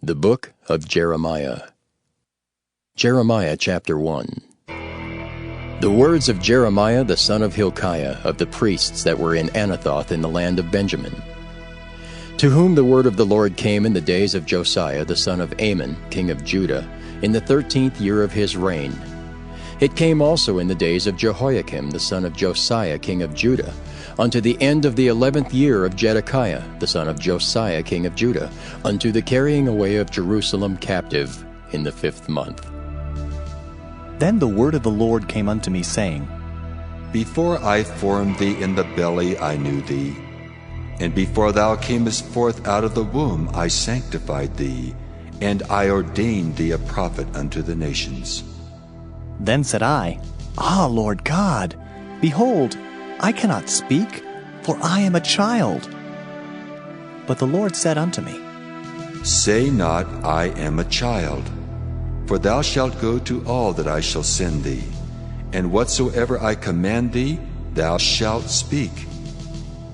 The Book of Jeremiah. Jeremiah chapter 1. The words of Jeremiah the son of Hilkiah, of the priests that were in Anathoth in the land of Benjamin, to whom the word of the Lord came in the days of Josiah the son of Amon, king of Judah, in the 13th year of his reign. It came also in the days of Jehoiakim the son of Josiah king of Judah, unto the end of the 11th year of Zedekiah the son of Josiah king of Judah, unto the carrying away of Jerusalem captive in the 5th month. Then the word of the Lord came unto me, saying, Before I formed thee in the belly I knew thee, and before thou camest forth out of the womb I sanctified thee, and I ordained thee a prophet unto the nations. Then said I, Ah, Lord God, behold, I cannot speak, for I am a child. But the Lord said unto me, Say not, I am a child, for thou shalt go to all that I shall send thee, and whatsoever I command thee, thou shalt speak.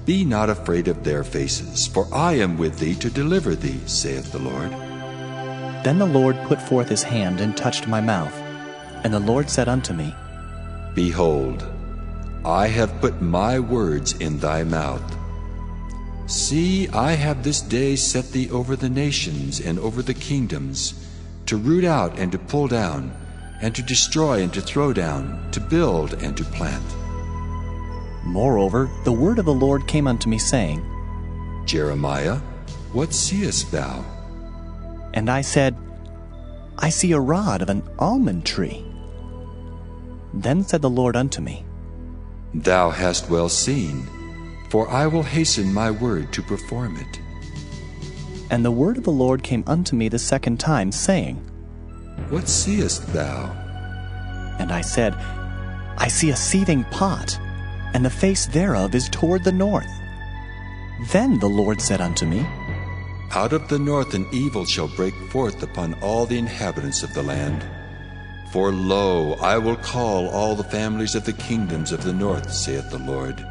Be not afraid of their faces, for I am with thee to deliver thee, saith the Lord. Then the Lord put forth his hand and touched my mouth. And the Lord said unto me, Behold, I have put my words in thy mouth. See, I have this day set thee over the nations and over the kingdoms, to root out and to pull down, and to destroy and to throw down, to build and to plant. Moreover, the word of the Lord came unto me, saying, Jeremiah, what seest thou? And I said, I see a rod of an almond tree. Then said the Lord unto me, Thou hast well seen, for I will hasten my word to perform it. And the word of the Lord came unto me the second time, saying, What seest thou? And I said, I see a seething pot, and the face thereof is toward the north. Then the Lord said unto me, Out of the north an evil shall break forth upon all the inhabitants of the land. For lo, I will call all the families of the kingdoms of the north, saith the Lord,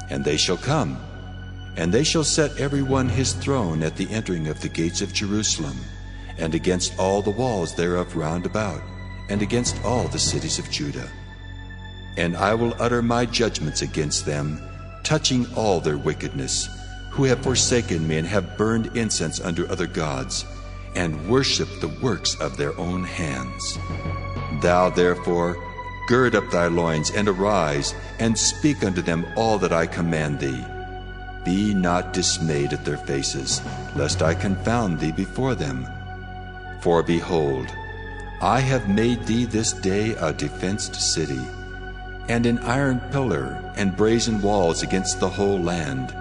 and they shall come, and they shall set every one his throne at the entering of the gates of Jerusalem, and against all the walls thereof round about, and against all the cities of Judah. And I will utter my judgments against them, touching all their wickedness, who have forsaken me and have burned incense unto other gods, and worshipped the works of their own hands. Thou therefore gird up thy loins, and arise, and speak unto them all that I command thee. Be not dismayed at their faces, lest I confound thee before them. For behold, I have made thee this day a defenced city, and an iron pillar and brazen walls against the whole land,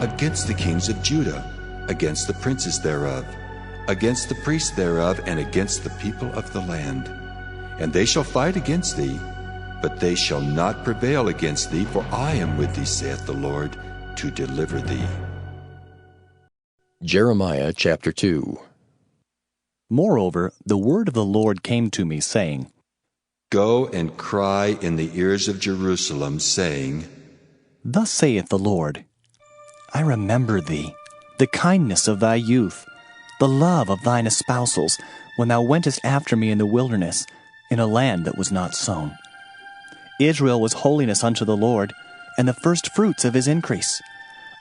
against the kings of Judah, against the princes thereof, against the priests thereof, and against the people of the land. And they shall fight against thee, but they shall not prevail against thee, for I am with thee, saith the Lord, to deliver thee. Jeremiah chapter 2. Moreover, the word of the Lord came to me, saying, Go and cry in the ears of Jerusalem, saying, Thus saith the Lord, I remember thee, the kindness of thy youth, the love of thine espousals, when thou wentest after me in the wilderness, in a land that was not sown. Israel was holiness unto the Lord, and the first fruits of his increase.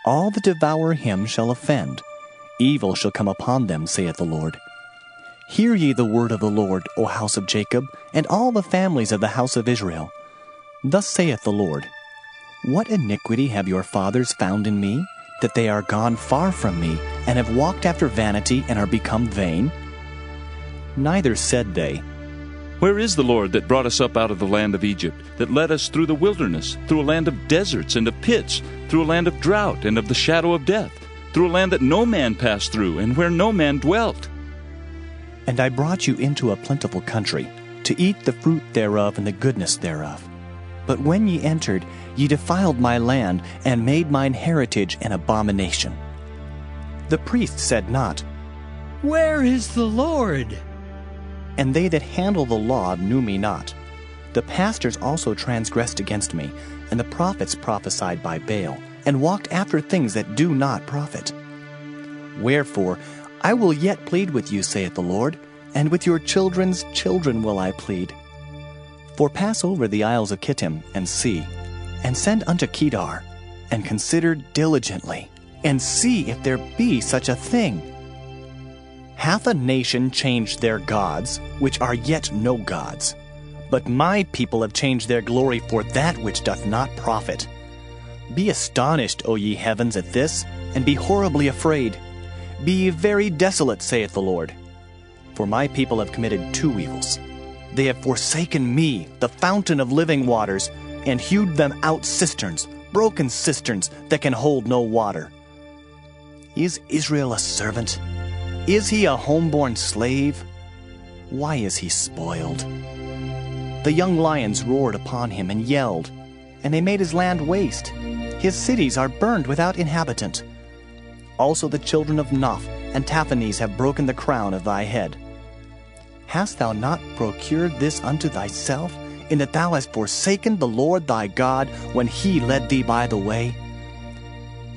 All that devour him shall offend. Evil shall come upon them, saith the Lord. Hear ye the word of the Lord, O house of Jacob, and all the families of the house of Israel. Thus saith the Lord, What iniquity have your fathers found in me, that they are gone far from me, and have walked after vanity, and are become vain? Neither said they, Where is the Lord that brought us up out of the land of Egypt, that led us through the wilderness, through a land of deserts and of pits, through a land of drought and of the shadow of death, through a land that no man passed through, and where no man dwelt? And I brought you into a plentiful country, to eat the fruit thereof and the goodness thereof. But when ye entered, ye defiled my land, and made mine heritage an abomination. The priest said not, Where is the Lord? And they that handle the law knew me not. The pastors also transgressed against me, and the prophets prophesied by Baal, and walked after things that do not profit. Wherefore I will yet plead with you, saith the Lord, and with your children's children will I plead. For pass over the isles of Kittim, and see, and send unto Kedar, and consider diligently, and see if there be such a thing. Hath a nation changed their gods, which are yet no gods? But my people have changed their glory for that which doth not profit. Be astonished, O ye heavens, at this, and be horribly afraid. Be ye very desolate, saith the Lord. For my people have committed two evils. They have forsaken me, the fountain of living waters, and hewed them out cisterns, broken cisterns that can hold no water. Is Israel a servant? Is he a homeborn slave? Why is he spoiled? The young lions roared upon him and yelled, and they made his land waste. His cities are burned without inhabitant. Also the children of Noph and Taphanes have broken the crown of thy head. Hast thou not procured this unto thyself, in that thou hast forsaken the Lord thy God when he led thee by the way?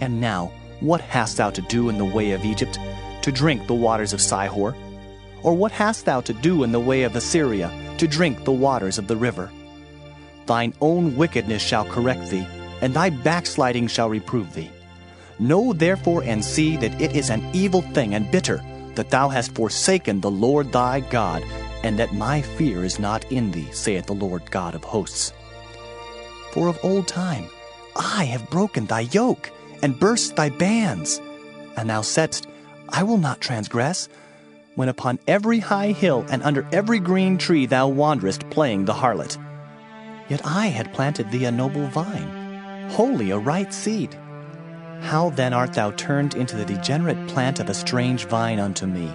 And now, what hast thou to do in the way of Egypt, to drink the waters of Sihor? Or what hast thou to do in the way of Assyria, to drink the waters of the river? Thine own wickedness shall correct thee, and thy backsliding shall reprove thee. Know therefore and see that it is an evil thing and bitter, that thou hast forsaken the Lord thy God, and that my fear is not in thee, saith the Lord God of hosts. For of old time I have broken thy yoke, and burst thy bands. And thou saidst, I will not transgress, when upon every high hill and under every green tree thou wanderest playing the harlot. Yet I had planted thee a noble vine, wholly a right seed. How then art thou turned into the degenerate plant of a strange vine unto me?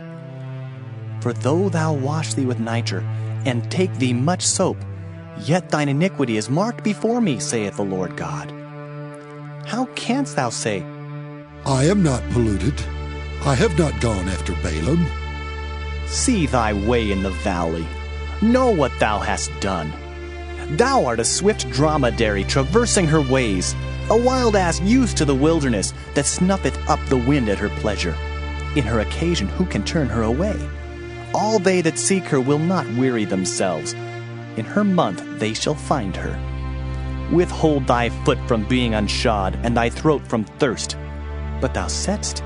For though thou wash thee with nitre, and take thee much soap, yet thine iniquity is marked before me, saith the Lord God. How canst thou say, I am not polluted, I have not gone after Balaam? See thy way in the valley, know what thou hast done. Thou art a swift dromedary traversing her ways, a wild ass used to the wilderness, that snuffeth up the wind at her pleasure. In her occasion who can turn her away? All they that seek her will not weary themselves. In her month they shall find her. Withhold thy foot from being unshod, and thy throat from thirst. But thou saidst,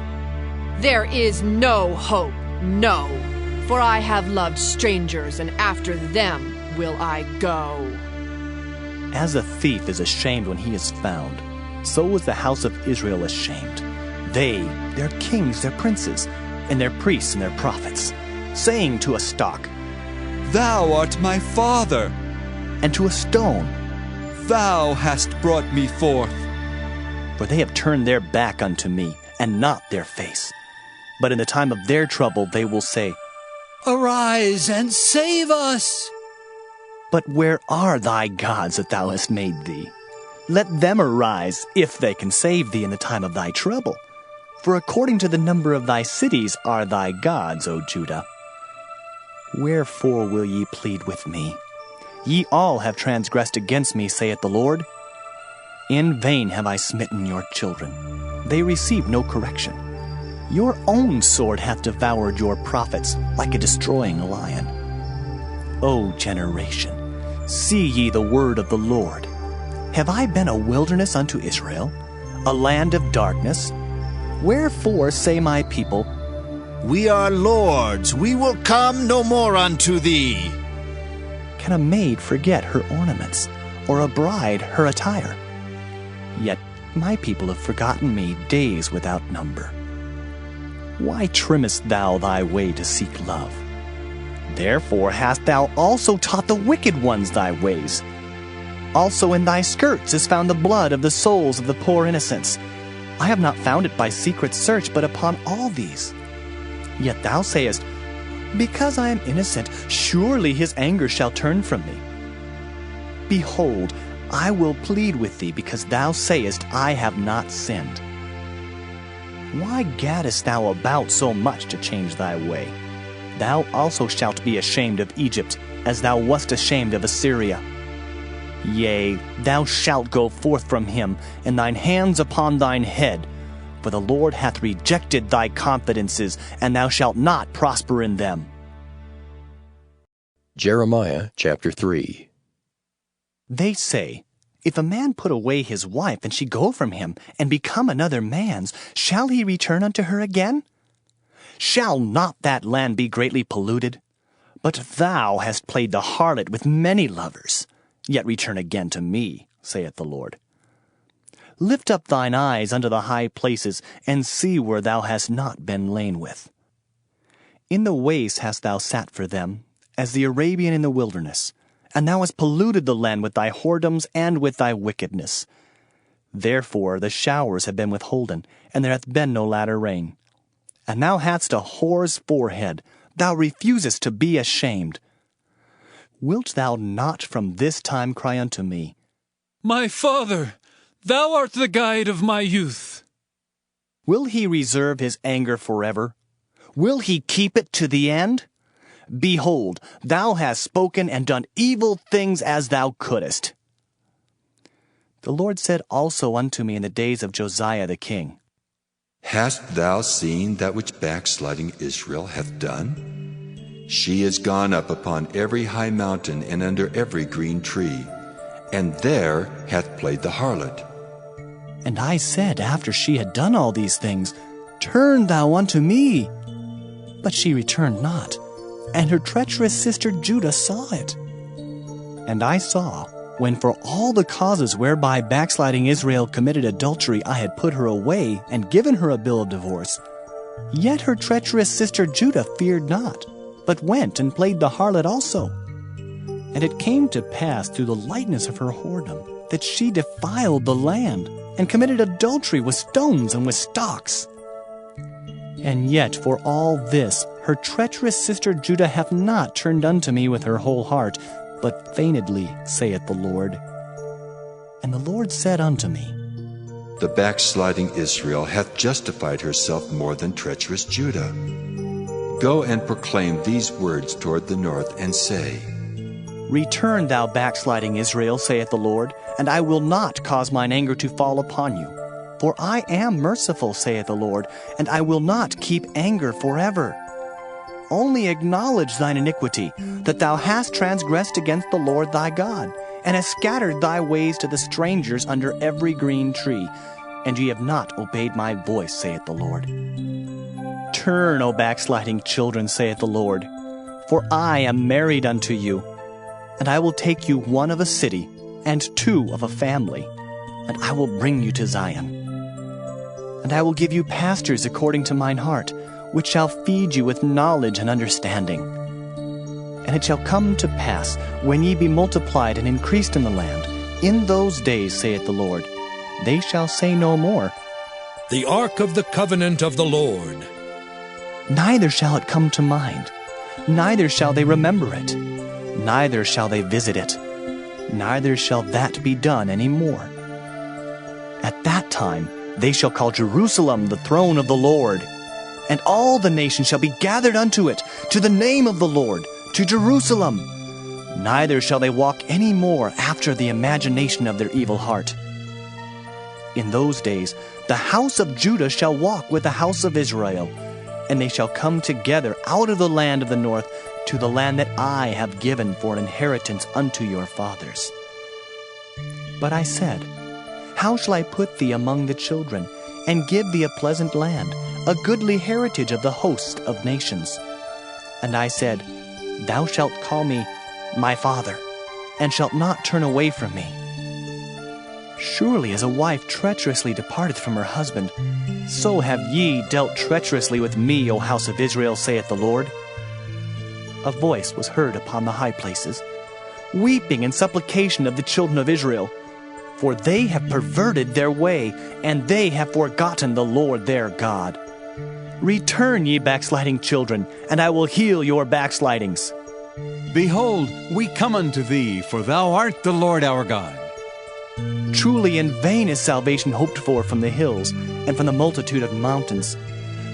There is no hope, no, for I have loved strangers, and after them will I go. As a thief is ashamed when he is found, so was the house of Israel ashamed. They, their kings, their princes, and their priests and their prophets, saying to a stock, Thou art my father, and to a stone, Thou hast brought me forth. For they have turned their back unto me, and not their face. But in the time of their trouble they will say, Arise and save us! But where are thy gods that thou hast made thee? Let them arise, if they can save thee in the time of thy trouble. For according to the number of thy cities are thy gods, O Judah. Wherefore will ye plead with me? Ye all have transgressed against me, saith the Lord. In vain have I smitten your children. They receive no correction. Your own sword hath devoured your prophets like a destroying lion. O generation, see ye the word of the Lord. Have I been a wilderness unto Israel, a land of darkness? Wherefore say my people, We are lords, we will come no more unto thee. Can a maid forget her ornaments, or a bride her attire? Yet my people have forgotten me days without number. Why trimmest thou thy way to seek love? Therefore hast thou also taught the wicked ones thy ways. Also in thy skirts is found the blood of the souls of the poor innocents. I have not found it by secret search, but upon all these. Yet thou sayest, Because I am innocent, surely his anger shall turn from me. Behold, I will plead with thee, because thou sayest, I have not sinned. Why gaddest thou about so much to change thy way? Thou also shalt be ashamed of Egypt, as thou wast ashamed of Assyria. Yea, thou shalt go forth from him, and thine hands upon thine head, For the Lord hath rejected thy confidences, and thou shalt not prosper in them. Jeremiah chapter 3. They say, If a man put away his wife, and she go from him, and become another man's, shall he return unto her again? Shall not that land be greatly polluted? But thou hast played the harlot with many lovers. Yet return again to me, saith the Lord. Lift up thine eyes unto the high places, and see where thou hast not been lain with. In the waste hast thou sat for them, as the Arabian in the wilderness, and thou hast polluted the land with thy whoredoms and with thy wickedness. Therefore the showers have been withholden, and there hath been no latter rain. And thou hadst a whore's forehead, thou refusest to be ashamed. Wilt thou not from this time cry unto me, My father, thou art the guide of my youth. Will he reserve his anger forever? Will he keep it to the end? Behold, thou hast spoken and done evil things as thou couldest. The Lord said also unto me in the days of Josiah the king, Hast thou seen that which backsliding Israel hath done? She is gone up upon every high mountain and under every green tree, and there hath played the harlot. And I said, after she had done all these things, Turn thou unto me. But she returned not, and her treacherous sister Judah saw it. And I saw, when for all the causes whereby backsliding Israel committed adultery I had put her away and given her a bill of divorce, yet her treacherous sister Judah feared not, but went and played the harlot also. And it came to pass through the lightness of her whoredom that she defiled the land, and committed adultery with stones and with stocks. And yet for all this her treacherous sister Judah hath not turned unto me with her whole heart, but feignedly, saith the Lord. And the Lord said unto me, The backsliding Israel hath justified herself more than treacherous Judah. Go and proclaim these words toward the north, and say, Return, thou backsliding Israel, saith the Lord, and I will not cause mine anger to fall upon you. For I am merciful, saith the Lord, and I will not keep anger forever. Only acknowledge thine iniquity, that thou hast transgressed against the Lord thy God, and hast scattered thy ways to the strangers under every green tree, and ye have not obeyed my voice, saith the Lord. Turn, O backsliding children, saith the Lord, for I am married unto you, and I will take you one of a city, and two of a family, and I will bring you to Zion. And I will give you pastors according to mine heart, which shall feed you with knowledge and understanding. And it shall come to pass, when ye be multiplied and increased in the land, in those days, saith the Lord, they shall say no more, The ark of the covenant of the Lord. Neither shall it come to mind, neither shall they remember it, neither shall they visit it, neither shall that be done any more. At that time they shall call Jerusalem the throne of the Lord, and all the nations shall be gathered unto it, to the name of the Lord, to Jerusalem. Neither shall they walk any more after the imagination of their evil heart. In those days the house of Judah shall walk with the house of Israel, and they shall come together out of the land of the north to the land that I have given for an inheritance unto your fathers. But I said, How shall I put thee among the children, and give thee a pleasant land, a goodly heritage of the host of nations? And I said, Thou shalt call me my father, and shalt not turn away from me. Surely as a wife treacherously departeth from her husband, so have ye dealt treacherously with me, O house of Israel, saith the Lord. A voice was heard upon the high places, weeping and supplication of the children of Israel, for they have perverted their way, and they have forgotten the Lord their God. Return, ye backsliding children, and I will heal your backslidings. Behold, we come unto thee, for thou art the Lord our God. Truly in vain is salvation hoped for from the hills, and from the multitude of mountains.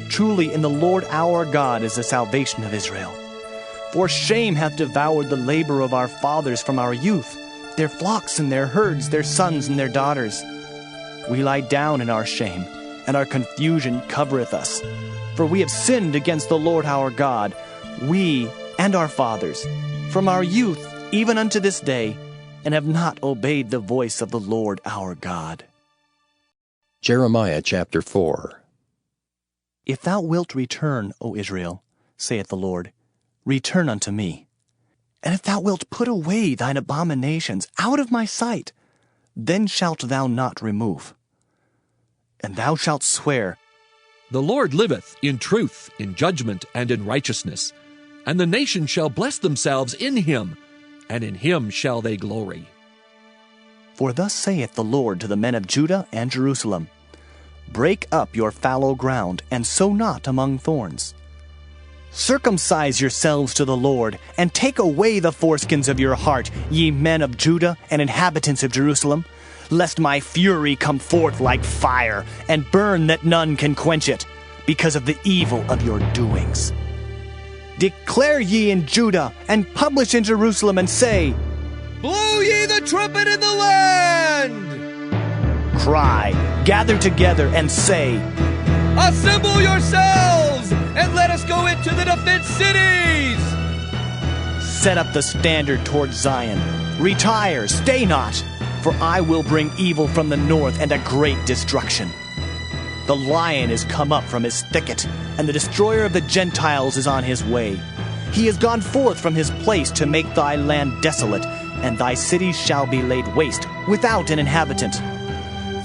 Truly in the Lord our God is the salvation of Israel. For shame hath devoured the labor of our fathers from our youth, their flocks and their herds, their sons and their daughters. We lie down in our shame, and our confusion covereth us. For we have sinned against the Lord our God, we and our fathers, from our youth even unto this day, and have not obeyed the voice of the Lord our God. Jeremiah chapter 4. If thou wilt return, O Israel, saith the Lord, return unto me. And if thou wilt put away thine abominations out of my sight, then shalt thou not remove. And thou shalt swear, The Lord liveth in truth, in judgment, and in righteousness. And the nations shall bless themselves in him, and in him shall they glory. For thus saith the Lord to the men of Judah and Jerusalem, Break up your fallow ground, and sow not among thorns. Circumcise yourselves to the Lord, and take away the foreskins of your heart, ye men of Judah and inhabitants of Jerusalem, lest my fury come forth like fire, and burn that none can quench it, because of the evil of your doings. Declare ye in Judah, and publish in Jerusalem, and say, Blow ye the trumpet in the land! Cry, gather together, and say, Assemble yourselves, and let us go into the defense cities! Set up the standard toward Zion. Retire, stay not, for I will bring evil from the north and a great destruction. The lion is come up from his thicket, and the destroyer of the Gentiles is on his way. He is gone forth from his place to make thy land desolate, and thy cities shall be laid waste, without an inhabitant.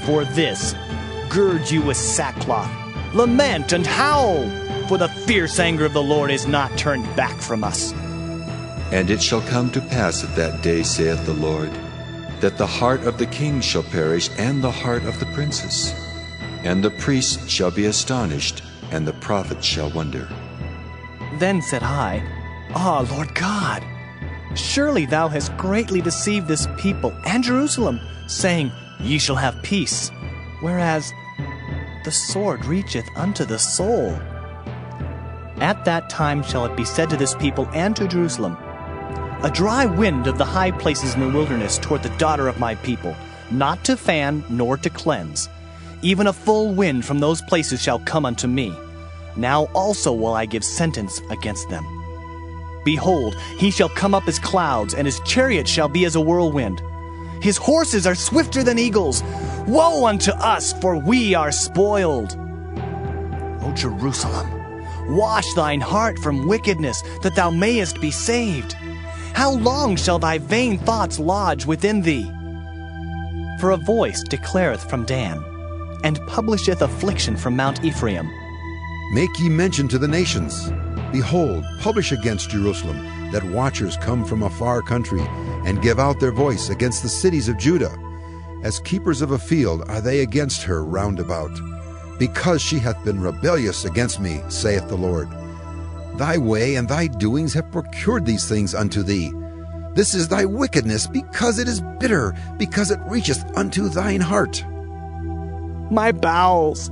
For this, gird you with sackcloth, lament and howl, for the fierce anger of the Lord is not turned back from us. And it shall come to pass at that day, saith the Lord, that the heart of the king shall perish, and the heart of the princes. And the priests shall be astonished, and the prophets shall wonder. Then said I, Ah, Lord God, surely thou hast greatly deceived this people and Jerusalem, saying, Ye shall have peace, whereas the sword reacheth unto the soul. At that time shall it be said to this people and to Jerusalem, A dry wind of the high places in the wilderness toward the daughter of my people, not to fan nor to cleanse. Even a full wind from those places shall come unto me. Now also will I give sentence against them. Behold, he shall come up as clouds, and his chariot shall be as a whirlwind. His horses are swifter than eagles. Woe unto us, for we are spoiled. O Jerusalem, wash thine heart from wickedness, that thou mayest be saved. How long shall thy vain thoughts lodge within thee? For a voice declareth from Dan, and publisheth affliction from Mount Ephraim. Make ye mention to the nations. Behold, publish against Jerusalem, that watchers come from a far country, and give out their voice against the cities of Judah. As keepers of a field are they against her round about, because she hath been rebellious against me, saith the Lord. Thy way and thy doings have procured these things unto thee. This is thy wickedness, because it is bitter, because it reacheth unto thine heart. My bowels,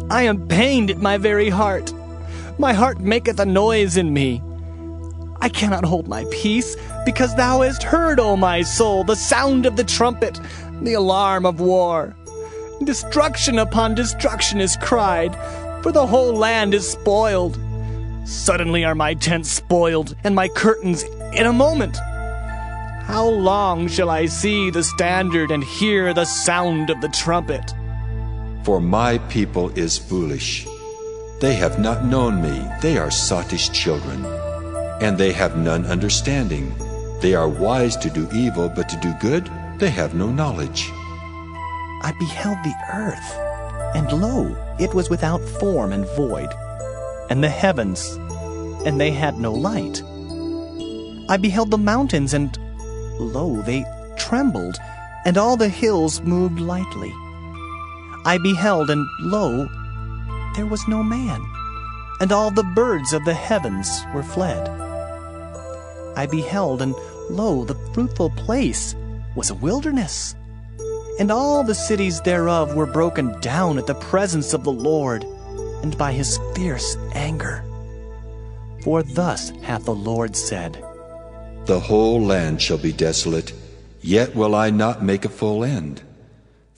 I am pained at my very heart. My heart maketh a noise in me. I cannot hold my peace, because thou hast heard, O my soul, the sound of the trumpet, the alarm of war. Destruction upon destruction is cried, for the whole land is spoiled. Suddenly are my tents spoiled, and my curtains in a moment. How long shall I see the standard and hear the sound of the trumpet? For my people is foolish. They have not known me, they are sottish children. And they have none understanding. They are wise to do evil, but to do good they have no knowledge. I beheld the earth, and lo, it was without form and void, and the heavens, and they had no light. I beheld the mountains, and lo, they trembled, and all the hills moved lightly. I beheld, and lo, there was no man, and all the birds of the heavens were fled. I beheld, and lo, the fruitful place was a wilderness, and all the cities thereof were broken down at the presence of the Lord, and by his fierce anger. For thus hath the Lord said, The whole land shall be desolate, yet will I not make a full end.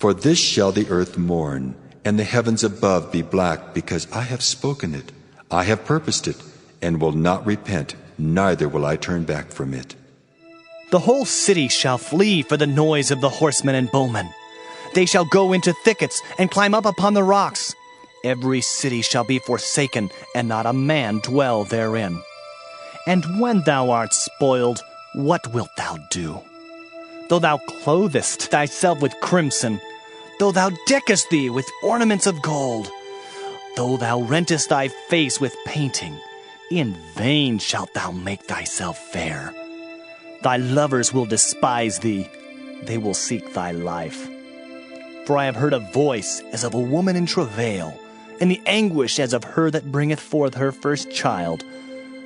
For this shall the earth mourn, and the heavens above be black, because I have spoken it, I have purposed it, and will not repent, neither will I turn back from it. The whole city shall flee for the noise of the horsemen and bowmen. They shall go into thickets and climb up upon the rocks. Every city shall be forsaken, and not a man dwell therein. And when thou art spoiled, what wilt thou do? Though thou clothest thyself with crimson, though thou deckest thee with ornaments of gold, though thou rentest thy face with painting, in vain shalt thou make thyself fair. Thy lovers will despise thee, they will seek thy life. For I have heard a voice as of a woman in travail, and the anguish as of her that bringeth forth her first child,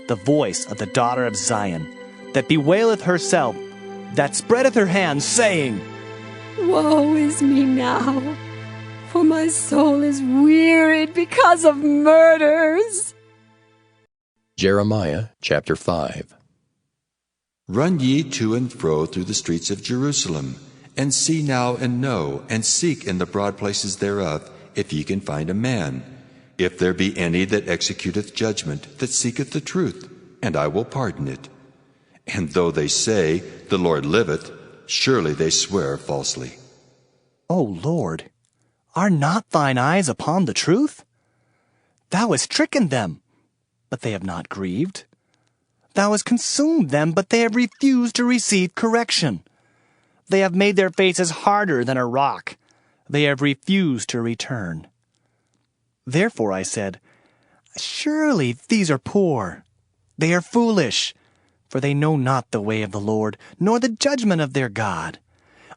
the voice of the daughter of Zion, that bewaileth herself, that spreadeth her hands, saying, Woe is me now, for my soul is wearied because of murders. Jeremiah chapter 5. Run ye to and fro through the streets of Jerusalem, and see now and know, and seek in the broad places thereof, if ye can find a man, if there be any that executeth judgment, that seeketh the truth, and I will pardon it. And though they say, The Lord liveth, surely they swear falsely. O Lord, are not thine eyes upon the truth? Thou hast stricken them, but they have not grieved. Thou hast consumed them, but they have refused to receive correction. They have made their faces harder than a rock. They have refused to return. Therefore I said, Surely these are poor. They are foolish, for they know not the way of the Lord, nor the judgment of their God.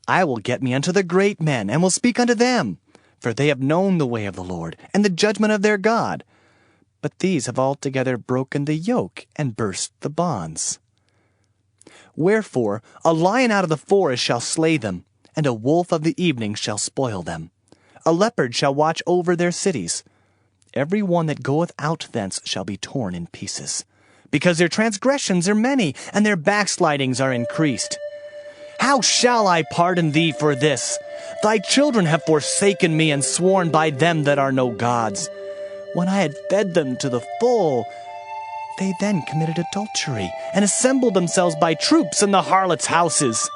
I will get me unto the great men, and will speak unto them, for they have known the way of the Lord, and the judgment of their God. But these have altogether broken the yoke, and burst the bonds. Wherefore a lion out of the forest shall slay them, and a wolf of the evening shall spoil them. A leopard shall watch over their cities. Every one that goeth out thence shall be torn in pieces, because their transgressions are many, and their backslidings are increased. How shall I pardon thee for this? Thy children have forsaken me, and sworn by them that are no gods. When I had fed them to the full, they then committed adultery, and assembled themselves by troops in the harlots' houses.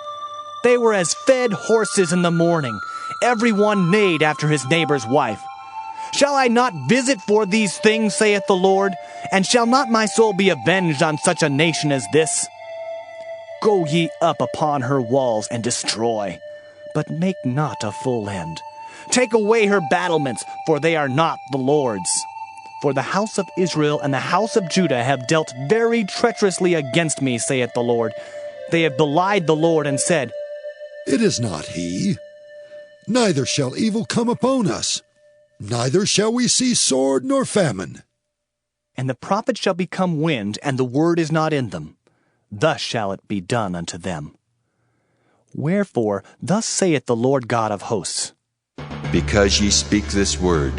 They were as fed horses in the morning, every one neighed after his neighbor's wife. Shall I not visit for these things, saith the Lord? And shall not my soul be avenged on such a nation as this? Go ye up upon her walls, and destroy, but make not a full end. Take away her battlements, for they are not the Lord's. For the house of Israel and the house of Judah have dealt very treacherously against me, saith the Lord. They have belied the Lord, and said, It is not he. Neither shall evil come upon us. Neither shall we see sword nor famine. And the prophets shall become wind, and the word is not in them. Thus shall it be done unto them. Wherefore, thus saith the Lord God of hosts, Because ye speak this word,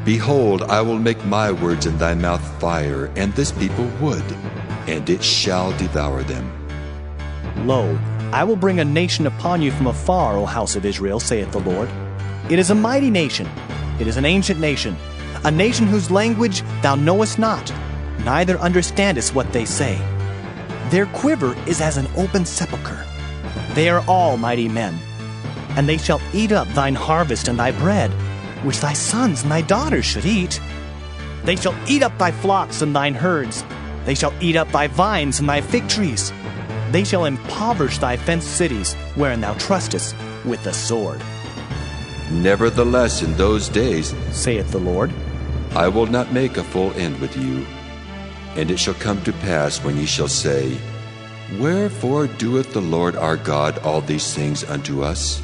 behold, I will make my words in thy mouth fire, and this people wood, and it shall devour them. Lo, I will bring a nation upon you from afar, O house of Israel, saith the Lord. It is a mighty nation, it is an ancient nation, a nation whose language thou knowest not, neither understandest what they say. Their quiver is as an open sepulchre. They are all mighty men. And they shall eat up thine harvest and thy bread, which thy sons and thy daughters should eat. They shall eat up thy flocks and thine herds. They shall eat up thy vines and thy fig trees. They shall impoverish thy fenced cities, wherein thou trustest, with the sword. Nevertheless, in those days, saith the Lord, I will not make a full end with you. And it shall come to pass when ye shall say, Wherefore doeth the Lord our God all these things unto us?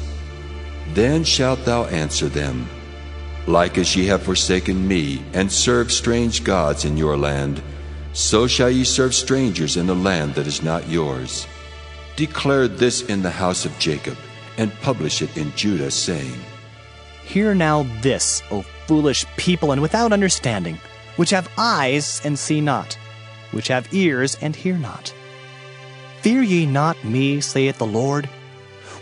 Then shalt thou answer them, Like as ye have forsaken me, and served strange gods in your land, so shall ye serve strangers in a land that is not yours. Declare this in the house of Jacob, and publish it in Judah, saying, Hear now this, O foolish people and without understanding, which have eyes and see not, which have ears and hear not. Fear ye not me, saith the Lord?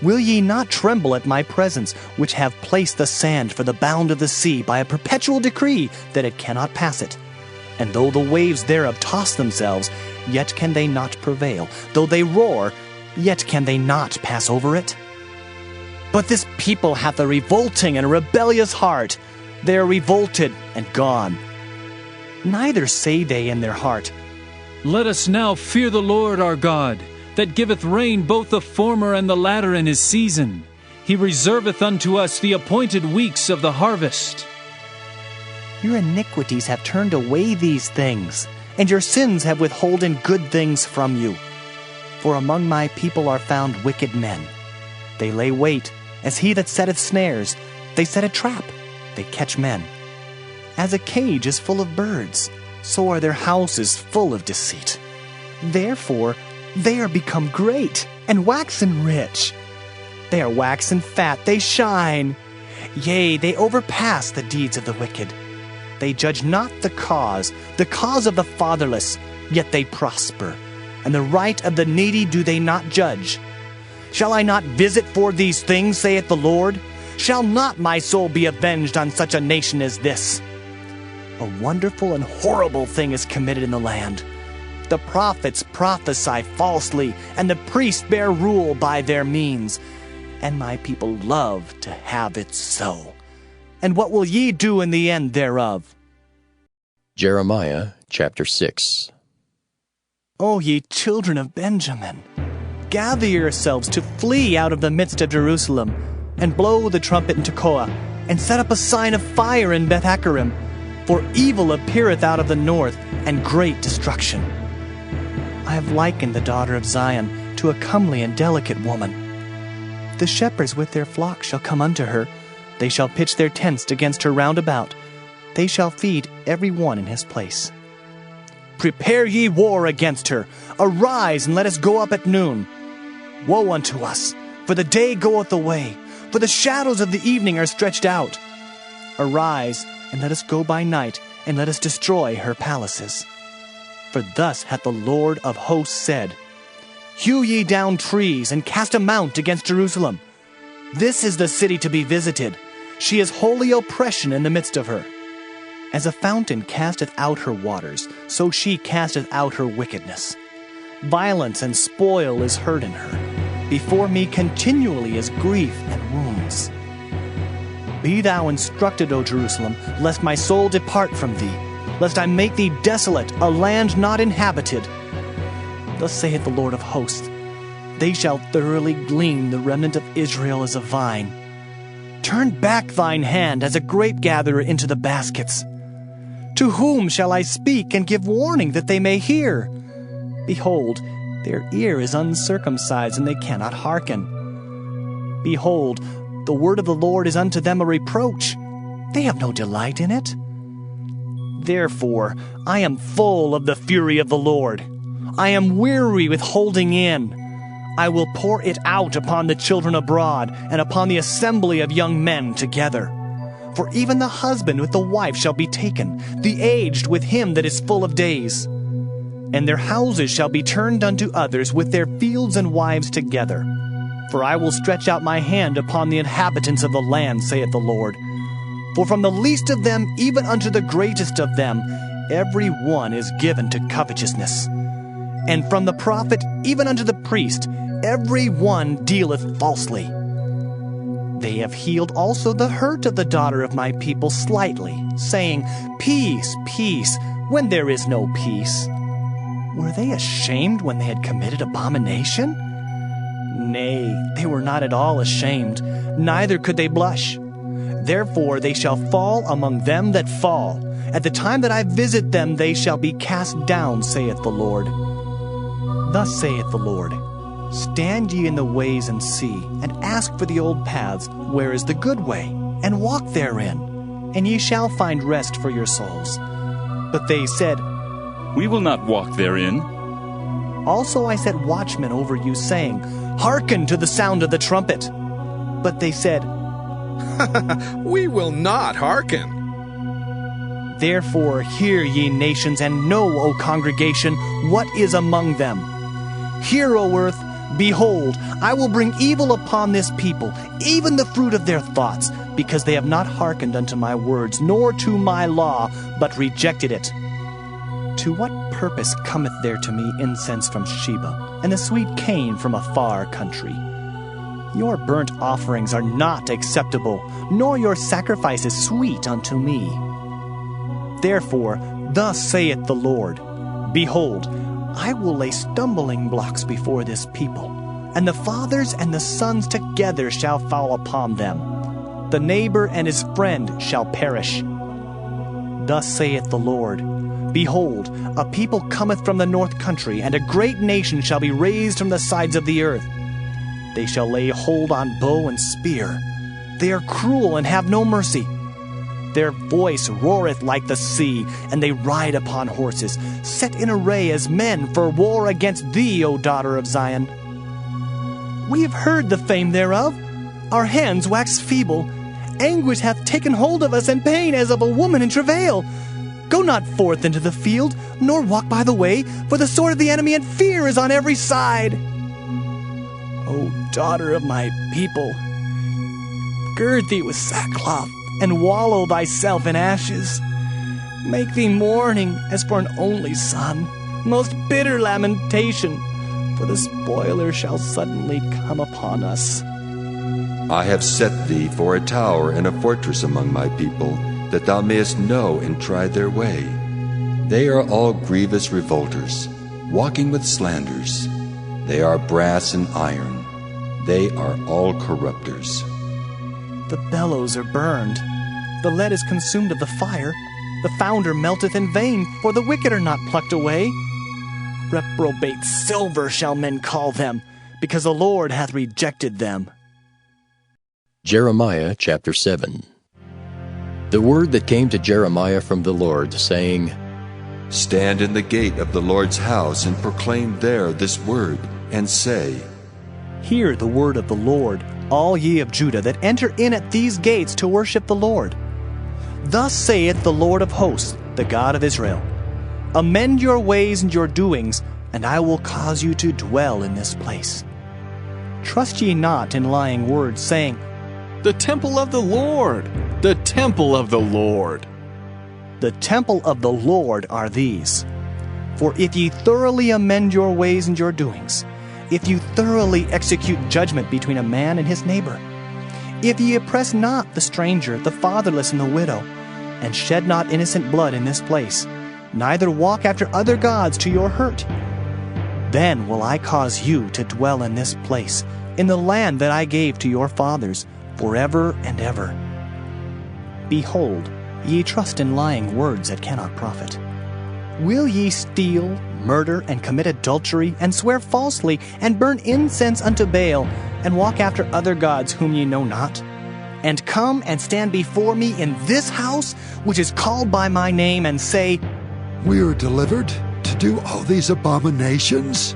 Will ye not tremble at my presence, which have placed the sand for the bound of the sea by a perpetual decree that it cannot pass it? And though the waves thereof toss themselves, yet can they not prevail. Though they roar, yet can they not pass over it. But this people hath a revolting and a rebellious heart. They are revolted and gone. Neither say they in their heart, Let us now fear the Lord our God, that giveth rain both the former and the latter in his season. He reserveth unto us the appointed weeks of the harvest. Your iniquities have turned away these things, and your sins have withholden good things from you. For among my people are found wicked men. They lay wait, as he that setteth snares. They set a trap, they catch men. As a cage is full of birds, so are their houses full of deceit. Therefore they are become great, and waxen rich. They are waxen fat, they shine. Yea, they overpass the deeds of the wicked. They judge not the cause of the fatherless, yet they prosper. And the right of the needy do they not judge. Shall I not visit for these things, saith the Lord? Shall not my soul be avenged on such a nation as this? A wonderful and horrible thing is committed in the land. The prophets prophesy falsely, and the priests bear rule by their means. And my people love to have it so. And what will ye do in the end thereof? Jeremiah chapter 6. O ye children of Benjamin, gather yourselves to flee out of the midst of Jerusalem, and blow the trumpet in Tekoa, and set up a sign of fire in Beth-Hakkerem, for evil appeareth out of the north, and great destruction. I have likened the daughter of Zion to a comely and delicate woman. The shepherds with their flocks shall come unto her. They shall pitch their tents against her round about. They shall feed every one in his place. Prepare ye war against her. Arise, and let us go up at noon. Woe unto us, for the day goeth away, for the shadows of the evening are stretched out. Arise, and let us go by night, and let us destroy her palaces. For thus hath the Lord of hosts said, Hew ye down trees, and cast a mount against Jerusalem. This is the city to be visited. She is holy oppression in the midst of her. As a fountain casteth out her waters, so she casteth out her wickedness. Violence and spoil is heard in her. Before me continually is grief and wounds. Be thou instructed, O Jerusalem, lest my soul depart from thee, lest I make thee desolate, a land not inhabited. Thus saith the Lord of hosts, They shall thoroughly glean the remnant of Israel as a vine. Turn back thine hand as a grape gatherer into the baskets. To whom shall I speak and give warning that they may hear? Behold, their ear is uncircumcised, and they cannot hearken. Behold, the word of the Lord is unto them a reproach. They have no delight in it. Therefore I am full of the fury of the Lord. I am weary with holding in. I will pour it out upon the children abroad, and upon the assembly of young men together. For even the husband with the wife shall be taken, the aged with him that is full of days. And their houses shall be turned unto others, with their fields and wives together. For I will stretch out my hand upon the inhabitants of the land, saith the Lord. For from the least of them even unto the greatest of them, every one is given to covetousness. And from the prophet even unto the priest, every one dealeth falsely. They have healed also the hurt of the daughter of my people slightly, saying, Peace, peace, when there is no peace. Were they ashamed when they had committed abomination? Nay, they were not at all ashamed, neither could they blush. Therefore they shall fall among them that fall. At the time that I visit them, they shall be cast down, saith the Lord. Thus saith the Lord, Stand ye in the ways and see, and ask for the old paths, where is the good way, and walk therein, and ye shall find rest for your souls. But they said, We will not walk therein. Also I set watchmen over you, saying, Hearken to the sound of the trumpet. But they said, We will not hearken. Therefore hear, ye nations, and know, O congregation, what is among them. Hear, O earth, Behold, I will bring evil upon this people, even the fruit of their thoughts, because they have not hearkened unto my words, nor to my law, but rejected it. To what purpose cometh there to me incense from Sheba, and the sweet cane from a far country? Your burnt offerings are not acceptable, nor your sacrifices sweet unto me. Therefore, thus saith the Lord, Behold, I will lay stumbling blocks before this people, and the fathers and the sons together shall fall upon them. The neighbor and his friend shall perish. Thus saith the Lord, Behold, a people cometh from the north country, and a great nation shall be raised from the sides of the earth. They shall lay hold on bow and spear. They are cruel and have no mercy. Their voice roareth like the sea, and they ride upon horses, set in array as men for war against thee, O daughter of Zion. We have heard the fame thereof. Our hands wax feeble. Anguish hath taken hold of us, and pain as of a woman in travail. Go not forth into the field, nor walk by the way, for the sword of the enemy and fear is on every side. O daughter of my people, gird thee with sackcloth, and wallow thyself in ashes. Make thee mourning as for an only son, most bitter lamentation, for the spoiler shall suddenly come upon us. I have set thee for a tower and a fortress among my people, that thou mayest know and try their way. They are all grievous revolters, walking with slanders. They are brass and iron. They are all corrupters. The bellows are burned. The lead is consumed of the fire. The founder melteth in vain, for the wicked are not plucked away. Reprobate silver shall men call them, because the Lord hath rejected them. Jeremiah chapter 7. The word that came to Jeremiah from the Lord, saying, Stand in the gate of the Lord's house, and proclaim there this word, and say, Hear the word of the Lord, all ye of Judah that enter in at these gates to worship the Lord. Thus saith the Lord of hosts, the God of Israel, Amend your ways and your doings, and I will cause you to dwell in this place. Trust ye not in lying words, saying, The temple of the Lord, the temple of the Lord. The temple of the Lord are these. For if ye thoroughly amend your ways and your doings, if you thoroughly execute judgment between a man and his neighbor, if ye oppress not the stranger, the fatherless, and the widow, and shed not innocent blood in this place, neither walk after other gods to your hurt, then will I cause you to dwell in this place, in the land that I gave to your fathers, forever and ever. Behold, ye trust in lying words that cannot profit. Will ye steal, murder, and commit adultery, and swear falsely, and burn incense unto Baal, and walk after other gods whom ye know not? And come and stand before me in this house, which is called by my name, and say, We are delivered to do all these abominations?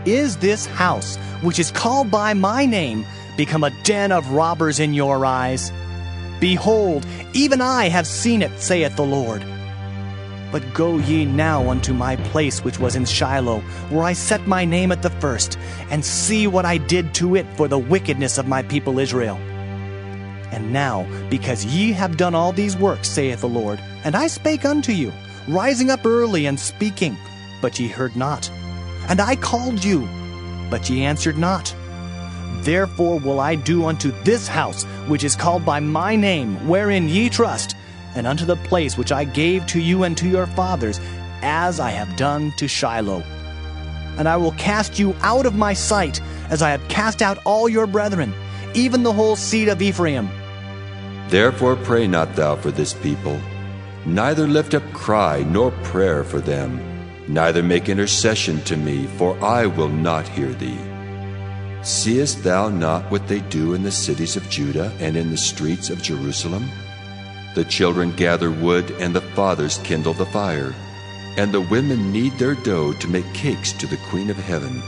Is this house, which is called by my name, become a den of robbers in your eyes? Behold, even I have seen it, saith the Lord. But go ye now unto my place which was in Shiloh, where I set my name at the first, and see what I did to it for the wickedness of my people Israel. And now, because ye have done all these works, saith the Lord, and I spake unto you, rising up early and speaking, but ye heard not. And I called you, but ye answered not. Therefore will I do unto this house, which is called by my name, wherein ye trust, and unto the place which I gave to you and to your fathers, as I have done to Shiloh. And I will cast you out of my sight, as I have cast out all your brethren, even the whole seed of Ephraim. Therefore pray not thou for this people, neither lift up cry nor prayer for them, neither make intercession to me, for I will not hear thee. Seest thou not what they do in the cities of Judah and in the streets of Jerusalem? The children gather wood, and the fathers kindle the fire, and the women knead their dough to make cakes to the Queen of Heaven,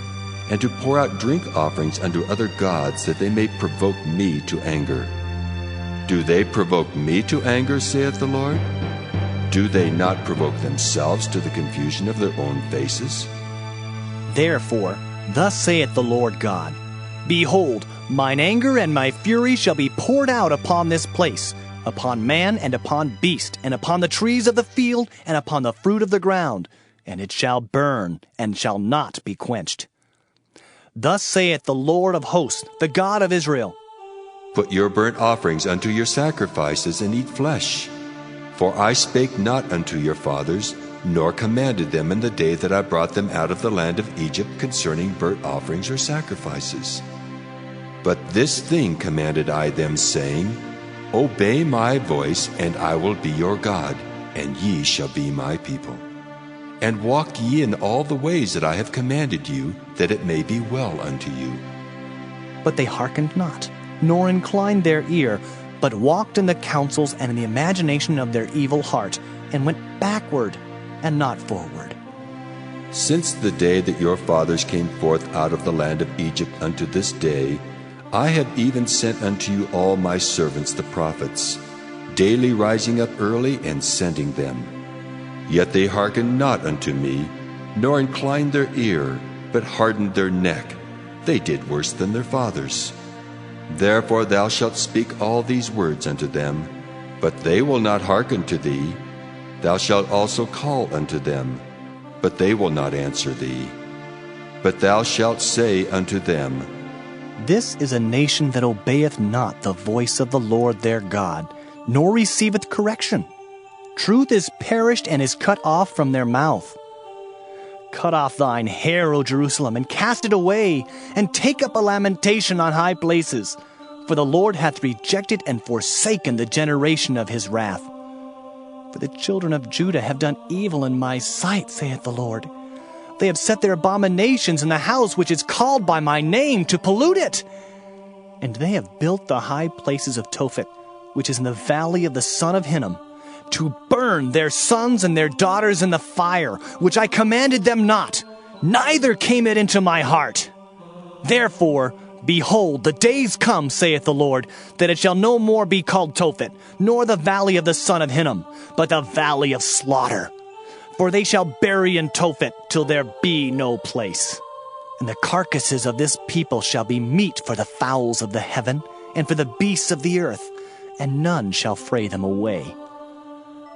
and to pour out drink offerings unto other gods, that they may provoke me to anger. Do they provoke me to anger, saith the Lord? Do they not provoke themselves to the confusion of their own faces? Therefore, Thus saith the Lord God, Behold, mine anger and my fury shall be poured out upon this place, upon man and upon beast, and upon the trees of the field, and upon the fruit of the ground, and it shall burn, and shall not be quenched. Thus saith the Lord of hosts, the God of Israel, Put your burnt offerings unto your sacrifices, and eat flesh. For I spake not unto your fathers, nor commanded them in the day that I brought them out of the land of Egypt concerning burnt offerings or sacrifices. But this thing commanded I them, saying, Obey my voice, and I will be your God, and ye shall be my people. And walk ye in all the ways that I have commanded you, that it may be well unto you. But they hearkened not, nor inclined their ear, but walked in the counsels and in the imagination of their evil heart, and went backward and not forward. Since the day that your fathers came forth out of the land of Egypt unto this day, I have even sent unto you all my servants the prophets, daily rising up early and sending them. Yet they hearkened not unto me, nor inclined their ear, but hardened their neck. They did worse than their fathers. Therefore thou shalt speak all these words unto them, but they will not hearken to thee. Thou shalt also call unto them, but they will not answer thee. But thou shalt say unto them, This is a nation that obeyeth not the voice of the Lord their God, nor receiveth correction. Truth is perished and is cut off from their mouth. Cut off thine hair, O Jerusalem, and cast it away, and take up a lamentation on high places. For the Lord hath rejected and forsaken the generation of his wrath. For the children of Judah have done evil in my sight, saith the Lord. They have set their abominations in the house which is called by my name, to pollute it. And they have built the high places of Tophet, which is in the valley of the son of Hinnom, to burn their sons and their daughters in the fire, which I commanded them not, neither came it into my heart. Therefore, behold, the days come, saith the Lord, that it shall no more be called Tophet, nor the valley of the son of Hinnom, but the valley of slaughter. For they shall bury in Tophet till there be no place. And the carcasses of this people shall be meat for the fowls of the heaven, and for the beasts of the earth, and none shall fray them away.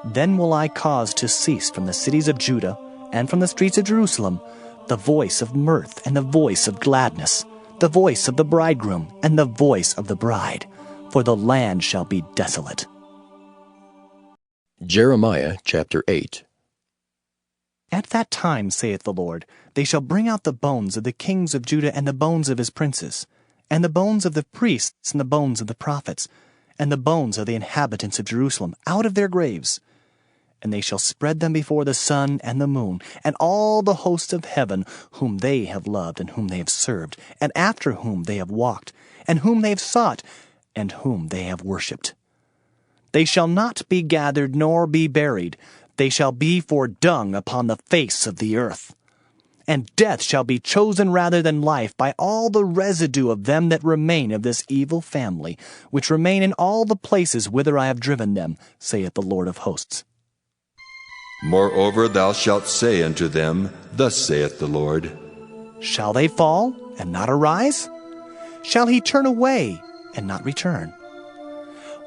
Then will I cause to cease from the cities of Judah, and from the streets of Jerusalem, the voice of mirth and the voice of gladness, the voice of the bridegroom and the voice of the bride, for the land shall be desolate. Jeremiah chapter 8. At that time, saith the Lord, they shall bring out the bones of the kings of Judah and the bones of his princes, and the bones of the priests and the bones of the prophets, and the bones of the inhabitants of Jerusalem out of their graves. And they shall spread them before the sun and the moon, and all the hosts of heaven, whom they have loved, and whom they have served, and after whom they have walked, and whom they have sought, and whom they have worshipped. They shall not be gathered, nor be buried. They shall be for dung upon the face of the earth. And death shall be chosen rather than life by all the residue of them that remain of this evil family, which remain in all the places whither I have driven them, saith the Lord of hosts. Moreover thou shalt say unto them, Thus saith the Lord, Shall they fall and not arise? Shall he turn away and not return?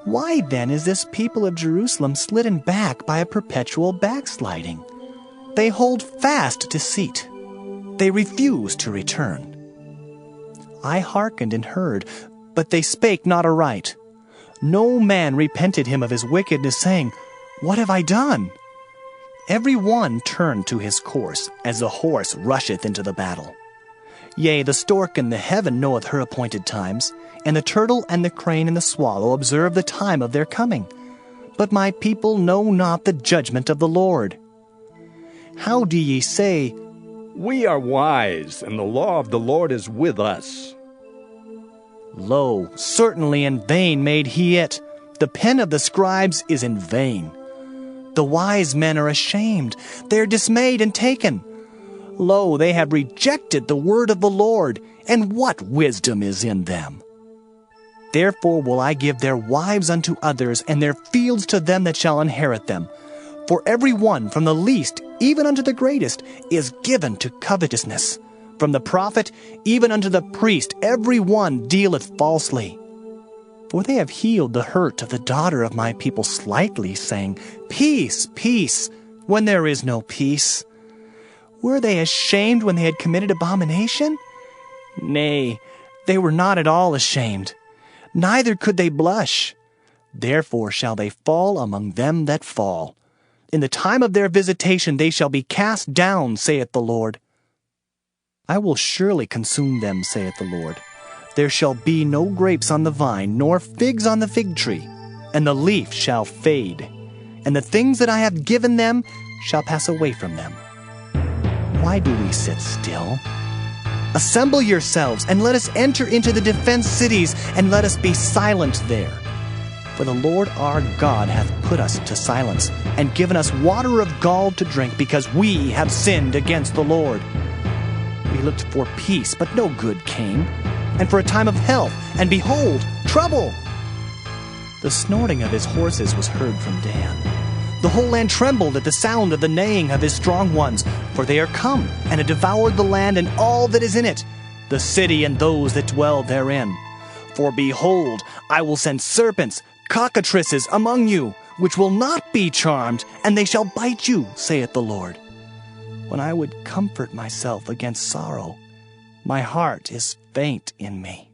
Why then is this people of Jerusalem slidden back by a perpetual backsliding? They hold fast deceit. They refuse to return. I hearkened and heard, but they spake not aright. No man repented him of his wickedness, saying, What have I done? Every one turned to his course, as the horse rusheth into the battle. Yea, the stork in the heaven knoweth her appointed times, and the turtle and the crane and the swallow observe the time of their coming. But my people know not the judgment of the Lord. How do ye say, We are wise, and the law of the Lord is with us? Lo, certainly in vain made he it. The pen of the scribes is in vain. The wise men are ashamed. They are dismayed and taken. Lo, they have rejected the word of the Lord, and what wisdom is in them? Therefore will I give their wives unto others, and their fields to them that shall inherit them. For every one, from the least even unto the greatest, is given to covetousness. from the prophet even unto the priest, every one dealeth falsely. For they have healed the hurt of the daughter of my people slightly, saying, Peace, peace, when there is no peace. Were they ashamed when they had committed abomination? Nay, they were not at all ashamed, neither could they blush. Therefore shall they fall among them that fall. In the time of their visitation they shall be cast down, saith the Lord. I will surely consume them, saith the Lord. There shall be no grapes on the vine, nor figs on the fig tree, and the leaf shall fade, and the things that I have given them shall pass away from them. Why do we sit still? Assemble yourselves, and let us enter into the defense cities, and let us be silent there. For the Lord our God hath put us to silence, and given us water of gall to drink, because we have sinned against the Lord. We looked for peace, but no good came, and for a time of health, and behold, trouble. The snorting of his horses was heard from Dan. The whole land trembled at the sound of the neighing of his strong ones, for they are come, and have devoured the land and all that is in it, the city and those that dwell therein. For behold, I will send serpents, cockatrices among you, which will not be charmed, and they shall bite you, saith the Lord. When I would comfort myself against sorrow, my heart is faint in me.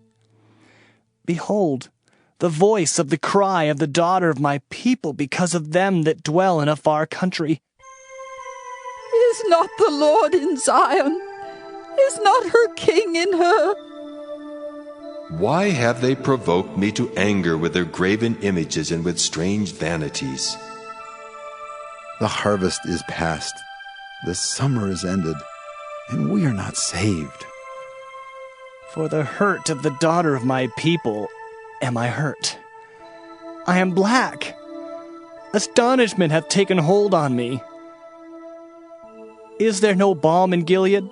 Behold, the voice of the cry of the daughter of my people because of them that dwell in a far country. Is not the Lord in Zion? Is not her king in her? Why have they provoked me to anger with their graven images and with strange vanities? The harvest is past, the summer is ended, and we are not saved. For the hurt of the daughter of my people am I hurt. I am black. Astonishment hath taken hold on me. Is there no balm in Gilead?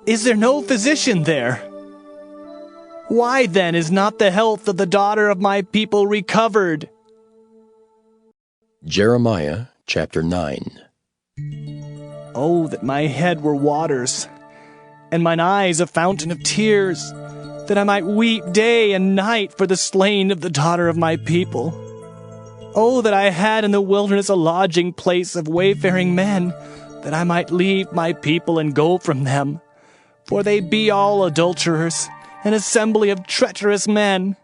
Is there no physician there? Why then is not the health of the daughter of my people recovered? Jeremiah chapter 9. Oh, that my head were waters, and mine eyes a fountain of tears, that I might weep day and night for the slain of the daughter of my people. Oh, that I had in the wilderness a lodging place of wayfaring men, that I might leave my people and go from them. For they be all adulterers, an assembly of treacherous men,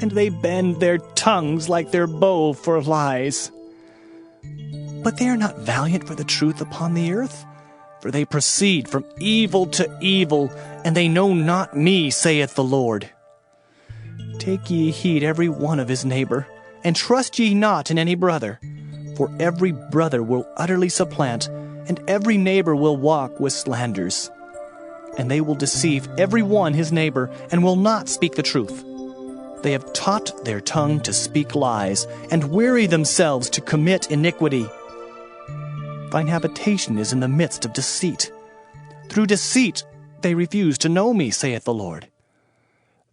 and they bend their tongues like their bow for lies. But they are not valiant for the truth upon the earth, for they proceed from evil to evil, and they know not me, saith the Lord. Take ye heed every one of his neighbor, and trust ye not in any brother. For every brother will utterly supplant, and every neighbor will walk with slanders. And they will deceive every one his neighbor, and will not speak the truth. They have taught their tongue to speak lies, and weary themselves to commit iniquity. Thine habitation is in the midst of deceit. Through deceit they refuse to know me, saith the Lord.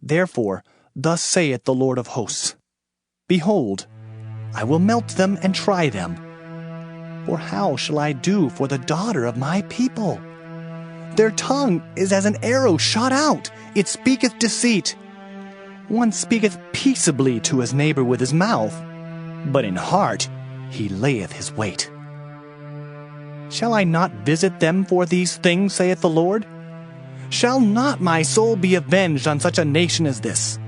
Therefore, thus saith the Lord of hosts, Behold, I will melt them and try them. For how shall I do for the daughter of my people? Their tongue is as an arrow shot out, it speaketh deceit. One speaketh peaceably to his neighbor with his mouth, but in heart he layeth his wait. Shall I not visit them for these things, saith the Lord? Shall not my soul be avenged on such a nation as this?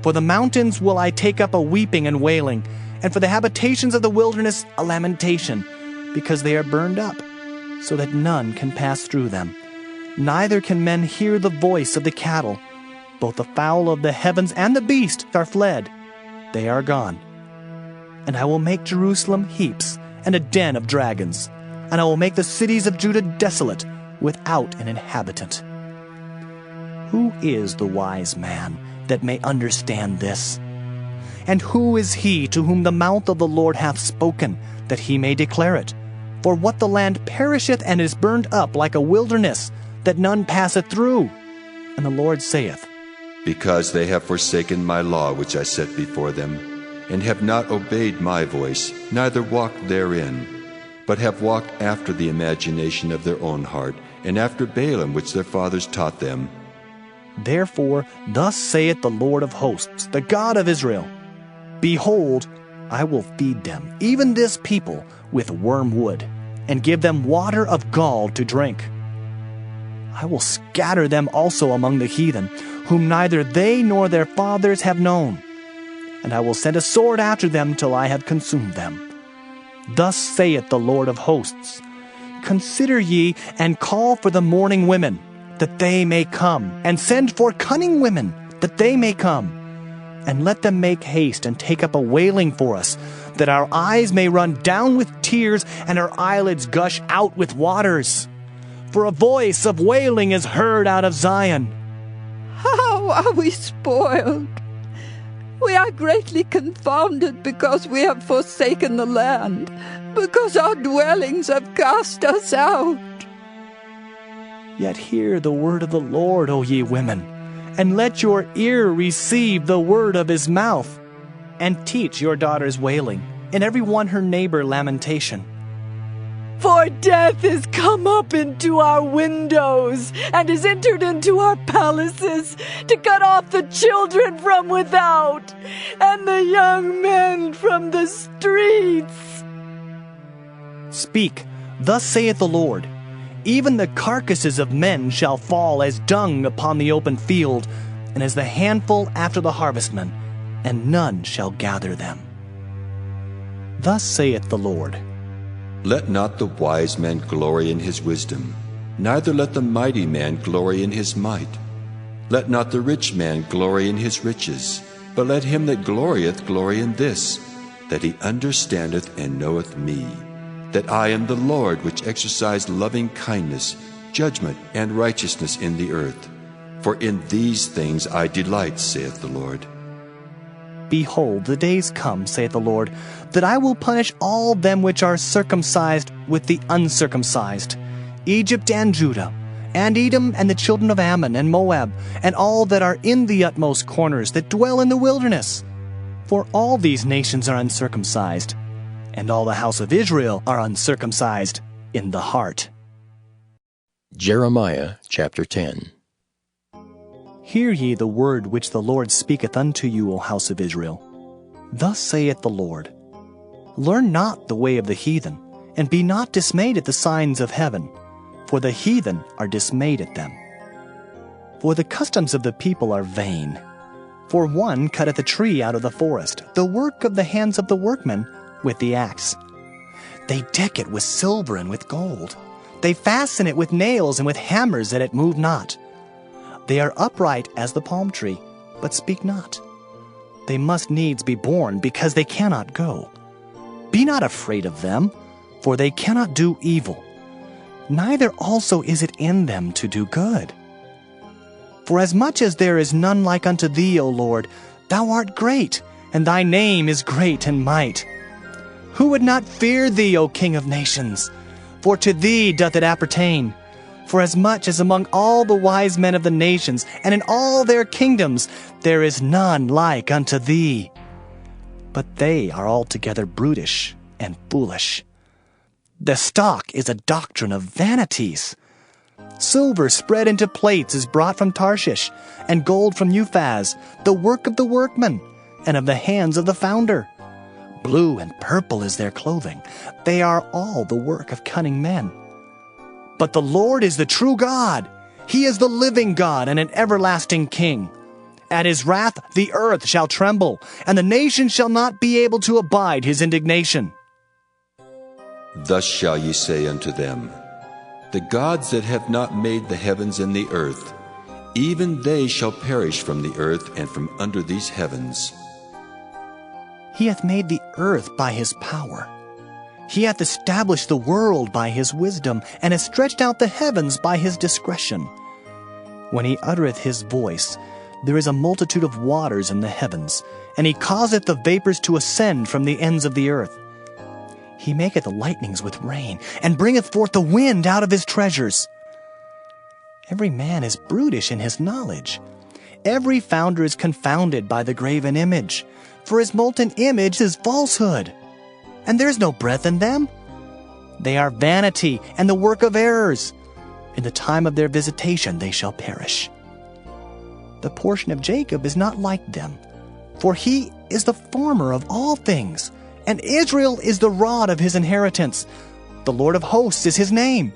For the mountains will I take up a weeping and wailing, and for the habitations of the wilderness a lamentation, because they are burned up, so that none can pass through them. Neither can men hear the voice of the cattle. Both the fowl of the heavens and the beast are fled. They are gone. And I will make Jerusalem heaps, and a den of dragons. And I will make the cities of Judah desolate, without an inhabitant. Who is the wise man that may understand this? And who is he to whom the mouth of the Lord hath spoken, that he may declare it? For what the land perisheth and is burned up like a wilderness, that none passeth through. And the Lord saith, Because they have forsaken my law which I set before them, and have not obeyed my voice, neither walked therein. but have walked after the imagination of their own heart, and after Balaam which their fathers taught them. Therefore, thus saith the Lord of hosts, the God of Israel, Behold, I will feed them, even this people, with wormwood, and give them water of gall to drink. I will scatter them also among the heathen, whom neither they nor their fathers have known. And I will send a sword after them till I have consumed them. Thus saith the Lord of hosts, Consider ye, and call for the mourning women, that they may come, and send for cunning women, that they may come. And let them make haste and take up a wailing for us, that our eyes may run down with tears, and our eyelids gush out with waters. For a voice of wailing is heard out of Zion. How are we spoiled! We are greatly confounded because we have forsaken the land, because our dwellings have cast us out. Yet hear the word of the Lord, O ye women, and let your ear receive the word of his mouth, and teach your daughters wailing, and every one her neighbor lamentation. For death is come up into our windows, and is entered into our palaces, to cut off the children from without, and the young men from the streets. Speak, thus saith the Lord, Even the carcasses of men shall fall as dung upon the open field, and as the handful after the harvestman, and none shall gather them. Thus saith the Lord, Let not the wise man glory in his wisdom, neither let the mighty man glory in his might. Let not the rich man glory in his riches, but let him that glorieth glory in this, that he understandeth and knoweth me, that I am the Lord which exercise loving kindness, judgment, and righteousness in the earth. For in these things I delight, saith the Lord. Behold, the days come, saith the Lord, that I will punish all them which are circumcised with the uncircumcised, Egypt and Judah, and Edom and the children of Ammon and Moab, and all that are in the utmost corners that dwell in the wilderness. For all these nations are uncircumcised, and all the house of Israel are uncircumcised in the heart. Jeremiah chapter 10. Hear ye the word which the Lord speaketh unto you, O house of Israel. Thus saith the Lord, Learn not the way of the heathen, and be not dismayed at the signs of heaven, for the heathen are dismayed at them. For the customs of the people are vain. For one cutteth a tree out of the forest, the work of the hands of the workman, with the axe. They deck it with silver and with gold. They fasten it with nails and with hammers that it move not. They are upright as the palm tree, but speak not. They must needs be born, because they cannot go. Be not afraid of them, for they cannot do evil. Neither also is it in them to do good. For as much as there is none like unto thee, O Lord, thou art great, and thy name is great in might. Who would not fear thee, O King of nations? For to thee doth it appertain. For as much as among all the wise men of the nations, and in all their kingdoms, there is none like unto thee. But they are altogether brutish and foolish. The stock is a doctrine of vanities. Silver spread into plates is brought from Tarshish, and gold from Uphaz, the work of the workman, and of the hands of the founder. Blue and purple is their clothing. They are all the work of cunning men. But the Lord is the true God. He is the living God and an everlasting King. At his wrath the earth shall tremble, and the nation shall not be able to abide his indignation. Thus shall ye say unto them, The gods that have not made the heavens and the earth, even they shall perish from the earth and from under these heavens. He hath made the earth by his power. He hath established the world by his wisdom, and hath stretched out the heavens by his discretion. When he uttereth his voice, there is a multitude of waters in the heavens, and he causeth the vapors to ascend from the ends of the earth. He maketh the lightnings with rain, and bringeth forth the wind out of his treasures. Every man is brutish in his knowledge. Every founder is confounded by the graven image, for his molten image is falsehood. And there is no breath in them. They are vanity and the work of errors. In the time of their visitation they shall perish. The portion of Jacob is not like them, for he is the former of all things, and Israel is the rod of his inheritance. The Lord of hosts is his name.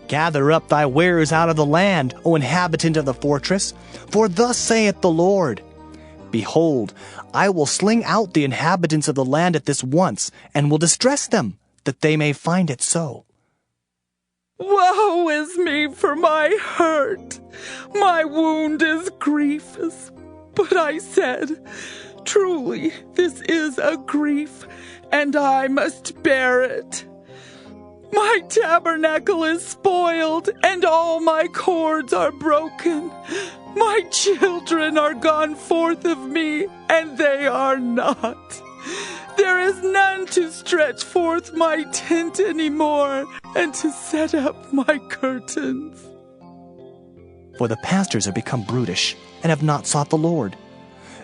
Gather up thy wares out of the land, O inhabitant of the fortress, for thus saith the Lord, Behold, I will sling out the inhabitants of the land at this once, and will distress them, that they may find it so. Woe is me for my hurt! My wound is grievous. But I said, Truly, this is a grief, and I must bear it. My tabernacle is spoiled, and all my cords are broken. My children are gone forth of me, and they are not. There is none to stretch forth my tent anymore, and to set up my curtains. For the pastors are become brutish, and have not sought the Lord.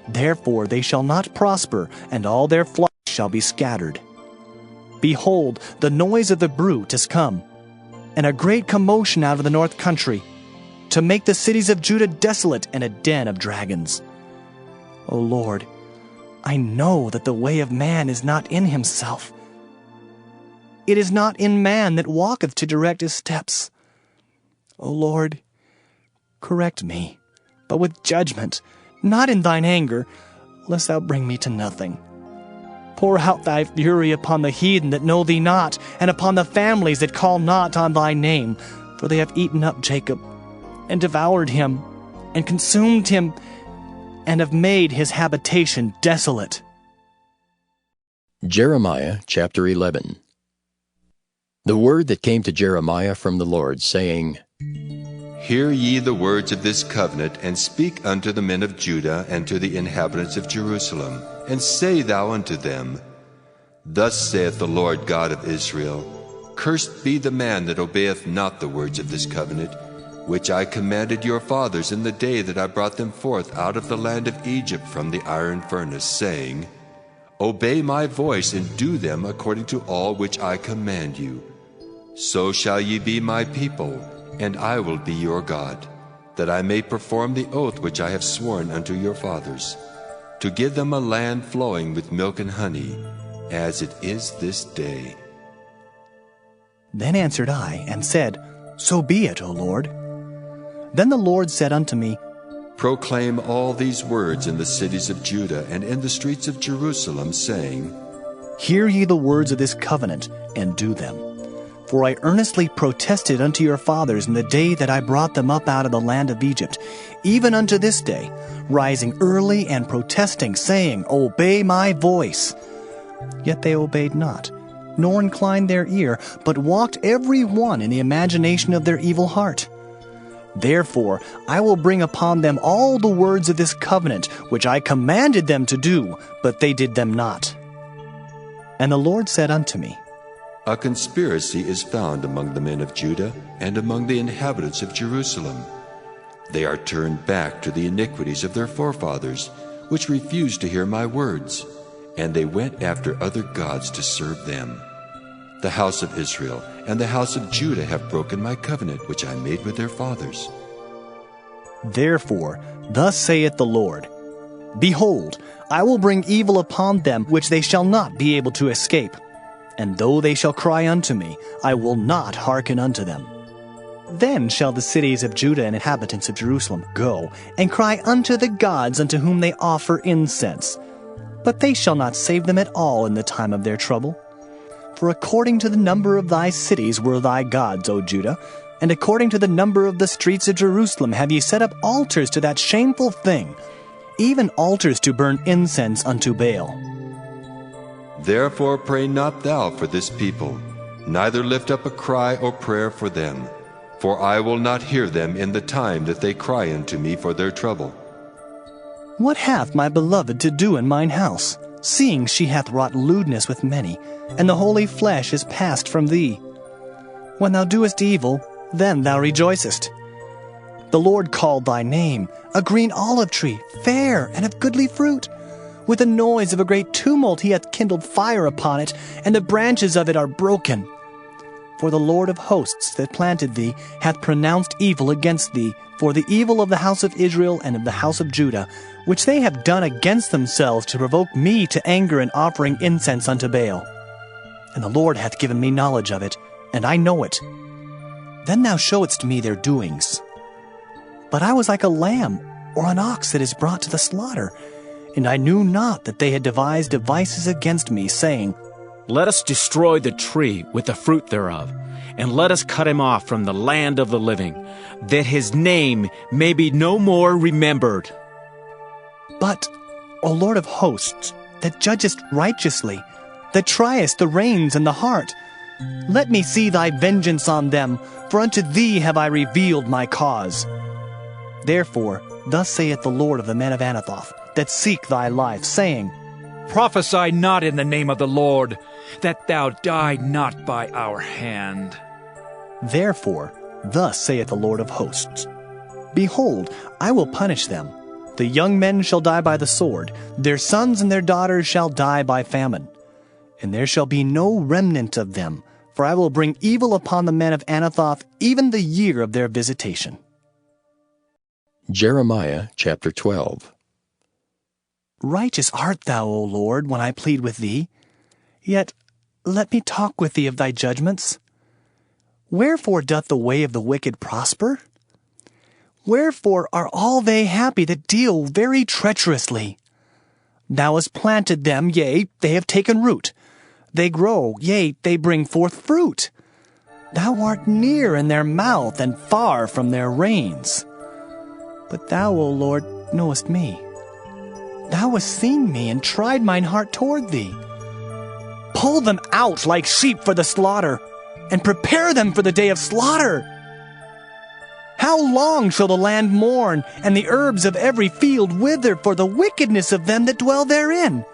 Therefore they shall not prosper, and all their flocks shall be scattered. Behold, the noise of the bruit is come, and a great commotion out of the north country, to make the cities of Judah desolate and a den of dragons. O Lord, I know that the way of man is not in himself. It is not in man that walketh to direct his steps. O Lord, correct me, but with judgment, not in thine anger, lest thou bring me to nothing. Pour out thy fury upon the heathen that know thee not, and upon the families that call not on thy name, for they have eaten up Jacob, and devoured him, and consumed him, and have made his habitation desolate. Jeremiah chapter 11. The word that came to Jeremiah from the Lord, saying, Hear ye the words of this covenant, and speak unto the men of Judah and to the inhabitants of Jerusalem, and say thou unto them, Thus saith the Lord God of Israel, Cursed be the man that obeyeth not the words of this covenant, which I commanded your fathers in the day that I brought them forth out of the land of Egypt from the iron furnace, saying, Obey my voice, and do them according to all which I command you. So shall ye be my people, and I will be your God, that I may perform the oath which I have sworn unto your fathers, to give them a land flowing with milk and honey, as it is this day. Then answered I, and said, So be it, O Lord. Then the Lord said unto me, Proclaim all these words in the cities of Judah and in the streets of Jerusalem, saying, Hear ye the words of this covenant, and do them. For I earnestly protested unto your fathers in the day that I brought them up out of the land of Egypt, even unto this day, rising early and protesting, saying, Obey my voice. Yet they obeyed not, nor inclined their ear, but walked every one in the imagination of their evil heart. Therefore I will bring upon them all the words of this covenant, which I commanded them to do, but they did them not. And the Lord said unto me, A conspiracy is found among the men of Judah and among the inhabitants of Jerusalem. They are turned back to the iniquities of their forefathers, which refused to hear my words, and they went after other gods to serve them. The house of Israel and the house of Judah have broken my covenant which I made with their fathers. Therefore, thus saith the Lord, Behold, I will bring evil upon them which they shall not be able to escape. And though they shall cry unto me, I will not hearken unto them. Then shall the cities of Judah and inhabitants of Jerusalem go, and cry unto the gods unto whom they offer incense. But they shall not save them at all in the time of their trouble. For according to the number of thy cities were thy gods, O Judah, and according to the number of the streets of Jerusalem have ye set up altars to that shameful thing, even altars to burn incense unto Baal. Therefore pray not thou for this people, neither lift up a cry or prayer for them, for I will not hear them in the time that they cry unto me for their trouble. What hath my beloved to do in mine house, seeing she hath wrought lewdness with many, and the holy flesh is passed from thee? When thou doest evil, then thou rejoicest. The Lord called thy name, a green olive tree, fair and of goodly fruit, With the noise of a great tumult he hath kindled fire upon it, and the branches of it are broken. For the Lord of hosts that planted thee hath pronounced evil against thee, for the evil of the house of Israel and of the house of Judah, which they have done against themselves to provoke me to anger in offering incense unto Baal. And the Lord hath given me knowledge of it, and I know it. Then thou showedst me their doings. But I was like a lamb or an ox that is brought to the slaughter, and I knew not that they had devised devices against me, saying, Let us destroy the tree with the fruit thereof, and let us cut him off from the land of the living, that his name may be no more remembered. But, O Lord of hosts, that judgest righteously, that triest the reins and the heart, let me see thy vengeance on them, for unto thee have I revealed my cause. Therefore, thus saith the Lord of the men of Anathoth, that seek thy life, saying, Prophesy not in the name of the Lord, that thou die not by our hand. Therefore, thus saith the Lord of hosts, Behold, I will punish them. The young men shall die by the sword, their sons and their daughters shall die by famine. And there shall be no remnant of them, for I will bring evil upon the men of Anathoth even the year of their visitation. Jeremiah chapter 12. Righteous art thou, O Lord, when I plead with thee. Yet let me talk with thee of thy judgments. Wherefore doth the way of the wicked prosper? Wherefore are all they happy that deal very treacherously? Thou hast planted them, yea, they have taken root. They grow, yea, they bring forth fruit. Thou art near in their mouth and far from their reins. But thou, O Lord, knowest me. Thou hast seen me and tried mine heart toward thee. Pull them out like sheep for the slaughter, and prepare them for the day of slaughter. How long shall the land mourn, and the herbs of every field wither for the wickedness of them that dwell therein?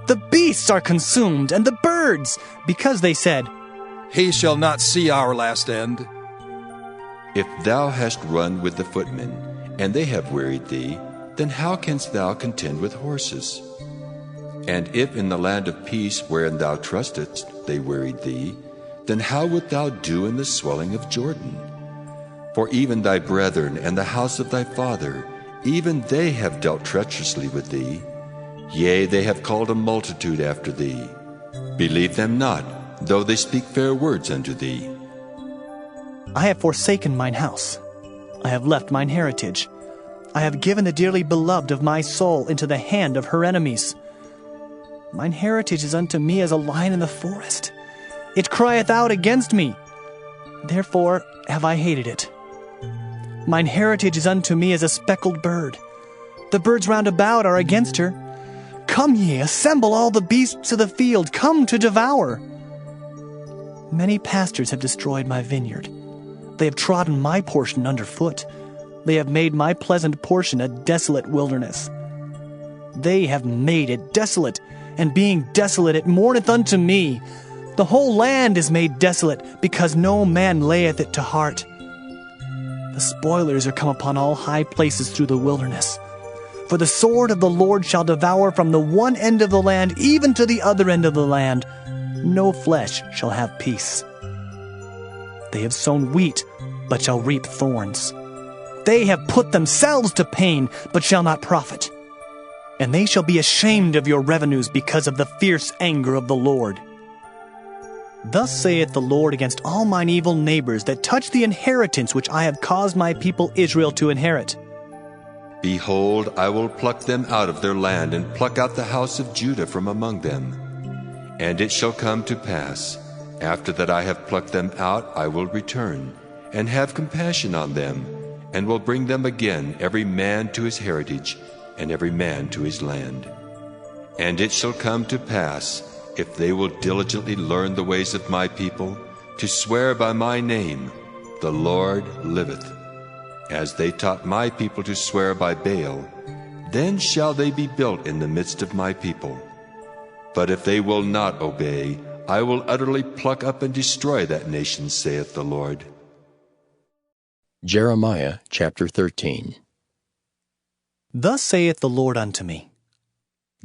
The beasts are consumed, and the birds, because they said, He shall not see our last end. If thou hast run with the footmen, and they have wearied thee, then how canst thou contend with horses? And if in the land of peace wherein thou trustedst they wearied thee, then how wilt thou do in the swelling of Jordan? For even thy brethren and the house of thy father, even they have dealt treacherously with thee. Yea, they have called a multitude after thee. Believe them not, though they speak fair words unto thee. I have forsaken mine house. I have left mine heritage. I have given the dearly beloved of my soul into the hand of her enemies. Mine heritage is unto me as a lion in the forest. It crieth out against me. Therefore have I hated it. Mine heritage is unto me as a speckled bird. The birds round about are against her. Come ye, assemble all the beasts of the field, come to devour. Many pastors have destroyed my vineyard. They have trodden my portion underfoot. They have made my pleasant portion a desolate wilderness. They have made it desolate, and being desolate it mourneth unto me. The whole land is made desolate, because no man layeth it to heart. The spoilers are come upon all high places through the wilderness. For the sword of the Lord shall devour from the one end of the land even to the other end of the land. No flesh shall have peace. They have sown wheat, but shall reap thorns. They have put themselves to pain, but shall not profit. And they shall be ashamed of your revenues because of the fierce anger of the Lord. Thus saith the Lord against all mine evil neighbors that touch the inheritance which I have caused my people Israel to inherit. Behold, I will pluck them out of their land, and pluck out the house of Judah from among them. And it shall come to pass, after that I have plucked them out, I will return, and have compassion on them, and will bring them again, every man to his heritage, and every man to his land. And it shall come to pass, if they will diligently learn the ways of my people, to swear by my name, the Lord liveth, as they taught my people to swear by Baal, then shall they be built in the midst of my people. But if they will not obey, I will utterly pluck up and destroy that nation, saith the Lord. Jeremiah chapter 13. Thus saith the Lord unto me,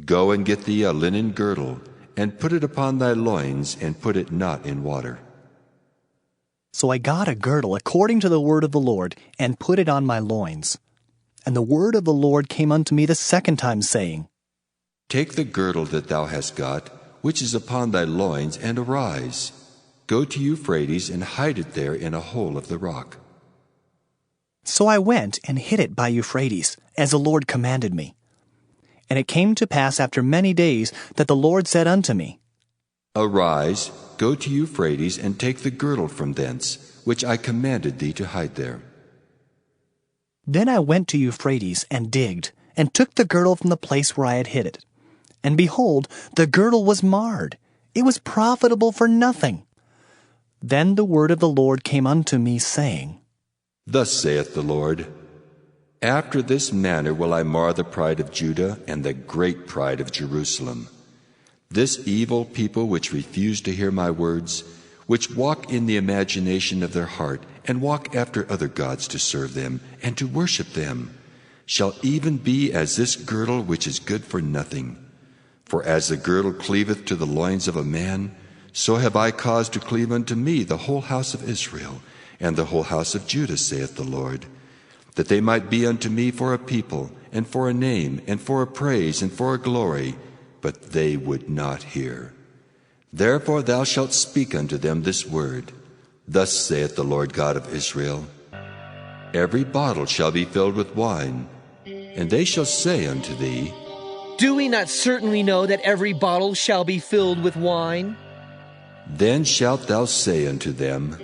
Go and get thee a linen girdle, and put it upon thy loins, and put it not in water. So I got a girdle according to the word of the Lord, and put it on my loins. And the word of the Lord came unto me the second time, saying, Take the girdle that thou hast got, which is upon thy loins, and arise. Go to Euphrates, and hide it there in a hole of the rock. So I went and hid it by Euphrates, as the Lord commanded me. And it came to pass after many days that the Lord said unto me, Arise, go to Euphrates, and take the girdle from thence, which I commanded thee to hide there. Then I went to Euphrates, and digged, and took the girdle from the place where I had hid it. And behold, the girdle was marred. It was profitable for nothing. Then the word of the Lord came unto me, saying, Thus saith the Lord, After this manner will I mar the pride of Judah and the great pride of Jerusalem. This evil people which refuse to hear my words, which walk in the imagination of their heart, and walk after other gods to serve them, and to worship them, shall even be as this girdle which is good for nothing. For as the girdle cleaveth to the loins of a man, so have I caused to cleave unto me the whole house of Israel, and the whole house of Judah, saith the Lord, that they might be unto me for a people, and for a name, and for a praise, and for a glory, but they would not hear. Therefore thou shalt speak unto them this word, Thus saith the Lord God of Israel, Every bottle shall be filled with wine, and they shall say unto thee, Do we not certainly know that every bottle shall be filled with wine? Then shalt thou say unto them,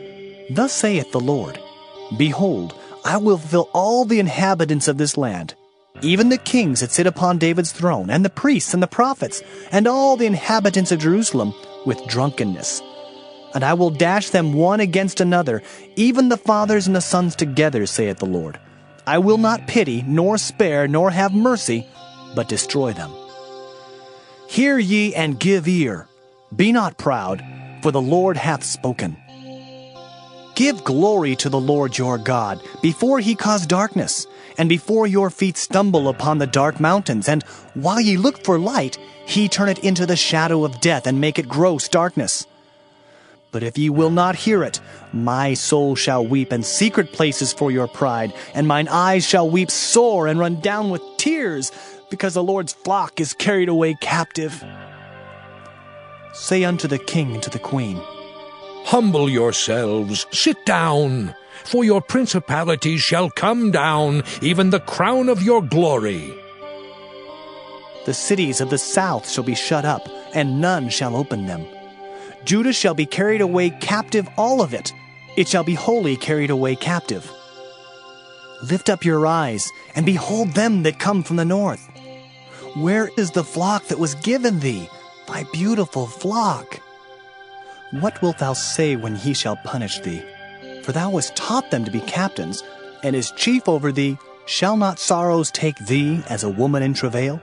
Thus saith the Lord, Behold, I will fill all the inhabitants of this land, even the kings that sit upon David's throne, and the priests and the prophets, and all the inhabitants of Jerusalem, with drunkenness. And I will dash them one against another, even the fathers and the sons together, saith the Lord. I will not pity, nor spare, nor have mercy, but destroy them. Hear ye and give ear. Be not proud, for the Lord hath spoken. Give glory to the Lord your God, before he cause darkness, and before your feet stumble upon the dark mountains, and while ye look for light, he turn it into the shadow of death, and make it gross darkness. But if ye will not hear it, my soul shall weep in secret places for your pride, and mine eyes shall weep sore and run down with tears, because the Lord's flock is carried away captive. Say unto the king and to the queen, Humble yourselves, sit down, for your principalities shall come down, even the crown of your glory. The cities of the south shall be shut up, and none shall open them. Judah shall be carried away captive, all of it. It shall be wholly carried away captive. Lift up your eyes, and behold them that come from the north. Where is the flock that was given thee, thy beautiful flock? What wilt thou say when he shall punish thee? For thou hast taught them to be captains, and as chief over thee, shall not sorrows take thee as a woman in travail?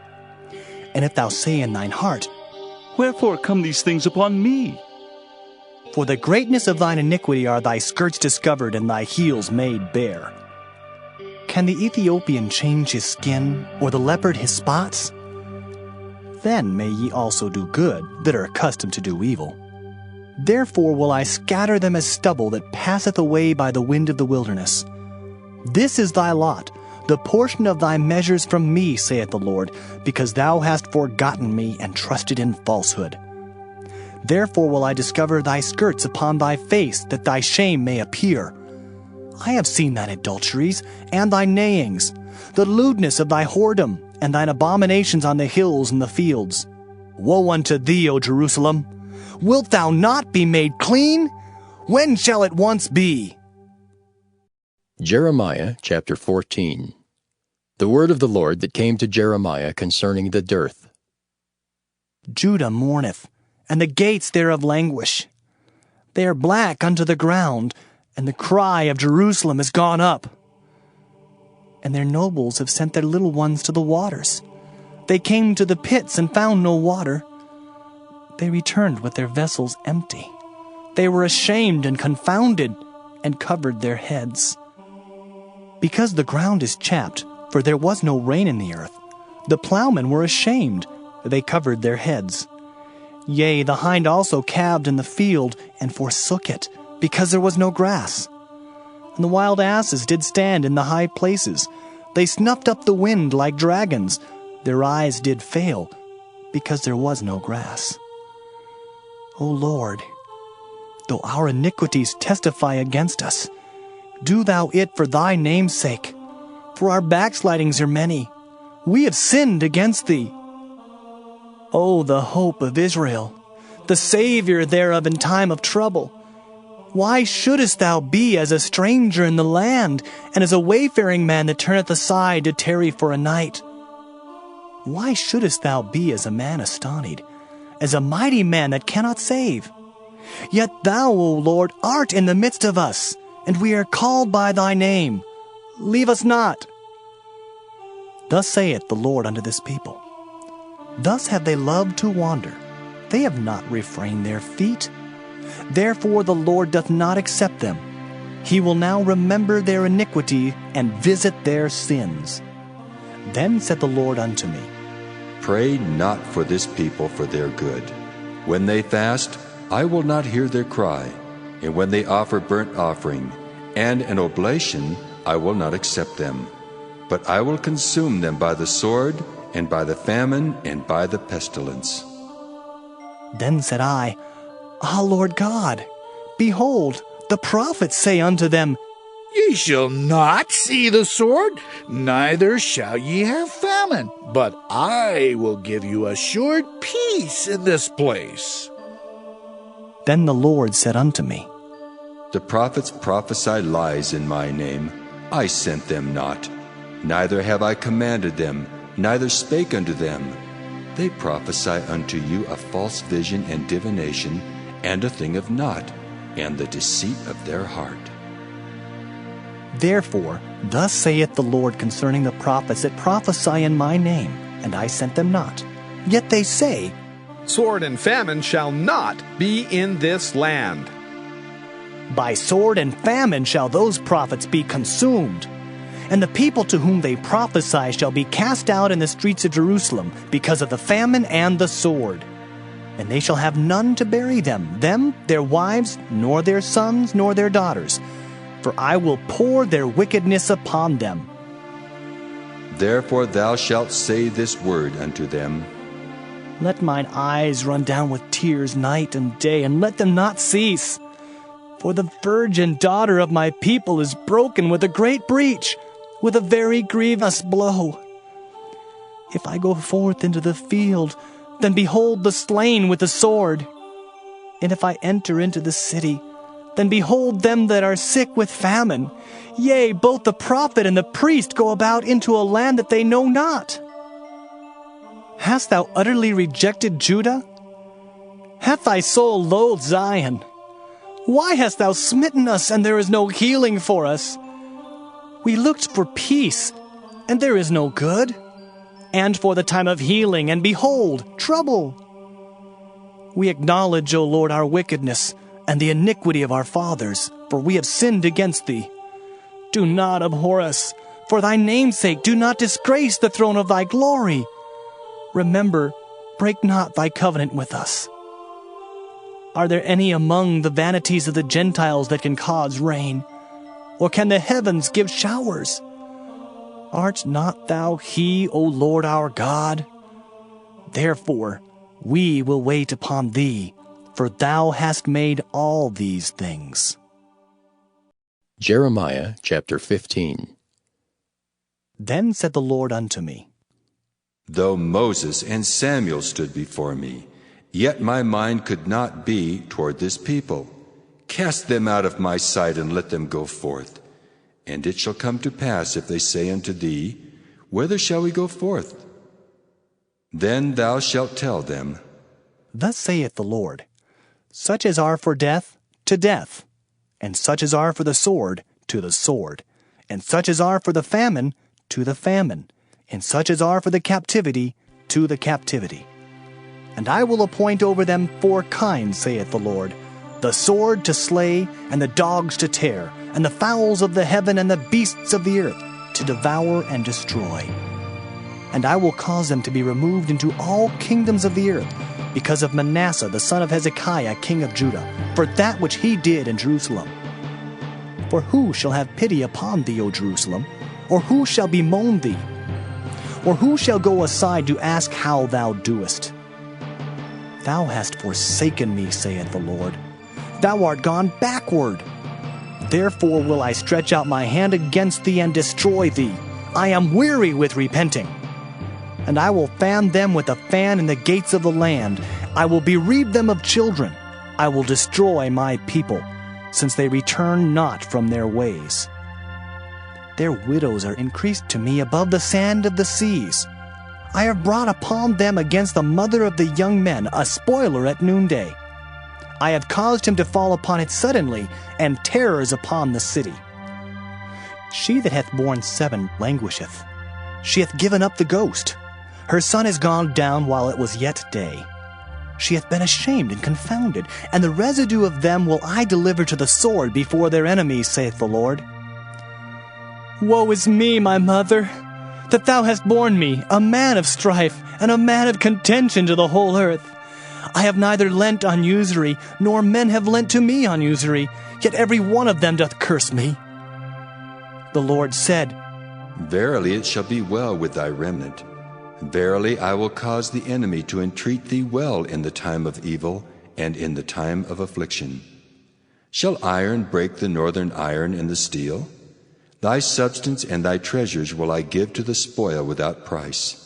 And if thou say in thine heart, Wherefore come these things upon me? For the greatness of thine iniquity are thy skirts discovered, and thy heels made bare. Can the Ethiopian change his skin, or the leopard his spots? Then may ye also do good, that are accustomed to do evil. Therefore will I scatter them as stubble that passeth away by the wind of the wilderness. This is thy lot, the portion of thy measures from me, saith the Lord, because thou hast forgotten me and trusted in falsehood. Therefore will I discover thy skirts upon thy face, that thy shame may appear. I have seen thine adulteries, and thy neighings, the lewdness of thy whoredom, and thine abominations on the hills and the fields. Woe unto thee, O Jerusalem! Wilt thou not be made clean? When shall it once be? Jeremiah chapter 14. The word of the Lord that came to Jeremiah concerning the dearth. Judah mourneth, and the gates thereof languish. They are black unto the ground, and the cry of Jerusalem is gone up. And their nobles have sent their little ones to the waters. They came to the pits and found no water. They returned with their vessels empty. They were ashamed and confounded, and covered their heads. Because the ground is chapped, for there was no rain in the earth, the plowmen were ashamed, they covered their heads. Yea, the hind also calved in the field, and forsook it, because there was no grass. And the wild asses did stand in the high places. They snuffed up the wind like dragons. Their eyes did fail, because there was no grass. O Lord, though our iniquities testify against us, do thou it for thy name's sake. For our backslidings are many. We have sinned against thee. O the hope of Israel, the Savior thereof in time of trouble. Why shouldest thou be as a stranger in the land, and as a wayfaring man that turneth aside to tarry for a night? Why shouldest thou be as a man astonied, as a mighty man that cannot save? Yet thou, O Lord, art in the midst of us, and we are called by thy name. Leave us not. Thus saith the Lord unto this people. Thus have they loved to wander. They have not refrained their feet. Therefore the Lord doth not accept them. He will now remember their iniquity and visit their sins. Then said the Lord unto me, Pray not for this people for their good. When they fast, I will not hear their cry. And when they offer burnt offering and an oblation, I will not accept them. But I will consume them by the sword, and by the famine, and by the pestilence. Then said I, Ah, Lord God, behold, the prophets say unto them, Ye shall not see the sword, neither shall ye have famine, but I will give you assured peace in this place. Then the Lord said unto me, The prophets prophesy lies in my name. I sent them not, neither have I commanded them, neither spake unto them. They prophesy unto you a false vision and divination, and a thing of naught, and the deceit of their heart. Therefore, thus saith the Lord concerning the prophets that prophesy in my name, and I sent them not. Yet they say, Sword and famine shall not be in this land. By sword and famine shall those prophets be consumed. And the people to whom they prophesy shall be cast out in the streets of Jerusalem because of the famine and the sword. And they shall have none to bury them, their wives, nor their sons, nor their daughters. For I will pour their wickedness upon them. Therefore thou shalt say this word unto them, Let mine eyes run down with tears night and day, and let them not cease. For the virgin daughter of my people is broken with a great breach, with a very grievous blow. If I go forth into the field, then behold the slain with the sword. And if I enter into the city, then behold them that are sick with famine. Yea, both the prophet and the priest go about into a land that they know not. Hast thou utterly rejected Judah? Hath thy soul loathed Zion? Why hast thou smitten us, and there is no healing for us? We looked for peace, and there is no good, and for the time of healing, and behold, trouble. We acknowledge, O Lord, our wickedness, and the iniquity of our fathers, for we have sinned against thee. Do not abhor us. For thy name's sake, do not disgrace the throne of thy glory. Remember, break not thy covenant with us. Are there any among the vanities of the Gentiles that can cause rain? Or can the heavens give showers? Art not thou he, O Lord our God? Therefore, we will wait upon thee, for thou hast made all these things. Jeremiah chapter 15. Then said the Lord unto me, Though Moses and Samuel stood before me, yet my mind could not be toward this people. Cast them out of my sight, and let them go forth. And it shall come to pass, if they say unto thee, Whither shall we go forth? Then thou shalt tell them, Thus saith the Lord, Such as are for death, to death, and such as are for the sword, to the sword, and such as are for the famine, to the famine, and such as are for the captivity, to the captivity. And I will appoint over them 4 kinds, saith the Lord, the sword to slay, and the dogs to tear, and the fowls of the heaven and the beasts of the earth to devour and destroy. and I will cause them to be removed into all kingdoms of the earth, because of Manasseh the son of Hezekiah king of Judah, for that which he did in Jerusalem. For who shall have pity upon thee, O Jerusalem? Or who shall bemoan thee? Or who shall go aside to ask how thou doest? Thou hast forsaken me, saith the Lord. Thou art gone backward. Therefore will I stretch out my hand against thee and destroy thee. I am weary with repenting. And I will fan them with a fan in the gates of the land. I will bereave them of children. I will destroy my people, since they return not from their ways. Their widows are increased to me above the sand of the seas. I have brought upon them against the mother of the young men a spoiler at noonday. I have caused him to fall upon it suddenly, and terrors upon the city. She that hath borne 7 languisheth. She hath given up the ghost. Her son is gone down while it was yet day. She hath been ashamed and confounded, and the residue of them will I deliver to the sword before their enemies, saith the Lord. Woe is me, my mother, that thou hast borne me, a man of strife, and a man of contention to the whole earth. I have neither lent on usury, nor men have lent to me on usury, yet every one of them doth curse me. The Lord said, Verily it shall be well with thy remnant. Verily I will cause the enemy to entreat thee well in the time of evil, and in the time of affliction. Shall iron break the northern iron and the steel? Thy substance and thy treasures will I give to the spoil without price,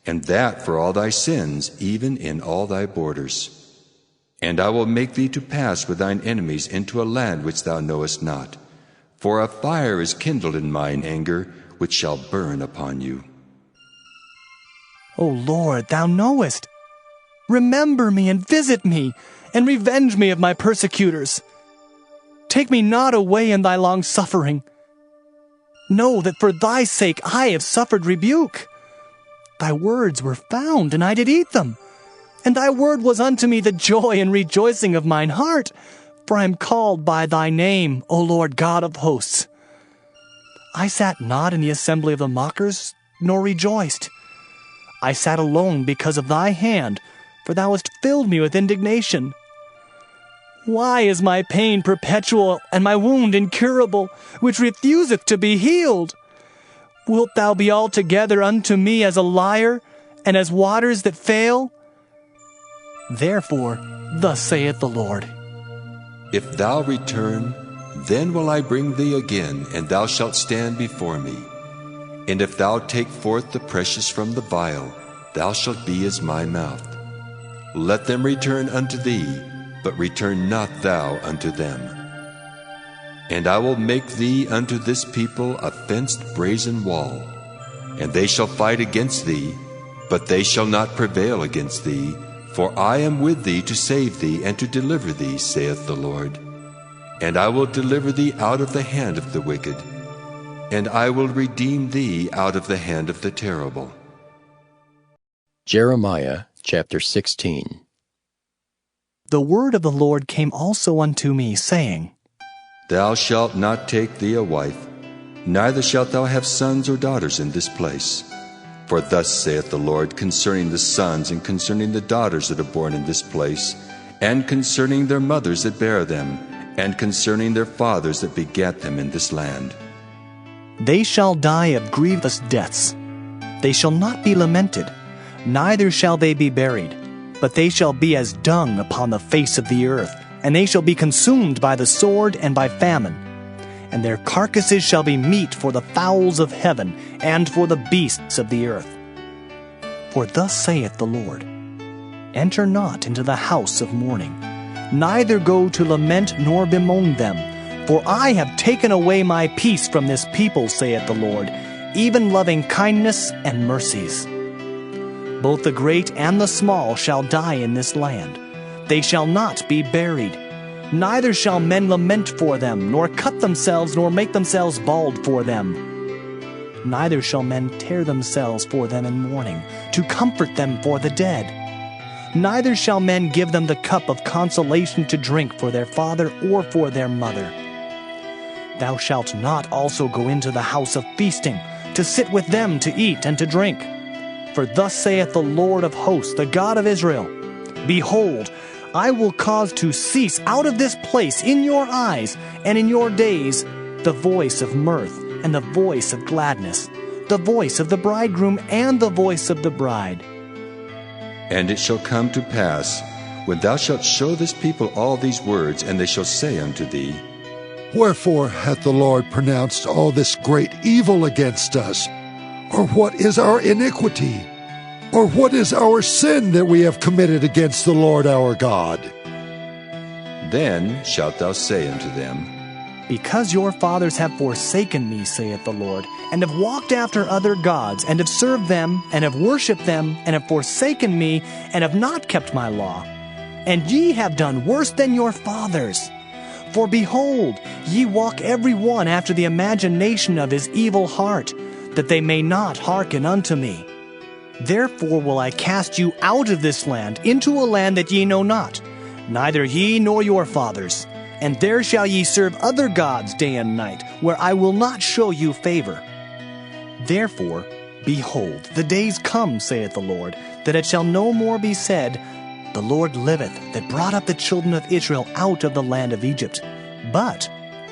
and that for all thy sins, even in all thy borders. And I will make thee to pass with thine enemies into a land which thou knowest not, for a fire is kindled in mine anger, which shall burn upon you. O Lord, thou knowest. Remember me and visit me, and revenge me of my persecutors. Take me not away in thy long suffering. Know that for thy sake I have suffered rebuke. Thy words were found, and I did eat them. And thy word was unto me the joy and rejoicing of mine heart, for I am called by thy name, O Lord God of hosts. I sat not in the assembly of the mockers, nor rejoiced. I sat alone because of thy hand, for thou hast filled me with indignation. Why is my pain perpetual, and my wound incurable, which refuseth to be healed? Wilt thou be altogether unto me as a liar, and as waters that fail? Therefore, thus saith the Lord, If thou return, then will I bring thee again, and thou shalt stand before me. And if thou take forth the precious from the vial, thou shalt be as my mouth. Let them return unto thee, but return not thou unto them. And I will make thee unto this people a fenced brazen wall, and they shall fight against thee, but they shall not prevail against thee, for I am with thee to save thee and to deliver thee, saith the Lord. And I will deliver thee out of the hand of the wicked, and I will redeem thee out of the hand of the terrible. Jeremiah chapter 16. The word of the Lord came also unto me, saying, Thou shalt not take thee a wife, neither shalt thou have sons or daughters in this place. For thus saith the Lord concerning the sons and concerning the daughters that are born in this place, and concerning their mothers that bear them, and concerning their fathers that begat them in this land. They shall die of grievous deaths. They shall not be lamented, neither shall they be buried, but they shall be as dung upon the face of the earth, and they shall be consumed by the sword and by famine. And their carcasses shall be meat for the fowls of heaven, and for the beasts of the earth. For thus saith the Lord, Enter not into the house of mourning, neither go to lament nor bemoan them, for I have taken away my peace from this people, saith the Lord, even loving kindness and mercies. Both the great and the small shall die in this land. They shall not be buried. Neither shall men lament for them, nor cut themselves, nor make themselves bald for them. Neither shall men tear themselves for them in mourning, to comfort them for the dead. Neither shall men give them the cup of consolation to drink for their father or for their mother. Thou shalt not also go into the house of feasting, to sit with them to eat and to drink. For thus saith the Lord of hosts, the God of Israel, Behold, I will cause to cease out of this place in your eyes and in your days the voice of mirth and the voice of gladness, the voice of the bridegroom and the voice of the bride. And it shall come to pass, when thou shalt show this people all these words, and they shall say unto thee, Wherefore hath the Lord pronounced all this great evil against us? Or what is our iniquity? Or what is our sin that we have committed against the Lord our God? Then shalt thou say unto them, Because your fathers have forsaken me, saith the Lord, and have walked after other gods, and have served them, and have worshipped them, and have forsaken me, and have not kept my law, and ye have done worse than your fathers. For behold, ye walk every one after the imagination of his evil heart, that they may not hearken unto me. Therefore will I cast you out of this land into a land that ye know not, neither ye nor your fathers. And there shall ye serve other gods day and night, where I will not show you favor. Therefore, behold, the days come, saith the Lord, that it shall no more be said, The Lord liveth, that brought up the children of Israel out of the land of Egypt. But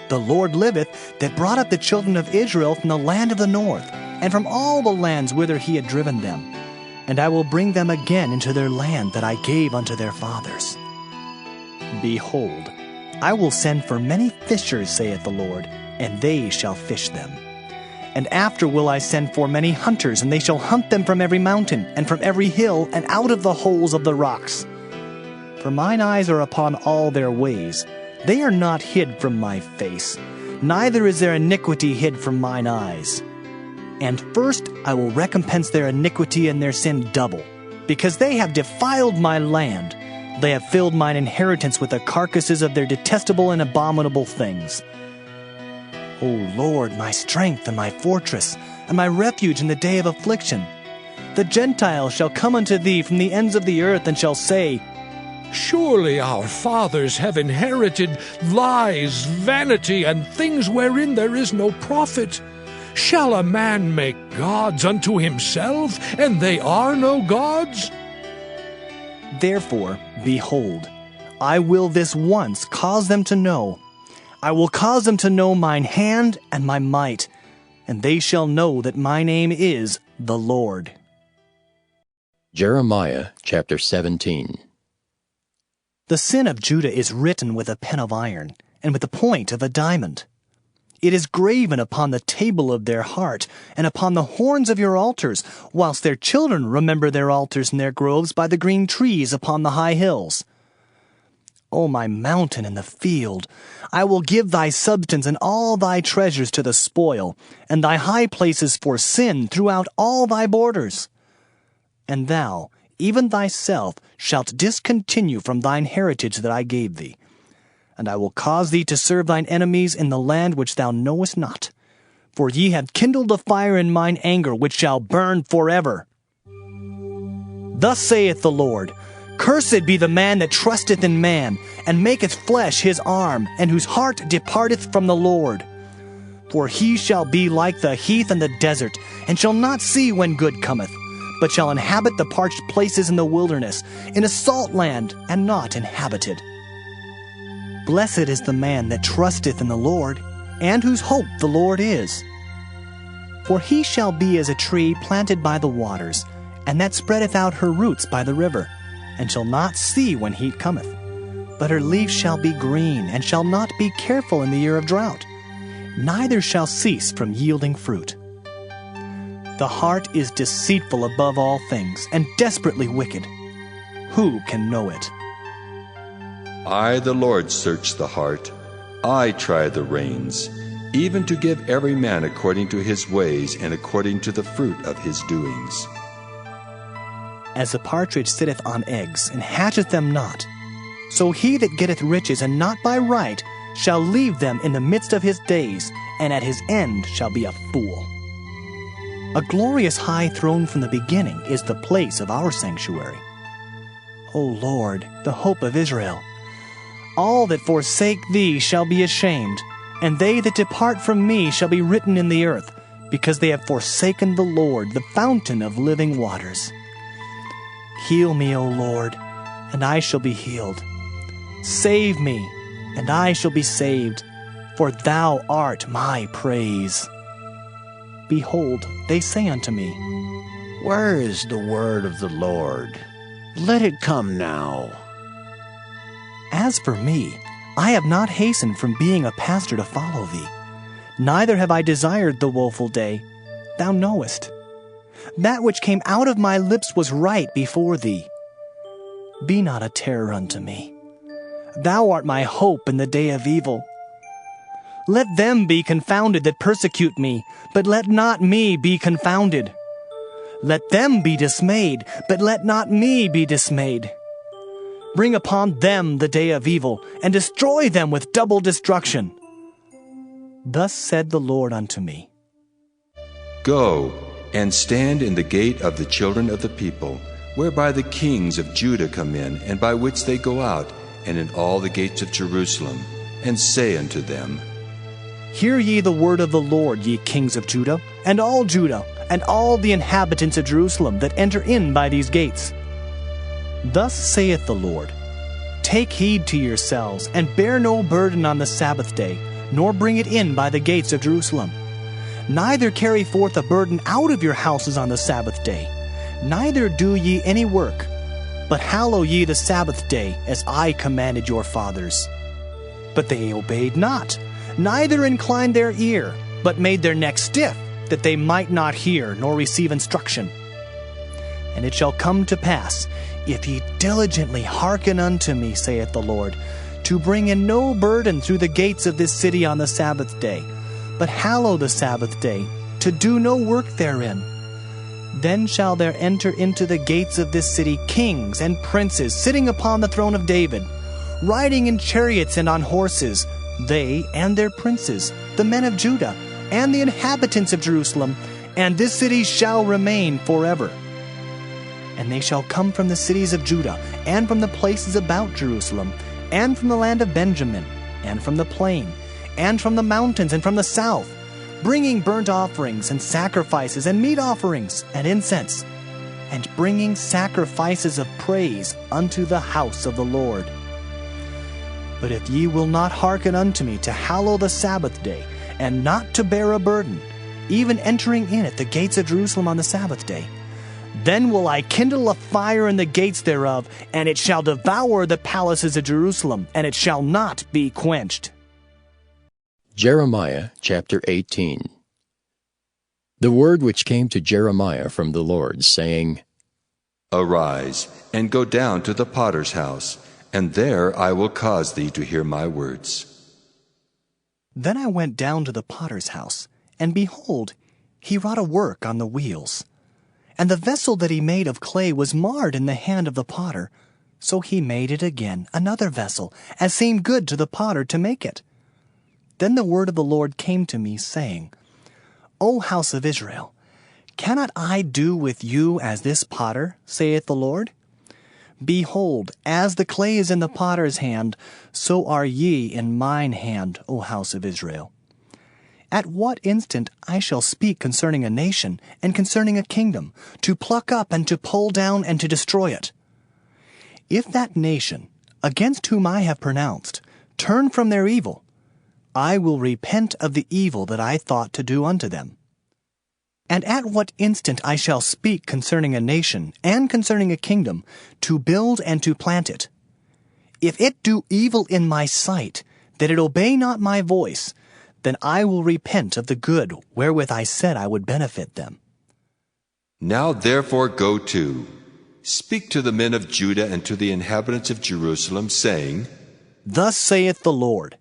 the Lord liveth, that brought up the children of Israel from the land of the north, and from all the lands whither he had driven them. And I will bring them again into their land that I gave unto their fathers. Behold, I will send for many fishers, saith the Lord, and they shall fish them. And after will I send for many hunters, and they shall hunt them from every mountain, and from every hill, and out of the holes of the rocks. For mine eyes are upon all their ways. They are not hid from my face, neither is their iniquity hid from mine eyes. And first I will recompense their iniquity and their sin double, because they have defiled my land. They have filled mine inheritance with the carcasses of their detestable and abominable things. O Lord, my strength and my fortress, and my refuge in the day of affliction. The Gentiles shall come unto thee from the ends of the earth, and shall say, Surely our fathers have inherited lies, vanity, and things wherein there is no profit. Shall a man make gods unto himself, and they are no gods? Therefore, behold, I will this once cause them to know. I will cause them to know mine hand and my might, and they shall know that my name is the Lord. Jeremiah chapter 17. The sin of Judah is written with a pen of iron, and with the point of a diamond. It is graven upon the table of their heart, and upon the horns of your altars, whilst their children remember their altars and their groves by the green trees upon the high hills. O my mountain and the field, I will give thy substance and all thy treasures to the spoil, and thy high places for sin throughout all thy borders. And thou, even thyself, shalt discontinue from thine heritage that I gave thee. And I will cause thee to serve thine enemies in the land which thou knowest not. For ye have kindled a fire in mine anger, which shall burn forever. Thus saith the Lord, Cursed be the man that trusteth in man, and maketh flesh his arm, and whose heart departeth from the Lord. For he shall be like the heath and the desert, and shall not see when good cometh, but shall inhabit the parched places in the wilderness, in a salt land, and not inhabited. Blessed is the man that trusteth in the Lord, and whose hope the Lord is. For he shall be as a tree planted by the waters, and that spreadeth out her roots by the river, and shall not see when heat cometh. But her leaves shall be green, and shall not be careful in the year of drought, neither shall cease from yielding fruit. The heart is deceitful above all things, and desperately wicked. Who can know it? I, the Lord, search the heart. I try the reins, even to give every man according to his ways and according to the fruit of his doings. As a partridge sitteth on eggs, and hatcheth them not, so he that getteth riches, and not by right, shall leave them in the midst of his days, and at his end shall be a fool. A glorious high throne from the beginning is the place of our sanctuary. O Lord, the hope of Israel, all that forsake thee shall be ashamed, and they that depart from me shall be written in the earth, because they have forsaken the Lord, the fountain of living waters. Heal me, O Lord, and I shall be healed. Save me, and I shall be saved, for thou art my praise. Behold, they say unto me, Where is the word of the Lord? Let it come now. As for me, I have not hastened from being a pastor to follow thee, neither have I desired the woeful day. Thou knowest. That which came out of my lips was right before thee. Be not a terror unto me. Thou art my hope in the day of evil. Let them be confounded that persecute me, but let not me be confounded. Let them be dismayed, but let not me be dismayed. Bring upon them the day of evil, and destroy them with double destruction. Thus said the Lord unto me, Go, and stand in the gate of the children of the people, whereby the kings of Judah come in, and by which they go out, and in all the gates of Jerusalem, and say unto them, Hear ye the word of the Lord, ye kings of Judah, and all the inhabitants of Jerusalem that enter in by these gates. Thus saith the Lord, Take heed to yourselves, and bear no burden on the Sabbath day, nor bring it in by the gates of Jerusalem. Neither carry forth a burden out of your houses on the Sabbath day, neither do ye any work, but hallow ye the Sabbath day, as I commanded your fathers. But they obeyed not, neither inclined their ear, but made their neck stiff, that they might not hear nor receive instruction. And it shall come to pass, if ye diligently hearken unto me, saith the Lord, to bring in no burden through the gates of this city on the Sabbath day, but hallow the Sabbath day, to do no work therein. Then shall there enter into the gates of this city kings and princes sitting upon the throne of David, riding in chariots and on horses, they and their princes, the men of Judah, and the inhabitants of Jerusalem, and this city shall remain forever. And they shall come from the cities of Judah, and from the places about Jerusalem, and from the land of Benjamin, and from the plain, and from the mountains, and from the south, bringing burnt offerings, and sacrifices, and meat offerings, and incense, and bringing sacrifices of praise unto the house of the Lord. But if ye will not hearken unto me to hallow the Sabbath day, and not to bear a burden, even entering in at the gates of Jerusalem on the Sabbath day, then will I kindle a fire in the gates thereof, and it shall devour the palaces of Jerusalem, and it shall not be quenched. Jeremiah chapter 18. The word which came to Jeremiah from the Lord, saying, Arise, and go down to the potter's house, and there I will cause thee to hear my words. Then I went down to the potter's house, and behold, he wrought a work on the wheels. And the vessel that he made of clay was marred in the hand of the potter. So he made it again, another vessel, as seemed good to the potter to make it. Then the word of the Lord came to me, saying, O house of Israel, cannot I do with you as this potter, saith the Lord? Behold, as the clay is in the potter's hand, so are ye in mine hand, O house of Israel. At what instant I shall speak concerning a nation, and concerning a kingdom, to pluck up and to pull down and to destroy it. If that nation, against whom I have pronounced, turn from their evil, I will repent of the evil that I thought to do unto them. And at what instant I shall speak concerning a nation, and concerning a kingdom, to build and to plant it. If it do evil in my sight, that it obey not my voice, then I will repent of the good wherewith I said I would benefit them. Now therefore go to, speak to the men of Judah and to the inhabitants of Jerusalem, saying, Thus saith the Lord,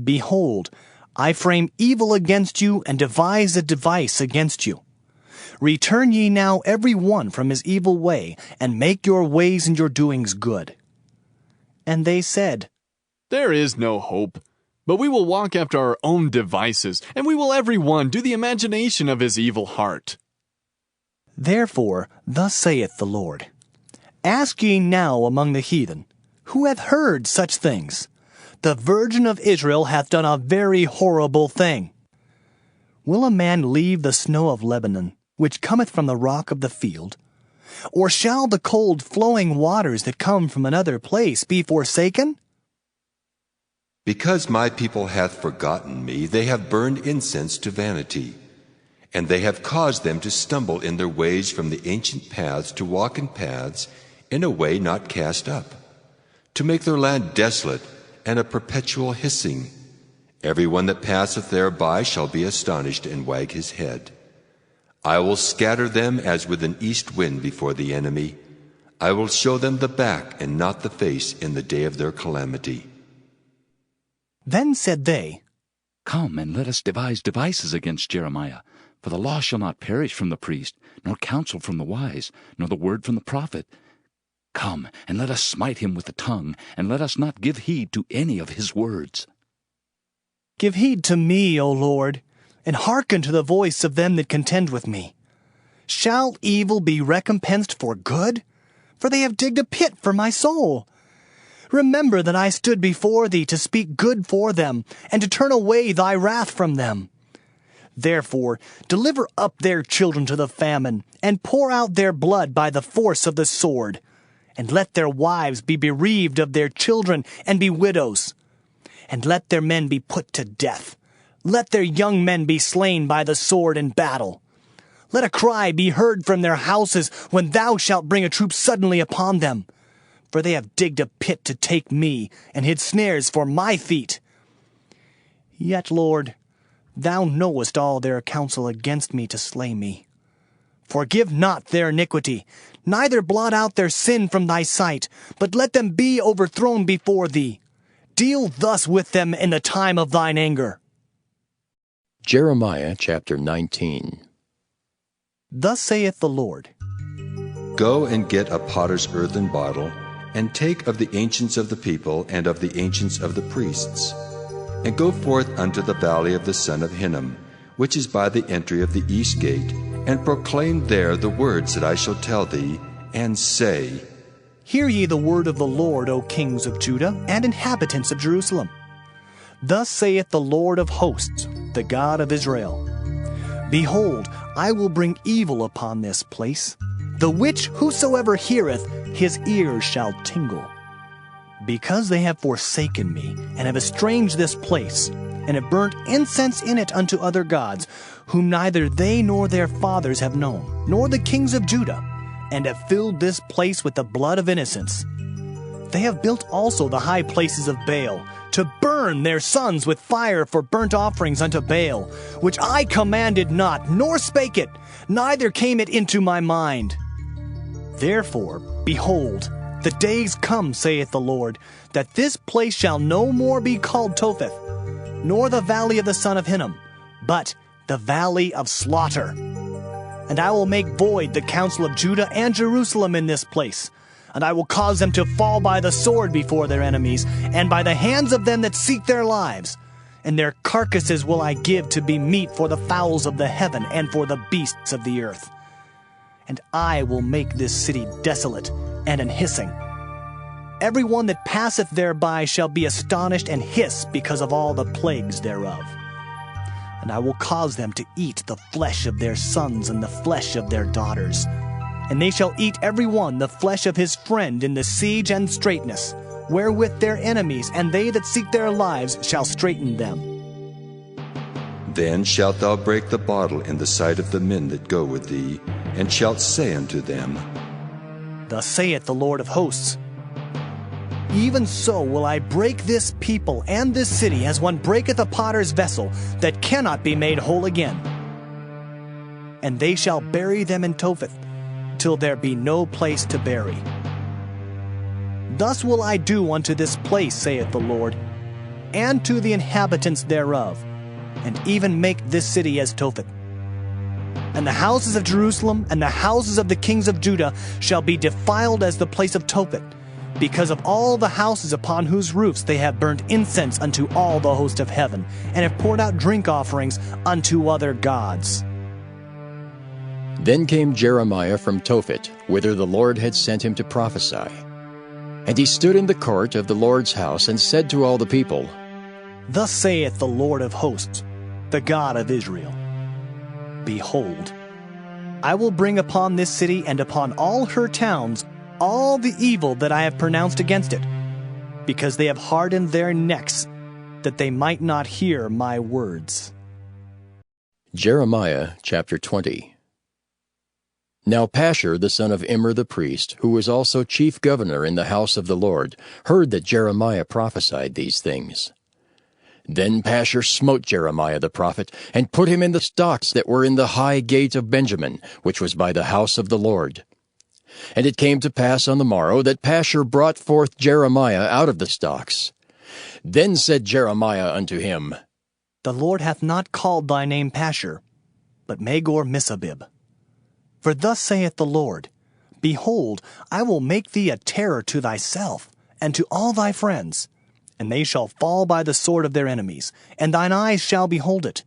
Behold, I frame evil against you, and devise a device against you. Return ye now every one from his evil way, and make your ways and your doings good. And they said, There is no hope. But we will walk after our own devices, and we will every one do the imagination of his evil heart. Therefore, thus saith the Lord, Ask ye now among the heathen, who hath heard such things? The virgin of Israel hath done a very horrible thing. Will a man leave the snow of Lebanon, which cometh from the rock of the field? Or shall the cold flowing waters that come from another place be forsaken? Because my people hath forgotten me, they have burned incense to vanity, and they have caused them to stumble in their ways from the ancient paths to walk in paths in a way not cast up, to make their land desolate and a perpetual hissing. Every one that passeth thereby shall be astonished and wag his head. I will scatter them as with an east wind before the enemy. I will show them the back and not the face in the day of their calamity. Then said they, Come, and let us devise devices against Jeremiah. For the law shall not perish from the priest, nor counsel from the wise, nor the word from the prophet. Come, and let us smite him with the tongue, and let us not give heed to any of his words. Give heed to me, O Lord, and hearken to the voice of them that contend with me. Shall evil be recompensed for good? For they have digged a pit for my soul. Remember that I stood before thee to speak good for them, and to turn away thy wrath from them. Therefore, deliver up their children to the famine, and pour out their blood by the force of the sword. And let their wives be bereaved of their children, and be widows. And let their men be put to death. Let their young men be slain by the sword in battle. Let a cry be heard from their houses when thou shalt bring a troop suddenly upon them. For they have digged a pit to take me, and hid snares for my feet. Yet, Lord, thou knowest all their counsel against me to slay me. Forgive not their iniquity, neither blot out their sin from thy sight, but let them be overthrown before thee. Deal thus with them in the time of thine anger. Jeremiah chapter 19. Thus saith the Lord, Go and get a potter's earthen bottle, and take of the ancients of the people and of the ancients of the priests, and go forth unto the valley of the son of Hinnom, which is by the entry of the east gate, and proclaim there the words that I shall tell thee, and say, Hear ye the word of the Lord, O kings of Judah, and inhabitants of Jerusalem. Thus saith the Lord of hosts, the God of Israel, Behold, I will bring evil upon this place, the which whosoever heareth, his ears shall tingle. Because they have forsaken me, and have estranged this place, and have burnt incense in it unto other gods, whom neither they nor their fathers have known, nor the kings of Judah, and have filled this place with the blood of innocents. They have built also the high places of Baal, to burn their sons with fire for burnt offerings unto Baal, which I commanded not, nor spake it, neither came it into my mind. Therefore, behold, the days come, saith the Lord, that this place shall no more be called Topheth, nor the valley of the son of Hinnom, but the valley of slaughter. And I will make void the counsel of Judah and Jerusalem in this place, and I will cause them to fall by the sword before their enemies, and by the hands of them that seek their lives. And their carcasses will I give to be meat for the fowls of the heaven and for the beasts of the earth. And I will make this city desolate and an hissing. Every one that passeth thereby shall be astonished and hiss because of all the plagues thereof. And I will cause them to eat the flesh of their sons and the flesh of their daughters. And they shall eat every one the flesh of his friend in the siege and straitness, wherewith their enemies and they that seek their lives shall straiten them. Then shalt thou break the bottle in the sight of the men that go with thee, and shalt say unto them, Thus saith the Lord of hosts, Even so will I break this people and this city as one breaketh a potter's vessel that cannot be made whole again. And they shall bury them in Topheth, till there be no place to bury. Thus will I do unto this place, saith the Lord, and to the inhabitants thereof, and even make this city as Topheth. And the houses of Jerusalem and the houses of the kings of Judah shall be defiled as the place of Topheth, because of all the houses upon whose roofs they have burnt incense unto all the host of heaven, and have poured out drink offerings unto other gods. Then came Jeremiah from Tophet, whither the Lord had sent him to prophesy. And he stood in the court of the Lord's house, and said to all the people, Thus saith the Lord of hosts, the God of Israel, Behold, I will bring upon this city and upon all her towns all the evil that I have pronounced against it, because they have hardened their necks, that they might not hear my words. Jeremiah chapter 20. Now Pashur the son of Immer the priest, who was also chief governor in the house of the Lord, heard that Jeremiah prophesied these things. Then Pashur smote Jeremiah the prophet, and put him in the stocks that were in the high gate of Benjamin, which was by the house of the Lord. And it came to pass on the morrow that Pashur brought forth Jeremiah out of the stocks. Then said Jeremiah unto him, The Lord hath not called thy name Pashur, but Magor-Missabib. For thus saith the Lord, Behold, I will make thee a terror to thyself, and to all thy friends, and they shall fall by the sword of their enemies, and thine eyes shall behold it.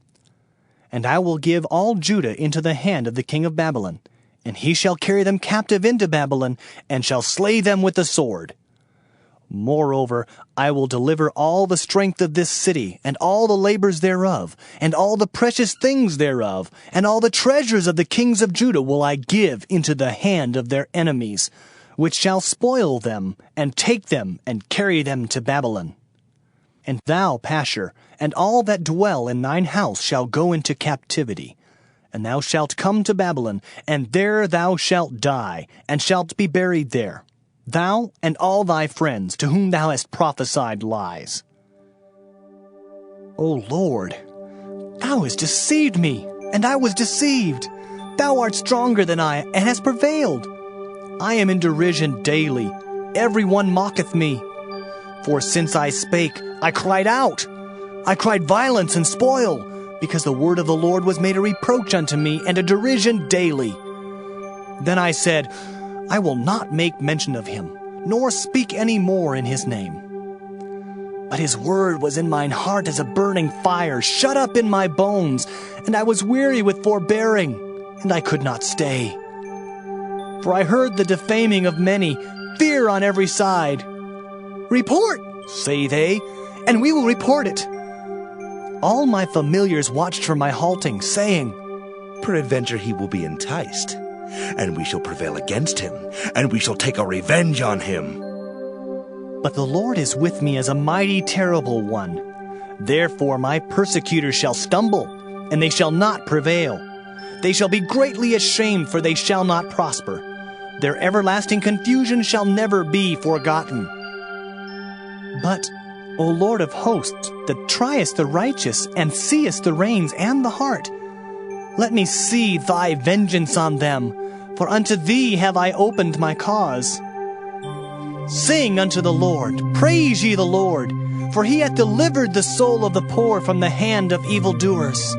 And I will give all Judah into the hand of the king of Babylon, and he shall carry them captive into Babylon, and shall slay them with the sword. Moreover, I will deliver all the strength of this city, and all the labors thereof, and all the precious things thereof, and all the treasures of the kings of Judah will I give into the hand of their enemies, which shall spoil them, and take them, and carry them to Babylon. And thou, Pashur, and all that dwell in thine house shall go into captivity. And thou shalt come to Babylon, and there thou shalt die, and shalt be buried there, thou and all thy friends to whom thou hast prophesied lies. O Lord, thou hast deceived me, and I was deceived. Thou art stronger than I, and hast prevailed. I am in derision daily. Every one mocketh me. For since I spake, I cried out. I cried violence and spoil, because the word of the Lord was made a reproach unto me, and a derision daily. Then I said, I will not make mention of him, nor speak any more in his name. But his word was in mine heart as a burning fire, shut up in my bones, and I was weary with forbearing, and I could not stay. For I heard the defaming of many, fear on every side. Report, say they, and we will report it. All my familiars watched for my halting, saying, Peradventure he will be enticed, and we shall prevail against him, and we shall take our revenge on him. But the Lord is with me as a mighty terrible one. Therefore my persecutors shall stumble, and they shall not prevail. They shall be greatly ashamed, for they shall not prosper. Their everlasting confusion shall never be forgotten. But, O Lord of hosts, that triest the righteous, and seest the reins and the heart, let me see thy vengeance on them, for unto thee have I opened my cause. Sing unto the Lord, praise ye the Lord, for he hath delivered the soul of the poor from the hand of evildoers.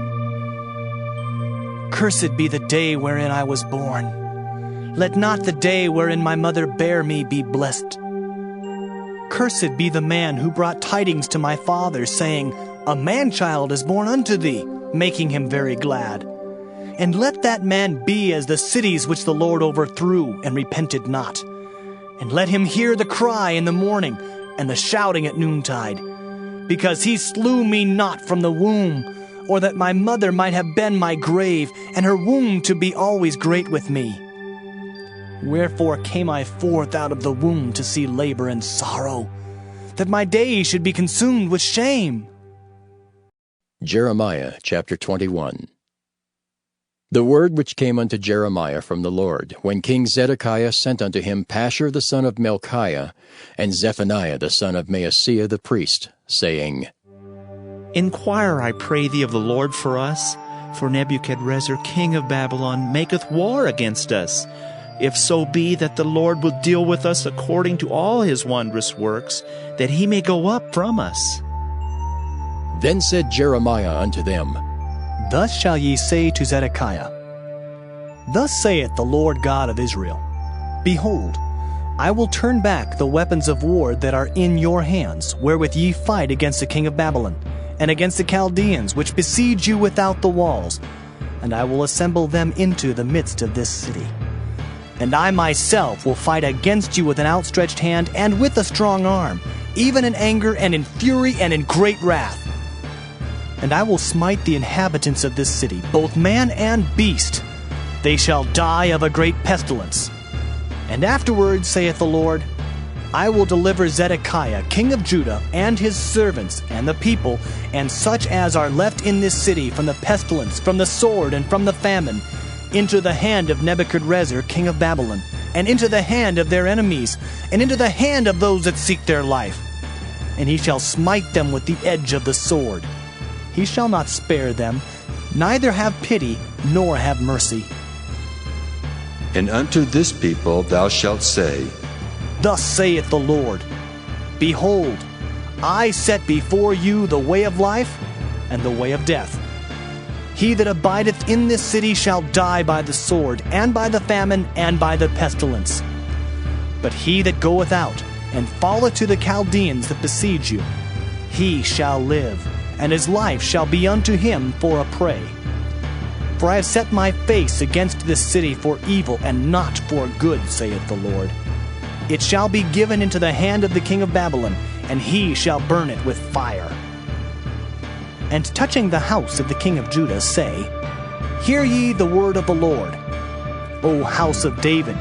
Cursed be the day wherein I was born. Let not the day wherein my mother bare me be blessed. Cursed be the man who brought tidings to my father, saying, A man-child is born unto thee, making him very glad. And let that man be as the cities which the Lord overthrew, and repented not. And let him hear the cry in the morning, and the shouting at noontide. Because he slew me not from the womb, or that my mother might have been my grave, and her womb to be always great with me. Wherefore came I forth out of the womb to see labor and sorrow, that my days should be consumed with shame. Jeremiah chapter 21. The word which came unto Jeremiah from the Lord, when King Zedekiah sent unto him Pashur the son of Melchiah, and Zephaniah the son of Maaseiah the priest, saying, Inquire, I pray thee, of the Lord for us, for Nebuchadrezzar king of Babylon maketh war against us. If so be that the Lord will deal with us according to all his wondrous works, that he may go up from us. Then said Jeremiah unto them, Thus shall ye say to Zedekiah, Thus saith the Lord God of Israel, Behold, I will turn back the weapons of war that are in your hands, wherewith ye fight against the king of Babylon, and against the Chaldeans, which besiege you without the walls, and I will assemble them into the midst of this city. And I myself will fight against you with an outstretched hand and with a strong arm, even in anger and in fury and in great wrath. And I will smite the inhabitants of this city, both man and beast. They shall die of a great pestilence. And afterward, saith the Lord, I will deliver Zedekiah, king of Judah, and his servants, and the people, and such as are left in this city from the pestilence, from the sword, and from the famine, into the hand of Nebuchadrezzar, king of Babylon, and into the hand of their enemies, and into the hand of those that seek their life. And he shall smite them with the edge of the sword. He shall not spare them, neither have pity, nor have mercy. And unto this people thou shalt say, Thus saith the Lord, Behold, I set before you the way of life and the way of death. He that abideth in this city shall die by the sword, and by the famine, and by the pestilence. But he that goeth out, and falleth to the Chaldeans that besiege you, he shall live, and his life shall be unto him for a prey. For I have set my face against this city for evil, and not for good, saith the Lord. It shall be given into the hand of the king of Babylon, and he shall burn it with fire. And touching the house of the king of Judah, say, Hear ye the word of the Lord. O house of David,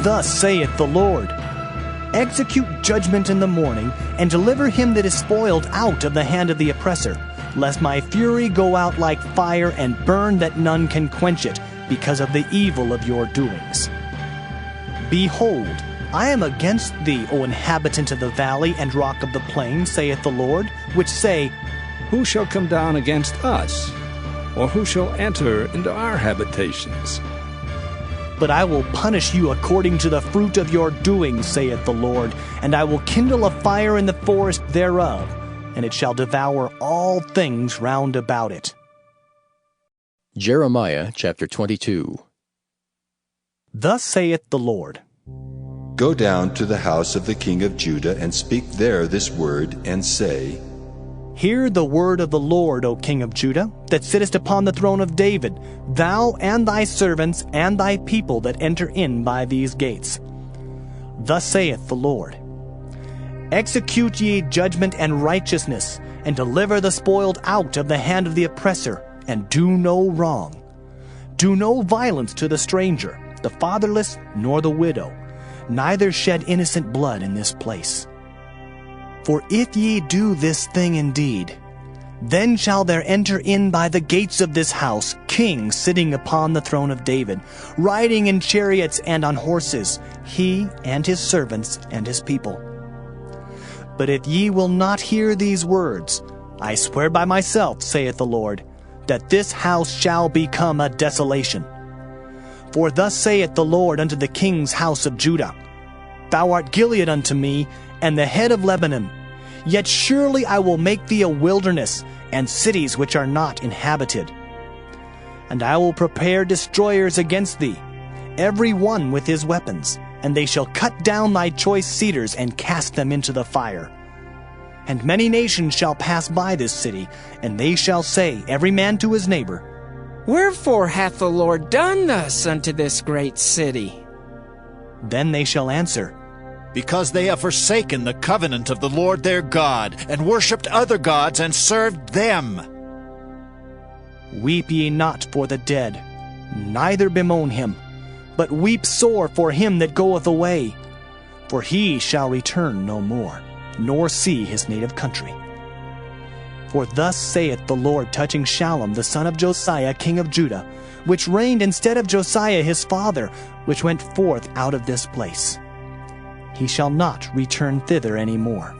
thus saith the Lord, Execute judgment in the morning, and deliver him that is spoiled out of the hand of the oppressor, lest my fury go out like fire, and burn that none can quench it, because of the evil of your doings. Behold, I am against thee, O inhabitant of the valley and rock of the plain, saith the Lord, which say, Who shall come down against us? Or who shall enter into our habitations? But I will punish you according to the fruit of your doings, saith the Lord, and I will kindle a fire in the forest thereof, and it shall devour all things round about it. Jeremiah chapter 22. Thus saith the Lord, Go down to the house of the king of Judah, and speak there this word, and say, Hear the word of the Lord, O king of Judah, that sittest upon the throne of David, thou and thy servants and thy people that enter in by these gates. Thus saith the Lord, Execute ye judgment and righteousness, and deliver the spoiled out of the hand of the oppressor, and do no wrong. Do no violence to the stranger, the fatherless, nor the widow, neither shed innocent blood in this place. For if ye do this thing indeed, then shall there enter in by the gates of this house kings sitting upon the throne of David, riding in chariots and on horses, he and his servants and his people. But if ye will not hear these words, I swear by myself, saith the Lord, that this house shall become a desolation. For thus saith the Lord unto the king's house of Judah, Thou art Gilead unto me, and the head of Lebanon. Yet surely I will make thee a wilderness, and cities which are not inhabited. And I will prepare destroyers against thee, every one with his weapons, and they shall cut down thy choice cedars, and cast them into the fire. And many nations shall pass by this city, and they shall say, every man to his neighbor, Wherefore hath the Lord done thus unto this great city? Then they shall answer, Because they have forsaken the covenant of the Lord their God, and worshipped other gods, and served them. Weep ye not for the dead, neither bemoan him, but weep sore for him that goeth away, for he shall return no more, nor see his native country. For thus saith the Lord touching Shallum the son of Josiah king of Judah, which reigned instead of Josiah his father, which went forth out of this place. He shall not return thither any more,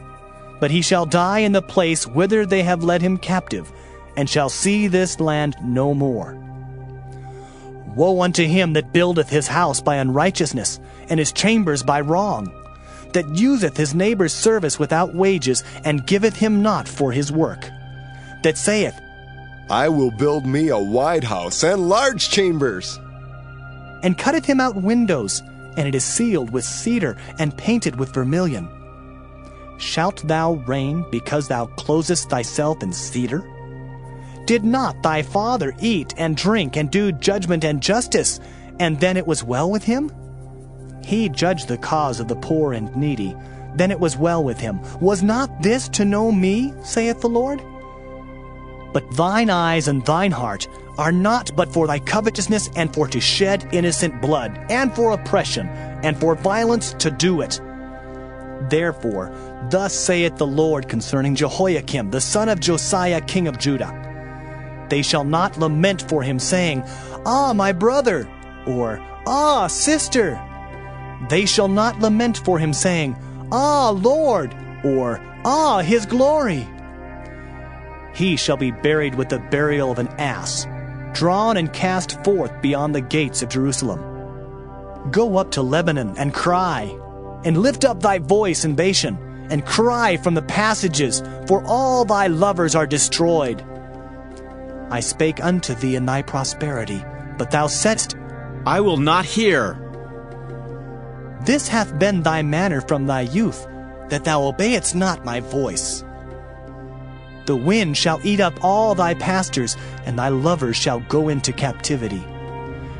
but he shall die in the place whither they have led him captive, and shall see this land no more. Woe unto him that buildeth his house by unrighteousness, and his chambers by wrong, that useth his neighbor's service without wages, and giveth him not for his work, that saith, I will build me a wide house and large chambers, and cutteth him out windows, and it is sealed with cedar, and painted with vermilion. Shalt thou reign because thou closest thyself in cedar? Did not thy father eat and drink and do judgment and justice, and then it was well with him? He judged the cause of the poor and needy, then it was well with him. Was not this to know me, saith the Lord? But thine eyes and thine heart are not but for thy covetousness, and for to shed innocent blood, and for oppression, and for violence to do it. Therefore, thus saith the Lord concerning Jehoiakim, the son of Josiah, king of Judah. They shall not lament for him, saying, Ah, my brother, or Ah, sister. They shall not lament for him, saying, Ah, Lord, or Ah, his glory. He shall be buried with the burial of an ass, drawn and cast forth beyond the gates of Jerusalem. Go up to Lebanon and cry, and lift up thy voice in Bashan, and cry from the passages, for all thy lovers are destroyed. I spake unto thee in thy prosperity, but thou saidst, I will not hear. This hath been thy manner from thy youth, that thou obeyedst not my voice. The wind shall eat up all thy pastors, and thy lovers shall go into captivity.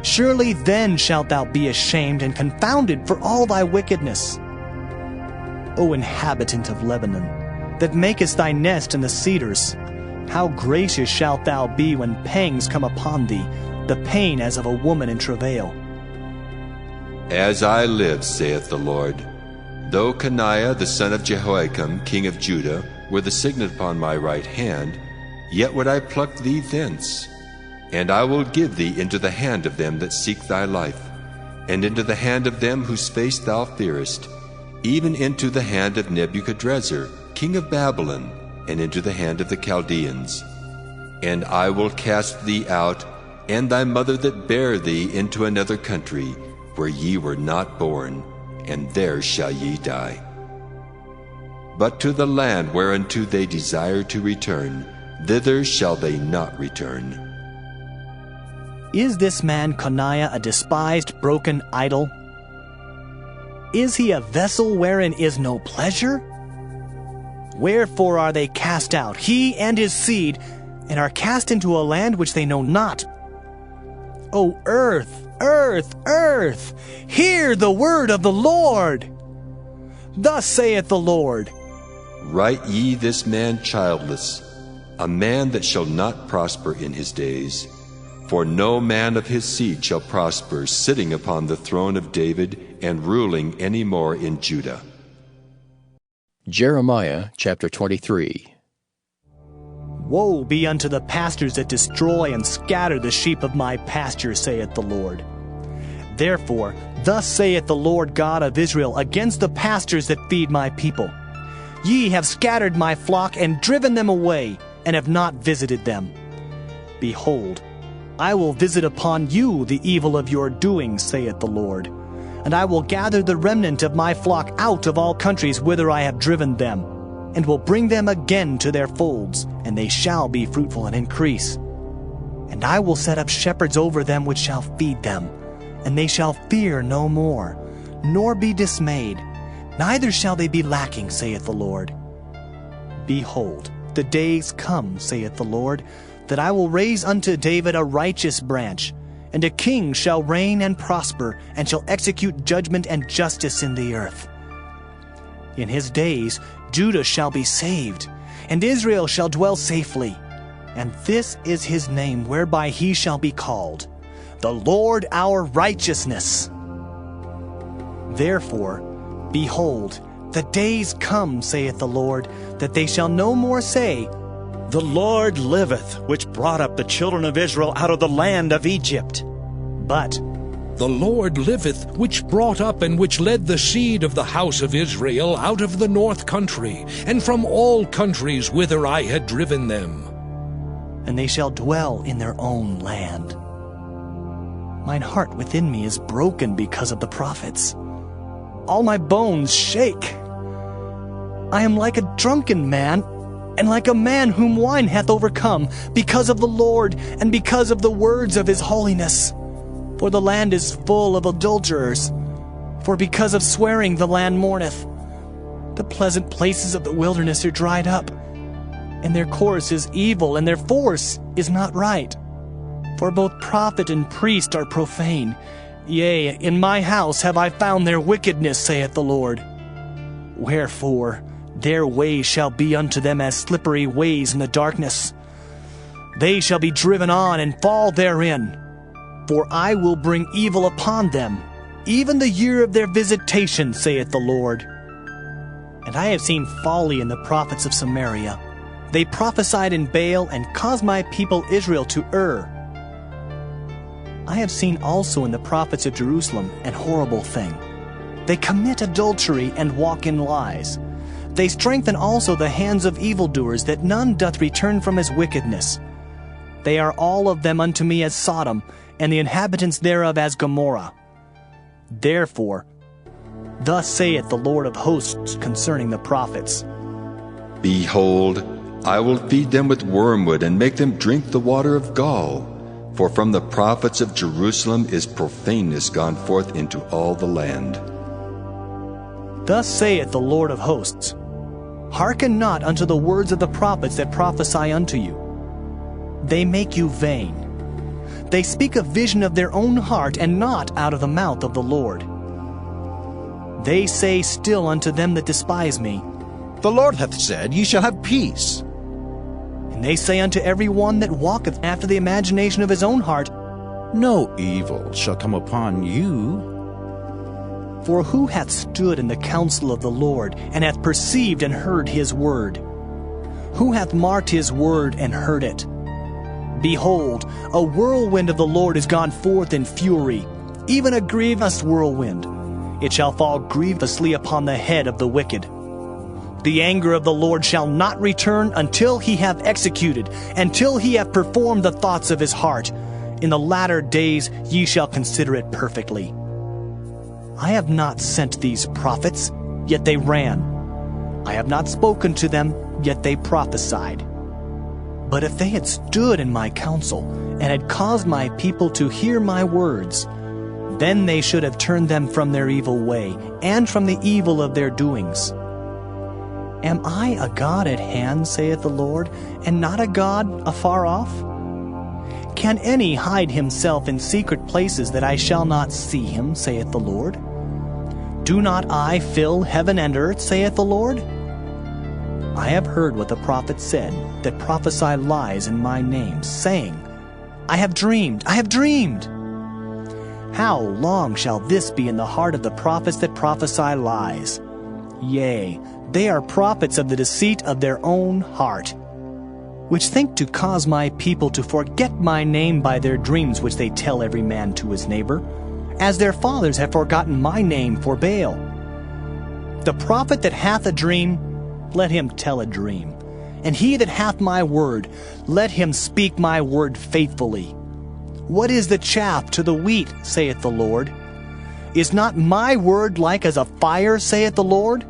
Surely then shalt thou be ashamed and confounded for all thy wickedness. O inhabitant of Lebanon, that makest thy nest in the cedars, how gracious shalt thou be when pangs come upon thee, the pain as of a woman in travail. As I live, saith the Lord, though Coniah the son of Jehoiakim, king of Judah, were the signet upon my right hand, yet would I pluck thee thence. And I will give thee into the hand of them that seek thy life, and into the hand of them whose face thou fearest, even into the hand of Nebuchadrezzar, king of Babylon, and into the hand of the Chaldeans. And I will cast thee out, and thy mother that bare thee, into another country, where ye were not born, and there shall ye die. But to the land whereunto they desire to return, thither shall they not return. Is this man Coniah a despised, broken idol? Is he a vessel wherein is no pleasure? Wherefore are they cast out, he and his seed, and are cast into a land which they know not? O earth, earth, earth, hear the word of the Lord. Thus saith the Lord, Write ye this man childless, a man that shall not prosper in his days. For no man of his seed shall prosper, sitting upon the throne of David and ruling any more in Judah. Jeremiah chapter 23. Woe be unto the pastors that destroy and scatter the sheep of my pasture, saith the Lord. Therefore, thus saith the Lord God of Israel against the pastors that feed my people. Ye have scattered my flock and driven them away, and have not visited them. Behold, I will visit upon you the evil of your doings, saith the Lord. And I will gather the remnant of my flock out of all countries whither I have driven them, and will bring them again to their folds, and they shall be fruitful and increase. And I will set up shepherds over them which shall feed them, and they shall fear no more, nor be dismayed, neither shall they be lacking, saith the Lord. Behold, the days come, saith the Lord, that I will raise unto David a righteous branch, and a king shall reign and prosper, and shall execute judgment and justice in the earth. In his days Judah shall be saved, and Israel shall dwell safely. And this is his name whereby he shall be called, the Lord our righteousness. Therefore, behold, the days come, saith the Lord, that they shall no more say, The Lord liveth, which brought up the children of Israel out of the land of Egypt. But, The Lord liveth, which brought up and which led the seed of the house of Israel out of the north country, and from all countries whither I had driven them. and they shall dwell in their own land. Mine heart within me is broken because of the prophets. All my bones shake. I am like a drunken man, and like a man whom wine hath overcome, because of the Lord, and because of the words of his holiness. For the land is full of adulterers, for because of swearing the land mourneth. The pleasant places of the wilderness are dried up, and their course is evil, and their force is not right. For both prophet and priest are profane. Yea, in my house have I found their wickedness, saith the Lord. Wherefore their ways shall be unto them as slippery ways in the darkness. They shall be driven on and fall therein. For I will bring evil upon them, even the year of their visitation, saith the Lord. And I have seen folly in the prophets of Samaria. They prophesied in Baal and caused my people Israel to err. I have seen also in the prophets of Jerusalem an horrible thing. They commit adultery and walk in lies. They strengthen also the hands of evildoers, that none doth return from his wickedness. They are all of them unto me as Sodom, and the inhabitants thereof as Gomorrah. Therefore, thus saith the Lord of hosts concerning the prophets, Behold, I will feed them with wormwood, and make them drink the water of gall. For from the prophets of Jerusalem is profaneness gone forth into all the land. Thus saith the Lord of hosts, Hearken not unto the words of the prophets that prophesy unto you. They make you vain. They speak a vision of their own heart, and not out of the mouth of the Lord. They say still unto them that despise me, The Lord hath said, Ye shall have peace. And they say unto every one that walketh after the imagination of his own heart, No evil shall come upon you. For who hath stood in the counsel of the Lord, and hath perceived and heard his word? Who hath marked his word and heard it? Behold, a whirlwind of the Lord is gone forth in fury, even a grievous whirlwind. It shall fall grievously upon the head of the wicked. The anger of the Lord shall not return until he have executed, until he have performed the thoughts of his heart. In the latter days ye shall consider it perfectly. I have not sent these prophets, yet they ran. I have not spoken to them, yet they prophesied. But if they had stood in my counsel, and had caused my people to hear my words, then they should have turned them from their evil way, and from the evil of their doings. Am I a God at hand, saith the Lord, and not a God afar off? Can any hide himself in secret places that I shall not see him, saith the Lord? Do not I fill heaven and earth, saith the Lord? I have heard what the prophets said, that prophesy lies in my name, saying, I have dreamed, I have dreamed. How long shall this be in the heart of the prophets that prophesy lies? Yea, they are prophets of the deceit of their own heart, which think to cause my people to forget my name by their dreams which they tell every man to his neighbor, as their fathers have forgotten my name for Baal. The prophet that hath a dream, let him tell a dream. And he that hath my word, let him speak my word faithfully. What is the chaff to the wheat, saith the Lord? Is not my word like as a fire, saith the Lord,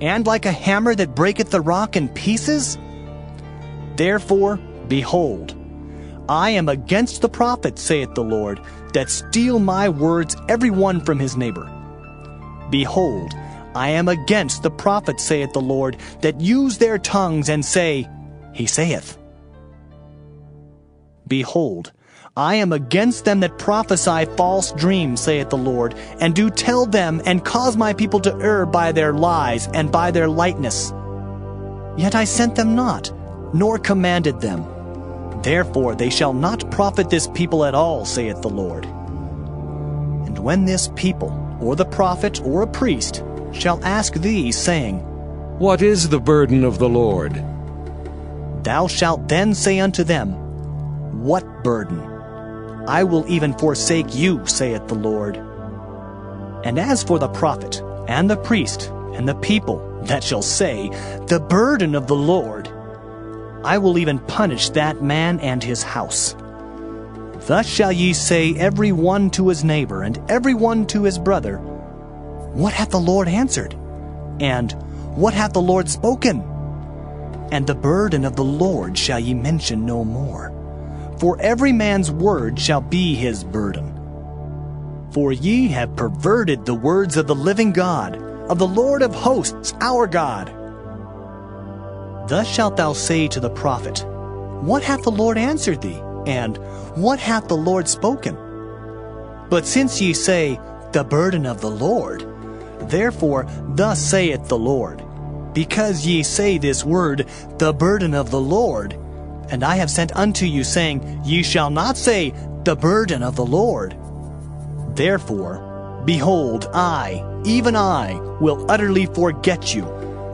and like a hammer that breaketh the rock in pieces? Therefore, behold, I am against the prophets, saith the Lord, that steal my words every one from his neighbor. Behold, I am against the prophets, saith the Lord, that use their tongues and say, He saith. Behold, I am against them that prophesy false dreams, saith the Lord, and do tell them, and cause my people to err by their lies and by their lightness. Yet I sent them not, nor commanded them. Therefore they shall not profit this people at all, saith the Lord. And when this people, or the prophet, or a priest, shall ask thee, saying, What is the burden of the Lord? Thou shalt then say unto them, What burden? I will even forsake you, saith the Lord. And as for the prophet, and the priest, and the people that shall say, The burden of the Lord, I will even punish that man and his house. Thus shall ye say every one to his neighbor, and every one to his brother, What hath the Lord answered? And what hath the Lord spoken? And the burden of the Lord shall ye mention no more. For every man's word shall be his burden. For ye have perverted the words of the living God, of the Lord of hosts, our God. Thus shalt thou say to the prophet, What hath the Lord answered thee? And what hath the Lord spoken? But since ye say, The burden of the Lord, therefore thus saith the Lord, because ye say this word, The burden of the Lord, And I have sent unto you, saying, Ye shall not say, The burden of the Lord. Therefore, behold, I, even I, will utterly forget you,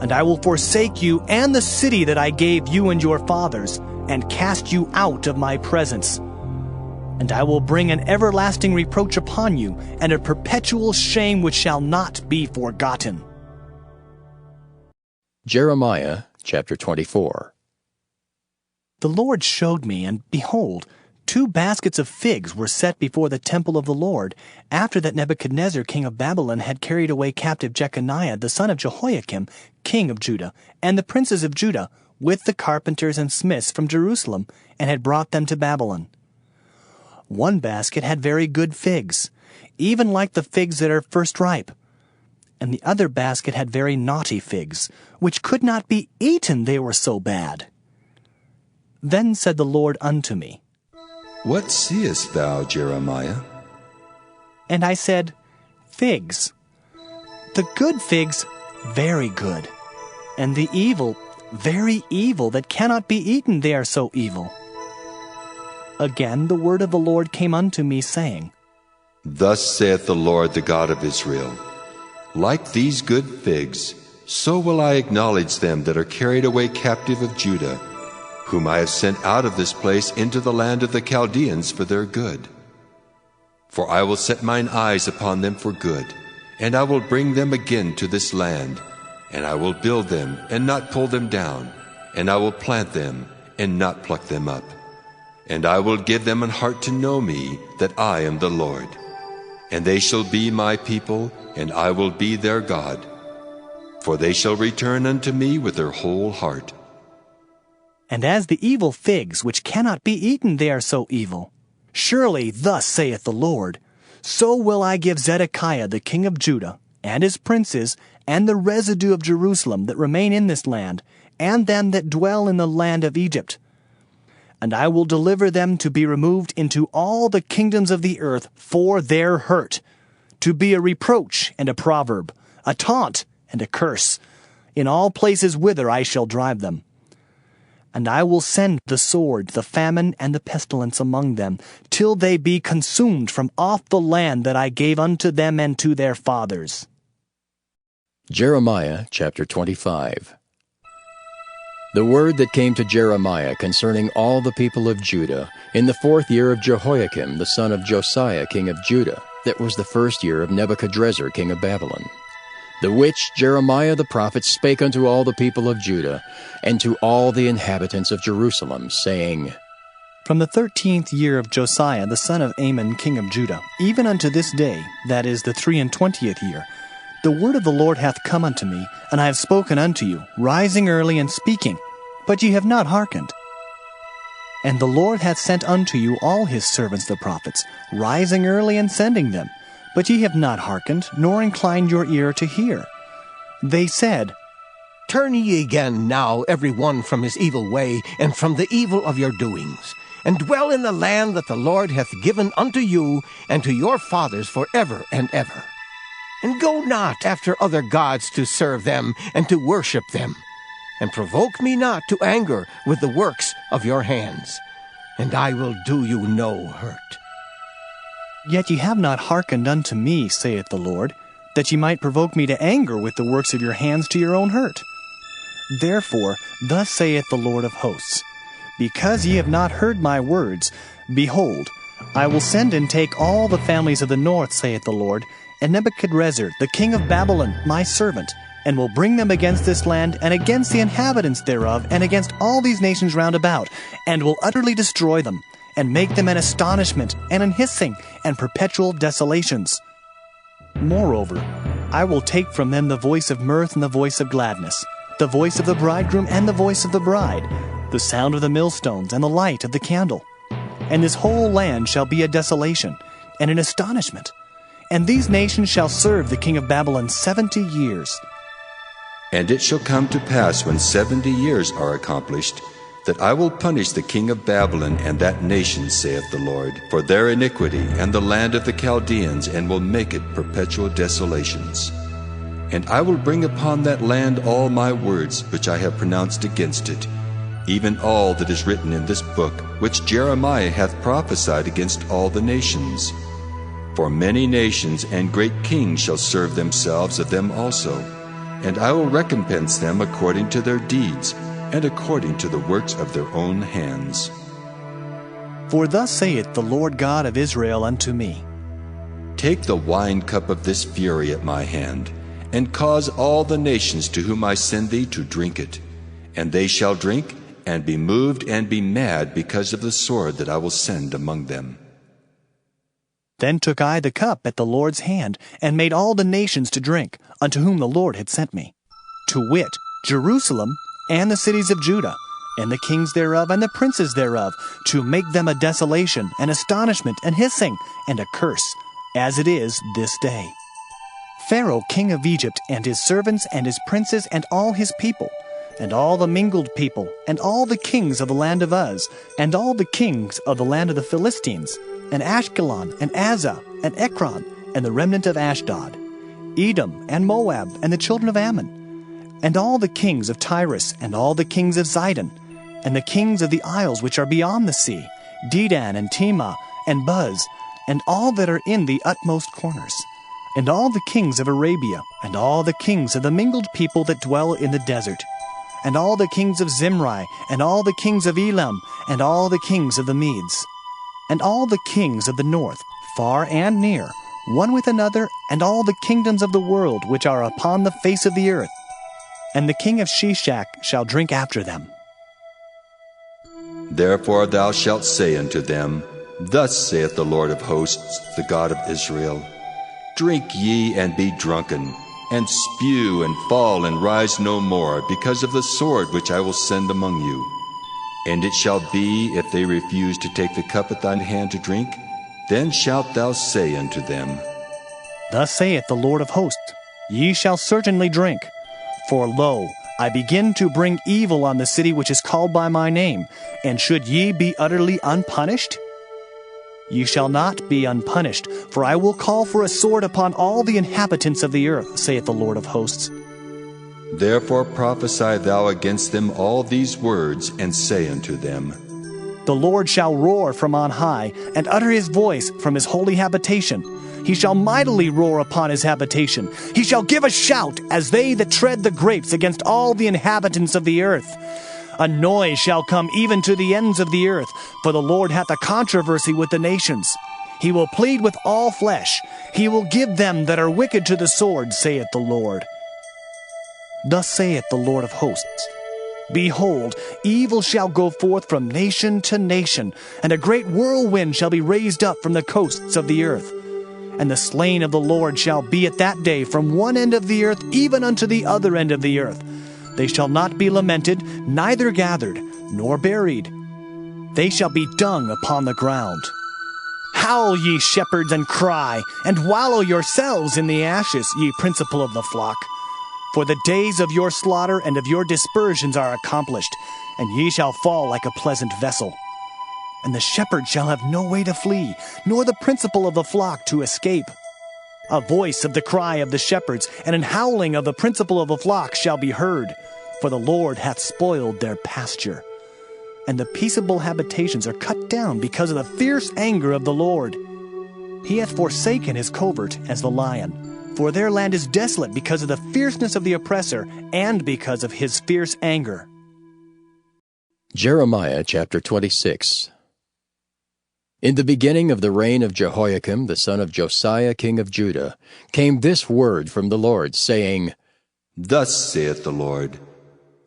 and I will forsake you and the city that I gave you and your fathers, and cast you out of my presence. And I will bring an everlasting reproach upon you, and a perpetual shame which shall not be forgotten. Jeremiah chapter 24. The Lord showed me, and behold, 2 baskets of figs were set before the temple of the Lord, after that Nebuchadnezzar king of Babylon had carried away captive Jeconiah the son of Jehoiakim, king of Judah, and the princes of Judah, with the carpenters and smiths from Jerusalem, and had brought them to Babylon. 1 basket had very good figs, even like the figs that are first ripe. And the other basket had very naughty figs, which could not be eaten, they were so bad. Then said the Lord unto me, What seest thou, Jeremiah? And I said, Figs. The good figs, very good, and the evil, very evil, that cannot be eaten, they are so evil. Again the word of the Lord came unto me, saying, Thus saith the Lord, the God of Israel, Like these good figs, so will I acknowledge them that are carried away captive of Judah, whom I have sent out of this place into the land of the Chaldeans for their good. For I will set mine eyes upon them for good, and I will bring them again to this land, and I will build them and not pull them down, and I will plant them and not pluck them up. And I will give them an heart to know me, that I am the Lord. And they shall be my people, and I will be their God. For they shall return unto me with their whole heart. And as the evil figs, which cannot be eaten, they are so evil. Surely thus saith the Lord, So will I give Zedekiah the king of Judah, and his princes, and the residue of Jerusalem that remain in this land, and them that dwell in the land of Egypt. And I will deliver them to be removed into all the kingdoms of the earth for their hurt, to be a reproach and a proverb, a taunt and a curse, in all places whither I shall drive them. And I will send the sword, the famine, and the pestilence among them, till they be consumed from off the land that I gave unto them and to their fathers. Jeremiah chapter 25. The word that came to Jeremiah concerning all the people of Judah in the 4th year of Jehoiakim the son of Josiah king of Judah, that was the 1st year of Nebuchadrezzar king of Babylon, the which Jeremiah the prophet spake unto all the people of Judah, and to all the inhabitants of Jerusalem, saying, From the 13th year of Josiah the son of Amon king of Judah, even unto this day, that is the 23rd year, the word of the Lord hath come unto me, and I have spoken unto you, rising early and speaking, but ye have not hearkened. And the Lord hath sent unto you all his servants the prophets, rising early and sending them, but ye have not hearkened, nor inclined your ear to hear. They said, Turn ye again now every one from his evil way, and from the evil of your doings, and dwell in the land that the Lord hath given unto you and to your fathers forever and ever. And go not after other gods to serve them and to worship them, and provoke me not to anger with the works of your hands, and I will do you no hurt. Yet ye have not hearkened unto me, saith the Lord, that ye might provoke me to anger with the works of your hands to your own hurt. Therefore, thus saith the Lord of hosts, Because ye have not heard my words, behold, I will send and take all the families of the north, saith the Lord, and Nebuchadrezzar, the king of Babylon, my servant, and will bring them against this land, and against the inhabitants thereof, and against all these nations round about, and will utterly destroy them, and make them an astonishment, and an hissing, and perpetual desolations. Moreover, I will take from them the voice of mirth and the voice of gladness, the voice of the bridegroom and the voice of the bride, the sound of the millstones and the light of the candle. And this whole land shall be a desolation, and an astonishment. And these nations shall serve the king of Babylon 70 years. And it shall come to pass when 70 years are accomplished, that I will punish the king of Babylon and that nation, saith the Lord, for their iniquity and the land of the Chaldeans, and will make it perpetual desolations. And I will bring upon that land all my words which I have pronounced against it, even all that is written in this book, which Jeremiah hath prophesied against all the nations. For many nations and great kings shall serve themselves of them also, and I will recompense them according to their deeds, and according to the works of their own hands. For thus saith the Lord God of Israel unto me, Take the wine cup of this fury at my hand, and cause all the nations to whom I send thee to drink it. And they shall drink, and be moved, and be mad because of the sword that I will send among them. Then took I the cup at the Lord's hand, and made all the nations to drink, unto whom the Lord had sent me, to wit, Jerusalem, and the cities of Judah, and the kings thereof, and the princes thereof, to make them a desolation, and astonishment, and hissing, and a curse, as it is this day. Pharaoh king of Egypt, and his servants, and his princes, and all his people, and all the mingled people, and all the kings of the land of Uz, and all the kings of the land of the Philistines, and Ashkelon, and Azah, and Ekron, and the remnant of Ashdod, Edom, and Moab, and the children of Ammon, and all the kings of Tyrus, and all the kings of Zidon, and the kings of the isles which are beyond the sea, Dedan, and Tema, and Buz, and all that are in the utmost corners, and all the kings of Arabia, and all the kings of the mingled people that dwell in the desert, and all the kings of Zimri, and all the kings of Elam, and all the kings of the Medes, and all the kings of the north, far and near, one with another, and all the kingdoms of the world which are upon the face of the earth. And the king of Sheshach shall drink after them. Therefore thou shalt say unto them, Thus saith the Lord of hosts, the God of Israel, Drink ye and be drunken, and spew and fall and rise no more, because of the sword which I will send among you. And it shall be, if they refuse to take the cup at thine hand to drink, then shalt thou say unto them, Thus saith the Lord of hosts, Ye shall certainly drink. For lo, I begin to bring evil on the city which is called by my name, and should ye be utterly unpunished? Ye shall not be unpunished, for I will call for a sword upon all the inhabitants of the earth, saith the Lord of hosts. Therefore prophesy thou against them all these words, and say unto them, The Lord shall roar from on high, and utter his voice from his holy habitation. He shall mightily roar upon his habitation. He shall give a shout, as they that tread the grapes against all the inhabitants of the earth. A noise shall come even to the ends of the earth, for the Lord hath a controversy with the nations. He will plead with all flesh. He will give them that are wicked to the sword, saith the Lord. Thus saith the Lord of hosts, Behold, evil shall go forth from nation to nation, and a great whirlwind shall be raised up from the coasts of the earth. And the slain of the Lord shall be at that day from one end of the earth even unto the other end of the earth. They shall not be lamented, neither gathered, nor buried. They shall be dung upon the ground. Howl, ye shepherds, and cry, and wallow yourselves in the ashes, ye principal of the flock. For the days of your slaughter and of your dispersions are accomplished, and ye shall fall like a pleasant vessel. And the shepherd shall have no way to flee, nor the principal of the flock to escape. A voice of the cry of the shepherds, and an howling of the principal of the flock shall be heard, for the Lord hath spoiled their pasture. And the peaceable habitations are cut down because of the fierce anger of the Lord. He hath forsaken his covert as the lion, for their land is desolate because of the fierceness of the oppressor, and because of his fierce anger. Jeremiah chapter 26. In the beginning of the reign of Jehoiakim, the son of Josiah, king of Judah, came this word from the Lord, saying, Thus saith the Lord,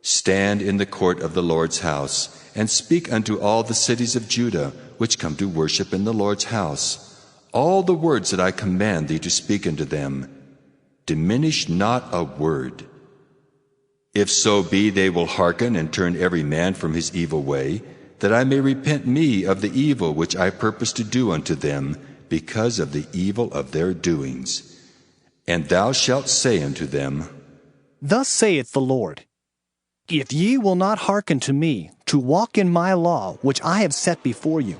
Stand in the court of the Lord's house, and speak unto all the cities of Judah, which come to worship in the Lord's house, all the words that I command thee to speak unto them. Diminish not a word. If so be they will hearken and turn every man from his evil way, that I may repent me of the evil which I purpose to do unto them, because of the evil of their doings. And thou shalt say unto them, Thus saith the Lord, If ye will not hearken to me, to walk in my law which I have set before you,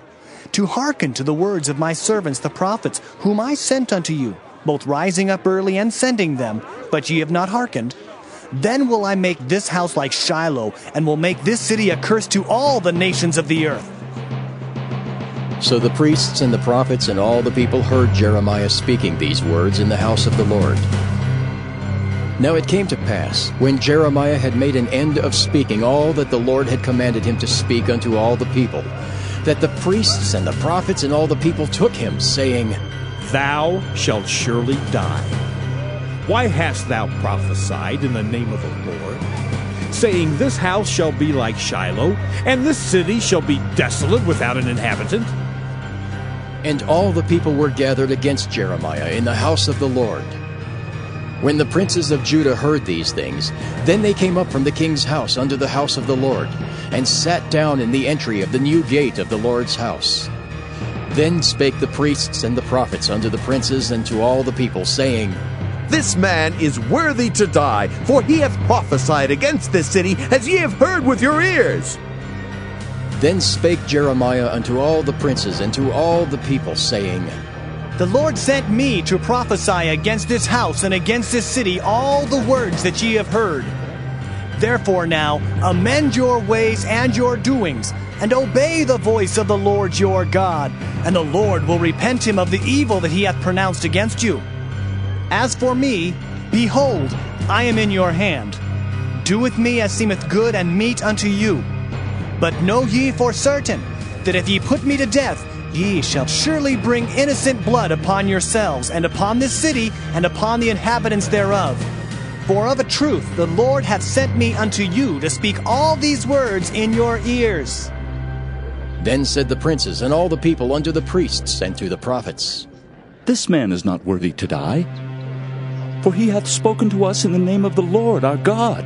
to hearken to the words of my servants the prophets, whom I sent unto you, both rising up early and sending them, but ye have not hearkened, Then will I make this house like Shiloh, and will make this city a curse to all the nations of the earth. So the priests and the prophets and all the people heard Jeremiah speaking these words in the house of the Lord. Now it came to pass, when Jeremiah had made an end of speaking all that the Lord had commanded him to speak unto all the people, that the priests and the prophets and all the people took him, saying, Thou shalt surely die. Why hast thou prophesied in the name of the Lord, saying, This house shall be like Shiloh, and this city shall be desolate without an inhabitant? And all the people were gathered against Jeremiah in the house of the Lord. When the princes of Judah heard these things, then they came up from the king's house unto the house of the Lord, and sat down in the entry of the new gate of the Lord's house. Then spake the priests and the prophets unto the princes and to all the people, saying, This man is worthy to die, for he hath prophesied against this city, as ye have heard with your ears. Then spake Jeremiah unto all the princes and to all the people, saying, The Lord sent me to prophesy against this house and against this city all the words that ye have heard. Therefore now, amend your ways and your doings, and obey the voice of the Lord your God, and the Lord will repent him of the evil that he hath pronounced against you. As for me, behold, I am in your hand. Do with me as seemeth good and meet unto you. But know ye for certain, that if ye put me to death, ye shall surely bring innocent blood upon yourselves, and upon this city, and upon the inhabitants thereof. For of a truth the Lord hath sent me unto you to speak all these words in your ears. Then said the princes and all the people unto the priests and to the prophets, This man is not worthy to die, for he hath spoken to us in the name of the Lord our God.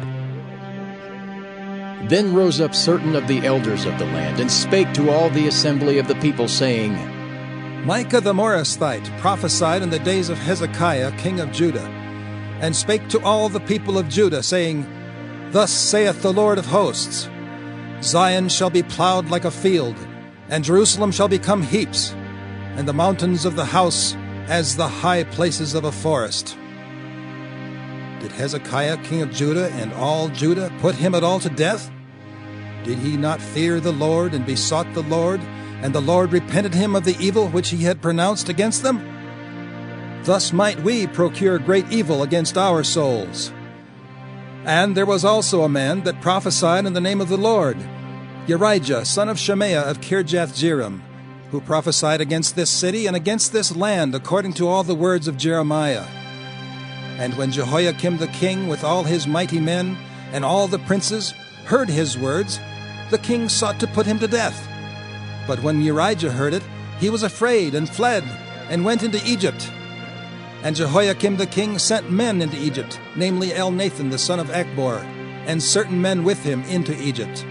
Then rose up certain of the elders of the land, and spake to all the assembly of the people, saying, Micah the Morasthite prophesied in the days of Hezekiah king of Judah, and spake to all the people of Judah, saying, Thus saith the Lord of hosts, Zion shall be plowed like a field, and Jerusalem shall become heaps, and the mountains of the house as the high places of a forest. Did Hezekiah king of Judah and all Judah put him at all to death? Did he not fear the Lord and besought the Lord, and the Lord repented him of the evil which he had pronounced against them? Thus might we procure great evil against our souls. And there was also a man that prophesied in the name of the Lord, Urijah, son of Shemaiah of Kirjath-jearim, who prophesied against this city and against this land according to all the words of Jeremiah. And when Jehoiakim the king with all his mighty men and all the princes heard his words, the king sought to put him to death. But when Urijah heard it, he was afraid and fled and went into Egypt. And Jehoiakim the king sent men into Egypt, namely Elnathan the son of Achbor, and certain men with him into Egypt.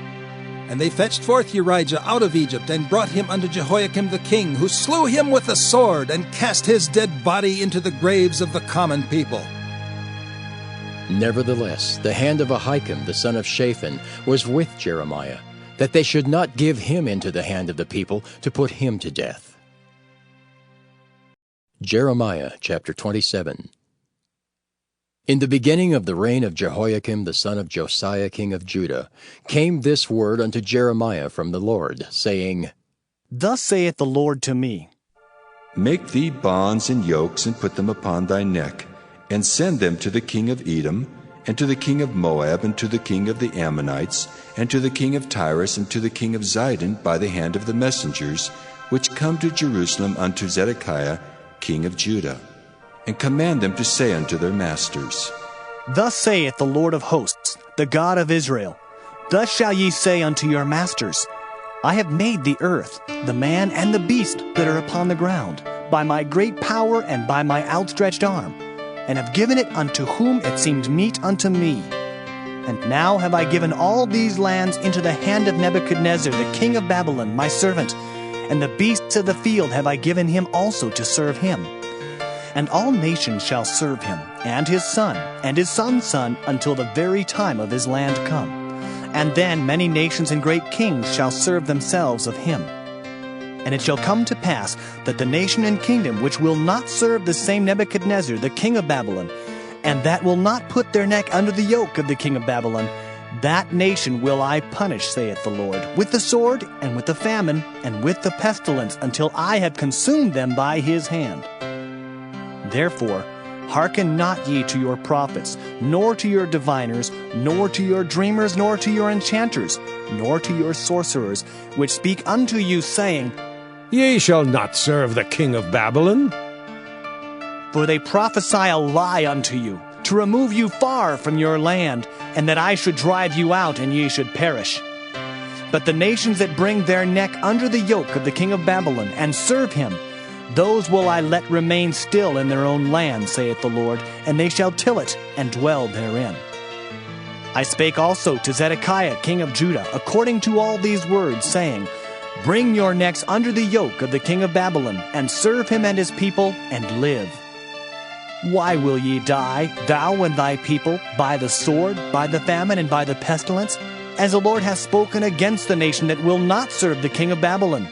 And they fetched forth Urijah out of Egypt, and brought him unto Jehoiakim the king, who slew him with the sword, and cast his dead body into the graves of the common people. Nevertheless, the hand of Ahikam the son of Shaphan was with Jeremiah, that they should not give him into the hand of the people to put him to death. Jeremiah chapter 27. In the beginning of the reign of Jehoiakim the son of Josiah king of Judah came this word unto Jeremiah from the Lord, saying, Thus saith the Lord to me, Make thee bonds and yokes, and put them upon thy neck, and send them to the king of Edom, and to the king of Moab, and to the king of the Ammonites, and to the king of Tyrus, and to the king of Zidon, by the hand of the messengers, which come to Jerusalem unto Zedekiah king of Judah, and command them to say unto their masters, Thus saith the Lord of hosts, the God of Israel, Thus shall ye say unto your masters, I have made the earth, the man and the beast that are upon the ground, by my great power and by my outstretched arm, and have given it unto whom it seemed meet unto me. And now have I given all these lands into the hand of Nebuchadnezzar the king of Babylon, my servant, and the beasts of the field have I given him also to serve him. And all nations shall serve him, and his son, and his son's son, until the very time of his land come. And then many nations and great kings shall serve themselves of him. And it shall come to pass that the nation and kingdom which will not serve the same Nebuchadnezzar the king of Babylon, and that will not put their neck under the yoke of the king of Babylon, that nation will I punish, saith the Lord, with the sword, and with the famine, and with the pestilence, until I have consumed them by his hand. Therefore, hearken not ye to your prophets, nor to your diviners, nor to your dreamers, nor to your enchanters, nor to your sorcerers, which speak unto you, saying, Ye shall not serve the king of Babylon. For they prophesy a lie unto you, to remove you far from your land, and that I should drive you out, and ye should perish. But the nations that bring their neck under the yoke of the king of Babylon, and serve him, those will I let remain still in their own land, saith the Lord, and they shall till it, and dwell therein. I spake also to Zedekiah king of Judah, according to all these words, saying, Bring your necks under the yoke of the king of Babylon, and serve him and his people, and live. Why will ye die, thou and thy people, by the sword, by the famine, and by the pestilence, as the Lord hath spoken against the nation that will not serve the king of Babylon?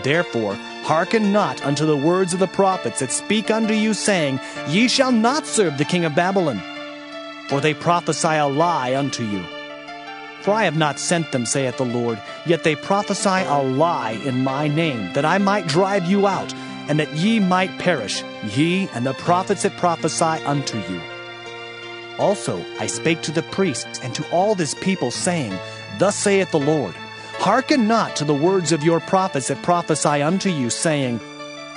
Therefore, hearken not unto the words of the prophets that speak unto you, saying, Ye shall not serve the king of Babylon. For they prophesy a lie unto you. For I have not sent them, saith the Lord, yet they prophesy a lie in my name, that I might drive you out, and that ye might perish, ye and the prophets that prophesy unto you. Also I spake to the priests and to all this people, saying, Thus saith the Lord, Hearken not to the words of your prophets that prophesy unto you, saying,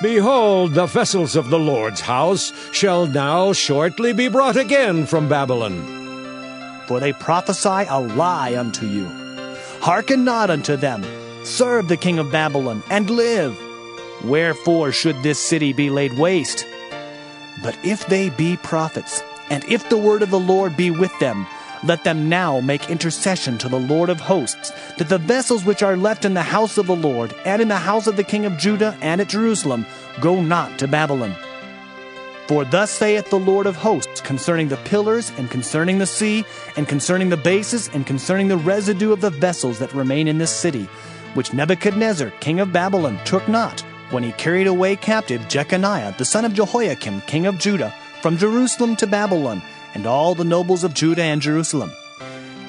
Behold, the vessels of the Lord's house shall now shortly be brought again from Babylon. For they prophesy a lie unto you. Hearken not unto them. Serve the king of Babylon, and live. Wherefore should this city be laid waste? But if they be prophets, and if the word of the Lord be with them, let them now make intercession to the Lord of hosts, that the vessels which are left in the house of the Lord, and in the house of the king of Judah, and at Jerusalem, go not to Babylon. For thus saith the Lord of hosts concerning the pillars, and concerning the sea, and concerning the bases, and concerning the residue of the vessels that remain in this city, which Nebuchadnezzar king of Babylon took not, when he carried away captive Jeconiah the son of Jehoiakim king of Judah from Jerusalem to Babylon, and all the nobles of Judah and Jerusalem.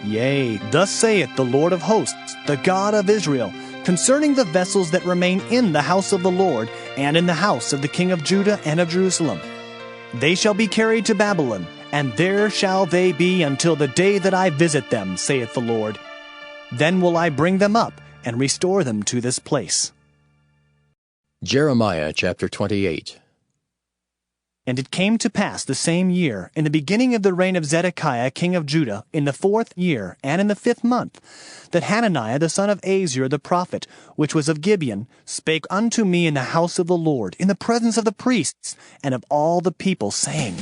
Yea, thus saith the Lord of hosts, the God of Israel, concerning the vessels that remain in the house of the Lord, and in the house of the king of Judah and of Jerusalem. They shall be carried to Babylon, and there shall they be until the day that I visit them, saith the Lord. Then will I bring them up, and restore them to this place. Jeremiah chapter 28. And it came to pass the same year, in the beginning of the reign of Zedekiah king of Judah, in the 4th year, and in the 5th month, that Hananiah the son of Azur the prophet, which was of Gibeon, spake unto me in the house of the Lord, in the presence of the priests, and of all the people, saying,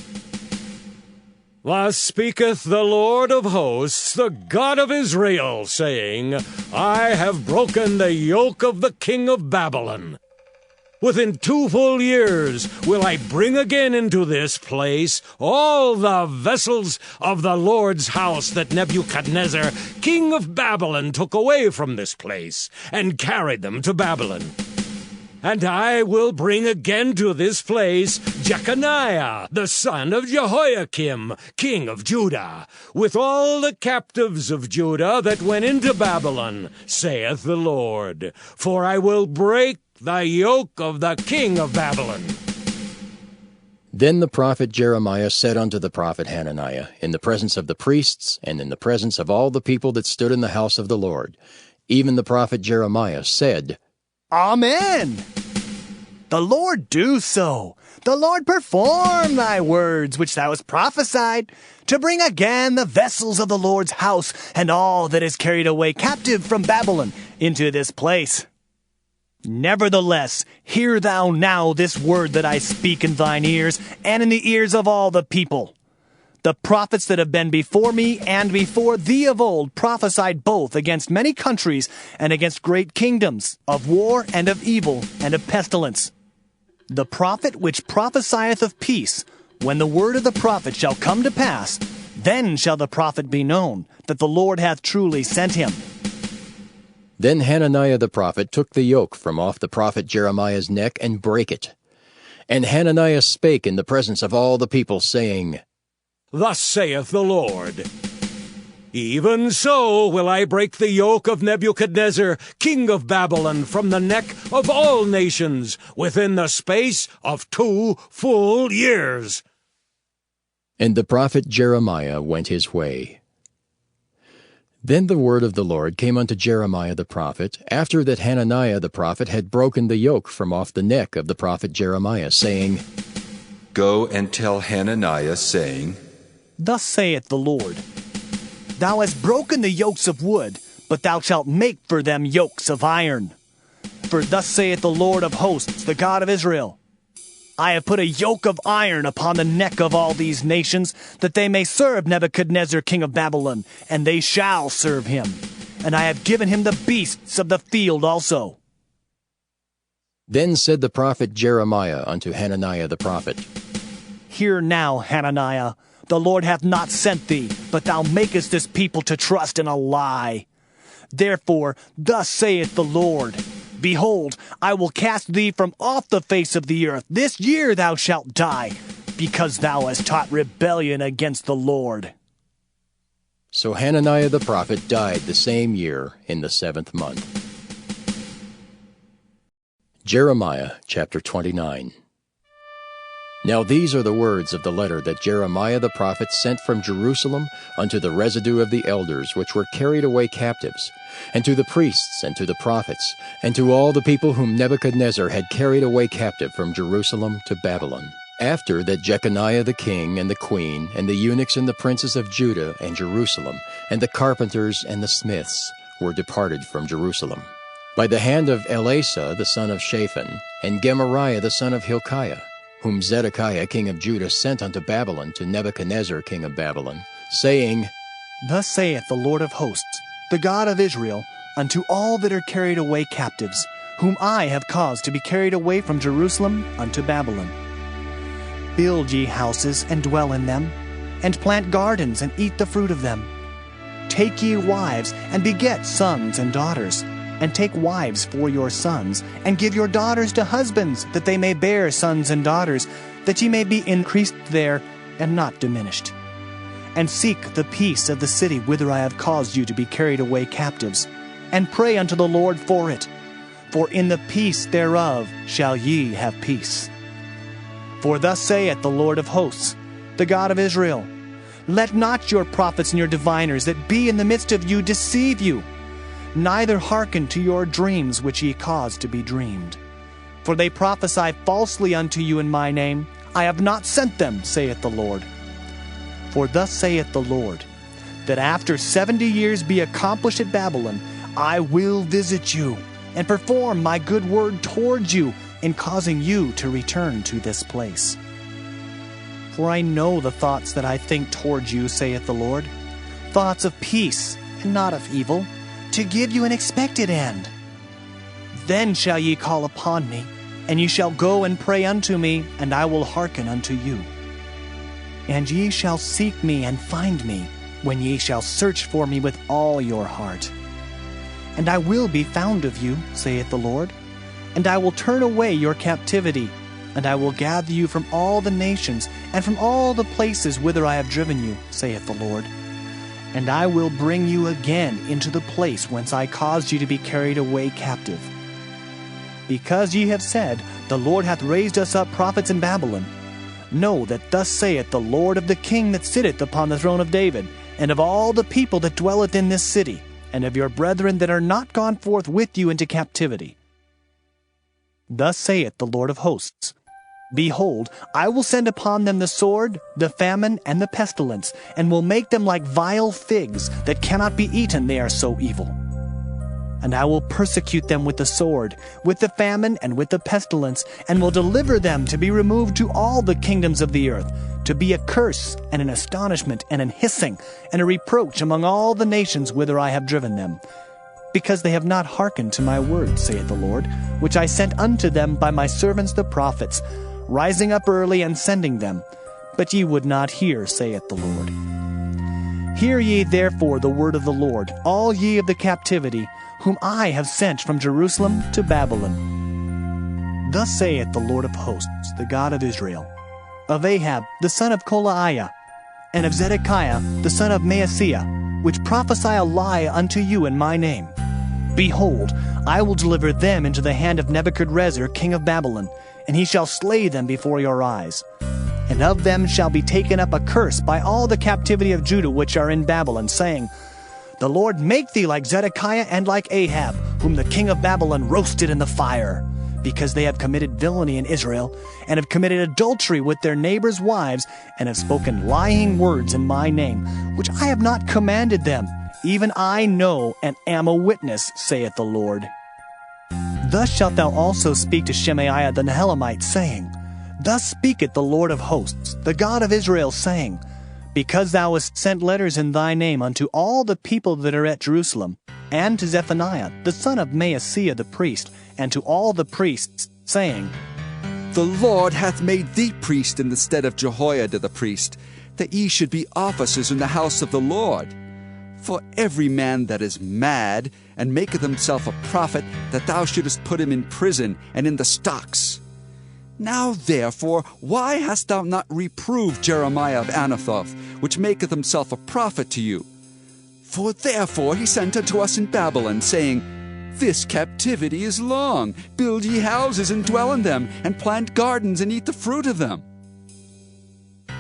Thus speaketh the Lord of hosts, the God of Israel, saying, I have broken the yoke of the king of Babylon. Within 2 full years will I bring again into this place all the vessels of the Lord's house that Nebuchadnezzar, king of Babylon, took away from this place, and carried them to Babylon. And I will bring again to this place Jeconiah, the son of Jehoiakim, king of Judah, with all the captives of Judah that went into Babylon, saith the Lord. For I will break the yoke of the king of Babylon. Then the prophet Jeremiah said unto the prophet Hananiah, in the presence of the priests, and in the presence of all the people that stood in the house of the Lord, even the prophet Jeremiah said, Amen. The Lord do so. The Lord perform thy words which thou hast prophesied, to bring again the vessels of the Lord's house, and all that is carried away captive from Babylon into this place. Nevertheless, hear thou now this word that I speak in thine ears, and in the ears of all the people. The prophets that have been before me and before thee of old prophesied both against many countries and against great kingdoms, of war and of evil and of pestilence. The prophet which prophesieth of peace, when the word of the prophet shall come to pass, then shall the prophet be known, that the Lord hath truly sent him. Then Hananiah the prophet took the yoke from off the prophet Jeremiah's neck and brake it. And Hananiah spake in the presence of all the people, saying, Thus saith the Lord. Even so will I break the yoke of Nebuchadnezzar, king of Babylon, from the neck of all nations within the space of 2 full years. And the prophet Jeremiah went his way. Then the word of the Lord came unto Jeremiah the prophet, after that Hananiah the prophet had broken the yoke from off the neck of the prophet Jeremiah, saying, Go and tell Hananiah, saying, Thus saith the Lord, Thou hast broken the yokes of wood, but thou shalt make for them yokes of iron. For thus saith the Lord of hosts, the God of Israel, I have put a yoke of iron upon the neck of all these nations, that they may serve Nebuchadnezzar king of Babylon, and they shall serve him. And I have given him the beasts of the field also. Then said the prophet Jeremiah unto Hananiah the prophet, Hear now, Hananiah, the Lord hath not sent thee, but thou makest this people to trust in a lie. Therefore, thus saith the Lord, Behold, I will cast thee from off the face of the earth. This year thou shalt die, because thou hast taught rebellion against the Lord. So Hananiah the prophet died the same year in the 7th month. Jeremiah chapter 29. Now these are the words of the letter that Jeremiah the prophet sent from Jerusalem unto the residue of the elders which were carried away captives, and to the priests, and to the prophets, and to all the people whom Nebuchadnezzar had carried away captive from Jerusalem to Babylon. After that Jeconiah the king, and the queen, and the eunuchs, and the princes of Judah and Jerusalem, and the carpenters and the smiths were departed from Jerusalem, by the hand of Elasah the son of Shaphan, and Gemariah the son of Hilkiah, whom Zedekiah king of Judah sent unto Babylon to Nebuchadnezzar king of Babylon, saying, Thus saith the Lord of hosts, the God of Israel, unto all that are carried away captives, whom I have caused to be carried away from Jerusalem unto Babylon. Build ye houses, and dwell in them, and plant gardens, and eat the fruit of them. Take ye wives, and beget sons and daughters, and take wives for your sons, and give your daughters to husbands, that they may bear sons and daughters, that ye may be increased there, and not diminished. And seek the peace of the city whither I have caused you to be carried away captives, and pray unto the Lord for it, for in the peace thereof shall ye have peace. For thus saith the Lord of hosts, the God of Israel, Let not your prophets and your diviners that be in the midst of you deceive you, neither hearken to your dreams which ye cause to be dreamed. For they prophesy falsely unto you in my name. I have not sent them, saith the Lord. For thus saith the Lord, that after 70 years be accomplished at Babylon, I will visit you, and perform my good word towards you, in causing you to return to this place. For I know the thoughts that I think towards you, saith the Lord, thoughts of peace, and not of evil, to give you an expected end. Then shall ye call upon me, and ye shall go and pray unto me, and I will hearken unto you. And ye shall seek me and find me, when ye shall search for me with all your heart. And I will be found of you, saith the Lord, and I will turn away your captivity, and I will gather you from all the nations, and from all the places whither I have driven you, saith the Lord. And I will bring you again into the place whence I caused you to be carried away captive. Because ye have said, The Lord hath raised us up prophets in Babylon, know that thus saith the Lord of the king that sitteth upon the throne of David, and of all the people that dwelleth in this city, and of your brethren that are not gone forth with you into captivity. Thus saith the Lord of hosts, Behold, I will send upon them the sword, the famine, and the pestilence, and will make them like vile figs that cannot be eaten, they are so evil. And I will persecute them with the sword, with the famine, and with the pestilence, and will deliver them to be removed to all the kingdoms of the earth, to be a curse, and an astonishment, and an hissing, and a reproach among all the nations whither I have driven them, because they have not hearkened to my word, saith the Lord, which I sent unto them by my servants the prophets, rising up early and sending them. But ye would not hear, saith the Lord. Hear ye therefore the word of the Lord, all ye of the captivity, whom I have sent from Jerusalem to Babylon. Thus saith the Lord of hosts, the God of Israel, of Ahab the son of Kolaiah, and of Zedekiah the son of Maaseiah, which prophesy a lie unto you in my name. Behold, I will deliver them into the hand of Nebuchadrezzar king of Babylon, and he shall slay them before your eyes. And of them shall be taken up a curse by all the captivity of Judah which are in Babylon, saying, The Lord make thee like Zedekiah and like Ahab, whom the king of Babylon roasted in the fire, because they have committed villainy in Israel, and have committed adultery with their neighbors' wives, and have spoken lying words in my name, which I have not commanded them. Even I know and am a witness, saith the Lord. Thus shalt thou also speak to Shemaiah the Nehelamite, saying, Thus speaketh the Lord of hosts, the God of Israel, saying, Because thou hast sent letters in thy name unto all the people that are at Jerusalem, and to Zephaniah the son of Maaseiah the priest, and to all the priests, saying, The Lord hath made thee priest in the stead of Jehoiada the priest, that ye should be officers in the house of the Lord. For every man that is mad, and maketh himself a prophet, that thou shouldest put him in prison and in the stocks. Now therefore, why hast thou not reproved Jeremiah of Anathoth, which maketh himself a prophet to you? For therefore he sent unto us in Babylon, saying, This captivity is long. Build ye houses and dwell in them, and plant gardens and eat the fruit of them.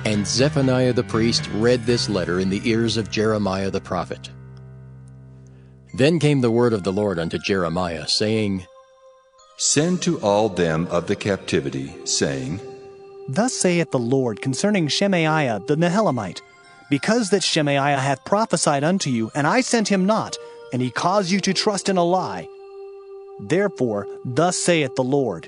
And Zephaniah the priest read this letter in the ears of Jeremiah the prophet. Then came the word of the Lord unto Jeremiah, saying, Send to all them of the captivity, saying, Thus saith the Lord concerning Shemaiah the Nehelamite, Because that Shemaiah hath prophesied unto you, and I sent him not, and he caused you to trust in a lie. Therefore thus saith the Lord,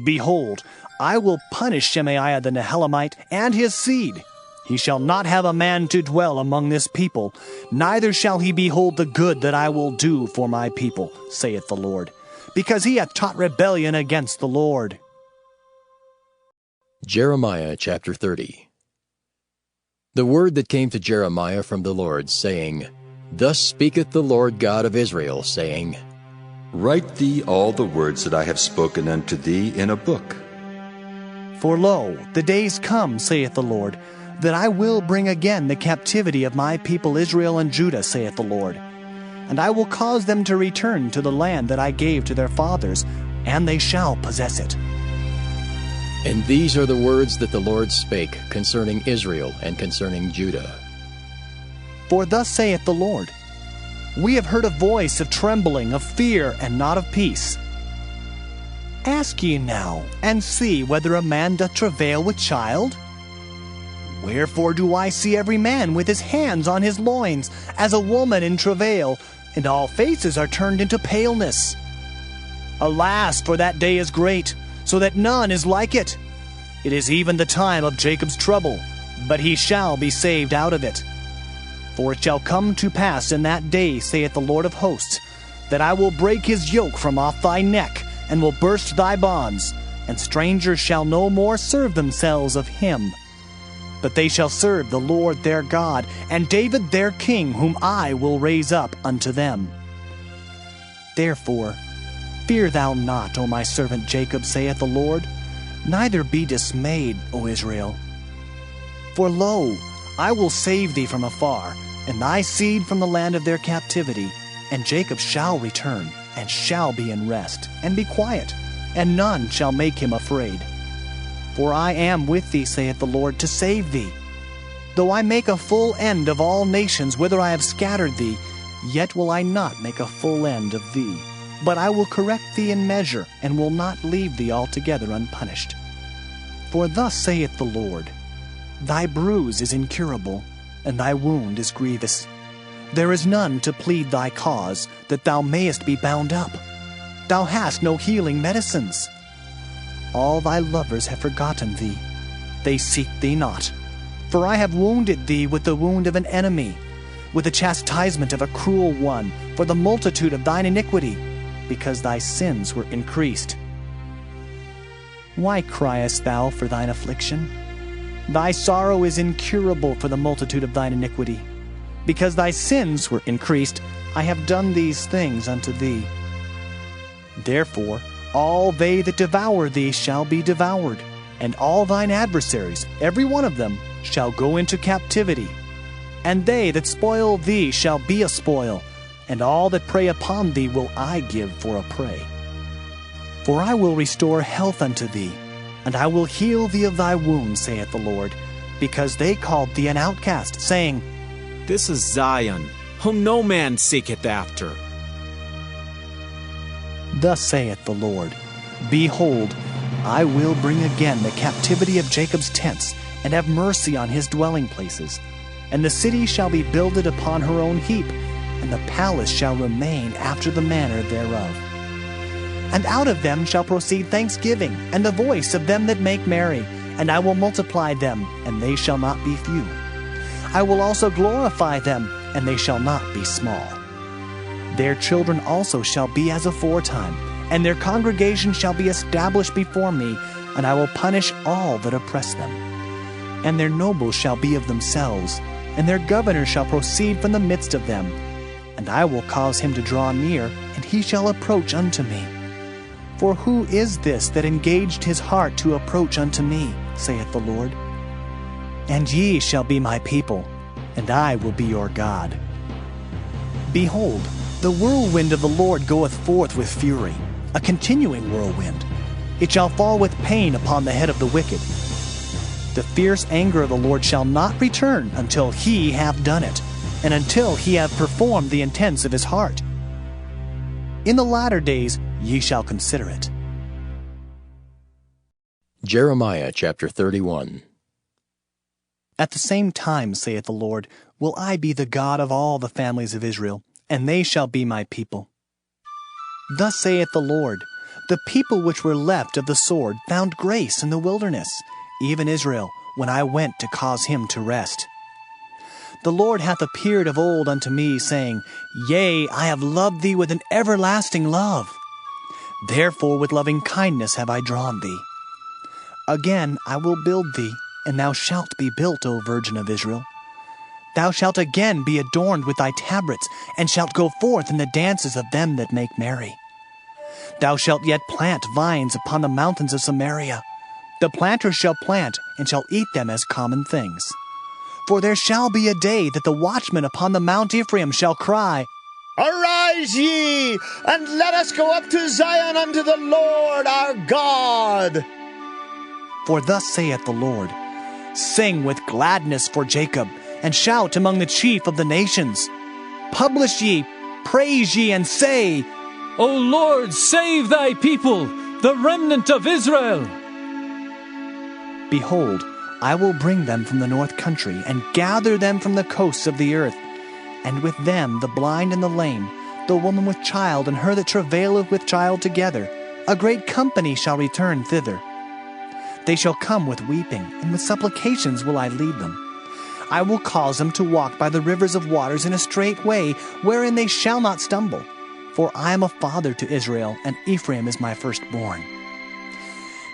Behold, I will punish Shemaiah the Nehelamite and his seed. He shall not have a man to dwell among this people, neither shall he behold the good that I will do for my people, saith the Lord, because he hath taught rebellion against the Lord. Jeremiah chapter 30. The word that came to Jeremiah from the Lord, saying, Thus speaketh the Lord God of Israel, saying, Write thee all the words that I have spoken unto thee in a book. For lo, the days come, saith the Lord, that I will bring again the captivity of my people Israel and Judah, saith the Lord. And I will cause them to return to the land that I gave to their fathers, and they shall possess it. And these are the words that the Lord spake concerning Israel and concerning Judah. For thus saith the Lord, We have heard a voice of trembling, of fear, and not of peace. Ask ye now, and see whether a man doth travail with child? Wherefore do I see every man with his hands on his loins, as a woman in travail, and all faces are turned into paleness? Alas, for that day is great, so that none is like it. It is even the time of Jacob's trouble, but he shall be saved out of it. For it shall come to pass in that day, saith the Lord of hosts, that I will break his yoke from off thy neck, and will burst thy bonds, and strangers shall no more serve themselves of him. But they shall serve the Lord their God, and David their king, whom I will raise up unto them. Therefore, fear thou not, O my servant Jacob, saith the Lord, neither be dismayed, O Israel. For lo, I will save thee from afar, and thy seed from the land of their captivity, and Jacob shall return, and shall be in rest, and be quiet, and none shall make him afraid. For I am with thee, saith the Lord, to save thee. Though I make a full end of all nations whither I have scattered thee, yet will I not make a full end of thee. But I will correct thee in measure, and will not leave thee altogether unpunished. For thus saith the Lord, Thy bruise is incurable, and thy wound is grievous. There is none to plead thy cause, that thou mayest be bound up. Thou hast no healing medicines. All thy lovers have forgotten thee. They seek thee not. For I have wounded thee with the wound of an enemy, with the chastisement of a cruel one, for the multitude of thine iniquity, because thy sins were increased. Why criest thou for thine affliction? Thy sorrow is incurable for the multitude of thine iniquity. Because thy sins were increased, I have done these things unto thee. Therefore all they that devour thee shall be devoured, And all thine adversaries, every one of them, shall go into captivity. And they that spoil thee shall be a spoil, and all that prey upon thee will I give for a prey. For I will restore health unto thee, and I will heal thee of thy wounds, saith the Lord, because they called thee an outcast, saying, This is Zion, whom no man seeketh after. Thus saith the Lord, Behold, I will bring again the captivity of Jacob's tents, and have mercy on his dwelling places. And the city shall be builded upon her own heap, and the palace shall remain after the manner thereof. And out of them shall proceed thanksgiving, and the voice of them that make merry, and I will multiply them, and they shall not be few. I will also glorify them, and they shall not be small. Their children also shall be as aforetime, and their congregation shall be established before me, and I will punish all that oppress them. And their nobles shall be of themselves, and their governor shall proceed from the midst of them. And I will cause him to draw near, and he shall approach unto me. For who is this that engaged his heart to approach unto me, saith the Lord? And ye shall be my people, and I will be your God. Behold, the whirlwind of the Lord goeth forth with fury, a continuing whirlwind. It shall fall with pain upon the head of the wicked. The fierce anger of the Lord shall not return until he have done it, and until he have performed the intents of his heart. In the latter days ye shall consider it. Jeremiah chapter 31. At the same time, saith the Lord, will I be the God of all the families of Israel, and they shall be my people. Thus saith the Lord, the people which were left of the sword found grace in the wilderness, even Israel, when I went to cause him to rest. The Lord hath appeared of old unto me, saying, Yea, I have loved thee with an everlasting love. Therefore with loving kindness have I drawn thee. Again I will build thee, and thou shalt be built, O Virgin of Israel. Thou shalt again be adorned with thy tabrets, and shalt go forth in the dances of them that make merry. Thou shalt yet plant vines upon the mountains of Samaria. The planters shall plant, and shall eat them as common things. For there shall be a day that the watchmen upon the Mount Ephraim shall cry, Arise ye, and let us go up to Zion unto the Lord our God. For thus saith the Lord, Sing with gladness for Jacob, and shout among the chief of the nations. Publish ye, praise ye, and say, O Lord, save thy people, the remnant of Israel. Behold, I will bring them from the north country, and gather them from the coasts of the earth, and with them the blind and the lame, the woman with child, and her that travaileth with child together. A great company shall return thither. They shall come with weeping, and with supplications will I lead them. I will cause them to walk by the rivers of waters in a straight way, wherein they shall not stumble. For I am a father to Israel, and Ephraim is my firstborn.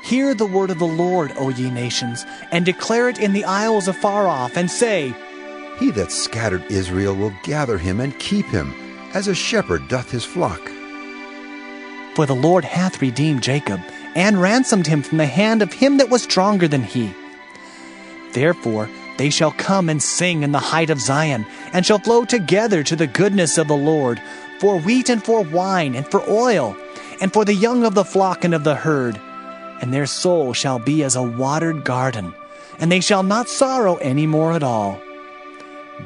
Hear the word of the Lord, O ye nations, and declare it in the isles afar off, and say, He that scattered Israel will gather him and keep him, as a shepherd doth his flock. For the Lord hath redeemed Jacob, and ransomed him from the hand of him that was stronger than he. Therefore they shall come and sing in the height of Zion, and shall flow together to the goodness of the Lord, for wheat and for wine and for oil, and for the young of the flock and of the herd. And their soul shall be as a watered garden, and they shall not sorrow any more at all.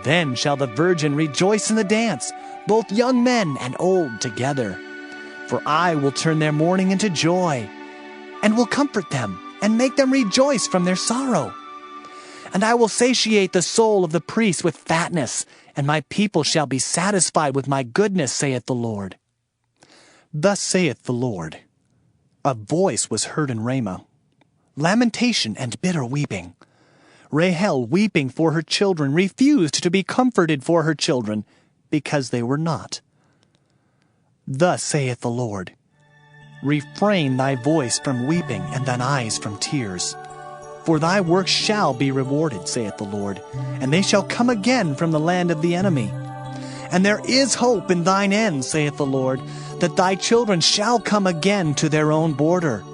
Then shall the virgin rejoice in the dance, both young men and old together. For I will turn their mourning into joy, and will comfort them, and make them rejoice from their sorrow. And I will satiate the soul of the priest with fatness, and my people shall be satisfied with my goodness, saith the Lord. Thus saith the Lord, a voice was heard in Ramah, lamentation and bitter weeping. Rahel, weeping for her children, refused to be comforted for her children, because they were not. Thus saith the Lord, refrain thy voice from weeping, and thine eyes from tears. For thy work shall be rewarded, saith the Lord, and they shall come again from the land of the enemy. And there is hope in thine end, saith the Lord, that thy children shall come again to their own border.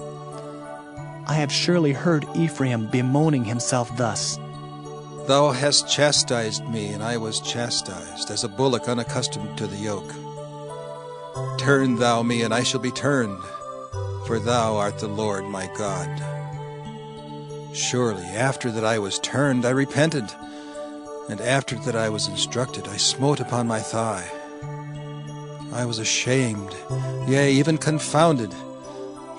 I have surely heard Ephraim bemoaning himself thus. Thou hast chastised me, and I was chastised, as a bullock unaccustomed to the yoke. Turn thou me, and I shall be turned, for thou art the Lord my God. Surely after that I was turned, I repented, and after that I was instructed, I smote upon my thigh. I was ashamed, yea, even confounded,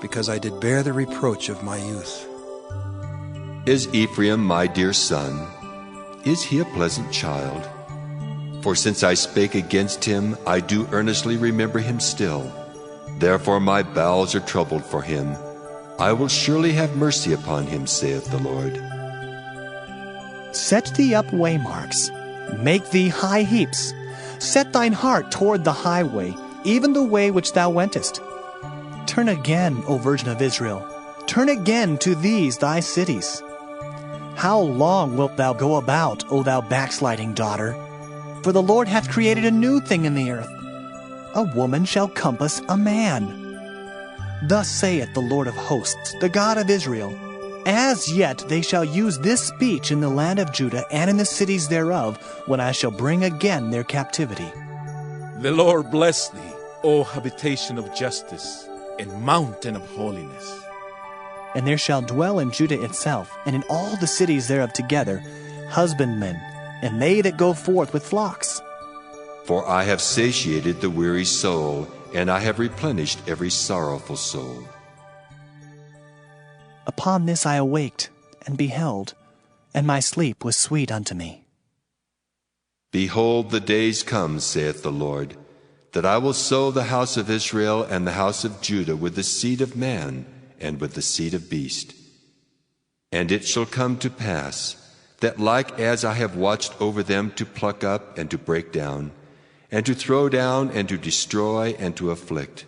because I did bear the reproach of my youth. Is Ephraim my dear son? Is he a pleasant child? For since I spake against him, I do earnestly remember him still. Therefore my bowels are troubled for him. I will surely have mercy upon him, saith the Lord. Set thee up waymarks, make thee high heaps. Set thine heart toward the highway, even the way which thou wentest. Turn again, O Virgin of Israel, turn again to these thy cities. How long wilt thou go about, O thou backsliding daughter? For the Lord hath created a new thing in the earth. A woman shall compass a man. Thus saith the Lord of hosts, the God of Israel, as yet they shall use this speech in the land of Judah and in the cities thereof, when I shall bring again their captivity. The Lord bless thee, O habitation of justice, and mountain of holiness. And there shall dwell in Judah itself, and in all the cities thereof together, husbandmen, and they that go forth with flocks. For I have satiated the weary soul, and I have replenished every sorrowful soul. Upon this I awaked, and beheld, and my sleep was sweet unto me. Behold, the days come, saith the Lord, that I will sow the house of Israel and the house of Judah with the seed of man and with the seed of beast. And it shall come to pass, that like as I have watched over them to pluck up and to break down, and to throw down and to destroy and to afflict,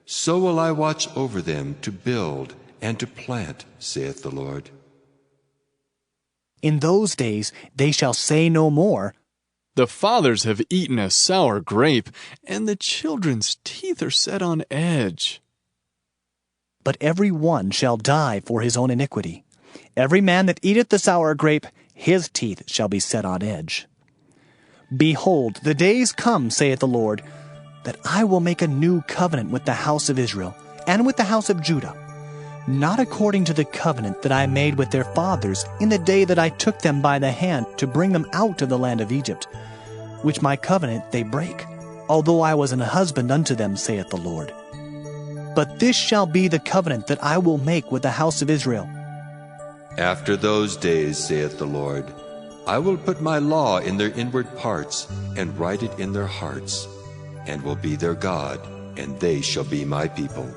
so will I watch over them to build and to plant, saith the Lord. In those days they shall say no more, The fathers have eaten a sour grape, and the children's teeth are set on edge. but every one shall die for his own iniquity. Every man that eateth the sour grape, his teeth shall be set on edge. Behold, the days come, saith the Lord, that I will make a new covenant with the house of Israel and with the house of Judah, not according to the covenant that I made with their fathers in the day that I took them by the hand to bring them out of the land of Egypt, which my covenant they break, although I was an husband unto them, saith the Lord. But this shall be the covenant that I will make with the house of Israel. After those days, saith the Lord, I will put my law in their inward parts, and write it in their hearts, and will be their God, and they shall be my people.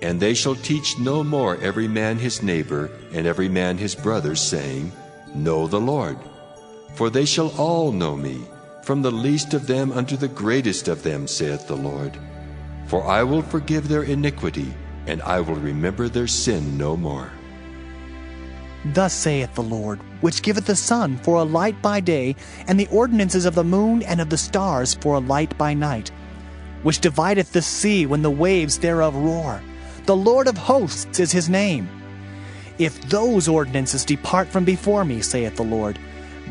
And they shall teach no more every man his neighbor, and every man his brother, saying, Know the Lord. For they shall all know me, from the least of them unto the greatest of them, saith the Lord. For I will forgive their iniquity, and I will remember their sin no more. Thus saith the Lord, which giveth the sun for a light by day, and the ordinances of the moon and of the stars for a light by night, which divideth the sea when the waves thereof roar. The Lord of hosts is his name. If those ordinances depart from before me, saith the Lord,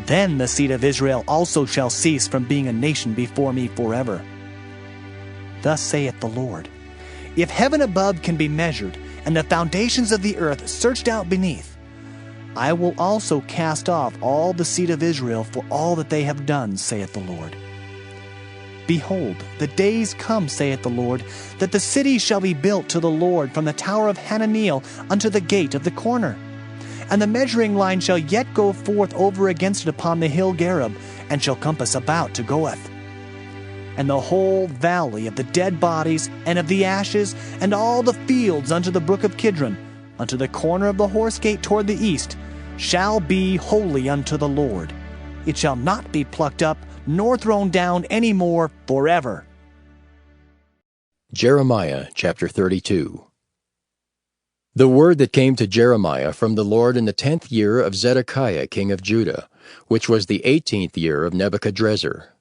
then the seed of Israel also shall cease from being a nation before me forever. Thus saith the Lord, if heaven above can be measured, and the foundations of the earth searched out beneath, I will also cast off all the seed of Israel for all that they have done, saith the Lord. Behold, the days come, saith the Lord, that the city shall be built to the Lord from the tower of Hananeel unto the gate of the corner. And the measuring line shall yet go forth over against it upon the hill Gareb, and shall compass about to Goeth. And the whole valley of the dead bodies, and of the ashes, and all the fields unto the brook of Kidron, unto the corner of the horse gate toward the east, shall be holy unto the Lord. It shall not be plucked up, nor thrown down any more forever. Jeremiah chapter 32. The word that came to Jeremiah from the Lord in the 10th year of Zedekiah king of Judah, which was the 18th year of Nebuchadrezzar.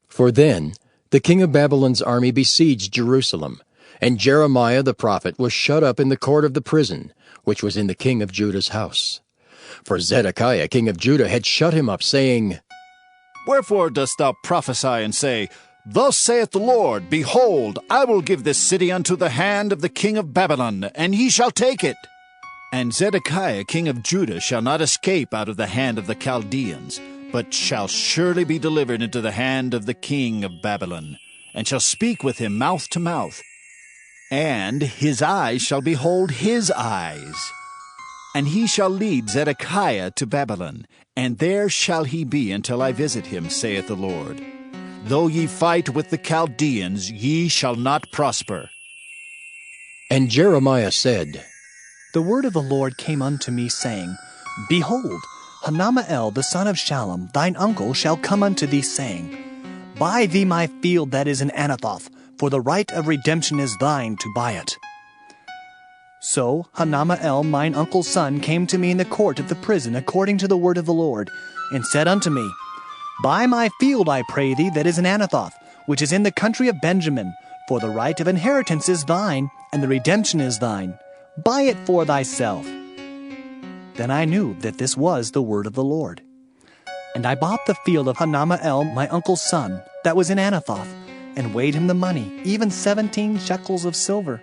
For then the king of Babylon's army besieged Jerusalem, And Jeremiah the prophet was shut up in the court of the prison, which was in the king of Judah's house. For Zedekiah king of Judah had shut him up, saying, Wherefore dost thou prophesy and say, Thus saith the Lord, Behold, I will give this city unto the hand of the king of Babylon, and he shall take it. And Zedekiah king of Judah shall not escape out of the hand of the Chaldeans, but shall surely be delivered into the hand of the king of Babylon, and shall speak with him mouth to mouth. And his eyes shall behold his eyes. And he shall lead Zedekiah to Babylon, and there shall he be until I visit him, saith the Lord. Though ye fight with the Chaldeans, ye shall not prosper. And Jeremiah said, The word of the Lord came unto me, saying, Behold, Hanamael the son of Shallum, thine uncle, shall come unto thee, saying, Buy thee my field that is in Anathoth, for the right of redemption is thine to buy it. So Hanamael mine uncle's son came to me in the court of the prison according to the word of the Lord, and said unto me, Buy my field, I pray thee, that is in Anathoth, which is in the country of Benjamin, for the right of inheritance is thine, and the redemption is thine. Buy it for thyself. Then I knew that this was the word of the Lord. And I bought the field of Hanamael my uncle's son, that was in Anathoth, and weighed him the money, even 17 shekels of silver.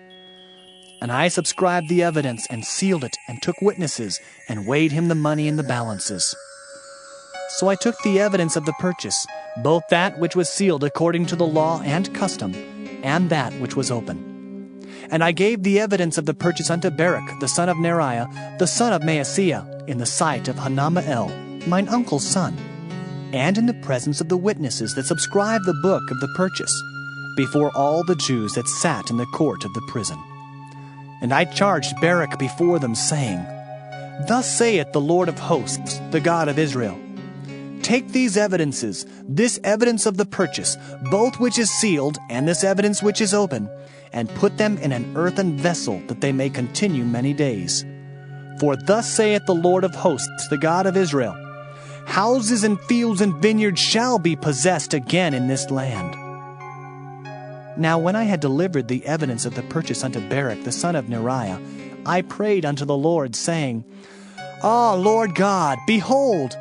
And I subscribed the evidence, and sealed it, and took witnesses, and weighed him the money in the balances. So I took the evidence of the purchase, both that which was sealed according to the law and custom, and that which was open. And I gave the evidence of the purchase unto Baruch, the son of Neriah, the son of Maaseiah, in the sight of Hanamael, mine uncle's son, and in the presence of the witnesses that subscribed the book of the purchase, before all the Jews that sat in the court of the prison. And I charged Baruch before them, saying, Thus saith the Lord of hosts, the God of Israel, Take these evidences, this evidence of the purchase, both which is sealed, and this evidence which is open, and put them in an earthen vessel, that they may continue many days. For thus saith the Lord of hosts, the God of Israel, Houses and fields and vineyards shall be possessed again in this land. Now when I had delivered the evidence of the purchase unto Baruch the son of Neriah, I prayed unto the Lord, saying, Ah, Lord God, behold,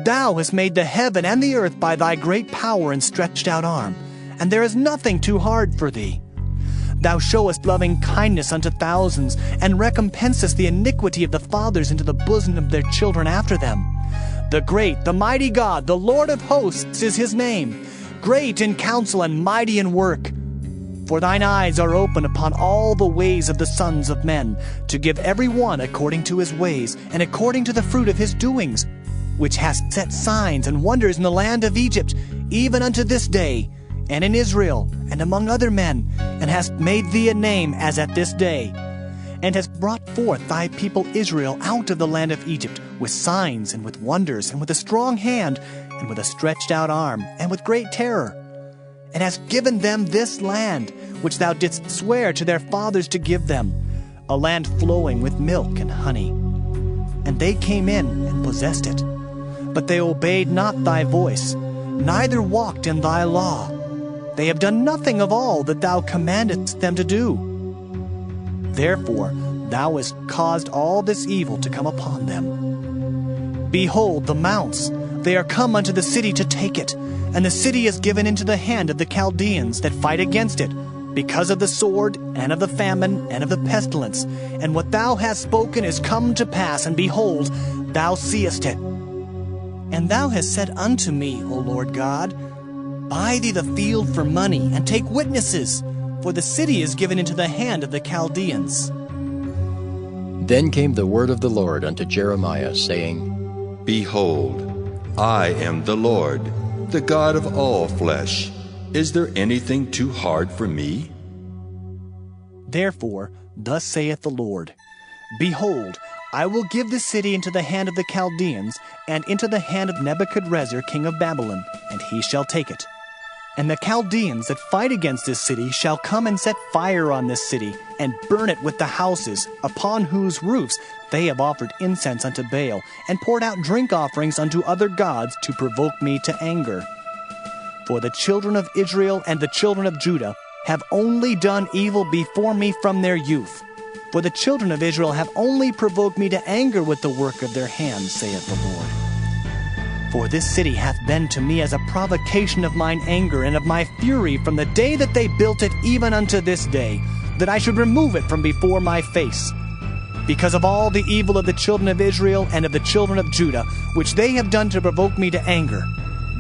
thou hast made the heaven and the earth by thy great power and stretched out arm, and there is nothing too hard for thee. Thou showest loving kindness unto thousands, and recompensest the iniquity of the fathers into the bosom of their children after them. The great, the mighty God, the Lord of hosts is his name, great in counsel and mighty in work. For thine eyes are open upon all the ways of the sons of men, to give every one according to his ways, and according to the fruit of his doings, which hast set signs and wonders in the land of Egypt, even unto this day, and in Israel, and among other men, and hast made thee a name as at this day, and hast brought forth thy people Israel out of the land of Egypt, with signs and with wonders, and with a strong hand, and with a stretched out arm, and with great terror, and hast given them this land, which thou didst swear to their fathers to give them, a land flowing with milk and honey. And they came in and possessed it. But they obeyed not thy voice, neither walked in thy law. They have done nothing of all that thou commandest them to do. Therefore thou hast caused all this evil to come upon them. Behold the mounts, they are come unto the city to take it, and the city is given into the hand of the Chaldeans that fight against it, because of the sword, and of the famine, and of the pestilence. And what thou hast spoken is come to pass, and behold, thou seest it. And thou hast said unto me, O Lord God, Buy thee the field for money, and take witnesses, for the city is given into the hand of the Chaldeans. Then came the word of the Lord unto Jeremiah, saying, Behold, I am the Lord, the God of all flesh. Is there anything too hard for me? Therefore, thus saith the Lord, Behold, I will give the city into the hand of the Chaldeans, and into the hand of Nebuchadrezzar king of Babylon, and he shall take it. And the Chaldeans that fight against this city shall come and set fire on this city, and burn it with the houses, upon whose roofs they have offered incense unto Baal, and poured out drink offerings unto other gods to provoke me to anger. For the children of Israel and the children of Judah have only done evil before me from their youth. For the children of Israel have only provoked me to anger with the work of their hands, saith the Lord. For this city hath been to me as a provocation of mine anger and of my fury from the day that they built it even unto this day, that I should remove it from before my face. Because of all the evil of the children of Israel and of the children of Judah, which they have done to provoke me to anger,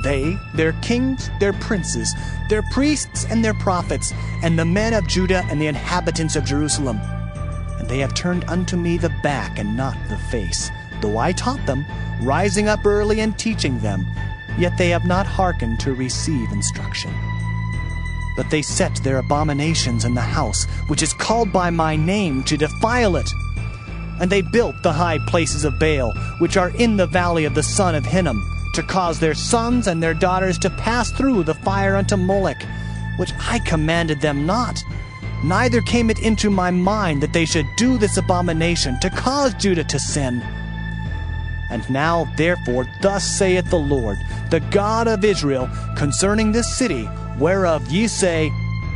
they, their kings, their princes, their priests and their prophets, and the men of Judah and the inhabitants of Jerusalem. And they have turned unto me the back and not the face, though I taught them, rising up early and teaching them, yet they have not hearkened to receive instruction. But they set their abominations in the house, which is called by my name, to defile it. And they built the high places of Baal, which are in the valley of the son of Hinnom, to cause their sons and their daughters to pass through the fire unto Molech, which I commanded them not. Neither came it into my mind that they should do this abomination, to cause Judah to sin. And now, therefore, thus saith the Lord, the God of Israel, concerning this city, whereof ye say,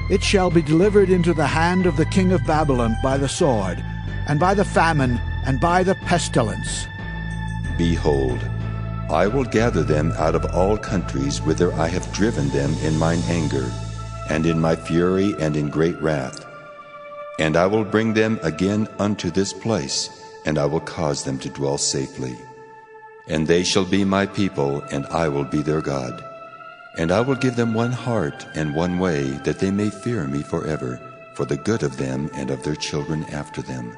It shall be delivered into the hand of the king of Babylon by the sword, and by the famine, and by the pestilence. Behold, I will gather them out of all countries whither I have driven them in mine anger, and in my fury, and in great wrath. And I will bring them again unto this place, and I will cause them to dwell safely. And they shall be my people, and I will be their God. And I will give them one heart and one way, that they may fear me forever, for the good of them and of their children after them.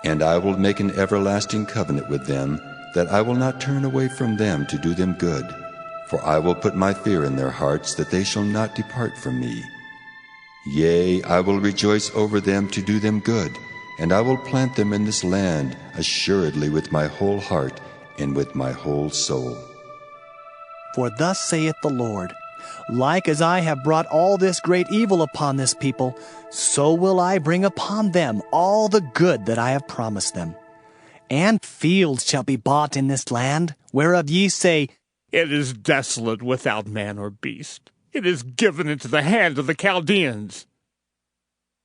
And I will make an everlasting covenant with them, that I will not turn away from them to do them good. For I will put my fear in their hearts, that they shall not depart from me. Yea, I will rejoice over them to do them good, and I will plant them in this land assuredly with my whole heart and with my whole soul. For thus saith the Lord, like as I have brought all this great evil upon this people, so will I bring upon them all the good that I have promised them. And fields shall be bought in this land, whereof ye say, It is desolate without man or beast. It is given into the hand of the Chaldeans.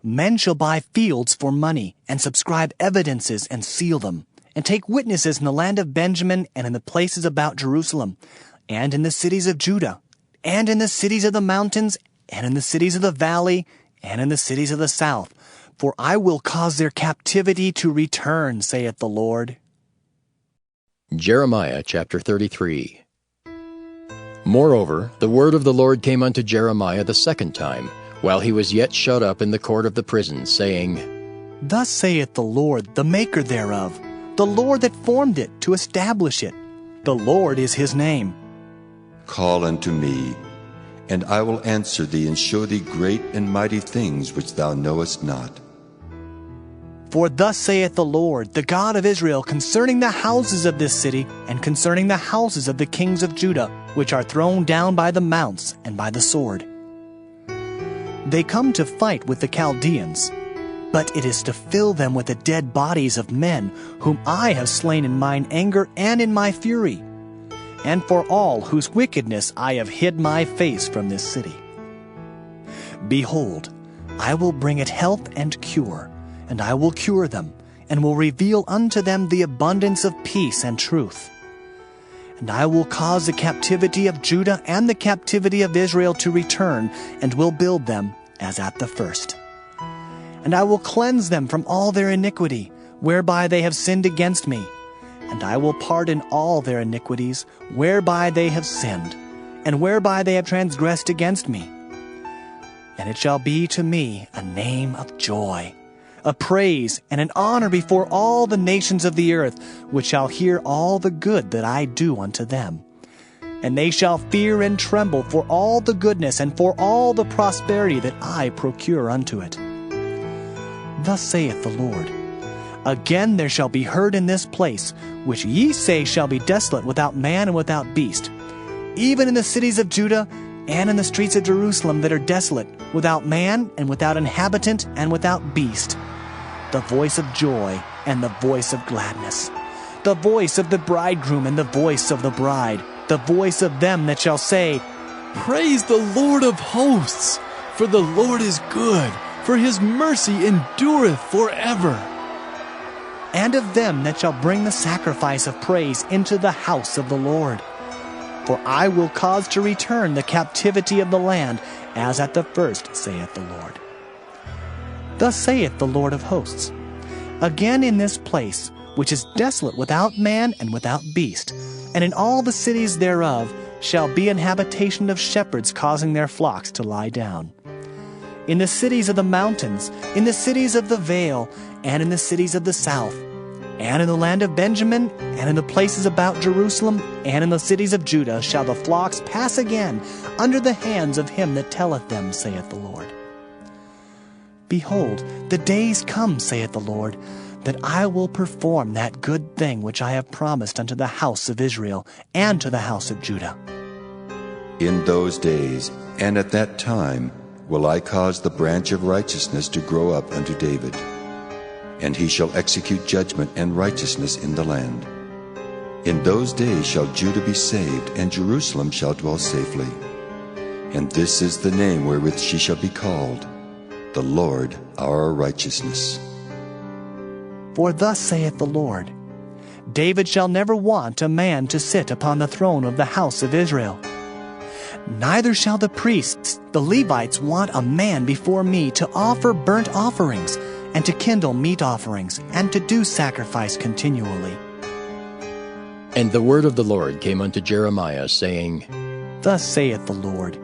Men shall buy fields for money, and subscribe evidences and seal them, and take witnesses in the land of Benjamin and in the places about Jerusalem, and in the cities of Judah, and in the cities of the mountains, and in the cities of the valley, and in the cities of the south. For I will cause their captivity to return, saith the Lord. Jeremiah chapter 33. Moreover, the word of the Lord came unto Jeremiah the second time, while he was yet shut up in the court of the prison, saying, Thus saith the Lord, the maker thereof, the Lord that formed it, to establish it. The Lord is his name. Call unto me, and I will answer thee, and show thee great and mighty things which thou knowest not. For thus saith the Lord, the God of Israel, concerning the houses of this city, and concerning the houses of the kings of Judah, which are thrown down by the mounts and by the sword. They come to fight with the Chaldeans, but it is to fill them with the dead bodies of men, whom I have slain in mine anger and in my fury, and for all whose wickedness I have hid my face from this city. Behold, I will bring it health and cure, and I will cure them, and will reveal unto them the abundance of peace and truth. And I will cause the captivity of Judah and the captivity of Israel to return, and will build them as at the first. And I will cleanse them from all their iniquity, whereby they have sinned against me. And I will pardon all their iniquities, whereby they have sinned, and whereby they have transgressed against me. And it shall be to me a name of joy, a praise and an honor before all the nations of the earth, which shall hear all the good that I do unto them. And they shall fear and tremble for all the goodness and for all the prosperity that I procure unto it. Thus saith the Lord, Again there shall be heard in this place, which ye say shall be desolate without man and without beast, even in the cities of Judah and in the streets of Jerusalem that are desolate, without man and without inhabitant and without beast, the voice of joy and the voice of gladness, the voice of the bridegroom and the voice of the bride, the voice of them that shall say, Praise the Lord of hosts, For the Lord is good, for his mercy endureth forever. And of them that shall bring the sacrifice of praise into the house of the Lord. For I will cause to return the captivity of the land, as at the first, saith the Lord. Thus saith the Lord of hosts, again in this place, which is desolate without man and without beast, and in all the cities thereof shall be an habitation of shepherds causing their flocks to lie down. In the cities of the mountains, in the cities of the vale, and in the cities of the south, and in the land of Benjamin, and in the places about Jerusalem, and in the cities of Judah shall the flocks pass again under the hands of him that telleth them, saith the Lord. Behold, the days come, saith the Lord, that I will perform that good thing which I have promised unto the house of Israel and to the house of Judah. In those days and at that time will I cause the branch of righteousness to grow up unto David, and he shall execute judgment and righteousness in the land. In those days shall Judah be saved, and Jerusalem shall dwell safely. And this is the name wherewith she shall be called, the Lord our righteousness. For thus saith the Lord, David shall never want a man to sit upon the throne of the house of Israel. Neither shall the priests, the Levites, want a man before me to offer burnt offerings, and to kindle meat offerings, and to do sacrifice continually. And the word of the Lord came unto Jeremiah, saying, Thus saith the Lord,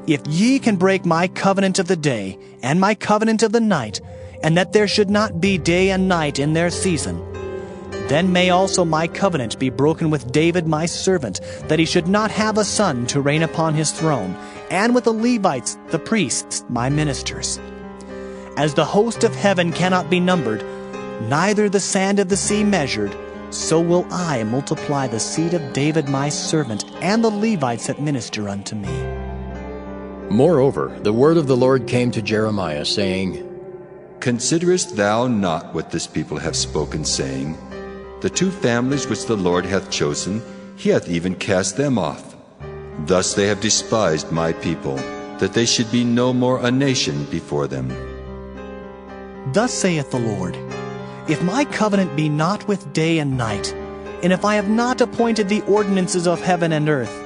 If ye can break my covenant of the day, and my covenant of the night, and that there should not be day and night in their season, then may also my covenant be broken with David my servant, that he should not have a son to reign upon his throne, and with the Levites, the priests, my ministers. As the host of heaven cannot be numbered, neither the sand of the sea measured, so will I multiply the seed of David my servant, and the Levites that minister unto me. Moreover, the word of the Lord came to Jeremiah, saying, Considerest thou not what this people have spoken, saying, The two families which the Lord hath chosen, he hath even cast them off. Thus they have despised my people, that they should be no more a nation before them. Thus saith the Lord, If my covenant be not with day and night, and if I have not appointed the ordinances of heaven and earth,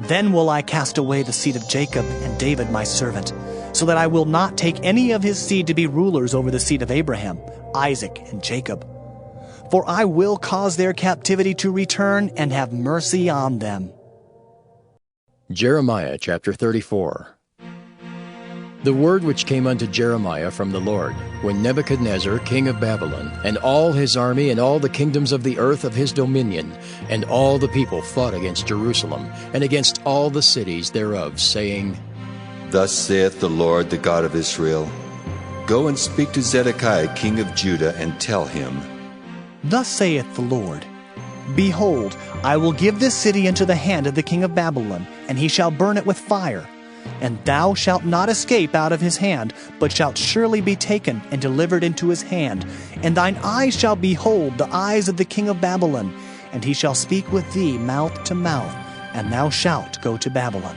then will I cast away the seed of Jacob and David my servant, so that I will not take any of his seed to be rulers over the seed of Abraham, Isaac, and Jacob. For I will cause their captivity to return and have mercy on them. Jeremiah chapter 34. The word which came unto Jeremiah from the Lord, when Nebuchadnezzar king of Babylon, and all his army, and all the kingdoms of the earth of his dominion, and all the people fought against Jerusalem, and against all the cities thereof, saying, Thus saith the Lord, the God of Israel, Go and speak to Zedekiah king of Judah, and tell him, Thus saith the Lord, Behold, I will give this city into the hand of the king of Babylon, and he shall burn it with fire. And thou shalt not escape out of his hand, but shalt surely be taken and delivered into his hand. And thine eyes shall behold the eyes of the king of Babylon, and he shall speak with thee mouth to mouth, and thou shalt go to Babylon.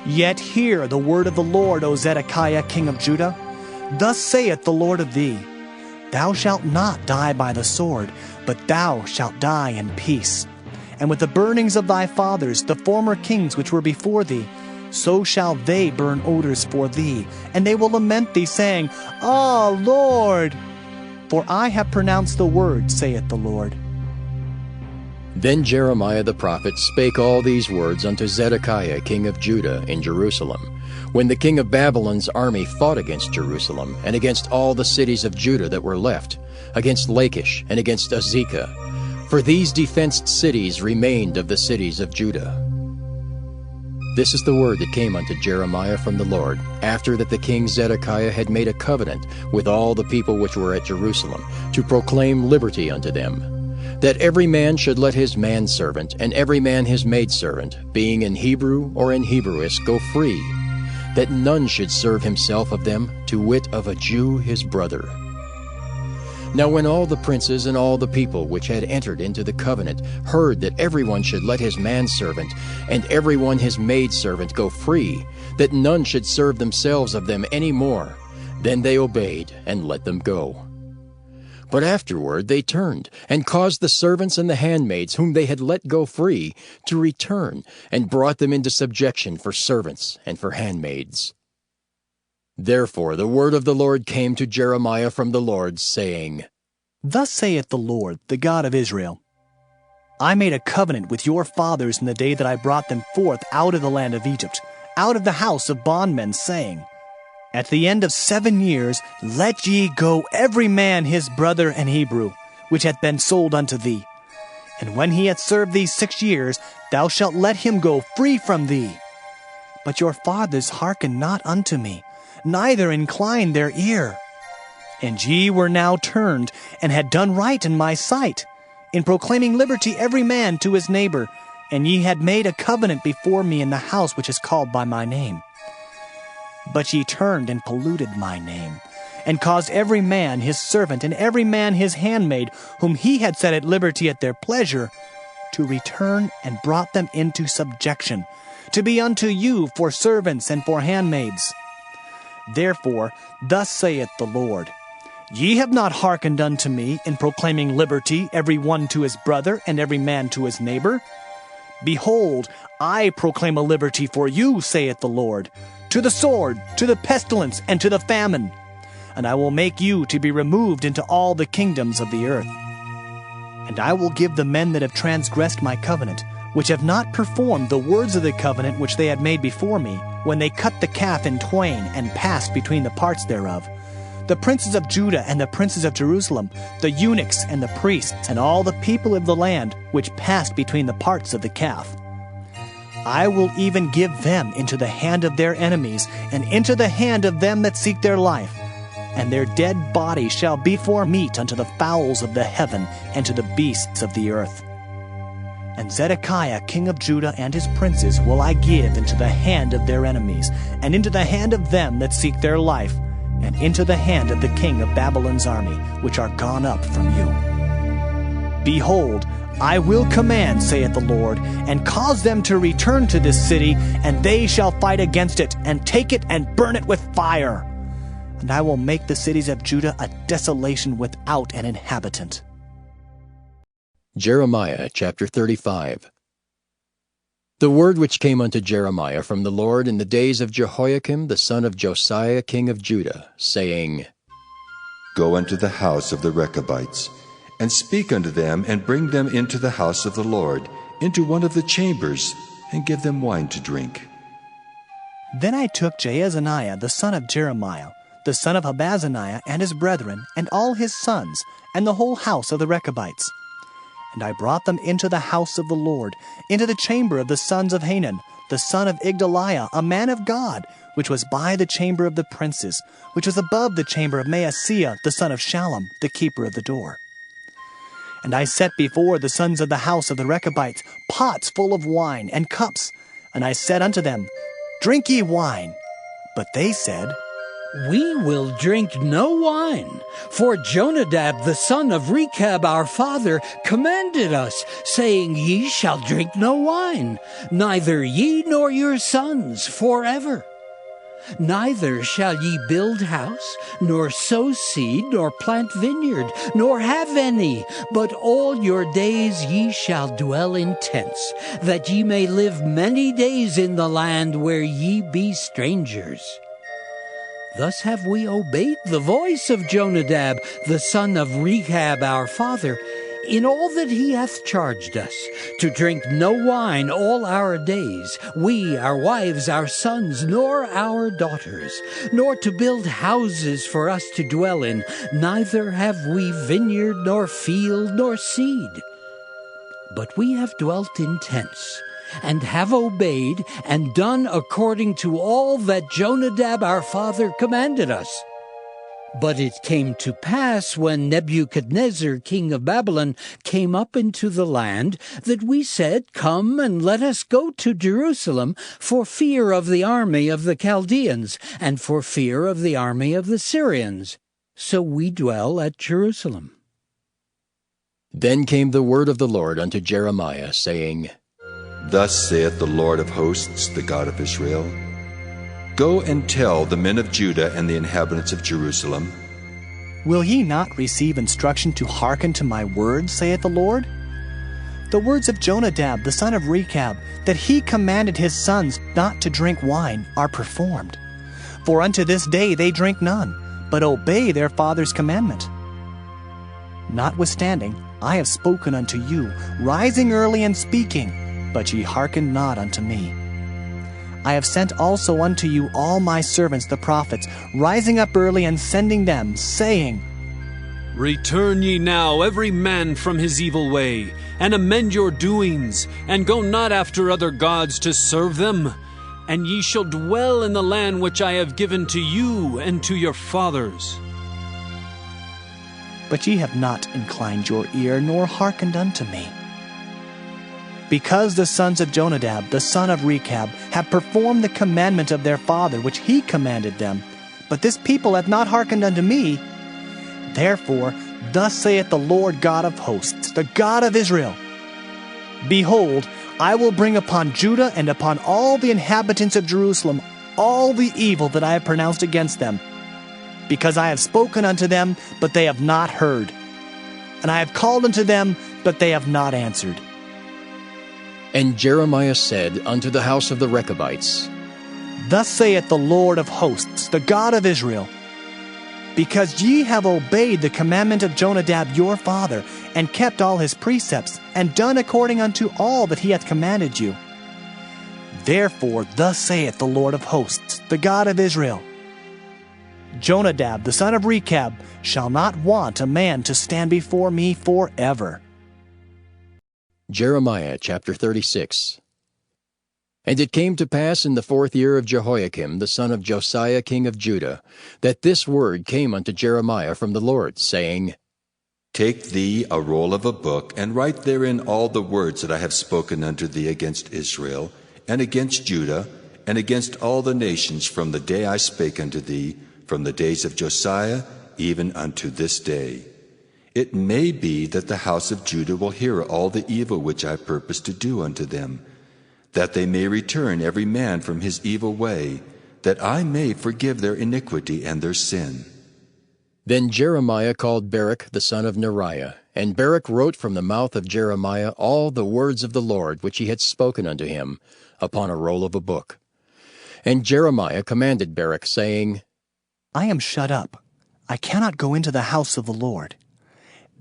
Yet hear the word of the Lord, O Zedekiah king of Judah. Thus saith the Lord of thee, Thou shalt not die by the sword, but thou shalt die in peace. And with the burnings of thy fathers, the former kings which were before thee, so shall they burn odors for thee, and they will lament thee, saying, Ah, Lord! For I have pronounced the word, saith the Lord. Then Jeremiah the prophet spake all these words unto Zedekiah king of Judah in Jerusalem, when the king of Babylon's army fought against Jerusalem, and against all the cities of Judah that were left, against Lachish, and against Azekah. For these defenced cities remained of the cities of Judah. This is the word that came unto Jeremiah from the Lord, after that the king Zedekiah had made a covenant with all the people which were at Jerusalem, to proclaim liberty unto them, that every man should let his manservant, and every man his maidservant, being in Hebrew or in Hebrewish, go free, that none should serve himself of them, to wit of a Jew his brother. Now when all the princes and all the people which had entered into the covenant heard that everyone should let his manservant and everyone his maidservant go free, that none should serve themselves of them any more, then they obeyed and let them go. But afterward they turned, and caused the servants and the handmaids whom they had let go free to return, and brought them into subjection for servants and for handmaids. Therefore the word of the Lord came to Jeremiah from the Lord, saying, Thus saith the Lord, the God of Israel, I made a covenant with your fathers in the day that I brought them forth out of the land of Egypt, out of the house of bondmen, saying, At the end of 7 years let ye go every man his brother and Hebrew, which hath been sold unto thee. And when he hath served thee 6 years, thou shalt let him go free from thee. But your fathers hearkened not unto me, neither inclined their ear. And ye were now turned, and had done right in my sight, in proclaiming liberty every man to his neighbor, and ye had made a covenant before me in the house which is called by my name. But ye turned and polluted my name, and caused every man his servant and every man his handmaid, whom he had set at liberty at their pleasure, to return, and brought them into subjection, to be unto you for servants and for handmaids. Therefore, thus saith the Lord, Ye have not hearkened unto me in proclaiming liberty every one to his brother and every man to his neighbor. Behold, I proclaim a liberty for you, saith the Lord, to the sword, to the pestilence, and to the famine. And I will make you to be removed into all the kingdoms of the earth. And I will give the men that have transgressed my covenant, which have not performed the words of the covenant which they had made before me, when they cut the calf in twain and passed between the parts thereof, the princes of Judah and the princes of Jerusalem, the eunuchs and the priests, and all the people of the land, which passed between the parts of the calf. I will even give them into the hand of their enemies, and into the hand of them that seek their life. And their dead bodies shall be for meat unto the fowls of the heaven, and to the beasts of the earth. And Zedekiah king of Judah and his princes will I give into the hand of their enemies, and into the hand of them that seek their life, and into the hand of the king of Babylon's army, which are gone up from you. Behold, I will command, saith the Lord, and cause them to return to this city, and they shall fight against it, and take it and burn it with fire. And I will make the cities of Judah a desolation without an inhabitant. Jeremiah chapter 35. The word which came unto Jeremiah from the Lord in the days of Jehoiakim the son of Josiah king of Judah, saying, Go unto the house of the Rechabites, and speak unto them, and bring them into the house of the Lord, into one of the chambers, and give them wine to drink. Then I took Jaazaniah the son of Jeremiah, the son of Habazaniah, and his brethren, and all his sons, and the whole house of the Rechabites. And I brought them into the house of the Lord, into the chamber of the sons of Hanan, the son of Igdaliah, a man of God, which was by the chamber of the princes, which was above the chamber of Maaseiah, the son of Shallum, the keeper of the door. And I set before the sons of the house of the Rechabites pots full of wine and cups, and I said unto them, Drink ye wine. But they said, We will drink no wine, for Jonadab the son of Rechab our father commanded us, saying, Ye shall drink no wine, neither ye nor your sons forever. Neither shall ye build house, nor sow seed, nor plant vineyard, nor have any, but all your days ye shall dwell in tents, that ye may live many days in the land where ye be strangers. Thus have we obeyed the voice of Jonadab, the son of Rechab our father, in all that he hath charged us, to drink no wine all our days, we, our wives, our sons, nor our daughters, nor to build houses for us to dwell in, neither have we vineyard, nor field, nor seed. But we have dwelt in tents, and have obeyed and done according to all that Jonadab our father commanded us. But it came to pass, when Nebuchadnezzar king of Babylon came up into the land, that we said, Come and let us go to Jerusalem, for fear of the army of the Chaldeans, and for fear of the army of the Syrians. so we dwell at Jerusalem. Then came the word of the Lord unto Jeremiah, saying, Thus saith the Lord of hosts, the God of Israel, Go and tell the men of Judah and the inhabitants of Jerusalem, Will ye not receive instruction to hearken to my words, saith the Lord? The words of Jonadab the son of Rechab, that he commanded his sons not to drink wine, are performed. For unto this day they drink none, but obey their father's commandment. Notwithstanding, I have spoken unto you, rising early and speaking, but ye hearken not unto me. I have sent also unto you all my servants the prophets, rising up early and sending them, saying, Return ye now every man from his evil way, and amend your doings, and go not after other gods to serve them. And ye shall dwell in the land which I have given to you and to your fathers. But ye have not inclined your ear, nor hearkened unto me. Because the sons of Jonadab, the son of Rechab, have performed the commandment of their father, which he commanded them, but this people hath not hearkened unto me, therefore, thus saith the Lord God of hosts, the God of Israel, Behold, I will bring upon Judah and upon all the inhabitants of Jerusalem all the evil that I have pronounced against them, because I have spoken unto them, but they have not heard, and I have called unto them, but they have not answered. And Jeremiah said unto the house of the Rechabites, Thus saith the Lord of hosts, the God of Israel, Because ye have obeyed the commandment of Jonadab your father, and kept all his precepts, and done according unto all that he hath commanded you. Therefore thus saith the Lord of hosts, the God of Israel, Jonadab the son of Rechab shall not want a man to stand before me forever. Jeremiah chapter 36. And it came to pass in the 4th year of Jehoiakim the son of Josiah king of Judah, that this word came unto Jeremiah from the Lord, saying, Take thee a roll of a book, and write therein all the words that I have spoken unto thee against Israel, and against Judah, and against all the nations from the day I spake unto thee, from the days of Josiah, even unto this day. It may be that the house of Judah will hear all the evil which I purpose to do unto them, that they may return every man from his evil way, that I may forgive their iniquity and their sin. Then Jeremiah called Baruch the son of Neriah, and Baruch wrote from the mouth of Jeremiah all the words of the Lord which he had spoken unto him, upon a roll of a book. And Jeremiah commanded Baruch, saying, I am shut up, I cannot go into the house of the Lord.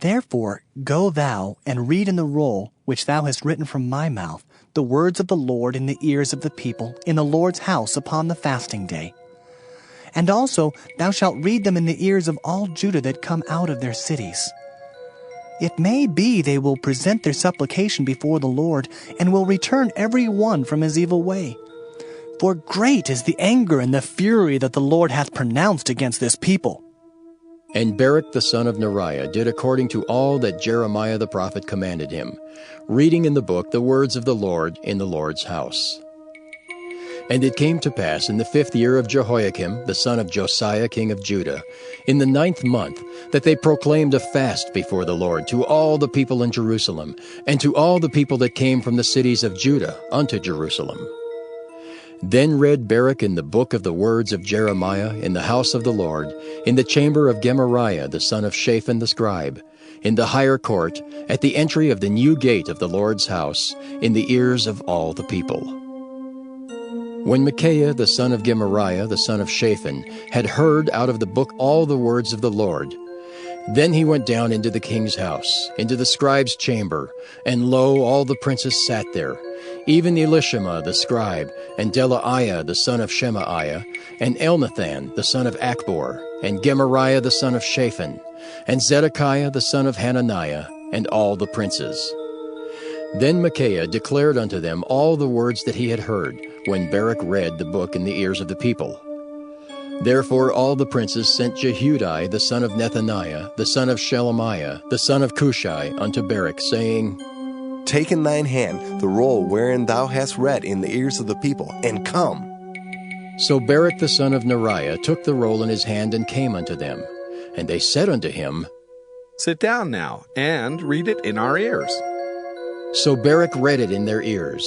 Therefore go thou and read in the roll which thou hast written from my mouth the words of the Lord in the ears of the people in the Lord's house upon the fasting day. And also thou shalt read them in the ears of all Judah that come out of their cities. It may be they will present their supplication before the Lord, and will return every one from his evil way. For great is the anger and the fury that the Lord hath pronounced against this people. And Baruch the son of Neriah did according to all that Jeremiah the prophet commanded him, reading in the book the words of the Lord in the Lord's house. And it came to pass in the 5th year of Jehoiakim, the son of Josiah king of Judah, in the 9th month, that they proclaimed a fast before the Lord to all the people in Jerusalem, and to all the people that came from the cities of Judah unto Jerusalem. Then read Baruch in the book of the words of Jeremiah in the house of the Lord, in the chamber of Gemariah the son of Shaphan the scribe, in the higher court, at the entry of the new gate of the Lord's house, in the ears of all the people. When Micaiah the son of Gemariah the son of Shaphan had heard out of the book all the words of the Lord, then he went down into the king's house, into the scribe's chamber, and lo, all the princes sat there, even Elishama the scribe, and Delaiah the son of Shemaiah, and Elnathan the son of Achbor, and Gemariah the son of Shaphan, and Zedekiah the son of Hananiah, and all the princes. Then Micaiah declared unto them all the words that he had heard, when Baruch read the book in the ears of the people. Therefore all the princes sent Jehudi the son of Nethaniah, the son of Shelemiah, the son of Cushai, unto Baruch, saying, Take in thine hand the roll wherein thou hast read in the ears of the people, and come. So Baruch the son of Neriah took the roll in his hand and came unto them. And they said unto him, Sit down now, and read it in our ears. So Barak read it in their ears.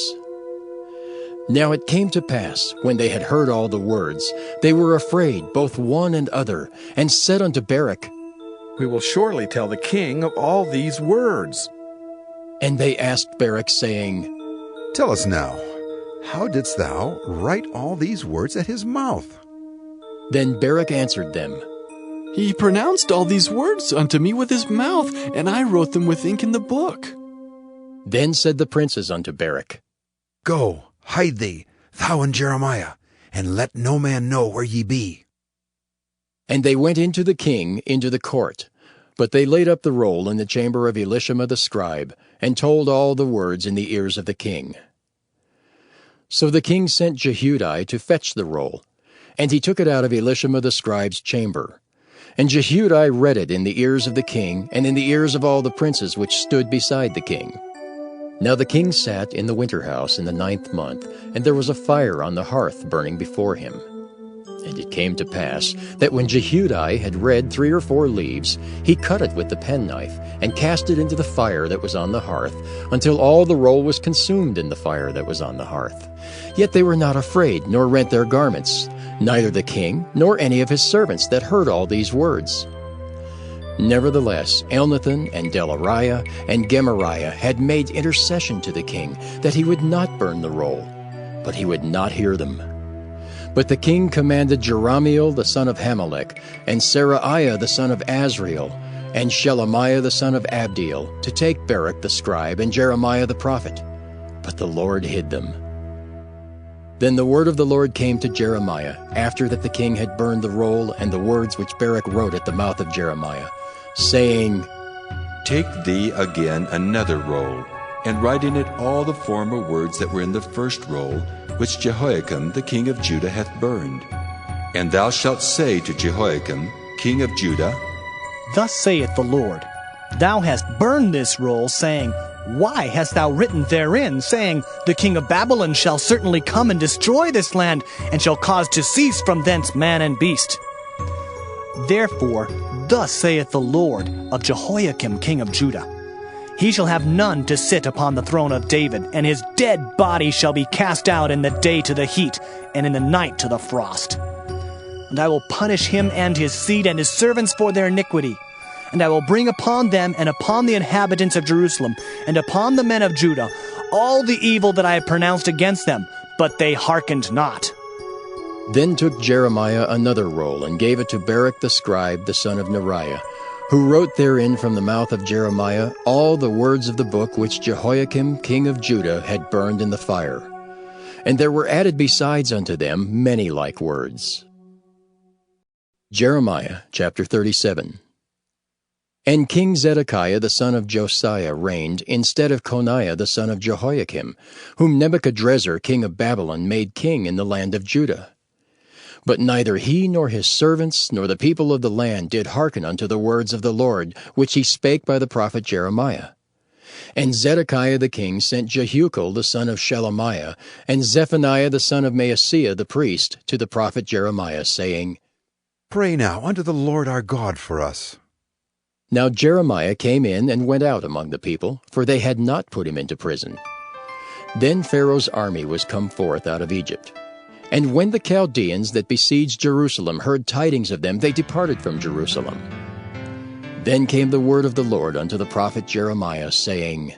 Now it came to pass, when they had heard all the words, they were afraid, both one and other, and said unto Barak, We will surely tell the king of all these words. And they asked Barak, saying, Tell us now, how didst thou write all these words at his mouth? Then Barak answered them, He pronounced all these words unto me with his mouth, and I wrote them with ink in the book. Then said the princes unto Barak, Go, hide thee, thou and Jeremiah, and let no man know where ye be. And they went into the king into the court. But they laid up the roll in the chamber of Elishama the scribe, and told all the words in the ears of the king. So the king sent Jehudi to fetch the roll, and he took it out of Elishama the scribe's chamber. And Jehudi read it in the ears of the king, and in the ears of all the princes which stood beside the king. Now the king sat in the winter house in the 9th month, and there was a fire on the hearth burning before him. And it came to pass that when Jehudi had read 3 or 4 leaves, he cut it with the penknife, and cast it into the fire that was on the hearth, until all the roll was consumed in the fire that was on the hearth. Yet they were not afraid, nor rent their garments, neither the king, nor any of his servants that heard all these words. Nevertheless, Elnathan and Delariah and Gemariah had made intercession to the king, that he would not burn the roll, but he would not hear them. But the king commanded Jerahmeel the son of Hamelech, and Seraiah the son of Azriel, and Shelemiah the son of Abdiel, to take Barak the scribe and Jeremiah the prophet. But the Lord hid them. Then the word of the Lord came to Jeremiah, after that the king had burned the roll and the words which Barak wrote at the mouth of Jeremiah, saying, Take thee again another roll, and write in it all the former words that were in the first roll, which Jehoiakim the king of Judah hath burned. And thou shalt say to Jehoiakim, king of Judah, Thus saith the Lord, Thou hast burned this roll, saying, Why hast thou written therein, saying, The king of Babylon shall certainly come and destroy this land, and shall cause to cease from thence man and beast? Therefore, thus saith the Lord of Jehoiakim king of Judah, He shall have none to sit upon the throne of David, and his dead body shall be cast out in the day to the heat, and in the night to the frost. And I will punish him and his seed and his servants for their iniquity. And I will bring upon them and upon the inhabitants of Jerusalem and upon the men of Judah all the evil that I have pronounced against them, but they hearkened not. Then took Jeremiah another roll, and gave it to Barak the scribe, the son of Neriah, who wrote therein from the mouth of Jeremiah all the words of the book which Jehoiakim king of Judah had burned in the fire. And there were added besides unto them many like words. Jeremiah chapter 37. And King Zedekiah the son of Josiah reigned instead of Coniah the son of Jehoiakim, whom Nebuchadrezzar king of Babylon made king in the land of Judah. But neither he nor his servants nor the people of the land did hearken unto the words of the Lord, which he spake by the prophet Jeremiah. And Zedekiah the king sent Jehucal the son of Shelemiah, and Zephaniah the son of Maaseiah the priest, to the prophet Jeremiah, saying, Pray now unto the Lord our God for us. Now Jeremiah came in and went out among the people, for they had not put him into prison. Then Pharaoh's army was come forth out of Egypt. And when the Chaldeans that besieged Jerusalem heard tidings of them, they departed from Jerusalem. Then came the word of the Lord unto the prophet Jeremiah, saying,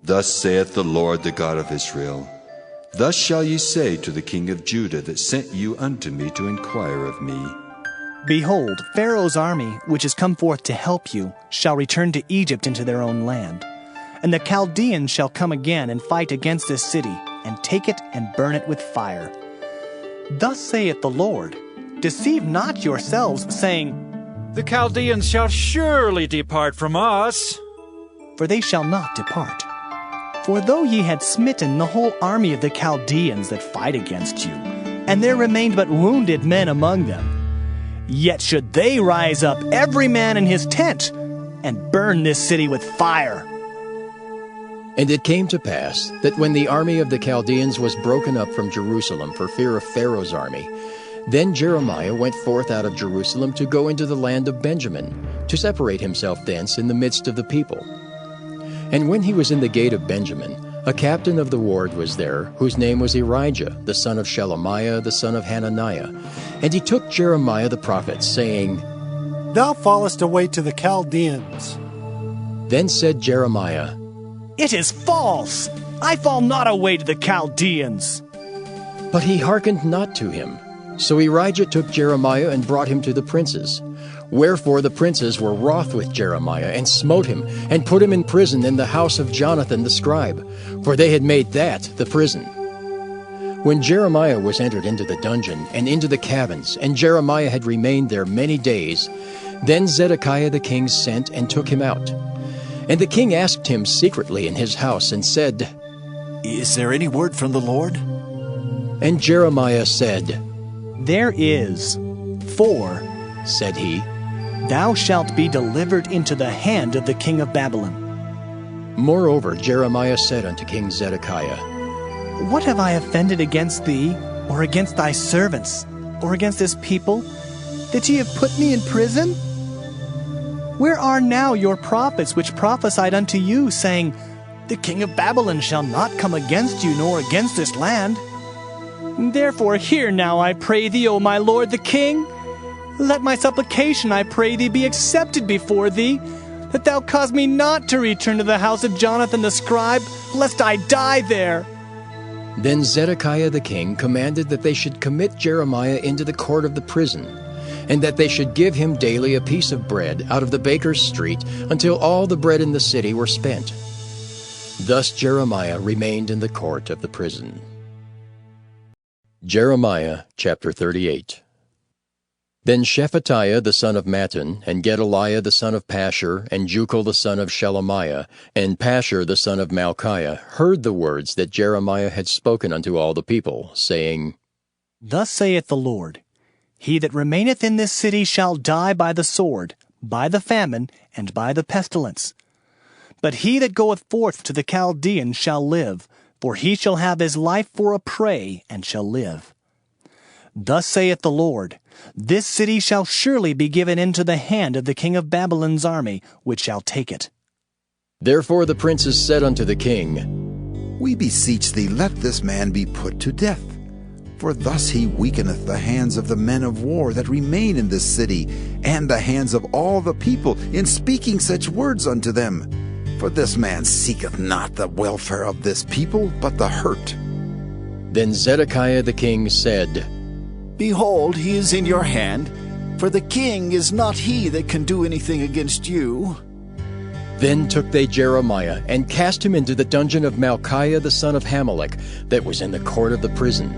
Thus saith the Lord the God of Israel, Thus shall ye say to the king of Judah that sent you unto me to inquire of me, Behold, Pharaoh's army, which is come forth to help you, shall return to Egypt into their own land. And the Chaldeans shall come again and fight against this city, and take it and burn it with fire. Thus saith the Lord, Deceive not yourselves, saying, The Chaldeans shall surely depart from us. For they shall not depart. For though ye had smitten the whole army of the Chaldeans that fight against you, and there remained but wounded men among them, yet should they rise up every man in his tent, and burn this city with fire. And it came to pass that when the army of the Chaldeans was broken up from Jerusalem for fear of Pharaoh's army, Then Jeremiah went forth out of Jerusalem to go into the land of Benjamin, to separate himself thence in the midst of the people. And when he was in the gate of Benjamin, a captain of the ward was there, whose name was Irijah, the son of Shelemiah, the son of Hananiah. And he took Jeremiah the prophet, saying, Thou fallest away to the Chaldeans. Then said Jeremiah, It is false! I fall not away to the Chaldeans. But he hearkened not to him. So Irijah took Jeremiah and brought him to the princes. Wherefore the princes were wroth with Jeremiah, and smote him, and put him in prison in the house of Jonathan the scribe, for they had made that the prison. When Jeremiah was entered into the dungeon, and into the cabins, and Jeremiah had remained there many days, then Zedekiah the king sent and took him out. And the king asked him secretly in his house, and said, Is there any word from the Lord? And Jeremiah said, There is. For, said he, Thou shalt be delivered into the hand of the king of Babylon. Moreover, Jeremiah said unto King Zedekiah, What have I offended against thee, or against thy servants, or against this people, that ye have put me in prison? Where are now your prophets which prophesied unto you, saying, The king of Babylon shall not come against you, nor against this land? Therefore hear now, I pray thee, O my lord the king. Let my supplication, I pray thee, be accepted before thee, that thou cause me not to return to the house of Jonathan the scribe, lest I die there. Then Zedekiah the king commanded that they should commit Jeremiah into the court of the prison, and that they should give him daily a piece of bread out of the baker's street, until all the bread in the city were spent. Thus Jeremiah remained in the court of the prison. Jeremiah chapter 38. Then Shephatiah the son of Mattan, and Gedaliah the son of Pashur, and Jucal the son of Shelemiah, and Pashur the son of Malchiah heard the words that Jeremiah had spoken unto all the people, saying, Thus saith the Lord, He that remaineth in this city shall die by the sword, by the famine, and by the pestilence. But he that goeth forth to the Chaldeans shall live, for he shall have his life for a prey, and shall live. Thus saith the Lord, This city shall surely be given into the hand of the king of Babylon's army, which shall take it. Therefore the princes said unto the king, We beseech thee, let this man be put to death. For thus he weakeneth the hands of the men of war that remain in this city, and the hands of all the people, in speaking such words unto them. For this man seeketh not the welfare of this people, but the hurt. Then Zedekiah the king said, Behold, he is in your hand, for the king is not he that can do anything against you. Then took they Jeremiah, and cast him into the dungeon of Malchiah the son of Hamelech, that was in the court of the prison.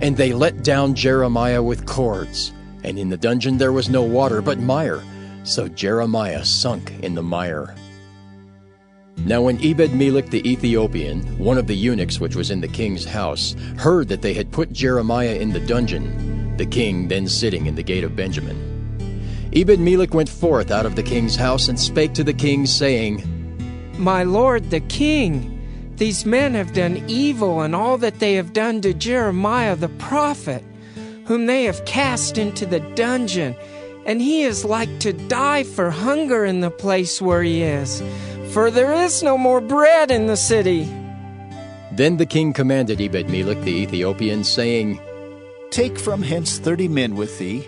And they let down Jeremiah with cords, and in the dungeon there was no water but mire, so Jeremiah sunk in the mire. Now when Ebed-Melech the Ethiopian, one of the eunuchs which was in the king's house, heard that they had put Jeremiah in the dungeon, the king then sitting in the gate of Benjamin, Ebed-Melech went forth out of the king's house and spake to the king, saying, My lord the king, these men have done evil in all that they have done to Jeremiah the prophet, whom they have cast into the dungeon, and he is like to die for hunger in the place where he is. For there is no more bread in the city. Then the king commanded Ebed-Melech the Ethiopian, saying, Take from hence 30 men with thee,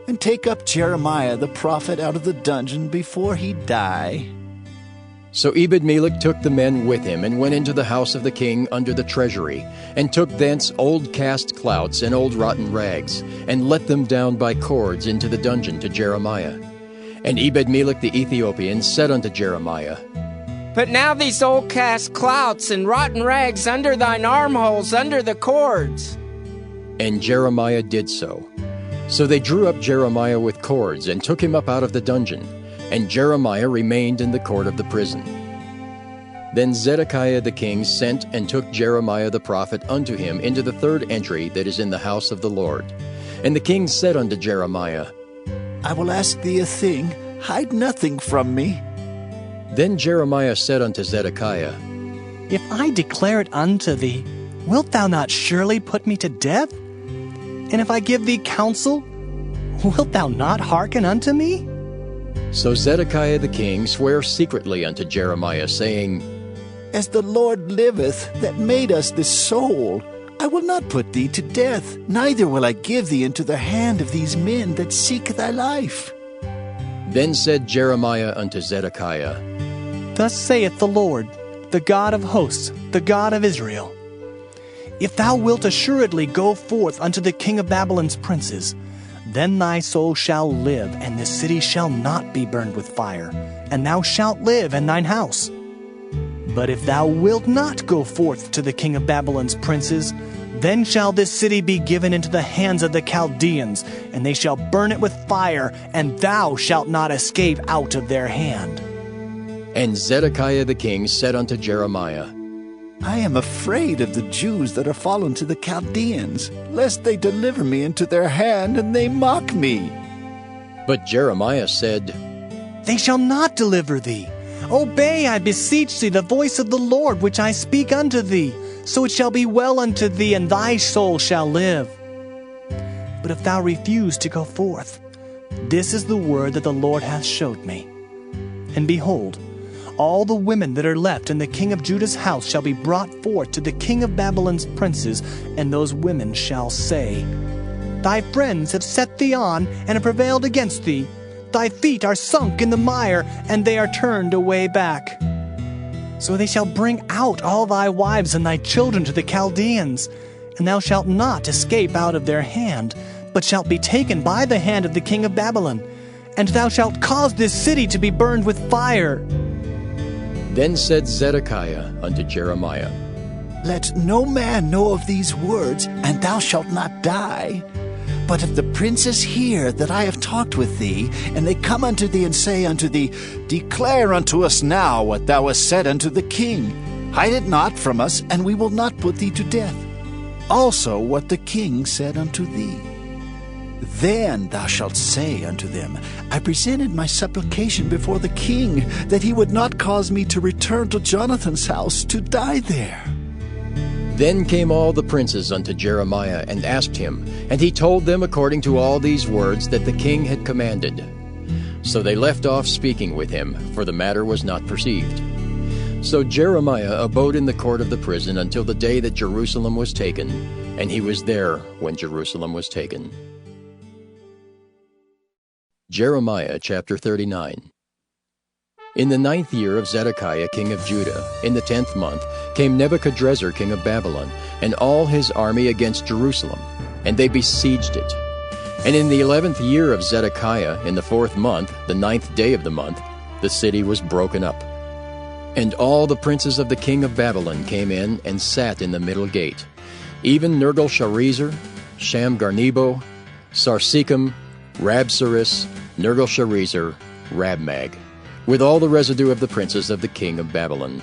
and take up Jeremiah the prophet out of the dungeon before he die. So Ebed-Melech took the men with him, and went into the house of the king under the treasury, and took thence old cast clouts and old rotten rags, and let them down by cords into the dungeon to Jeremiah. And Ebed-Melech the Ethiopian said unto Jeremiah, Put now these old cast clouts and rotten rags under thine armholes, under the cords. And Jeremiah did so. So they drew up Jeremiah with cords, and took him up out of the dungeon, and Jeremiah remained in the court of the prison. Then Zedekiah the king sent and took Jeremiah the prophet unto him into the third entry that is in the house of the Lord. And the king said unto Jeremiah, I will ask thee a thing, hide nothing from me. Then Jeremiah said unto Zedekiah, If I declare it unto thee, wilt thou not surely put me to death? And if I give thee counsel, wilt thou not hearken unto me? So Zedekiah the king sware secretly unto Jeremiah, saying, As the Lord liveth, that made us this soul, I will not put thee to death, neither will I give thee into the hand of these men that seek thy life. Then said Jeremiah unto Zedekiah, Thus saith the Lord, the God of hosts, the God of Israel, If thou wilt assuredly go forth unto the king of Babylon's princes, then thy soul shall live, and this city shall not be burned with fire, and thou shalt live in thine house. But if thou wilt not go forth to the king of Babylon's princes, then shall this city be given into the hands of the Chaldeans, and they shall burn it with fire, and thou shalt not escape out of their hand. And Zedekiah the king said unto Jeremiah, I am afraid of the Jews that are fallen to the Chaldeans, lest they deliver me into their hand, and they mock me. But Jeremiah said, They shall not deliver thee. Obey, I beseech thee, the voice of the Lord, which I speak unto thee. So it shall be well unto thee, and thy soul shall live. But if thou refuse to go forth, this is the word that the Lord hath showed me. And behold, all the women that are left in the king of Judah's house shall be brought forth to the king of Babylon's princes, and those women shall say, Thy friends have set thee on, and have prevailed against thee. Thy feet are sunk in the mire, and they are turned away back. So they shall bring out all thy wives and thy children to the Chaldeans, and thou shalt not escape out of their hand, but shalt be taken by the hand of the king of Babylon, and thou shalt cause this city to be burned with fire. Then said Zedekiah unto Jeremiah, Let no man know of these words, and thou shalt not die. But if the princes hear that I have talked with thee, and they come unto thee and say unto thee, Declare unto us now what thou hast said unto the king. Hide it not from us, and we will not put thee to death. Also what the king said unto thee. Then thou shalt say unto them, I presented my supplication before the king, that he would not cause me to return to Jonathan's house to die there. Then came all the princes unto Jeremiah, and asked him, and he told them according to all these words that the king had commanded. So they left off speaking with him, for the matter was not perceived. So Jeremiah abode in the court of the prison until the day that Jerusalem was taken, and he was there when Jerusalem was taken. Jeremiah chapter 39. In the 9th year of Zedekiah king of Judah, in the 10th month, came Nebuchadrezzar king of Babylon, and all his army against Jerusalem, and they besieged it. And in the 11th year of Zedekiah, in the 4th month, the 9th day of the month, the city was broken up. And all the princes of the king of Babylon came in and sat in the middle gate, even Nergal-Sharezer, Shamgar-Nebo, Sarsekim, Rabsaris, Nergal-Sharezer, Rabmag, with all the residue of the princes of the king of Babylon.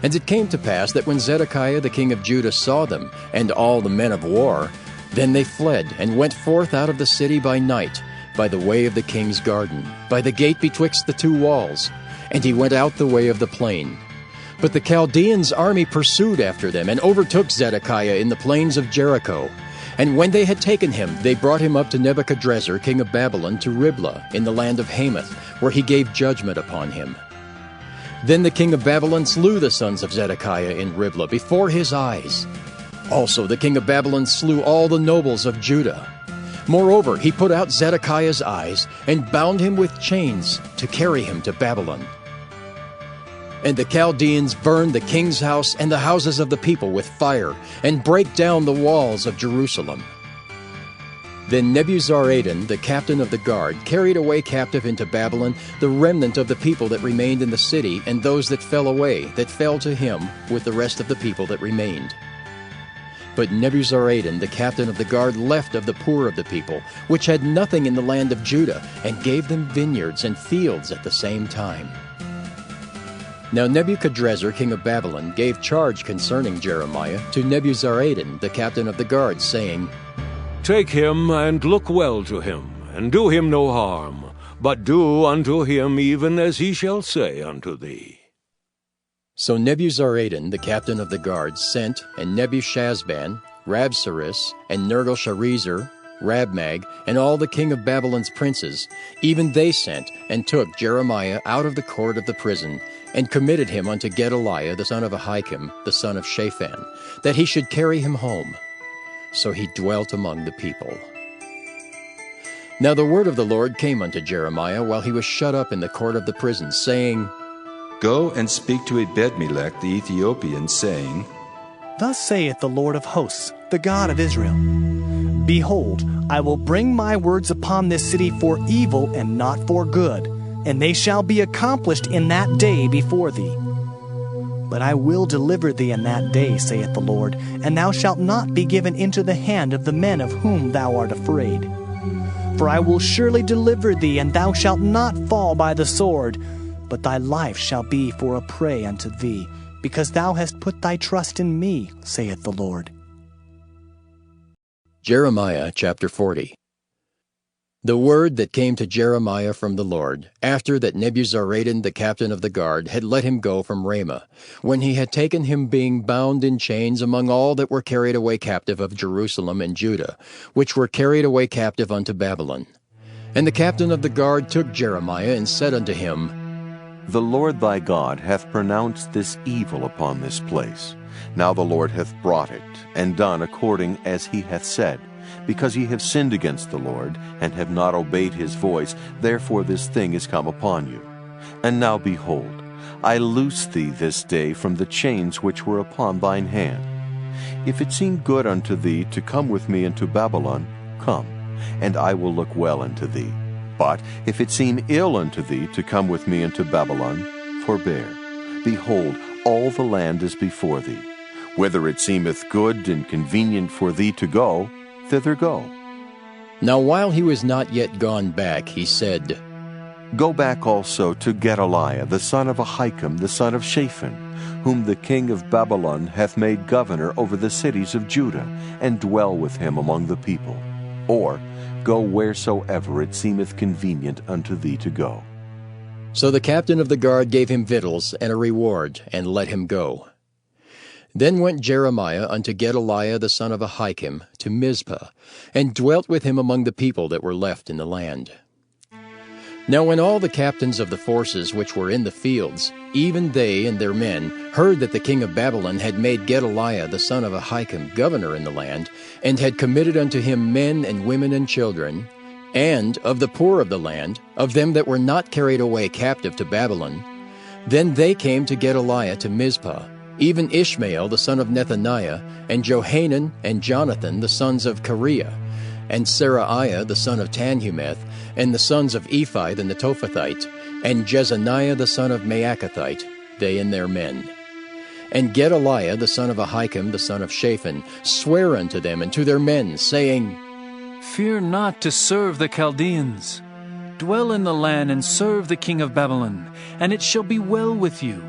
And it came to pass that when Zedekiah the king of Judah saw them, and all the men of war, then they fled, and went forth out of the city by night, by the way of the king's garden, by the gate betwixt the two walls, and he went out the way of the plain. But the Chaldeans' army pursued after them, and overtook Zedekiah in the plains of Jericho. And when they had taken him, they brought him up to Nebuchadrezzar king of Babylon to Riblah in the land of Hamath, where he gave judgment upon him. Then the king of Babylon slew the sons of Zedekiah in Riblah before his eyes. Also the king of Babylon slew all the nobles of Judah. Moreover, he put out Zedekiah's eyes, and bound him with chains to carry him to Babylon. And the Chaldeans burned the king's house and the houses of the people with fire, and brake down the walls of Jerusalem. Then Nebuzaradan, the captain of the guard, carried away captive into Babylon the remnant of the people that remained in the city, and those that fell away, that fell to him with the rest of the people that remained. But Nebuzaradan, the captain of the guard, left of the poor of the people, which had nothing in the land of Judah, and gave them vineyards and fields at the same time. Now Nebuchadrezzar king of Babylon gave charge concerning Jeremiah to Nebuzaradan, the captain of the guard, saying, Take him, and look well to him, and do him no harm, but do unto him even as he shall say unto thee. So Nebuzaradan, the captain of the guard, sent, and Nebushazban, Rabsaris, and Nergal-Sharezer, Rabmag, and all the king of Babylon's princes, even they sent and took Jeremiah out of the court of the prison, and committed him unto Gedaliah the son of Ahikam, the son of Shaphan, that he should carry him home. So he dwelt among the people. Now the word of the Lord came unto Jeremiah while he was shut up in the court of the prison, saying, Go and speak to Ebed-melech the Ethiopian, saying, Thus saith the Lord of hosts, the God of Israel, Behold, I will bring my words upon this city for evil and not for good, and they shall be accomplished in that day before thee. But I will deliver thee in that day, saith the Lord, and thou shalt not be given into the hand of the men of whom thou art afraid. For I will surely deliver thee, and thou shalt not fall by the sword, but thy life shall be for a prey unto thee, because thou hast put thy trust in me, saith the Lord. Jeremiah chapter 40. The word that came to Jeremiah from the Lord, after that Nebuzaradan the captain of the guard had let him go from Ramah, when he had taken him being bound in chains among all that were carried away captive of Jerusalem and Judah, which were carried away captive unto Babylon. And the captain of the guard took Jeremiah and said unto him, The Lord thy God hath pronounced this evil upon this place. Now the Lord hath brought it, and done according as he hath said. Because ye have sinned against the Lord, and have not obeyed his voice, therefore this thing is come upon you. And now behold, I loose thee this day from the chains which were upon thine hand. If it seem good unto thee to come with me into Babylon, come, and I will look well unto thee. But if it seem ill unto thee to come with me into Babylon, forbear. Behold, all the land is before thee. Whether it seemeth good and convenient for thee to go, thither go. Now while he was not yet gone back, he said, Go back also to Gedaliah the son of Ahikam the son of Shaphan, whom the king of Babylon hath made governor over the cities of Judah, and dwell with him among the people. Or go wheresoever it seemeth convenient unto thee to go. So the captain of the guard gave him victuals and a reward, and let him go. Then went Jeremiah unto Gedaliah the son of Ahikam to Mizpah, and dwelt with him among the people that were left in the land. Now when all the captains of the forces which were in the fields, even they and their men, heard that the king of Babylon had made Gedaliah the son of Ahikam governor in the land, and had committed unto him men and women and children, and of the poor of the land, of them that were not carried away captive to Babylon, then they came to Gedaliah to Mizpah, even Ishmael the son of Nethaniah, and Johanan and Jonathan the sons of Kareah, and Seraiah the son of Tanhumeth, and the sons of Ephi the Netophathite, and Jezaniah the son of Maacathite, they and their men. And Gedaliah the son of Ahikam the son of Shaphan sware unto them and to their men, saying, Fear not to serve the Chaldeans. Dwell in the land and serve the king of Babylon, and it shall be well with you.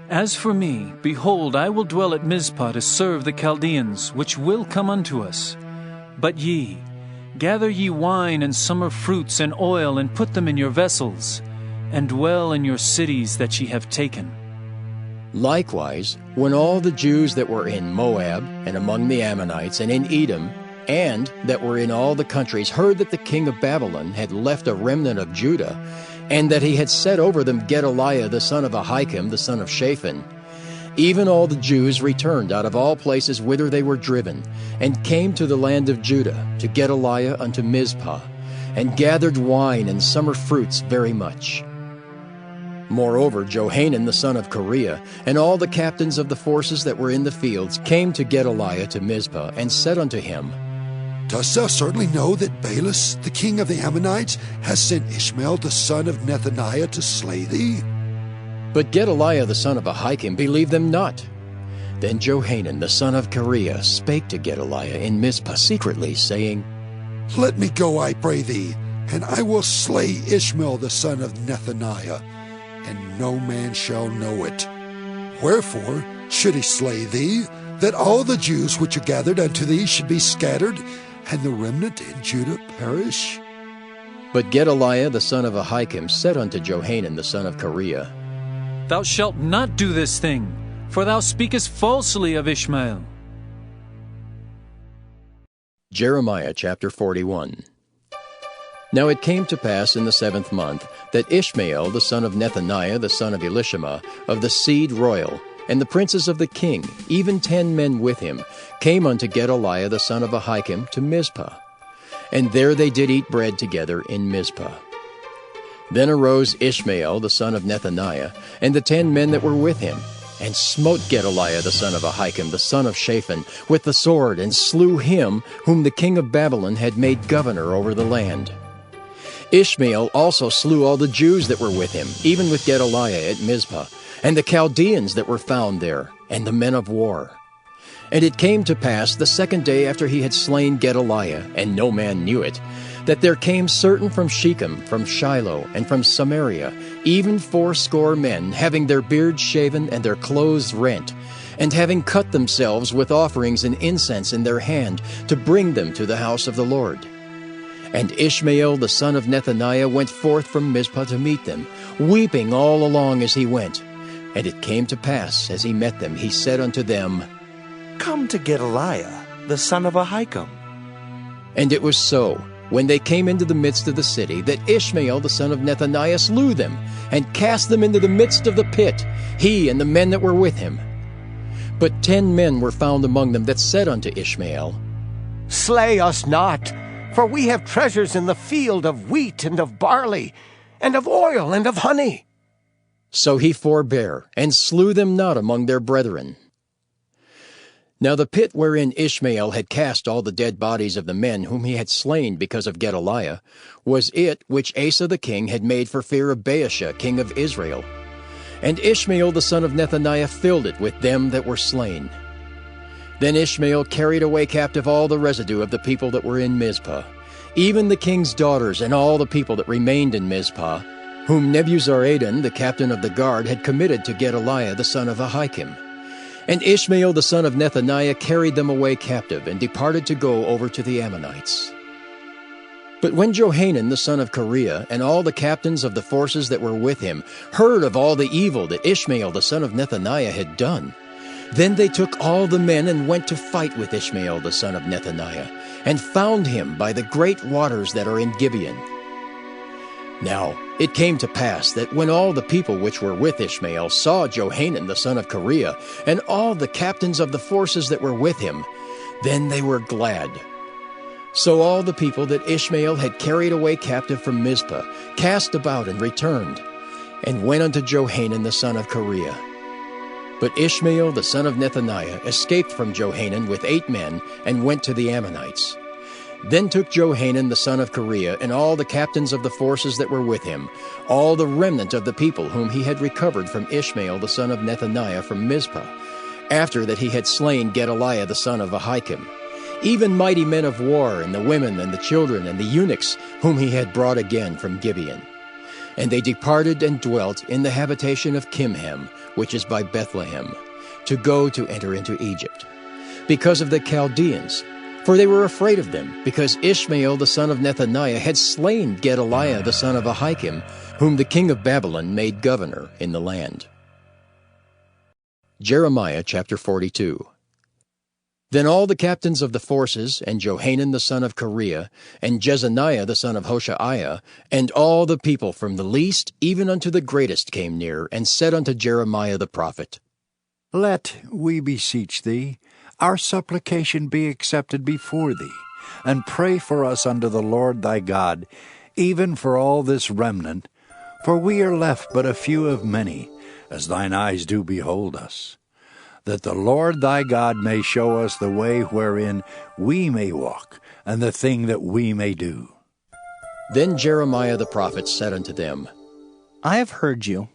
As for me, behold, I will dwell at Mizpah to serve the Chaldeans, which will come unto us. But ye, gather ye wine and summer fruits and oil, and put them in your vessels, and dwell in your cities that ye have taken. Likewise, when all the Jews that were in Moab, and among the Ammonites, and in Edom, and that were in all the countries, heard that the king of Babylon had left a remnant of Judah, and that he had set over them Gedaliah the son of Ahikam the son of Shaphan, even all the Jews returned out of all places whither they were driven, and came to the land of Judah, to Gedaliah unto Mizpah, and gathered wine and summer fruits very much. Moreover, Johanan the son of Kareah, and all the captains of the forces that were in the fields, came to Gedaliah to Mizpah, and said unto him, Dost thou certainly know that Baalis, the king of the Ammonites, has sent Ishmael the son of Nethaniah to slay thee? But Gedaliah the son of Ahikam believed them not. Then Johanan the son of Kareah spake to Gedaliah in Mizpah secretly, saying, Let me go, I pray thee, and I will slay Ishmael the son of Nethaniah, and no man shall know it. Wherefore should he slay thee, that all the Jews which are gathered unto thee should be scattered, and the remnant in Judah perish? But Gedaliah the son of Ahikam said unto Johanan the son of Kareah, Thou shalt not do this thing, for thou speakest falsely of Ishmael. Jeremiah chapter 41. Now it came to pass in the 7th month that Ishmael the son of Nethaniah the son of Elishama of the seed royal, and the princes of the king, even 10 men with him, came unto Gedaliah the son of Ahikam to Mizpah. And there they did eat bread together in Mizpah. Then arose Ishmael the son of Nethaniah, and the 10 men that were with him, and smote Gedaliah the son of Ahikam, the son of Shaphan, with the sword, and slew him whom the king of Babylon had made governor over the land. Ishmael also slew all the Jews that were with him, even with Gedaliah at Mizpah, and the Chaldeans that were found there, and the men of war. And it came to pass the 2nd day after he had slain Gedaliah, and no man knew it, that there came certain from Shechem, from Shiloh, and from Samaria, even 80 men, having their beards shaven and their clothes rent, and having cut themselves with offerings and incense in their hand, to bring them to the house of the Lord. And Ishmael the son of Nethaniah went forth from Mizpah to meet them, weeping all along as he went. And it came to pass, as he met them, he said unto them, Come to Gedaliah, the son of Ahikam. And it was so, when they came into the midst of the city, that Ishmael the son of Nethaniah slew them, and cast them into the midst of the pit, he and the men that were with him. But 10 men were found among them that said unto Ishmael, Slay us not, for we have treasures in the field of wheat and of barley, and of oil and of honey. So he forbare, and slew them not among their brethren. Now the pit wherein Ishmael had cast all the dead bodies of the men whom he had slain because of Gedaliah was it which Asa the king had made for fear of Baasha king of Israel. And Ishmael the son of Nethaniah filled it with them that were slain. Then Ishmael carried away captive all the residue of the people that were in Mizpah, even the king's daughters and all the people that remained in Mizpah, whom Nebuzaradan the captain of the guard had committed to Gedaliah the son of Ahikam. And Ishmael the son of Nethaniah carried them away captive, and departed to go over to the Ammonites. But when Johanan the son of Kareah and all the captains of the forces that were with him heard of all the evil that Ishmael the son of Nethaniah had done, then they took all the men and went to fight with Ishmael the son of Nethaniah, and found him by the great waters that are in Gibeon. Now it came to pass that when all the people which were with Ishmael saw Johanan the son of Kareah, and all the captains of the forces that were with him, then they were glad. So all the people that Ishmael had carried away captive from Mizpah cast about and returned, and went unto Johanan the son of Kareah. But Ishmael the son of Nethaniah escaped from Johanan with 8 men, and went to the Ammonites. Then took Johanan the son of Kareah and all the captains of the forces that were with him, all the remnant of the people whom he had recovered from Ishmael the son of Nethaniah from Mizpah, after that he had slain Gedaliah the son of Ahikam, even mighty men of war, and the women and the children and the eunuchs whom he had brought again from Gibeon. And they departed and dwelt in the habitation of Kimham, which is by Bethlehem, to go to enter into Egypt, because of the Chaldeans. For they were afraid of them, because Ishmael the son of Nethaniah had slain Gedaliah the son of Ahikam, whom the king of Babylon made governor in the land. Jeremiah chapter 42. Then all the captains of the forces, and Johanan the son of Kareah, and Jezaniah the son of Hoshaiah, and all the people from the least even unto the greatest came near, and said unto Jeremiah the prophet, Let, we beseech thee, our supplication be accepted before thee, and pray for us unto the Lord thy God, even for all this remnant, for we are left but a few of many, as thine eyes do behold us, that the Lord thy God may show us the way wherein we may walk, and the thing that we may do. Then Jeremiah the prophet said unto them, I have heard you.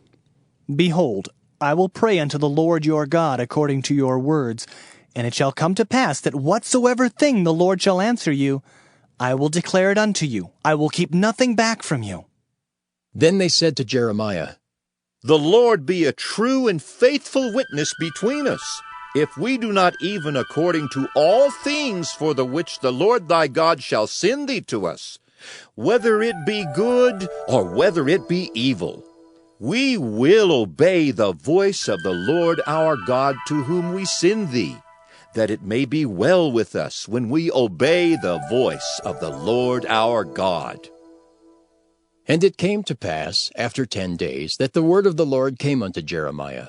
Behold, I will pray unto the Lord your God according to your words, and it shall come to pass that whatsoever thing the Lord shall answer you, I will declare it unto you. I will keep nothing back from you. Then they said to Jeremiah, The Lord be a true and faithful witness between us, if we do not even according to all things for the which the Lord thy God shall send thee to us, whether it be good or whether it be evil. We will obey the voice of the Lord our God to whom we send thee. that it may be well with us when we obey the voice of the Lord our God. And it came to pass, after 10 days, that the word of the Lord came unto Jeremiah.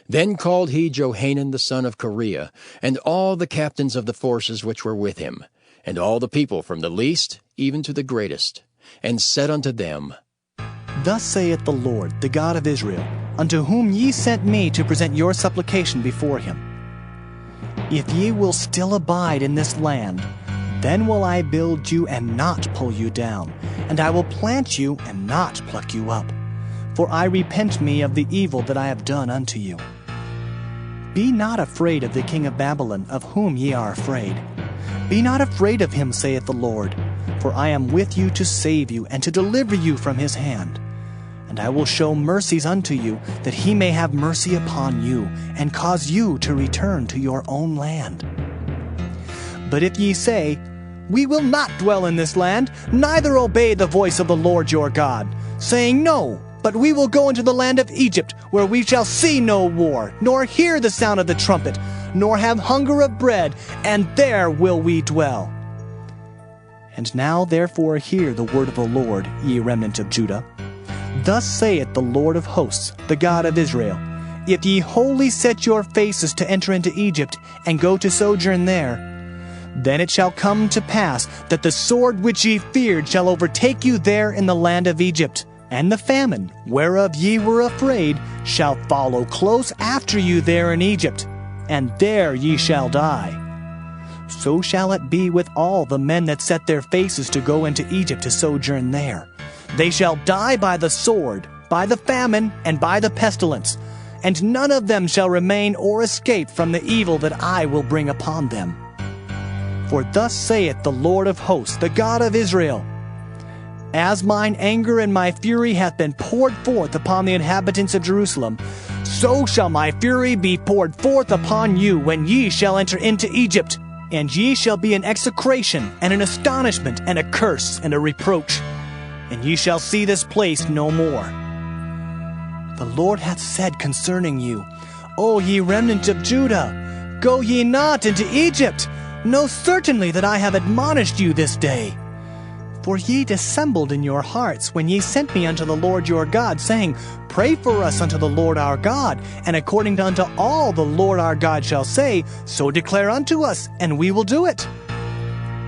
Then called he Johanan the son of Kareah, and all the captains of the forces which were with him, and all the people from the least even to the greatest, and said unto them, Thus saith the Lord, the God of Israel, unto whom ye sent me to present your supplication before him. If ye will still abide in this land, then will I build you and not pull you down, and I will plant you and not pluck you up. For I repent me of the evil that I have done unto you. Be not afraid of the king of Babylon, of whom ye are afraid. Be not afraid of him, saith the Lord, for I am with you to save you and to deliver you from his hand. And I will show mercies unto you, that he may have mercy upon you, and cause you to return to your own land. But if ye say, We will not dwell in this land, neither obey the voice of the Lord your God, saying, No, but we will go into the land of Egypt, where we shall see no war, nor hear the sound of the trumpet, nor have hunger of bread, and there will we dwell. And now therefore hear the word of the Lord, ye remnant of Judah. Thus saith the Lord of hosts, the God of Israel, If ye wholly set your faces to enter into Egypt, and go to sojourn there, then it shall come to pass that the sword which ye feared shall overtake you there in the land of Egypt, and the famine, whereof ye were afraid, shall follow close after you there in Egypt, and there ye shall die. So shall it be with all the men that set their faces to go into Egypt to sojourn there. They shall die by the sword, by the famine, and by the pestilence, and none of them shall remain or escape from the evil that I will bring upon them. For thus saith the Lord of hosts, the God of Israel, As mine anger and my fury hath been poured forth upon the inhabitants of Jerusalem, so shall my fury be poured forth upon you when ye shall enter into Egypt, and ye shall be an execration, and an astonishment, and a curse, and a reproach, and ye shall see this place no more. The Lord hath said concerning you, O ye remnant of Judah, go ye not into Egypt. Know certainly that I have admonished you this day. For ye dissembled in your hearts when ye sent me unto the Lord your God, saying, Pray for us unto the Lord our God, and according unto all the Lord our God shall say, so declare unto us, and we will do it.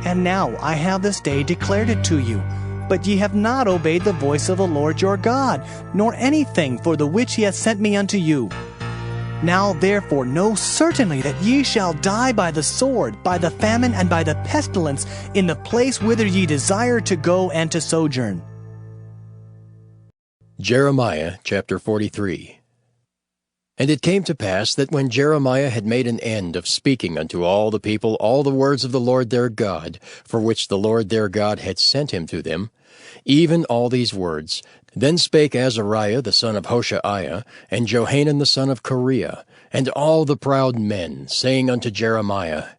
And now I have this day declared it to you, but ye have not obeyed the voice of the Lord your God, nor anything for the which he hath sent me unto you. Now therefore know certainly that ye shall die by the sword, by the famine, and by the pestilence, in the place whither ye desire to go and to sojourn. Jeremiah chapter 43. And it came to pass that when Jeremiah had made an end of speaking unto all the people all the words of the Lord their God, for which the Lord their God had sent him to them, even all these words, then spake Azariah the son of Hoshaiah, and Johanan the son of Kareah, and all the proud men, saying unto Jeremiah,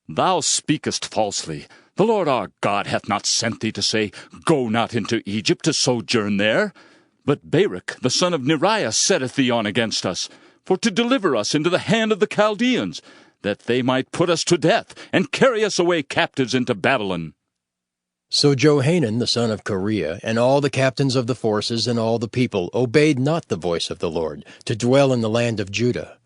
Thou speakest falsely. The Lord our God hath not sent thee to say, Go not into Egypt to sojourn there. But Baruch the son of Neriah setteth thee on against us, for to deliver us into the hand of the Chaldeans, that they might put us to death, and carry us away captives into Babylon. So Johanan the son of Kareah, and all the captains of the forces, and all the people, obeyed not the voice of the Lord, to dwell in the land of Judah.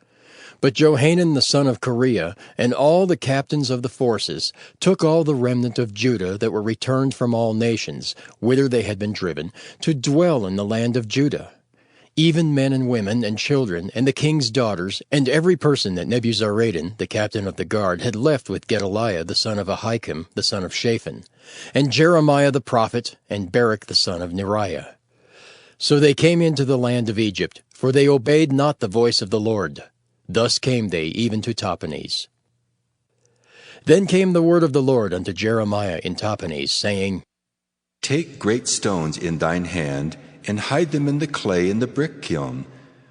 But Johanan the son of Kareah, and all the captains of the forces, took all the remnant of Judah that were returned from all nations, whither they had been driven, to dwell in the land of Judah, even men and women and children, and the king's daughters, and every person that Nebuzaradan, the captain of the guard, had left with Gedaliah the son of Ahikam, the son of Shaphan, and Jeremiah the prophet, and Baruch the son of Neriah. So they came into the land of Egypt, for they obeyed not the voice of the Lord. Thus came they even to Tahpanhes. Then came the word of the Lord unto Jeremiah in Tahpanhes, saying, Take great stones in thine hand, and hide them in the clay in the brick kiln,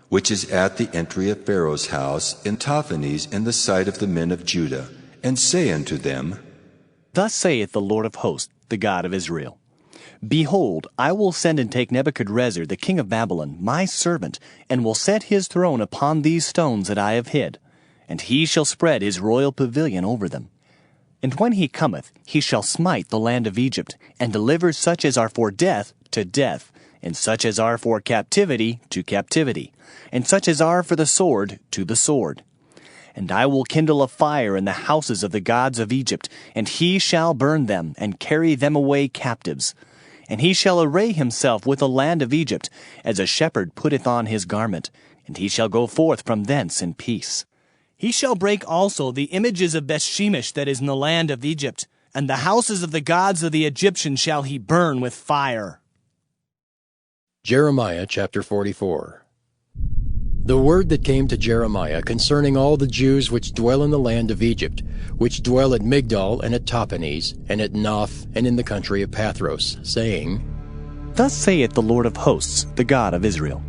which is at the entry of Pharaoh's house in Tahpanhes in the sight of the men of Judah, and say unto them, Thus saith the Lord of hosts, the God of Israel, Behold, I will send and take Nebuchadrezzar the king of Babylon, my servant, and will set his throne upon these stones that I have hid. and he shall spread his royal pavilion over them. And when he cometh, he shall smite the land of Egypt, and deliver such as are for death to death, and such as are for captivity to captivity, and such as are for the sword to the sword. And I will kindle a fire in the houses of the gods of Egypt, and he shall burn them, and carry them away captives. And he shall array himself with the land of Egypt, as a shepherd putteth on his garment, and he shall go forth from thence in peace. He shall break also the images of Bethshemesh that is in the land of Egypt, and the houses of the gods of the Egyptians shall he burn with fire. Jeremiah chapter 44. The word that came to Jeremiah concerning all the Jews which dwell in the land of Egypt, which dwell at Migdol and at Tahpanhes, and at Noph, and in the country of Pathros, saying, Thus saith the Lord of hosts, the God of Israel,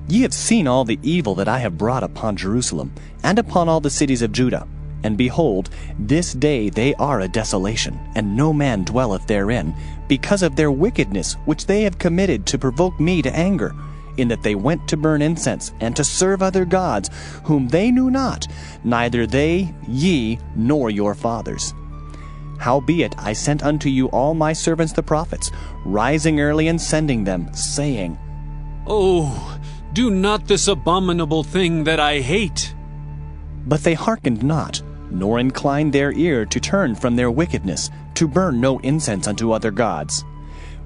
Ye have seen all the evil that I have brought upon Jerusalem, and upon all the cities of Judah. And behold, this day they are a desolation, and no man dwelleth therein, because of their wickedness which they have committed to provoke me to anger, in that they went to burn incense, and to serve other gods, whom they knew not, neither they, ye, nor your fathers. Howbeit I sent unto you all my servants the prophets, rising early and sending them, saying, Oh, do not this abominable thing that I hate. But they hearkened not, nor inclined their ear to turn from their wickedness, to burn no incense unto other gods.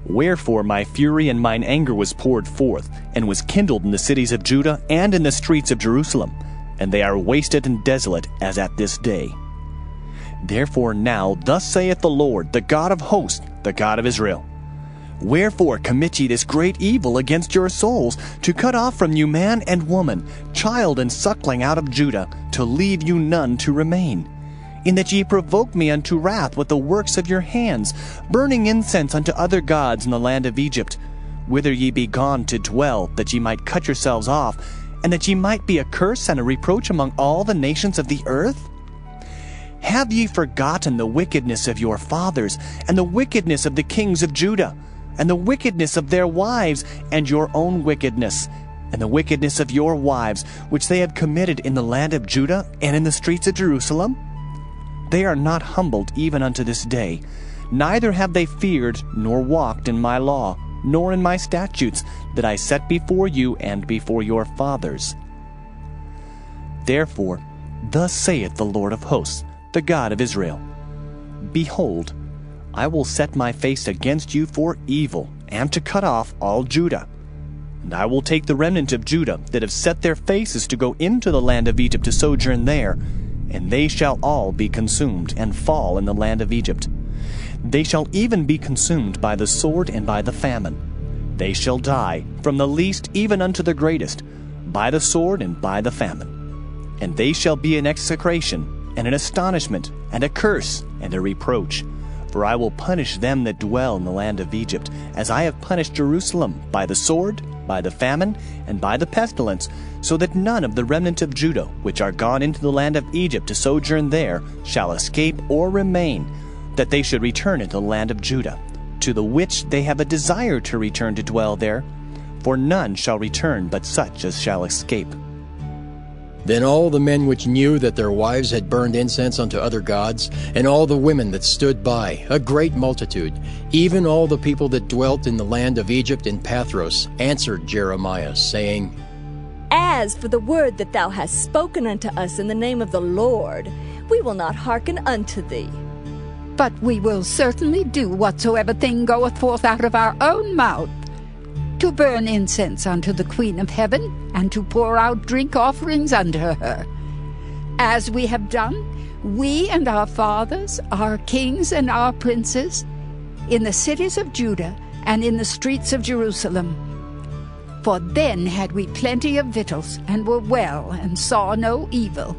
Wherefore my fury and mine anger was poured forth, and was kindled in the cities of Judah and in the streets of Jerusalem, and they are wasted and desolate as at this day. Therefore now thus saith the Lord, the God of hosts, the God of Israel, Wherefore commit ye this great evil against your souls, to cut off from you man and woman, child and suckling out of Judah, to leave you none to remain? In that ye provoke me unto wrath with the works of your hands, burning incense unto other gods in the land of Egypt, whither ye be gone to dwell, that ye might cut yourselves off, and that ye might be a curse and a reproach among all the nations of the earth? Have ye forgotten the wickedness of your fathers, and the wickedness of the kings of Judah, and the wickedness of their wives, and your own wickedness, and the wickedness of your wives, which they have committed in the land of Judah and in the streets of Jerusalem? They are not humbled even unto this day, neither have they feared nor walked in my law, nor in my statutes, that I set before you and before your fathers. Therefore, thus saith the Lord of hosts, the God of Israel, Behold, I will set my face against you for evil, and to cut off all Judah. And I will take the remnant of Judah that have set their faces to go into the land of Egypt to sojourn there, and they shall all be consumed, and fall in the land of Egypt. They shall even be consumed by the sword and by the famine. They shall die, from the least even unto the greatest, by the sword and by the famine. And they shall be an execration, and an astonishment, and a curse, and a reproach. For I will punish them that dwell in the land of Egypt, as I have punished Jerusalem, by the sword, by the famine, and by the pestilence, so that none of the remnant of Judah, which are gone into the land of Egypt to sojourn there, shall escape or remain, that they should return into the land of Judah, to the which they have a desire to return to dwell there. For none shall return but such as shall escape. Then all the men which knew that their wives had burned incense unto other gods, and all the women that stood by, a great multitude, even all the people that dwelt in the land of Egypt in Pathros, answered Jeremiah, saying, As for the word that thou hast spoken unto us in the name of the Lord, we will not hearken unto thee. But we will certainly do whatsoever thing goeth forth out of our own mouth, to burn incense unto the Queen of Heaven, and to pour out drink offerings unto her. As we have done, we and our fathers, our kings and our princes, in the cities of Judah and in the streets of Jerusalem. For then had we plenty of victuals, and were well, and saw no evil.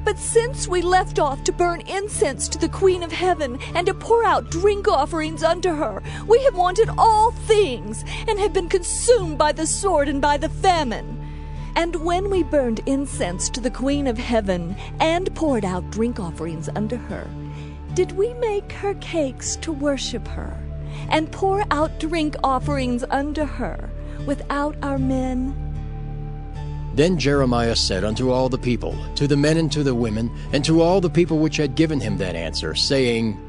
But since we left off to burn incense to the Queen of Heaven, and to pour out drink offerings unto her, we have wanted all things, and have been consumed by the sword and by the famine. And when we burned incense to the Queen of Heaven, and poured out drink offerings unto her, did we make her cakes to worship her, and pour out drink offerings unto her, without our men? Then Jeremiah said unto all the people, to the men and to the women, and to all the people which had given him that answer, saying,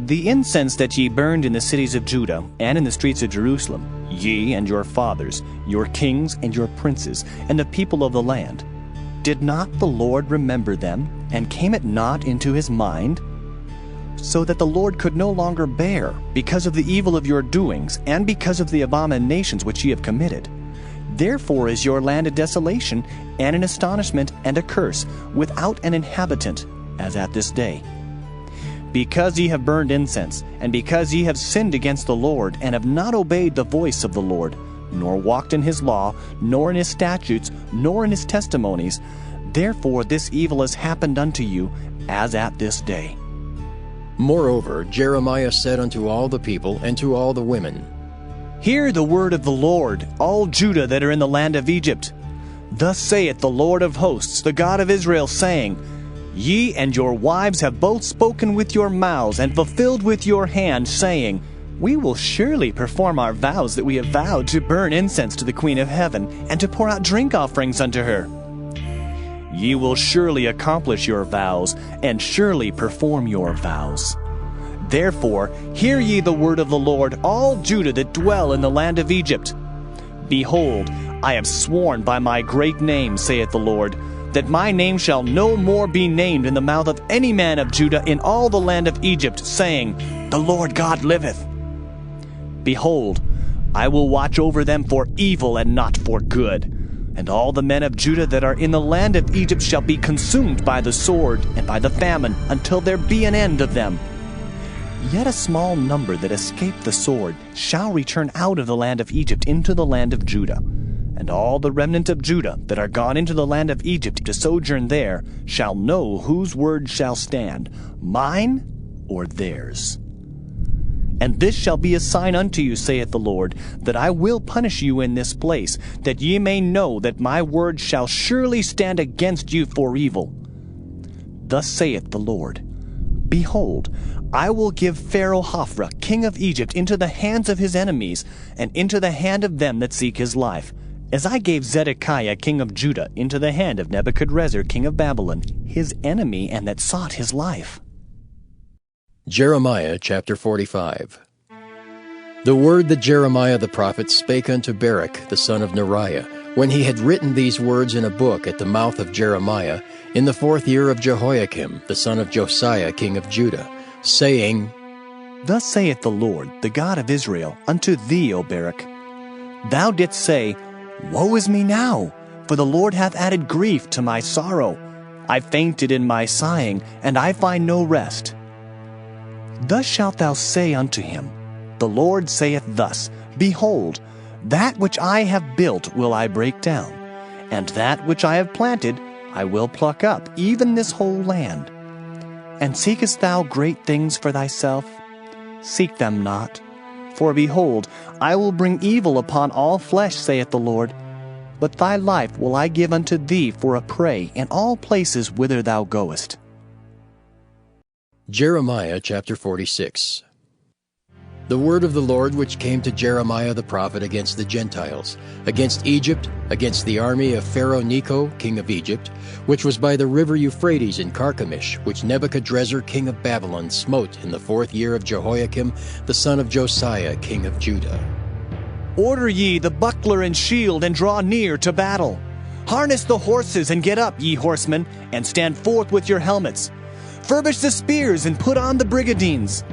The incense that ye burned in the cities of Judah, and in the streets of Jerusalem, ye and your fathers, your kings and your princes, and the people of the land, did not the Lord remember them, and came it not into his mind? So that the Lord could no longer bear, because of the evil of your doings, and because of the abominations which ye have committed. Therefore is your land a desolation, and an astonishment, and a curse, without an inhabitant, as at this day. Because ye have burned incense, and because ye have sinned against the Lord, and have not obeyed the voice of the Lord, nor walked in his law, nor in his statutes, nor in his testimonies, therefore this evil has happened unto you, as at this day. Moreover, Jeremiah said unto all the people and to all the women, Hear the word of the Lord, all Judah that are in the land of Egypt. Thus saith the Lord of hosts, the God of Israel, saying, Ye and your wives have both spoken with your mouths, and fulfilled with your hand, saying, We will surely perform our vows that we have vowed, to burn incense to the Queen of Heaven, and to pour out drink offerings unto her. Ye will surely accomplish your vows, and surely perform your vows. Therefore, hear ye the word of the Lord, all Judah that dwell in the land of Egypt. Behold, I have sworn by my great name, saith the Lord, that my name shall no more be named in the mouth of any man of Judah in all the land of Egypt, saying, The Lord God liveth. Behold, I will watch over them for evil and not for good. And all the men of Judah that are in the land of Egypt shall be consumed by the sword and by the famine, until there be an end of them. Yet a small number that escape the sword shall return out of the land of Egypt into the land of Judah. And all the remnant of Judah that are gone into the land of Egypt to sojourn there shall know whose word shall stand, mine or theirs. And this shall be a sign unto you, saith the Lord, that I will punish you in this place, that ye may know that my word shall surely stand against you for evil. Thus saith the Lord, Behold, I will give Pharaoh Hophra, king of Egypt, into the hands of his enemies, and into the hand of them that seek his life, as I gave Zedekiah, king of Judah, into the hand of Nebuchadrezzar, king of Babylon, his enemy, and that sought his life. Jeremiah chapter 45. The word that Jeremiah the prophet spake unto Baruch the son of Neriah, when he had written these words in a book at the mouth of Jeremiah, in the 4th year of Jehoiakim the son of Josiah king of Judah, saying, Thus saith the Lord, the God of Israel, unto thee, O Baruch, Thou didst say, Woe is me now, for the Lord hath added grief to my sorrow. I fainted in my sighing, and I find no rest. Thus shalt thou say unto him, The Lord saith thus, Behold, that which I have built will I break down, and that which I have planted I will pluck up, even this whole land. And seekest thou great things for thyself? Seek them not. For behold, I will bring evil upon all flesh, saith the Lord. But thy life will I give unto thee for a prey in all places whither thou goest. Jeremiah chapter 46. The word of the Lord which came to Jeremiah the prophet against the Gentiles, against Egypt, against the army of Pharaoh Necho, king of Egypt, which was by the river Euphrates in Carchemish, which Nebuchadrezzar king of Babylon smote in the 4th year of Jehoiakim the son of Josiah king of Judah. Order ye the buckler and shield, and draw near to battle. Harness the horses, and get up, ye horsemen, and stand forth with your helmets. Furbish the spears, and put on the brigadines.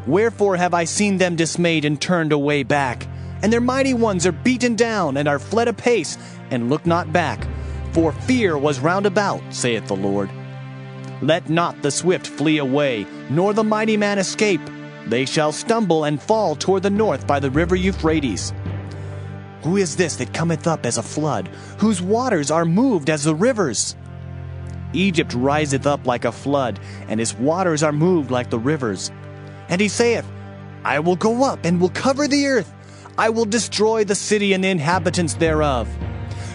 Wherefore have I seen them dismayed and turned away back? And their mighty ones are beaten down, and are fled apace, and look not back. For fear was round about, saith the Lord. Let not the swift flee away, nor the mighty man escape. They shall stumble and fall toward the north by the river Euphrates. Who is this that cometh up as a flood, whose waters are moved as the rivers? Egypt riseth up like a flood, and his waters are moved like the rivers. And he saith, I will go up and will cover the earth. I will destroy the city and the inhabitants thereof.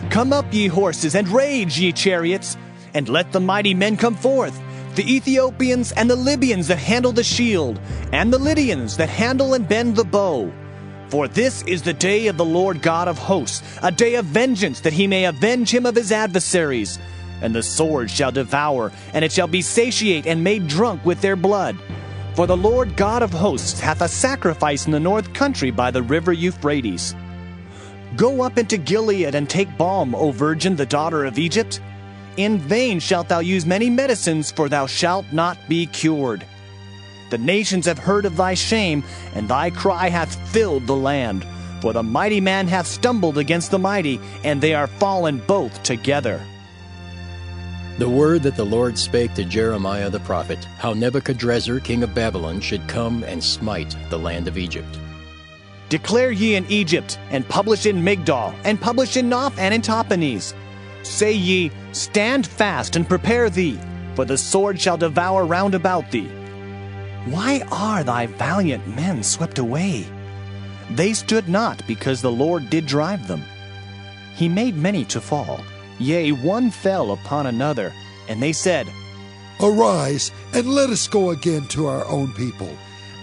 Come up, ye horses, and rage, ye chariots, and let the mighty men come forth, the Ethiopians and the Libyans that handle the shield, and the Lydians that handle and bend the bow. For this is the day of the Lord God of hosts, a day of vengeance, that he may avenge him of his adversaries. And the sword shall devour, and it shall be satiate and made drunk with their blood. For the Lord God of hosts hath a sacrifice in the north country by the river Euphrates. Go up into Gilead and take balm, O virgin, the daughter of Egypt. In vain shalt thou use many medicines, for thou shalt not be cured. The nations have heard of thy shame, and thy cry hath filled the land. For the mighty man hath stumbled against the mighty, and they are fallen both together. The word that the Lord spake to Jeremiah the prophet, how Nebuchadrezzar king of Babylon should come and smite the land of Egypt. Declare ye in Egypt, and publish in Migdol, and publish in Noph and in Tahpanhes. Say ye, stand fast and prepare thee, for the sword shall devour round about thee. Why are thy valiant men swept away? They stood not, because the Lord did drive them. He made many to fall, yea, one fell upon another, and they said, Arise, and let us go again to our own people,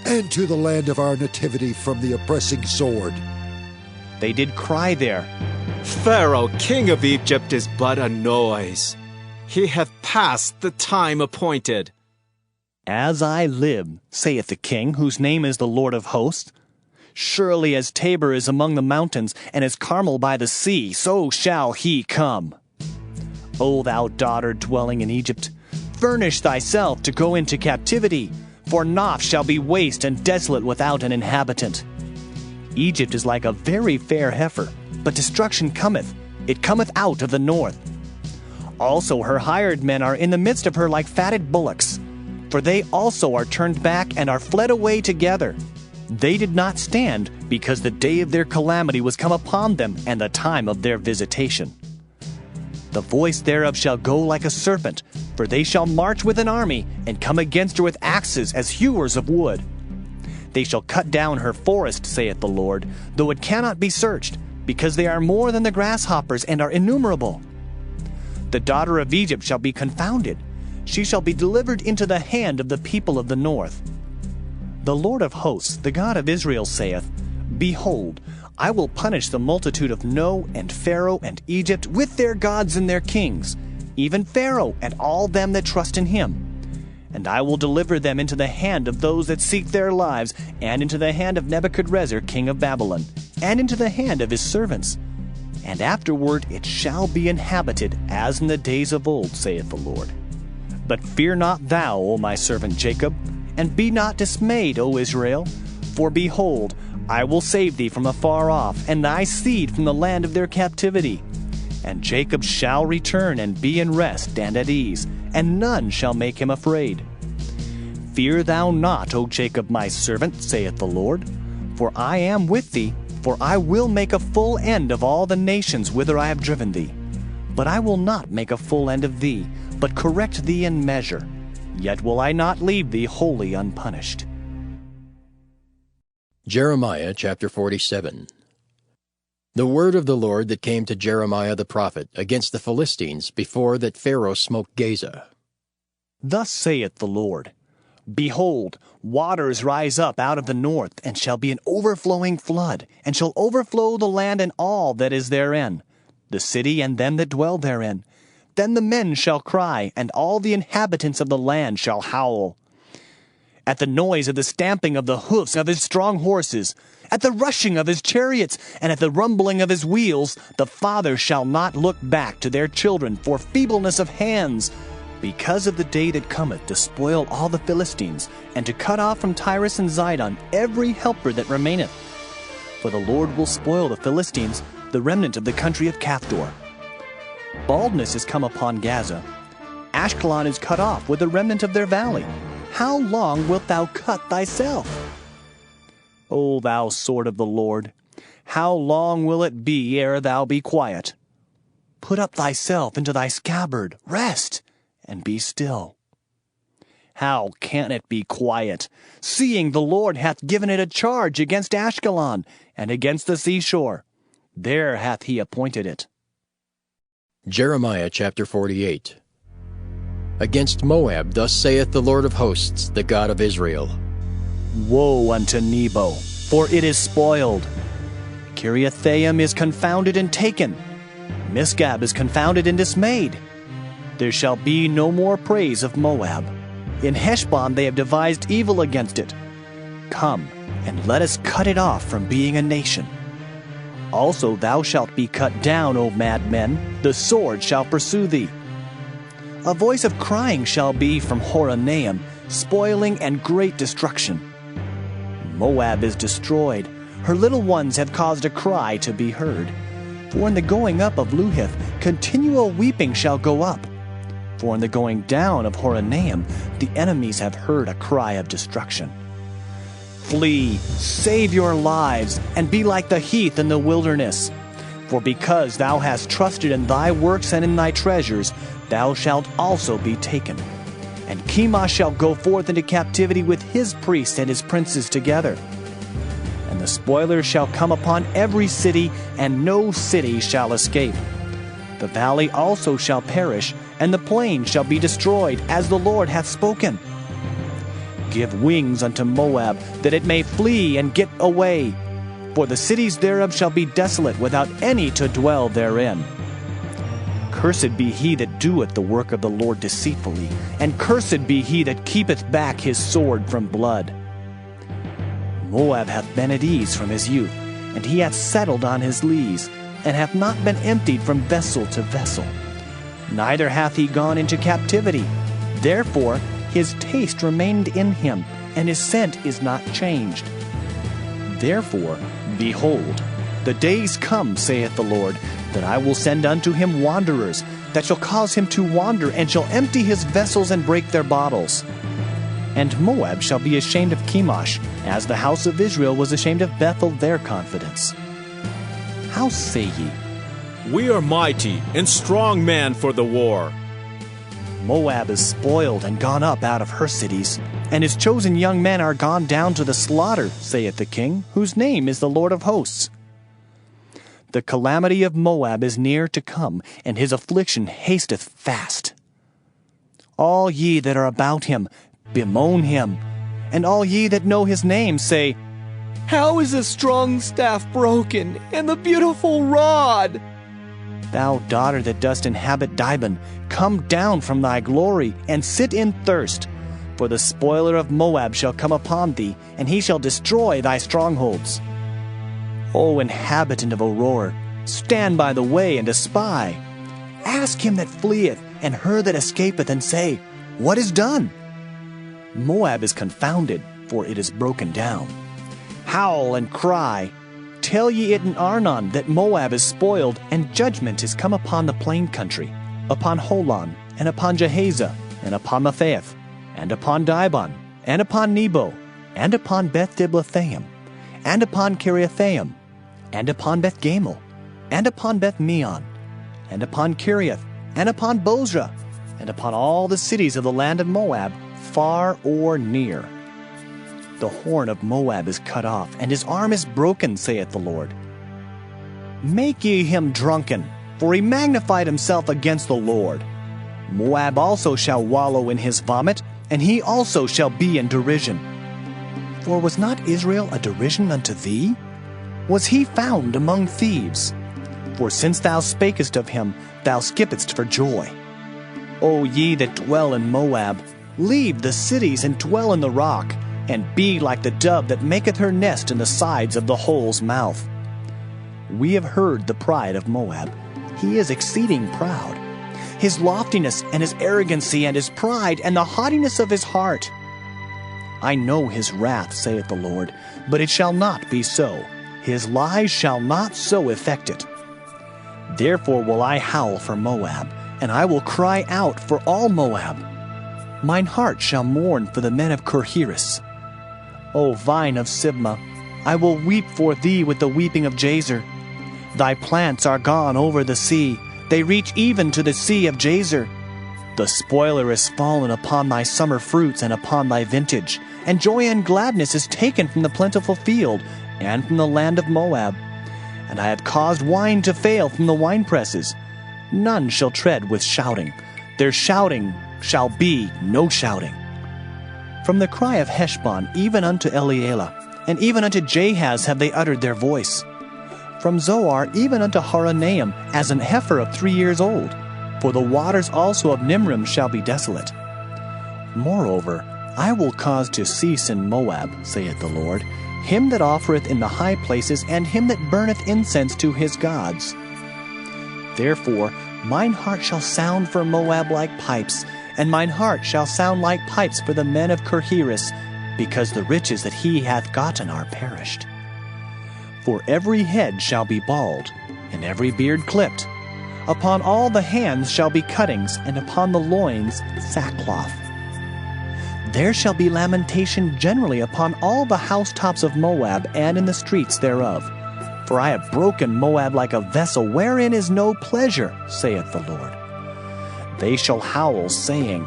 and to the land of our nativity from the oppressing sword. They did cry there, Pharaoh, king of Egypt, is but a noise. He hath passed the time appointed. As I live, saith the king, whose name is the Lord of hosts, surely as Tabor is among the mountains, and as Carmel by the sea, so shall he come. O thou daughter dwelling in Egypt, furnish thyself to go into captivity, for Noph shall be waste and desolate without an inhabitant. Egypt is like a very fair heifer, but destruction cometh, it cometh out of the north. Also her hired men are in the midst of her like fatted bullocks, for they also are turned back and are fled away together. They did not stand, because the day of their calamity was come upon them, and the time of their visitation. The voice thereof shall go like a serpent, for they shall march with an army, and come against her with axes as hewers of wood. They shall cut down her forest, saith the Lord, though it cannot be searched, because they are more than the grasshoppers, and are innumerable. The daughter of Egypt shall be confounded. She shall be delivered into the hand of the people of the north. The Lord of hosts, the God of Israel, saith, Behold, I will punish the multitude of No, and Pharaoh, and Egypt, with their gods and their kings, even Pharaoh, and all them that trust in him. And I will deliver them into the hand of those that seek their lives, and into the hand of Nebuchadrezzar king of Babylon, and into the hand of his servants. And afterward it shall be inhabited, as in the days of old, saith the Lord. But fear not thou, O my servant Jacob, and be not dismayed, O Israel. For behold, I will save thee from afar off, and thy seed from the land of their captivity. And Jacob shall return and be in rest and at ease, and none shall make him afraid. Fear thou not, O Jacob my servant, saith the Lord, for I am with thee, for I will make a full end of all the nations whither I have driven thee. But I will not make a full end of thee, but correct thee in measure. Yet will I not leave thee wholly unpunished. Jeremiah chapter 47. The word of the Lord that came to Jeremiah the prophet against the Philistines before that Pharaoh smote Gaza. Thus saith the Lord, Behold, waters rise up out of the north, and shall be an overflowing flood, and shall overflow the land and all that is therein, the city and them that dwell therein. Then the men shall cry, and all the inhabitants of the land shall howl. At the noise of the stamping of the hoofs of his strong horses, at the rushing of his chariots, and at the rumbling of his wheels, the fathers shall not look back to their children for feebleness of hands, because of the day that cometh to spoil all the Philistines, and to cut off from Tyrus and Zidon every helper that remaineth. For the Lord will spoil the Philistines, the remnant of the country of Caphtor. Baldness is come upon Gaza. Ashkelon is cut off with the remnant of their valley. How long wilt thou cut thyself? O thou sword of the Lord, how long will it be ere thou be quiet? Put up thyself into thy scabbard, rest, and be still. How can it be quiet, seeing the Lord hath given it a charge against Ashkelon, and against the seashore? There hath he appointed it. Jeremiah chapter 48. Against Moab thus saith the Lord of hosts, the God of Israel. Woe unto Nebo, for it is spoiled. Kiriathaim is confounded and taken. Misgab is confounded and dismayed. There shall be no more praise of Moab. In Heshbon they have devised evil against it. Come, and let us cut it off from being a nation. Also thou shalt be cut down, O madmen, the sword shall pursue thee. A voice of crying shall be from Horonaim, spoiling and great destruction. Moab is destroyed, her little ones have caused a cry to be heard. For in the going up of Luhith, continual weeping shall go up. For in the going down of Horonaim, the enemies have heard a cry of destruction. Flee, save your lives, and be like the heath in the wilderness. For because thou hast trusted in thy works and in thy treasures, thou shalt also be taken. And Chemosh shall go forth into captivity with his priests and his princes together. And the spoilers shall come upon every city, and no city shall escape. The valley also shall perish, and the plain shall be destroyed, as the Lord hath spoken. Give wings unto Moab, that it may flee and get away. For the cities thereof shall be desolate, without any to dwell therein. Cursed be he that doeth the work of the Lord deceitfully, and cursed be he that keepeth back his sword from blood. Moab hath been at ease from his youth, and he hath settled on his lees, and hath not been emptied from vessel to vessel. Neither hath he gone into captivity. Therefore his taste remained in him, and his scent is not changed. Therefore, behold, the days come, saith the Lord, that I will send unto him wanderers, that shall cause him to wander, and shall empty his vessels and break their bottles. And Moab shall be ashamed of Chemosh, as the house of Israel was ashamed of Bethel their confidence. How say ye? We are mighty and strong men for the war. Moab is spoiled and gone up out of her cities, and his chosen young men are gone down to the slaughter, saith the king, whose name is the Lord of hosts. The calamity of Moab is near to come, and his affliction hasteth fast. All ye that are about him, bemoan him, and all ye that know his name say, How is the strong staff broken, and the beautiful rod? Thou daughter that dost inhabit Dibon, come down from thy glory, and sit in thirst. For the spoiler of Moab shall come upon thee, and he shall destroy thy strongholds. O inhabitant of Aurora, stand by the way and espy. Ask him that fleeth, and her that escapeth, and say, What is done? Moab is confounded, for it is broken down. Howl and cry. Tell ye it in Arnon that Moab is spoiled, and judgment is come upon the plain country, upon Holon, and upon Jehaza, and upon Mephaeth, and upon Dibon, and upon Nebo, and upon Beth-Diblathaim, and upon Kiriathaim, and upon Beth-Gamel, and upon Beth-Meon, and upon Kiriath, and upon Bozrah, and upon all the cities of the land of Moab, far or near. The horn of Moab is cut off, and his arm is broken, saith the Lord. Make ye him drunken, for he magnified himself against the Lord. Moab also shall wallow in his vomit, and he also shall be in derision. For was not Israel a derision unto thee? Was he found among thieves? For since thou spakest of him, thou skippedst for joy. O ye that dwell in Moab, leave the cities and dwell in the rock, and be like the dove that maketh her nest in the sides of the hole's mouth. We have heard the pride of Moab. He is exceeding proud. His loftiness and his arrogancy and his pride and the haughtiness of his heart. I know his wrath, saith the Lord, but it shall not be so. His lies shall not so effect it. Therefore will I howl for Moab, and I will cry out for all Moab. Mine heart shall mourn for the men of Kirheres. O vine of Sibmah, I will weep for thee with the weeping of Jazer. Thy plants are gone over the sea, they reach even to the sea of Jazer. The spoiler is fallen upon thy summer fruits and upon thy vintage, and joy and gladness is taken from the plentiful field, and from the land of Moab. And I have caused wine to fail from the winepresses. None shall tread with shouting. Their shouting shall be no shouting. From the cry of Heshbon even unto Elealeh, and even unto Jahaz have they uttered their voice. From Zoar even unto Horonaim, as an heifer of 3 years old. For the waters also of Nimrim shall be desolate. Moreover, I will cause to cease in Moab, saith the Lord, him that offereth in the high places, and him that burneth incense to his gods. Therefore mine heart shall sound for Moab like pipes, and mine heart shall sound like pipes for the men of Kirheres, because the riches that he hath gotten are perished. For every head shall be bald, and every beard clipped. Upon all the hands shall be cuttings, and upon the loins sackcloth. There shall be lamentation generally upon all the housetops of Moab, and in the streets thereof. For I have broken Moab like a vessel wherein is no pleasure, saith the Lord. They shall howl, saying,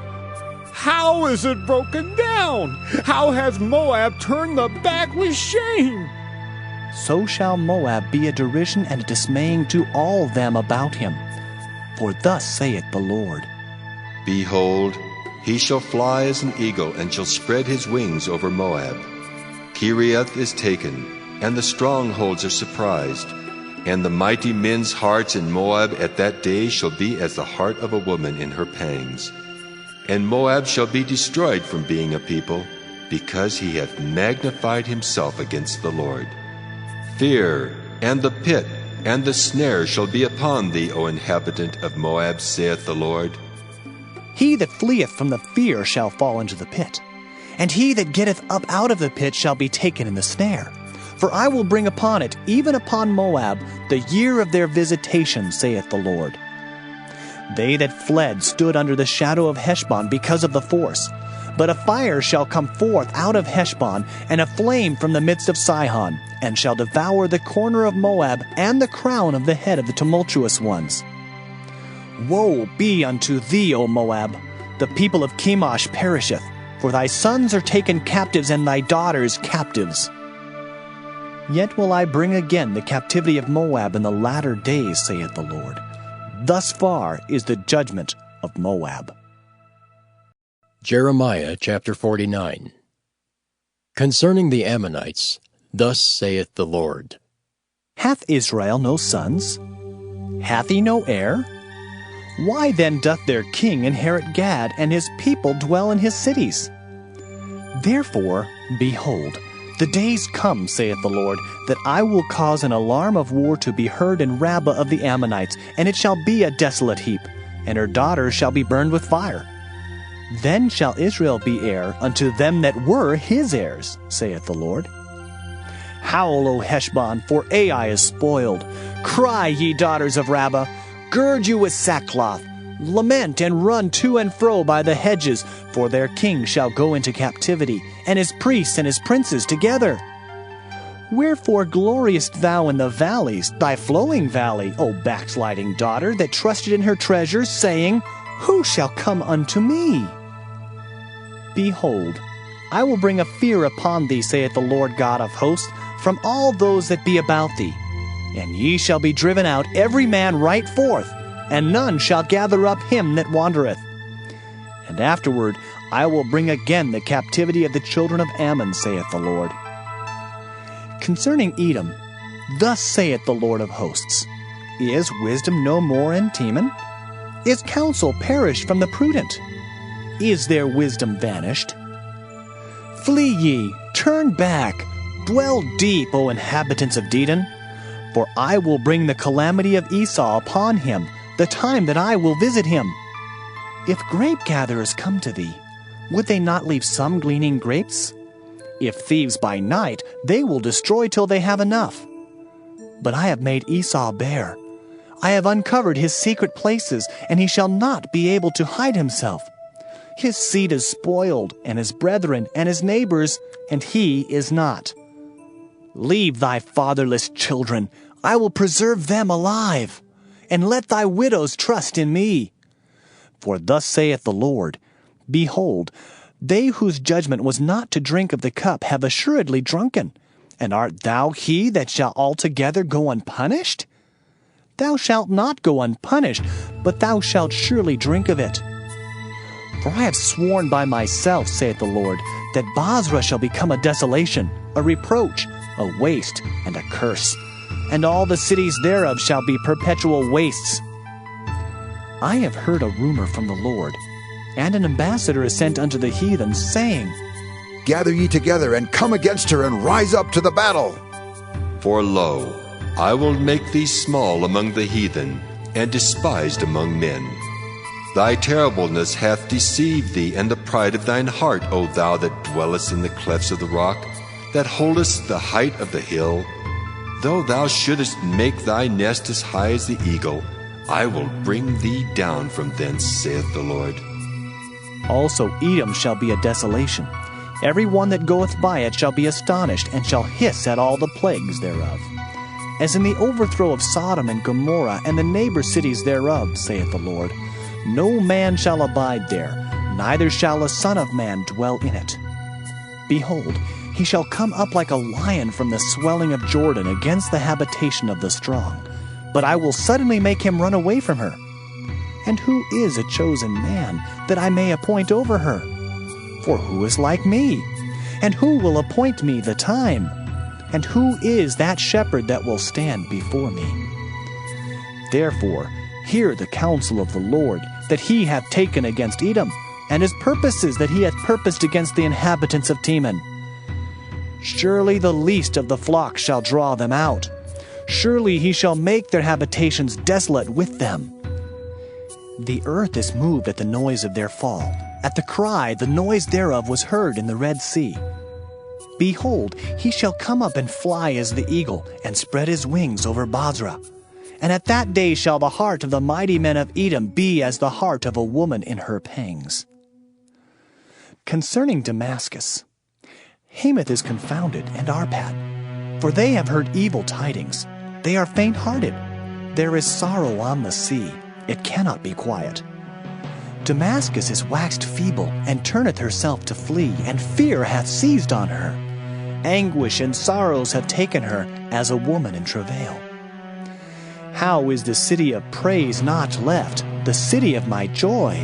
How is it broken down? How hath Moab turned the back with shame? So shall Moab be a derision and a dismaying to all them about him. For thus saith the Lord, Behold, he shall fly as an eagle, and shall spread his wings over Moab. Kiriath is taken, and the strongholds are surprised. And the mighty men's hearts in Moab at that day shall be as the heart of a woman in her pangs. And Moab shall be destroyed from being a people, because he hath magnified himself against the Lord. Fear, and the pit, and the snare shall be upon thee, O inhabitant of Moab, saith the Lord. He that fleeth from the fear shall fall into the pit, and he that getteth up out of the pit shall be taken in the snare. For I will bring upon it, even upon Moab, the year of their visitation, saith the Lord. They that fled stood under the shadow of Heshbon because of the force. But a fire shall come forth out of Heshbon, and a flame from the midst of Sihon, and shall devour the corner of Moab, and the crown of the head of the tumultuous ones. Woe be unto thee, O Moab! The people of Chemosh perisheth, for thy sons are taken captives, and thy daughters captives. Yet will I bring again the captivity of Moab in the latter days, saith the Lord. Thus far is the judgment of Moab. Jeremiah chapter 49. Concerning the Ammonites, thus saith the Lord. Hath Israel no sons? Hath he no heir? Why then doth their king inherit Gad, and his people dwell in his cities? Therefore, behold, the days come, saith the Lord, that I will cause an alarm of war to be heard in Rabbah of the Ammonites, and it shall be a desolate heap, and her daughters shall be burned with fire. Then shall Israel be heir unto them that were his heirs, saith the Lord. Howl, O Heshbon, for Ai is spoiled. Cry, ye daughters of Rabbah, gird you with sackcloth. Lament and run to and fro by the hedges, for their king shall go into captivity, and his priests and his princes together. Wherefore gloriest thou in the valleys, thy flowing valley, O backsliding daughter, that trusted in her treasures, saying, Who shall come unto me? Behold, I will bring a fear upon thee, saith the Lord God of hosts, from all those that be about thee. And ye shall be driven out, every man right forth, and none shall gather up him that wandereth. And afterward I will bring again the captivity of the children of Ammon, saith the Lord. Concerning Edom, thus saith the Lord of hosts, Is wisdom no more in Teman? Is counsel perished from the prudent? Is their wisdom vanished? Flee ye, turn back, dwell deep, O inhabitants of Dedan, for I will bring the calamity of Esau upon him, the time that I will visit him. If grape gatherers come to thee, would they not leave some gleaning grapes? If thieves by night, they will destroy till they have enough. But I have made Esau bare. I have uncovered his secret places, and he shall not be able to hide himself. His seed is spoiled, and his brethren, and his neighbors, and he is not. Leave thy fatherless children, I will preserve them alive, and let thy widows trust in me. For thus saith the Lord, Behold, they whose judgment was not to drink of the cup have assuredly drunken. And art thou he that shall altogether go unpunished? Thou shalt not go unpunished, but thou shalt surely drink of it. For I have sworn by myself, saith the Lord, that Basra shall become a desolation, a reproach, a waste, and a curse, and all the cities thereof shall be perpetual wastes. I have heard a rumor from the Lord, and an ambassador is sent unto the heathen, saying, Gather ye together, and come against her, and rise up to the battle. For lo, I will make thee small among the heathen, and despised among men. Thy terribleness hath deceived thee, and the pride of thine heart, O thou that dwellest in the clefts of the rock, that holdest the height of the hill. Though thou shouldest make thy nest as high as the eagle, I will bring thee down from thence, saith the Lord. Also Edom shall be a desolation. Every one that goeth by it shall be astonished, and shall hiss at all the plagues thereof. As in the overthrow of Sodom and Gomorrah, and the neighbor cities thereof, saith the Lord, no man shall abide there, neither shall a son of man dwell in it. Behold, he shall come up like a lion from the swelling of Jordan against the habitation of the strong. But I will suddenly make him run away from her. And who is a chosen man, that I may appoint over her? For who is like me? And who will appoint me the time? And who is that shepherd that will stand before me? Therefore, hear the counsel of the Lord, that he hath taken against Edom, and his purposes that he hath purposed against the inhabitants of Teman. Surely the least of the flock shall draw them out. Surely he shall make their habitations desolate with them. The earth is moved at the noise of their fall. At the cry, the noise thereof was heard in the Red Sea. Behold, he shall come up and fly as the eagle, and spread his wings over Basra. And at that day shall the heart of the mighty men of Edom be as the heart of a woman in her pangs. Concerning Damascus, Hamath is confounded, and Arpad, for they have heard evil tidings. They are faint-hearted. There is sorrow on the sea. It cannot be quiet. Damascus is waxed feeble, and turneth herself to flee, and fear hath seized on her. Anguish and sorrows have taken her, as a woman in travail. How is the city of praise not left, the city of my joy?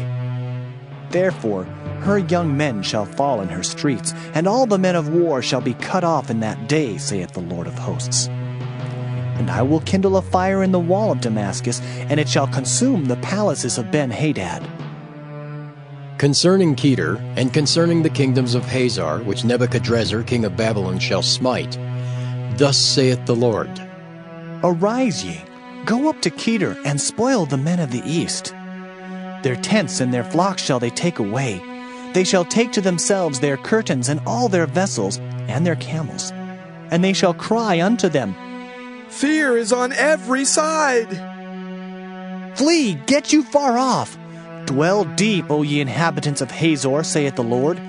Therefore her young men shall fall in her streets, and all the men of war shall be cut off in that day, saith the Lord of hosts. And I will kindle a fire in the wall of Damascus, and it shall consume the palaces of Ben-Hadad. Concerning Kedar, and concerning the kingdoms of Hazar, which Nebuchadrezzar king of Babylon shall smite, thus saith the Lord, Arise ye, go up to Kedar, and spoil the men of the east. Their tents and their flocks shall they take away. They shall take to themselves their curtains and all their vessels and their camels. And they shall cry unto them, Fear is on every side. Flee, get you far off. Dwell deep, O ye inhabitants of Hazor, saith the Lord.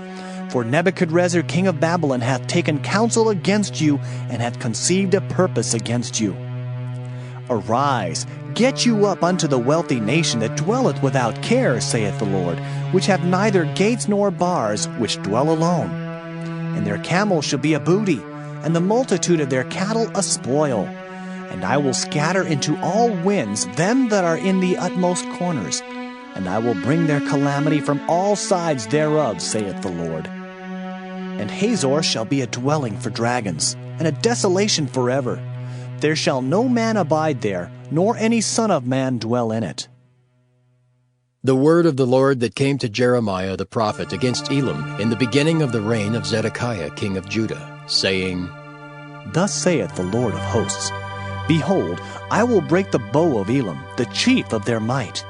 For Nebuchadrezzar king of Babylon hath taken counsel against you, and hath conceived a purpose against you. Arise, get you up unto the wealthy nation that dwelleth without care, saith the Lord, which have neither gates nor bars, which dwell alone. And their camels shall be a booty, and the multitude of their cattle a spoil. And I will scatter into all winds them that are in the utmost corners, and I will bring their calamity from all sides thereof, saith the Lord. And Hazor shall be a dwelling for dragons, and a desolation forever. There shall no man abide there, nor any son of man dwell in it. The word of the Lord that came to Jeremiah the prophet against Elam in the beginning of the reign of Zedekiah king of Judah, saying, Thus saith the Lord of hosts, Behold, I will break the bow of Elam, the chief of their might.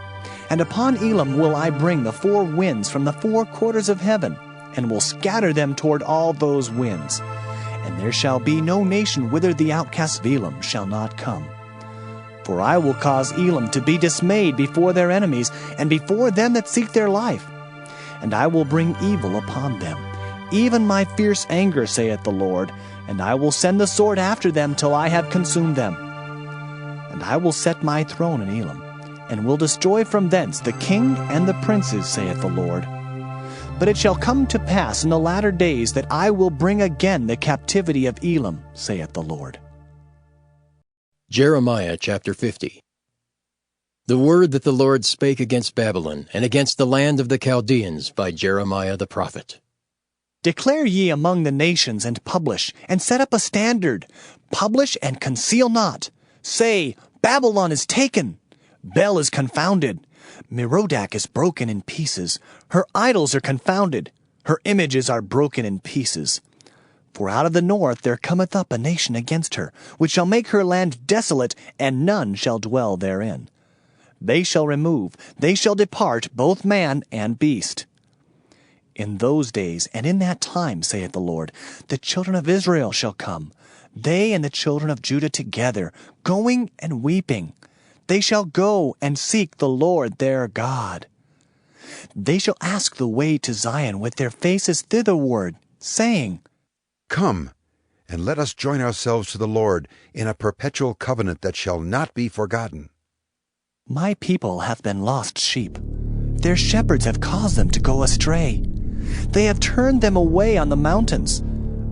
And upon Elam will I bring the four winds from the four quarters of heaven, and will scatter them toward all those winds. And there shall be no nation whither the outcasts of Elam shall not come. For I will cause Elam to be dismayed before their enemies, and before them that seek their life. And I will bring evil upon them, even my fierce anger, saith the Lord, and I will send the sword after them till I have consumed them. And I will set my throne in Elam, and will destroy from thence the king and the princes, saith the Lord. But it shall come to pass in the latter days that I will bring again the captivity of Elam, saith the Lord. Jeremiah chapter 50. The word that the Lord spake against Babylon, and against the land of the Chaldeans by Jeremiah the prophet. Declare ye among the nations, and publish, and set up a standard. Publish and conceal not. Say, Babylon is taken. Bel is confounded. Merodach is broken in pieces. Her idols are confounded. Her images are broken in pieces. For out of the north there cometh up a nation against her, which shall make her land desolate, and none shall dwell therein. They shall remove, they shall depart, both man and beast. In those days and in that time, saith the Lord, the children of Israel shall come, they and the children of Judah together, going and weeping. They shall go and seek the Lord their God. They shall ask the way to Zion with their faces thitherward, saying, Come, and let us join ourselves to the Lord in a perpetual covenant that shall not be forgotten. My people hath been lost sheep. Their shepherds have caused them to go astray. They have turned them away on the mountains.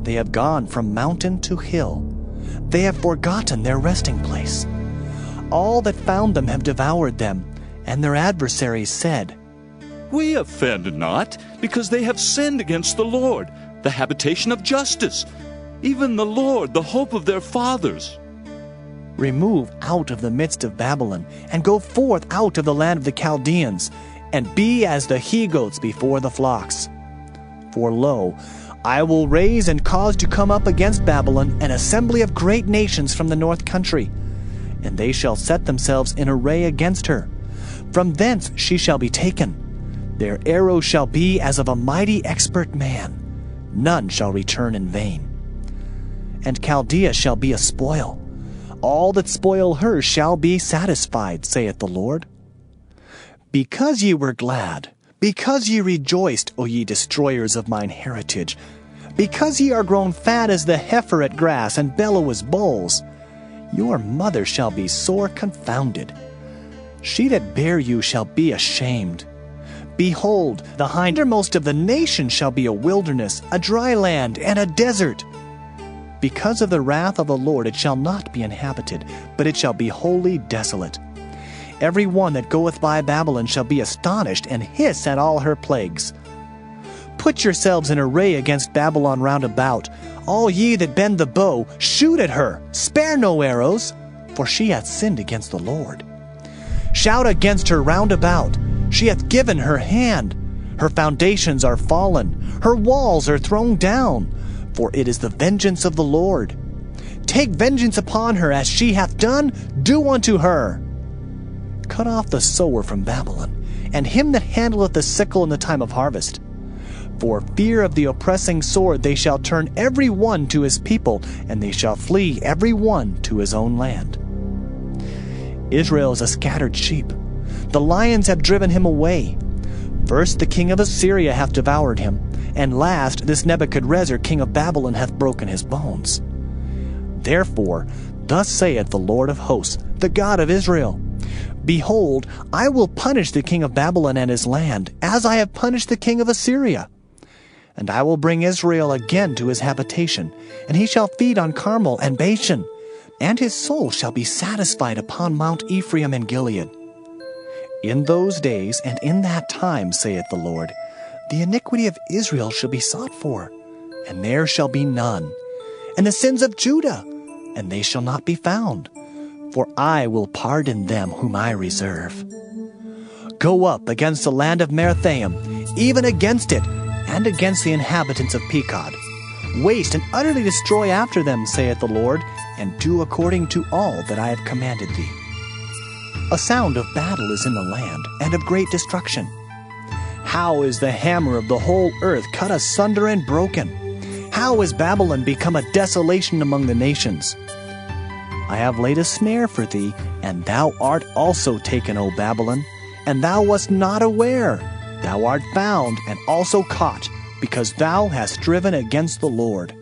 They have gone from mountain to hill. They have forgotten their resting place. All that found them have devoured them, and their adversaries said, We offend not, because they have sinned against the Lord, the habitation of justice, even the Lord, the hope of their fathers. Remove out of the midst of Babylon, and go forth out of the land of the Chaldeans, and be as the he-goats before the flocks. For lo, I will raise and cause to come up against Babylon an assembly of great nations from the north country, and they shall set themselves in array against her. From thence she shall be taken. Their arrows shall be as of a mighty expert man. None shall return in vain. And Chaldea shall be a spoil. All that spoil her shall be satisfied, saith the Lord. Because ye were glad, because ye rejoiced, O ye destroyers of mine heritage, because ye are grown fat as the heifer at grass, and bellow as bulls, your mother shall be sore confounded. She that bare you shall be ashamed. Behold, the hindermost of the nations shall be a wilderness, a dry land, and a desert. Because of the wrath of the Lord it shall not be inhabited, but it shall be wholly desolate. Every one that goeth by Babylon shall be astonished, and hiss at all her plagues. Put yourselves in array against Babylon round about. All ye that bend the bow, shoot at her, spare no arrows, for she hath sinned against the Lord. Shout against her round about. She hath given her hand. Her foundations are fallen. Her walls are thrown down. For it is the vengeance of the Lord. Take vengeance upon her, as she hath done, do unto her. Cut off the sower from Babylon, and him that handleth the sickle in the time of harvest. For fear of the oppressing sword they shall turn every one to his people, and they shall flee every one to his own land. Israel is a scattered sheep. The lions have driven him away. First the king of Assyria hath devoured him, and last this Nebuchadrezzar king of Babylon hath broken his bones. Therefore, thus saith the Lord of hosts, the God of Israel, Behold, I will punish the king of Babylon and his land, as I have punished the king of Assyria. And I will bring Israel again to his habitation, and he shall feed on Carmel and Bashan, and his soul shall be satisfied upon Mount Ephraim and Gilead. In those days and in that time, saith the Lord, the iniquity of Israel shall be sought for, and there shall be none, and the sins of Judah, and they shall not be found. For I will pardon them whom I reserve. Go up against the land of Merathaim, even against it, and against the inhabitants of Pekod. Waste and utterly destroy after them, saith the Lord, and do according to all that I have commanded thee. A sound of battle is in the land, and of great destruction. How is the hammer of the whole earth cut asunder and broken? How is Babylon become a desolation among the nations? I have laid a snare for thee, and thou art also taken, O Babylon, and thou wast not aware. Thou art found, and also caught, because thou hast striven against the Lord.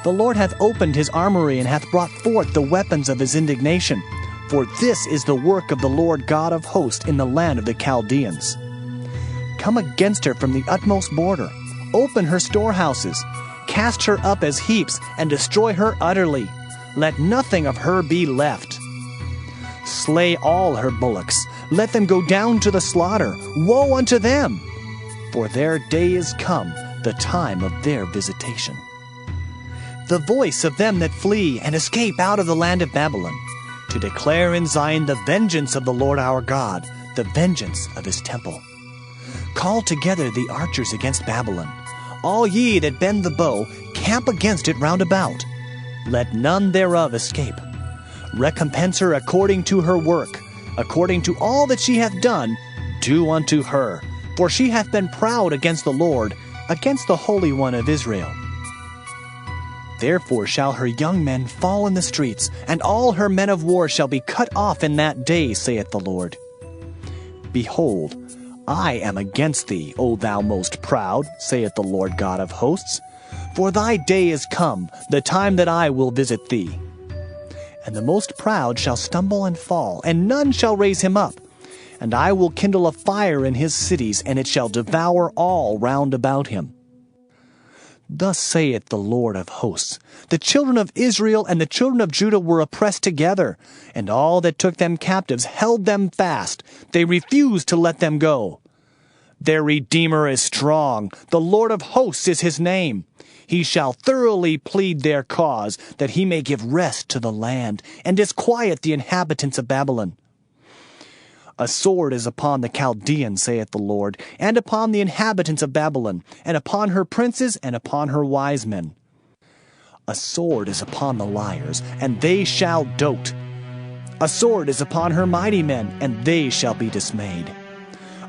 The Lord hath opened his armory, and hath brought forth the weapons of his indignation. For this is the work of the Lord God of hosts in the land of the Chaldeans. Come against her from the utmost border. Open her storehouses. Cast her up as heaps, and destroy her utterly. Let nothing of her be left. Slay all her bullocks. Let them go down to the slaughter. Woe unto them! For their day is come, the time of their visitation. The voice of them that flee and escape out of the land of Babylon, to declare in Zion the vengeance of the Lord our God, the vengeance of his temple. Call together the archers against Babylon. All ye that bend the bow, camp against it round about. Let none thereof escape. Recompense her according to her work, according to all that she hath done, do unto her. For she hath been proud against the Lord, against the Holy One of Israel. Therefore shall her young men fall in the streets, and all her men of war shall be cut off in that day, saith the Lord. Behold, I am against thee, O thou most proud, saith the Lord God of hosts. For thy day is come, the time that I will visit thee. And the most proud shall stumble and fall, and none shall raise him up. And I will kindle a fire in his cities, and it shall devour all round about him. Thus saith the Lord of hosts, the children of Israel and the children of Judah were oppressed together, and all that took them captives held them fast. They refused to let them go. Their Redeemer is strong. The Lord of hosts is his name. He shall thoroughly plead their cause, that he may give rest to the land, and disquiet the inhabitants of Babylon. A sword is upon the Chaldeans, saith the Lord, and upon the inhabitants of Babylon, and upon her princes, and upon her wise men. A sword is upon the liars, and they shall dote. A sword is upon her mighty men, and they shall be dismayed.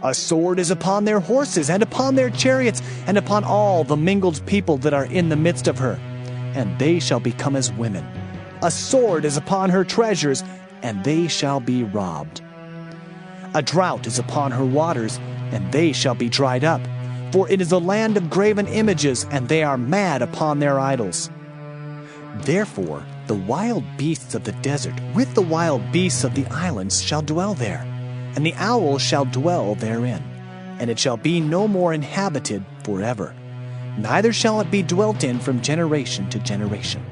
A sword is upon their horses, and upon their chariots, and upon all the mingled people that are in the midst of her, and they shall become as women. A sword is upon her treasures, and they shall be robbed. A drought is upon her waters, and they shall be dried up. For it is a land of graven images, and they are mad upon their idols. Therefore the wild beasts of the desert with the wild beasts of the islands shall dwell there, and the owl shall dwell therein, and it shall be no more inhabited forever, neither shall it be dwelt in from generation to generation.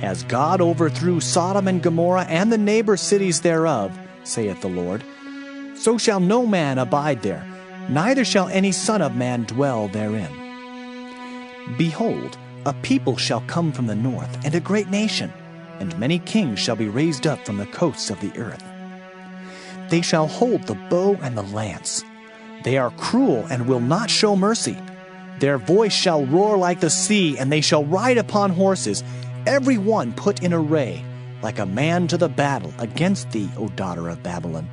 As God overthrew Sodom and Gomorrah and the neighbor cities thereof, saith the Lord, so shall no man abide there, neither shall any son of man dwell therein. Behold, a people shall come from the north, and a great nation, and many kings shall be raised up from the coasts of the earth. They shall hold the bow and the lance. They are cruel and will not show mercy. Their voice shall roar like the sea, and they shall ride upon horses, every one put in array, like a man to the battle against thee, O daughter of Babylon.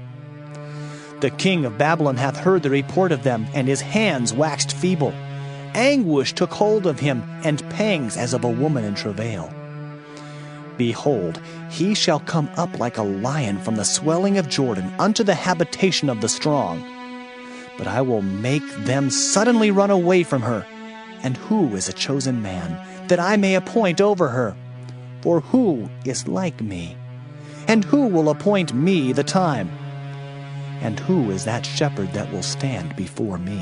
The king of Babylon hath heard the report of them, and his hands waxed feeble. Anguish took hold of him, and pangs as of a woman in travail. Behold, he shall come up like a lion from the swelling of Jordan unto the habitation of the strong. But I will make them suddenly run away from her. And who is a chosen man, that I may appoint over her? For who is like me? And who will appoint me the time? And who is that shepherd that will stand before me?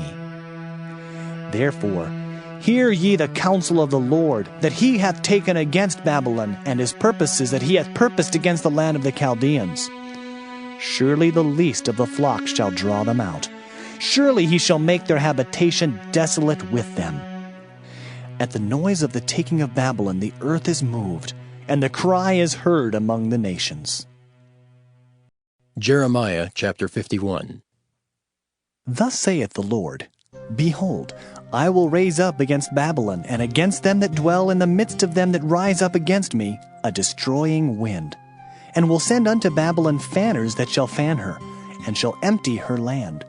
Therefore, hear ye the counsel of the Lord, that he hath taken against Babylon, and his purposes that he hath purposed against the land of the Chaldeans. Surely the least of the flock shall draw them out. Surely he shall make their habitation desolate with them. At the noise of the taking of Babylon the earth is moved, and the cry is heard among the nations. Jeremiah chapter 51. Thus saith the Lord, Behold, I will raise up against Babylon, and against them that dwell in the midst of them that rise up against me, a destroying wind, and will send unto Babylon fanners that shall fan her, and shall empty her land.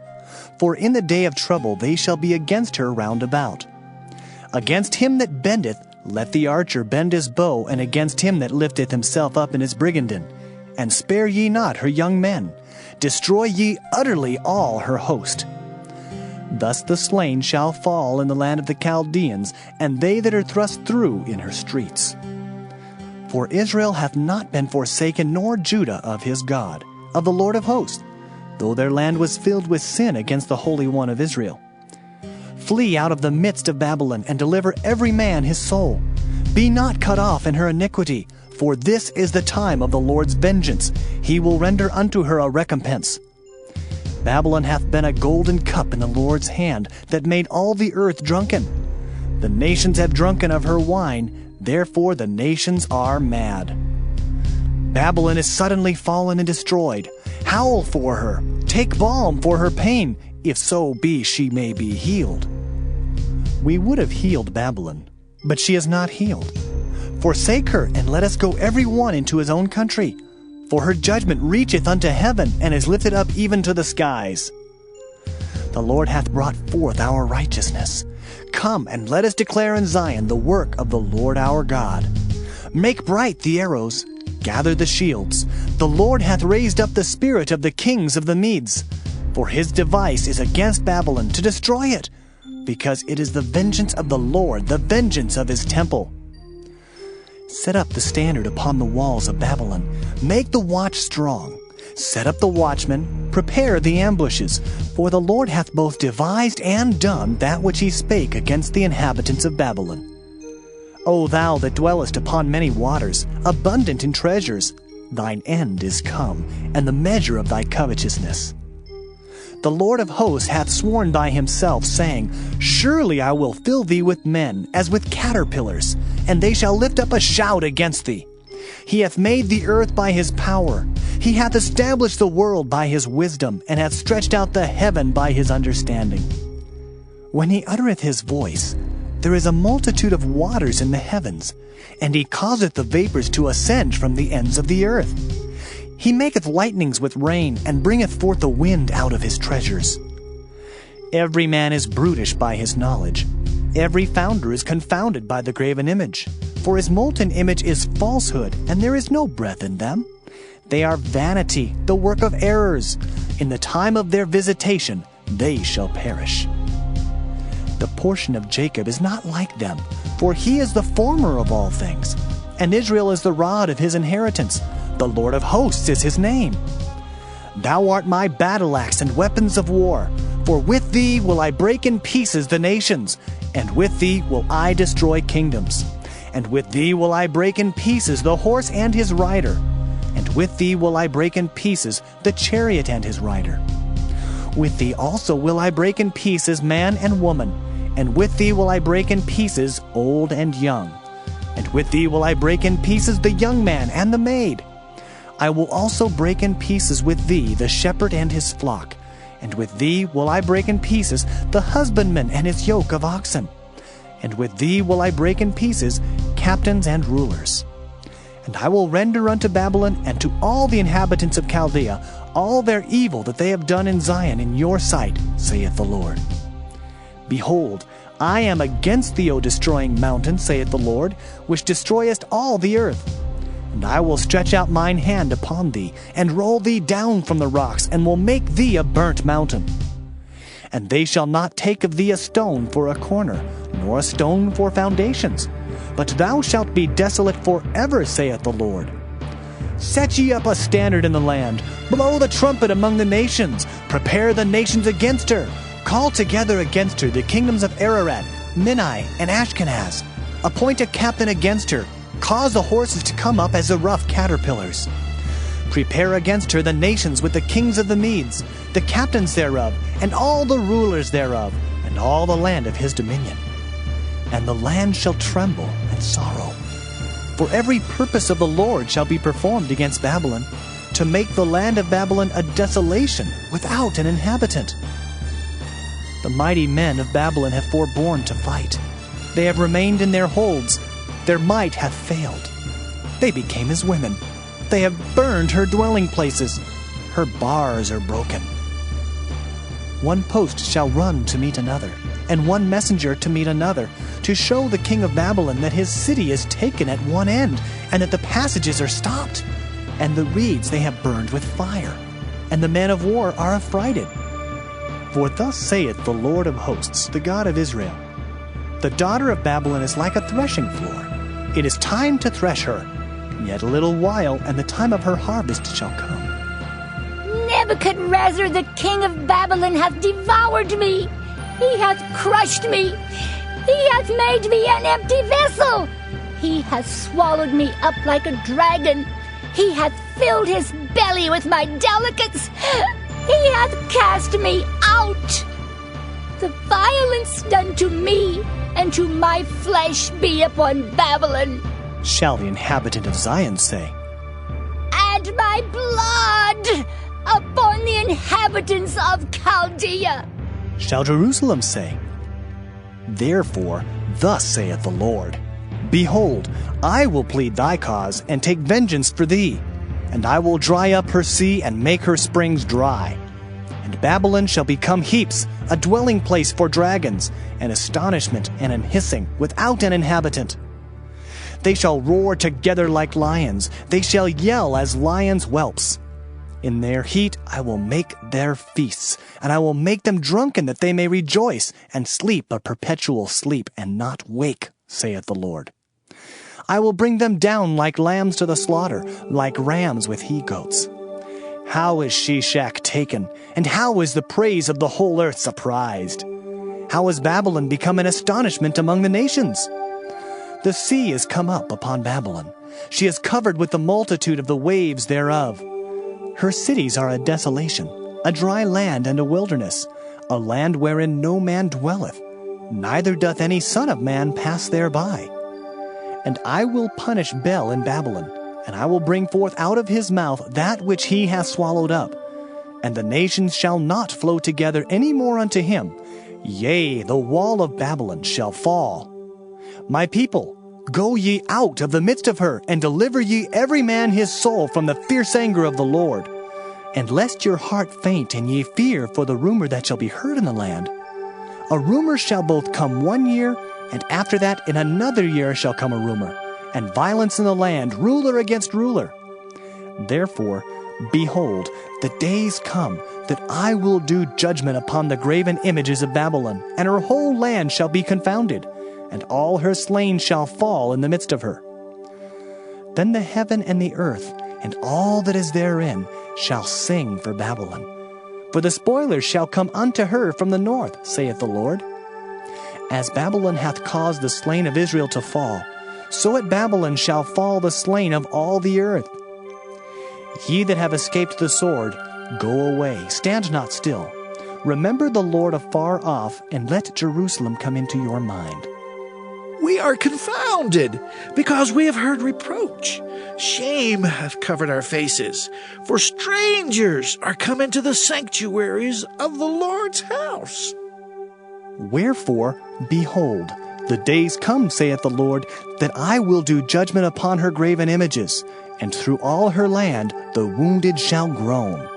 For in the day of trouble they shall be against her round about. Against him that bendeth, let the archer bend his bow, and against him that lifteth himself up in his brigandine. And spare ye not her young men. Destroy ye utterly all her host. Thus the slain shall fall in the land of the Chaldeans, and they that are thrust through in her streets. For Israel hath not been forsaken, nor Judah of his God, of the Lord of hosts, though their land was filled with sin against the Holy One of Israel. Flee out of the midst of Babylon, and deliver every man his soul. Be not cut off in her iniquity, for this is the time of the Lord's vengeance. He will render unto her a recompense. Babylon hath been a golden cup in the Lord's hand, that made all the earth drunken. The nations have drunken of her wine, therefore the nations are mad. Babylon is suddenly fallen and destroyed. Howl for her, take balm for her pain, if so be she may be healed. We would have healed Babylon, but she is not healed. Forsake her, and let us go every one into his own country. For her judgment reacheth unto heaven, and is lifted up even to the skies. The Lord hath brought forth our righteousness. Come, and let us declare in Zion the work of the Lord our God. Make bright the arrows, gather the shields. The Lord hath raised up the spirit of the kings of the Medes. For his device is against Babylon, to destroy it, because it is the vengeance of the Lord, the vengeance of his temple. Set up the standard upon the walls of Babylon. Make the watch strong. Set up the watchmen, prepare the ambushes. For the Lord hath both devised and done that which he spake against the inhabitants of Babylon. O thou that dwellest upon many waters, abundant in treasures, thine end is come, and the measure of thy covetousness. The Lord of hosts hath sworn by himself, saying, Surely I will fill thee with men, as with caterpillars, and they shall lift up a shout against thee. He hath made the earth by his power. He hath established the world by his wisdom, and hath stretched out the heaven by his understanding. When he uttereth his voice, there is a multitude of waters in the heavens, and he causeth the vapors to ascend from the ends of the earth. He maketh lightnings with rain, and bringeth forth the wind out of his treasures. Every man is brutish by his knowledge. Every founder is confounded by the graven image. For his molten image is falsehood, and there is no breath in them. They are vanity, the work of errors. In the time of their visitation, they shall perish. The portion of Jacob is not like them, for he is the former of all things, and Israel is the rod of his inheritance. The Lord of hosts is his name. Thou art my battle axe and weapons of war, for with thee will I break in pieces the nations, and with thee will I destroy kingdoms. And with thee will I break in pieces the horse and his rider, and with thee will I break in pieces the chariot and his rider. With thee also will I break in pieces man and woman, and with thee will I break in pieces old and young. And with thee will I break in pieces the young man and the maid. I will also break in pieces with thee the shepherd and his flock, and with thee will I break in pieces the husbandman and his yoke of oxen. And with thee will I break in pieces captains and rulers. And I will render unto Babylon and to all the inhabitants of Chaldea all their evil that they have done in Zion in your sight, saith the Lord. Behold, I am against thee, O destroying mountain, saith the Lord, which destroyest all the earth. And I will stretch out mine hand upon thee, and roll thee down from the rocks, and will make thee a burnt mountain. And they shall not take of thee a stone for a corner, nor a stone for foundations, but thou shalt be desolate forever, saith the Lord. Set ye up a standard in the land, blow the trumpet among the nations, prepare the nations against her. Call together against her the kingdoms of Ararat, Minai, and Ashkenaz. Appoint a captain against her. Cause the horses to come up as the rough caterpillars. Prepare against her the nations with the kings of the Medes, the captains thereof, and all the rulers thereof, and all the land of his dominion. And the land shall tremble and sorrow. For every purpose of the Lord shall be performed against Babylon, to make the land of Babylon a desolation without an inhabitant. The mighty men of Babylon have forborne to fight. They have remained in their holds. Their might hath failed. They became as women. They have burned her dwelling places. Her bars are broken. One post shall run to meet another, and one messenger to meet another, to show the king of Babylon that his city is taken at one end, and that the passages are stopped. And the reeds they have burned with fire, and the men of war are affrighted. For thus saith the Lord of hosts, the God of Israel, the daughter of Babylon is like a threshing floor. It is time to thresh her. Yet a little while, and the time of her harvest shall come. Nebuchadrezzar, the king of Babylon, hath devoured me. He hath crushed me. He hath made me an empty vessel. He hath swallowed me up like a dragon. He hath filled his belly with my delicates. He hath cast me out. the violence done to me and to my flesh be upon Babylon, shall the inhabitant of Zion say. And my blood upon the inhabitants of Chaldea, shall Jerusalem say. Therefore, thus saith the Lord, Behold, I will plead thy cause, and take vengeance for thee, and I will dry up her sea, and make her springs dry. And Babylon shall become heaps, a dwelling place for dragons, an astonishment and an hissing, without an inhabitant. They shall roar together like lions, they shall yell as lions' whelps. In their heat I will make their feasts, and I will make them drunken, that they may rejoice, and sleep a perpetual sleep, and not wake, saith the Lord. I will bring them down like lambs to the slaughter, like rams with he-goats. How is Sheshach taken, and how is the praise of the whole earth surprised? How has Babylon become an astonishment among the nations? The sea is come up upon Babylon. She is covered with the multitude of the waves thereof. Her cities are a desolation, a dry land and a wilderness, a land wherein no man dwelleth, neither doth any son of man pass thereby. And I will punish Bel in Babylon, and I will bring forth out of his mouth that which he hath swallowed up. And the nations shall not flow together any more unto him. Yea, the wall of Babylon shall fall. My people, go ye out of the midst of her, and deliver ye every man his soul from the fierce anger of the Lord. And lest your heart faint, and ye fear for the rumor that shall be heard in the land. A rumor shall both come 1 year, and after that in another year shall come a rumor, and violence in the land, ruler against ruler. Therefore, behold, the days come that I will do judgment upon the graven images of Babylon, and her whole land shall be confounded, and all her slain shall fall in the midst of her. Then the heaven and the earth, and all that is therein, shall sing for Babylon. For the spoilers shall come unto her from the north, saith the Lord. As Babylon hath caused the slain of Israel to fall, so at Babylon shall fall the slain of all the earth. Ye that have escaped the sword, go away, stand not still. Remember the Lord afar off, and let Jerusalem come into your mind. We are confounded, because we have heard reproach. Shame hath covered our faces, for strangers are come into the sanctuaries of the Lord's house. Wherefore, behold, the days come, saith the Lord, that I will do judgment upon her graven images, and through all her land the wounded shall groan.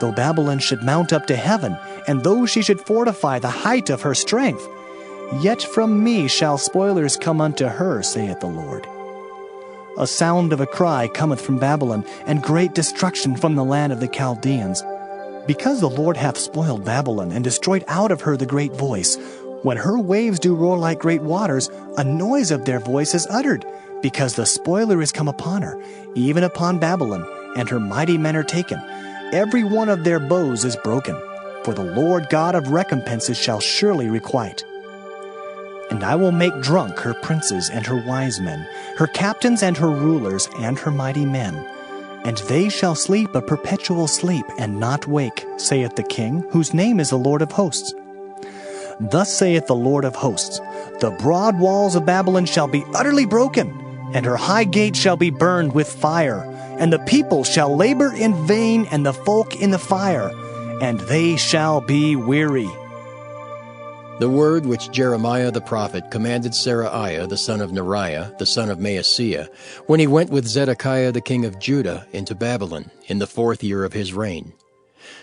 Though Babylon should mount up to heaven, and though she should fortify the height of her strength, yet from me shall spoilers come unto her, saith the Lord. A sound of a cry cometh from Babylon, and great destruction from the land of the Chaldeans. Because the Lord hath spoiled Babylon, and destroyed out of her the great voice, when her waves do roar like great waters, a noise of their voice is uttered, because the spoiler is come upon her, even upon Babylon, and her mighty men are taken. Every one of their bows is broken, for the Lord God of recompenses shall surely requite. And I will make drunk her princes and her wise men, her captains and her rulers and her mighty men. And they shall sleep a perpetual sleep, and not wake, saith the King, whose name is the Lord of hosts. Thus saith the Lord of hosts, the broad walls of Babylon shall be utterly broken, and her high gates shall be burned with fire, and the people shall labor in vain, and the folk in the fire, and they shall be weary. The word which Jeremiah the prophet commanded Seraiah the son of Neriah, the son of Maaseiah, when he went with Zedekiah the king of Judah into Babylon in the 4th year of his reign.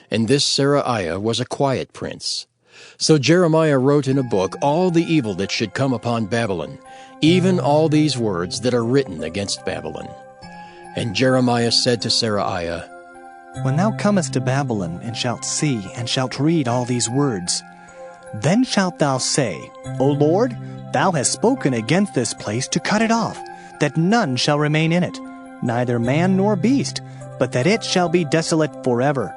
And this Seraiah was a quiet prince. So Jeremiah wrote in a book all the evil that should come upon Babylon, even all these words that are written against Babylon. And Jeremiah said to Seraiah, When thou comest to Babylon, and shalt see, and shalt read all these words, then shalt thou say, O Lord, thou hast spoken against this place to cut it off, that none shall remain in it, neither man nor beast, but that it shall be desolate forever.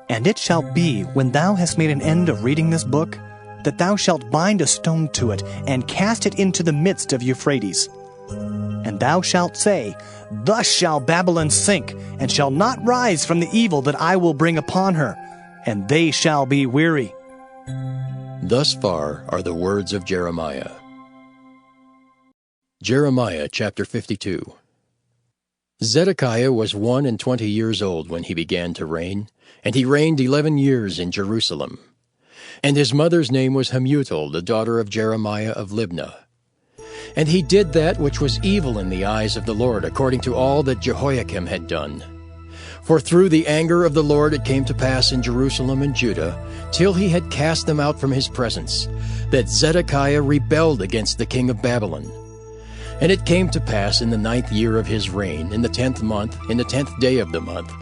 And it shall be, when thou hast made an end of reading this book, that thou shalt bind a stone to it, and cast it into the midst of Euphrates. And thou shalt say, Thus shall Babylon sink, and shall not rise from the evil that I will bring upon her, and they shall be weary. Thus far are the words of Jeremiah. Jeremiah chapter 52. Zedekiah was 21 years old when he began to reign, and he reigned 11 years in Jerusalem. And his mother's name was Hamutal, the daughter of Jeremiah of Libnah. And he did that which was evil in the eyes of the Lord, according to all that Jehoiakim had done. For through the anger of the Lord it came to pass in Jerusalem and Judah, till he had cast them out from his presence, that Zedekiah rebelled against the king of Babylon. And it came to pass in the 9th year of his reign, in the 10th month, in the 10th day of the month,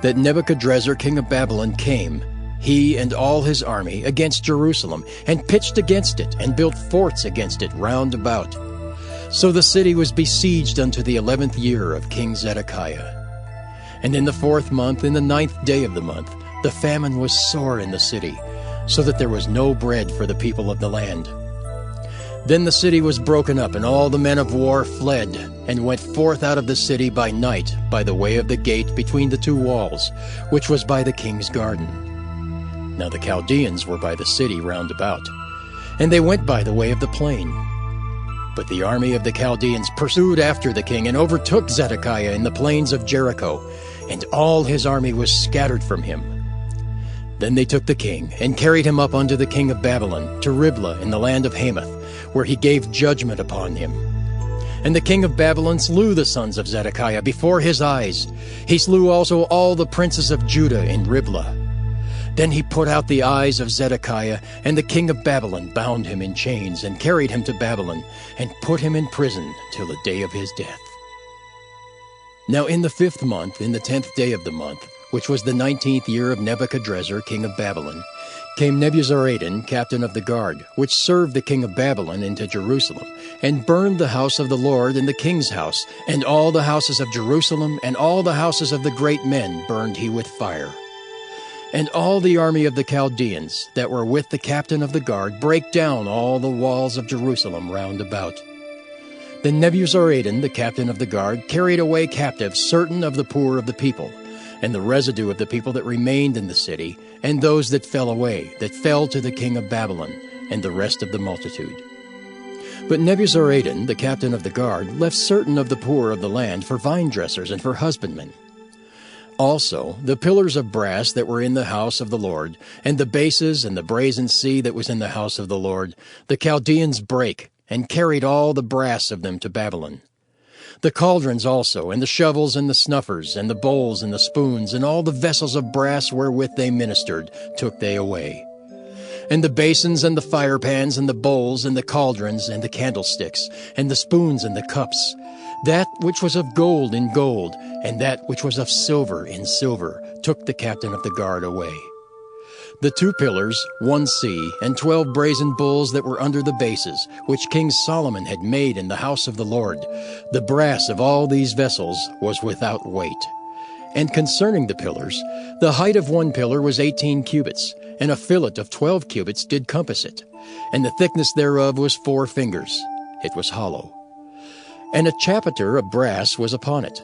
that Nebuchadrezzar king of Babylon came, he and all his army, against Jerusalem, and pitched against it, and built forts against it round about. So the city was besieged unto the 11th year of King Zedekiah. And in the 4th month, in the 9th day of the month, the famine was sore in the city, so that there was no bread for the people of the land. Then the city was broken up, and all the men of war fled, and went forth out of the city by night, by the way of the gate between the two walls, which was by the king's garden. Now the Chaldeans were by the city round about, and they went by the way of the plain. But the army of the Chaldeans pursued after the king, and overtook Zedekiah in the plains of Jericho, and all his army was scattered from him. Then they took the king, and carried him up unto the king of Babylon, to Riblah in the land of Hamath, where he gave judgment upon him. And the king of Babylon slew the sons of Zedekiah before his eyes. He slew also all the princes of Judah in Riblah. Then he put out the eyes of Zedekiah, and the king of Babylon bound him in chains, and carried him to Babylon, and put him in prison till the day of his death. Now in the 5th month, in the 10th day of the month, which was the 19th year of Nebuchadrezzar king of Babylon, came Nebuzaradan, captain of the guard, which served the king of Babylon, into Jerusalem, and burned the house of the Lord and the king's house, and all the houses of Jerusalem, and all the houses of the great men burned he with fire. And all the army of the Chaldeans that were with the captain of the guard brake down all the walls of Jerusalem round about. Then Nebuzaradan, the captain of the guard, carried away captive certain of the poor of the people, and the residue of the people that remained in the city, and those that fell away, that fell to the king of Babylon, and the rest of the multitude. But Nebuzaradan, the captain of the guard, left certain of the poor of the land for vine dressers and for husbandmen. Also the pillars of brass that were in the house of the Lord, and the bases and the brazen sea that was in the house of the Lord, the Chaldeans brake, and carried all the brass of them to Babylon. The cauldrons also, and the shovels, and the snuffers, and the bowls, and the spoons, and all the vessels of brass wherewith they ministered, took they away. And the basins, and the firepans, and the bowls, and the cauldrons, and the candlesticks, and the spoons, and the cups, that which was of gold in gold, and that which was of silver in silver, took the captain of the guard away. The 2 pillars, 1 sea, and 12 brazen bulls that were under the bases, which King Solomon had made in the house of the Lord, the brass of all these vessels was without weight. And concerning the pillars, the height of 1 pillar was 18 cubits, and a fillet of 12 cubits did compass it, and the thickness thereof was 4 fingers. It was hollow. And a chapiter of brass was upon it,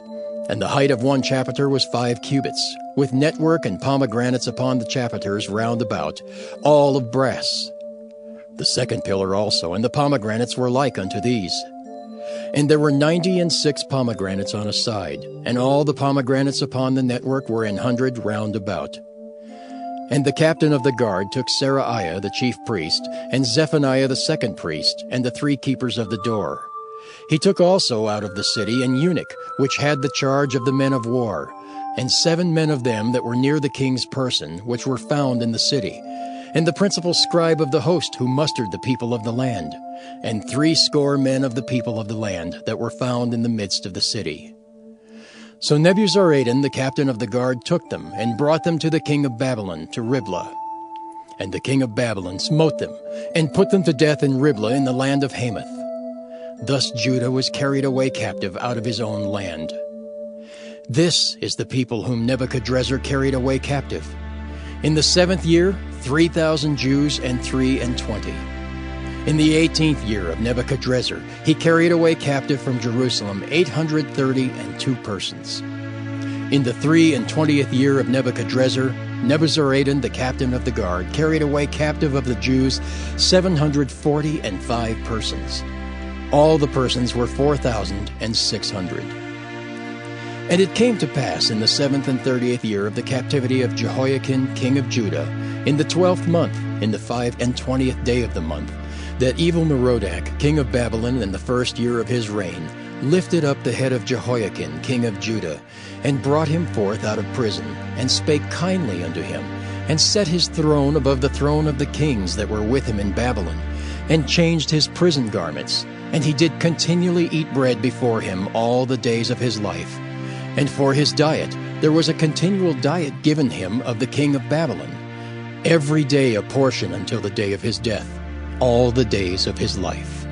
and the height of 1 chapiter was 5 cubits, with network and pomegranates upon the chapiters round about, all of brass. The 2nd pillar also, and the pomegranates were like unto these. And there were 96 pomegranates on a side, and all the pomegranates upon the network were 100 round about. And the captain of the guard took Seraiah the chief priest, and Zephaniah the 2nd priest, and the 3 keepers of the door. He took also out of the city an eunuch, which had the charge of the men of war, and 7 men of them that were near the king's person, which were found in the city, and the principal scribe of the host who mustered the people of the land, and 80 men of the people of the land that were found in the midst of the city. So Nebuzaradan, the captain of the guard, took them, and brought them to the king of Babylon, to Riblah. And the king of Babylon smote them, and put them to death in Riblah in the land of Hamath. Thus Judah was carried away captive out of his own land. This is the people whom Nebuchadrezzar carried away captive. In the 7th year, 3,000 Jews and 23. In the 18th year of Nebuchadrezzar, he carried away captive from Jerusalem 832 persons. In the 23 year of Nebuchadrezzar, Nebuzaradan, the captain of the guard, carried away captive of the Jews 745 persons. All the persons were 4,600. And it came to pass in the 7th and 30th year of the captivity of Jehoiakim king of Judah, in the 12th month, in the 25th day of the month, that Evil-Merodach king of Babylon, in the 1st year of his reign, lifted up the head of Jehoiakim king of Judah, and brought him forth out of prison, and spake kindly unto him, and set his throne above the throne of the kings that were with him in Babylon, and changed his prison garments, and he did continually eat bread before him all the days of his life. And for his diet there was a continual diet given him of the king of Babylon, every day a portion until the day of his death, all the days of his life.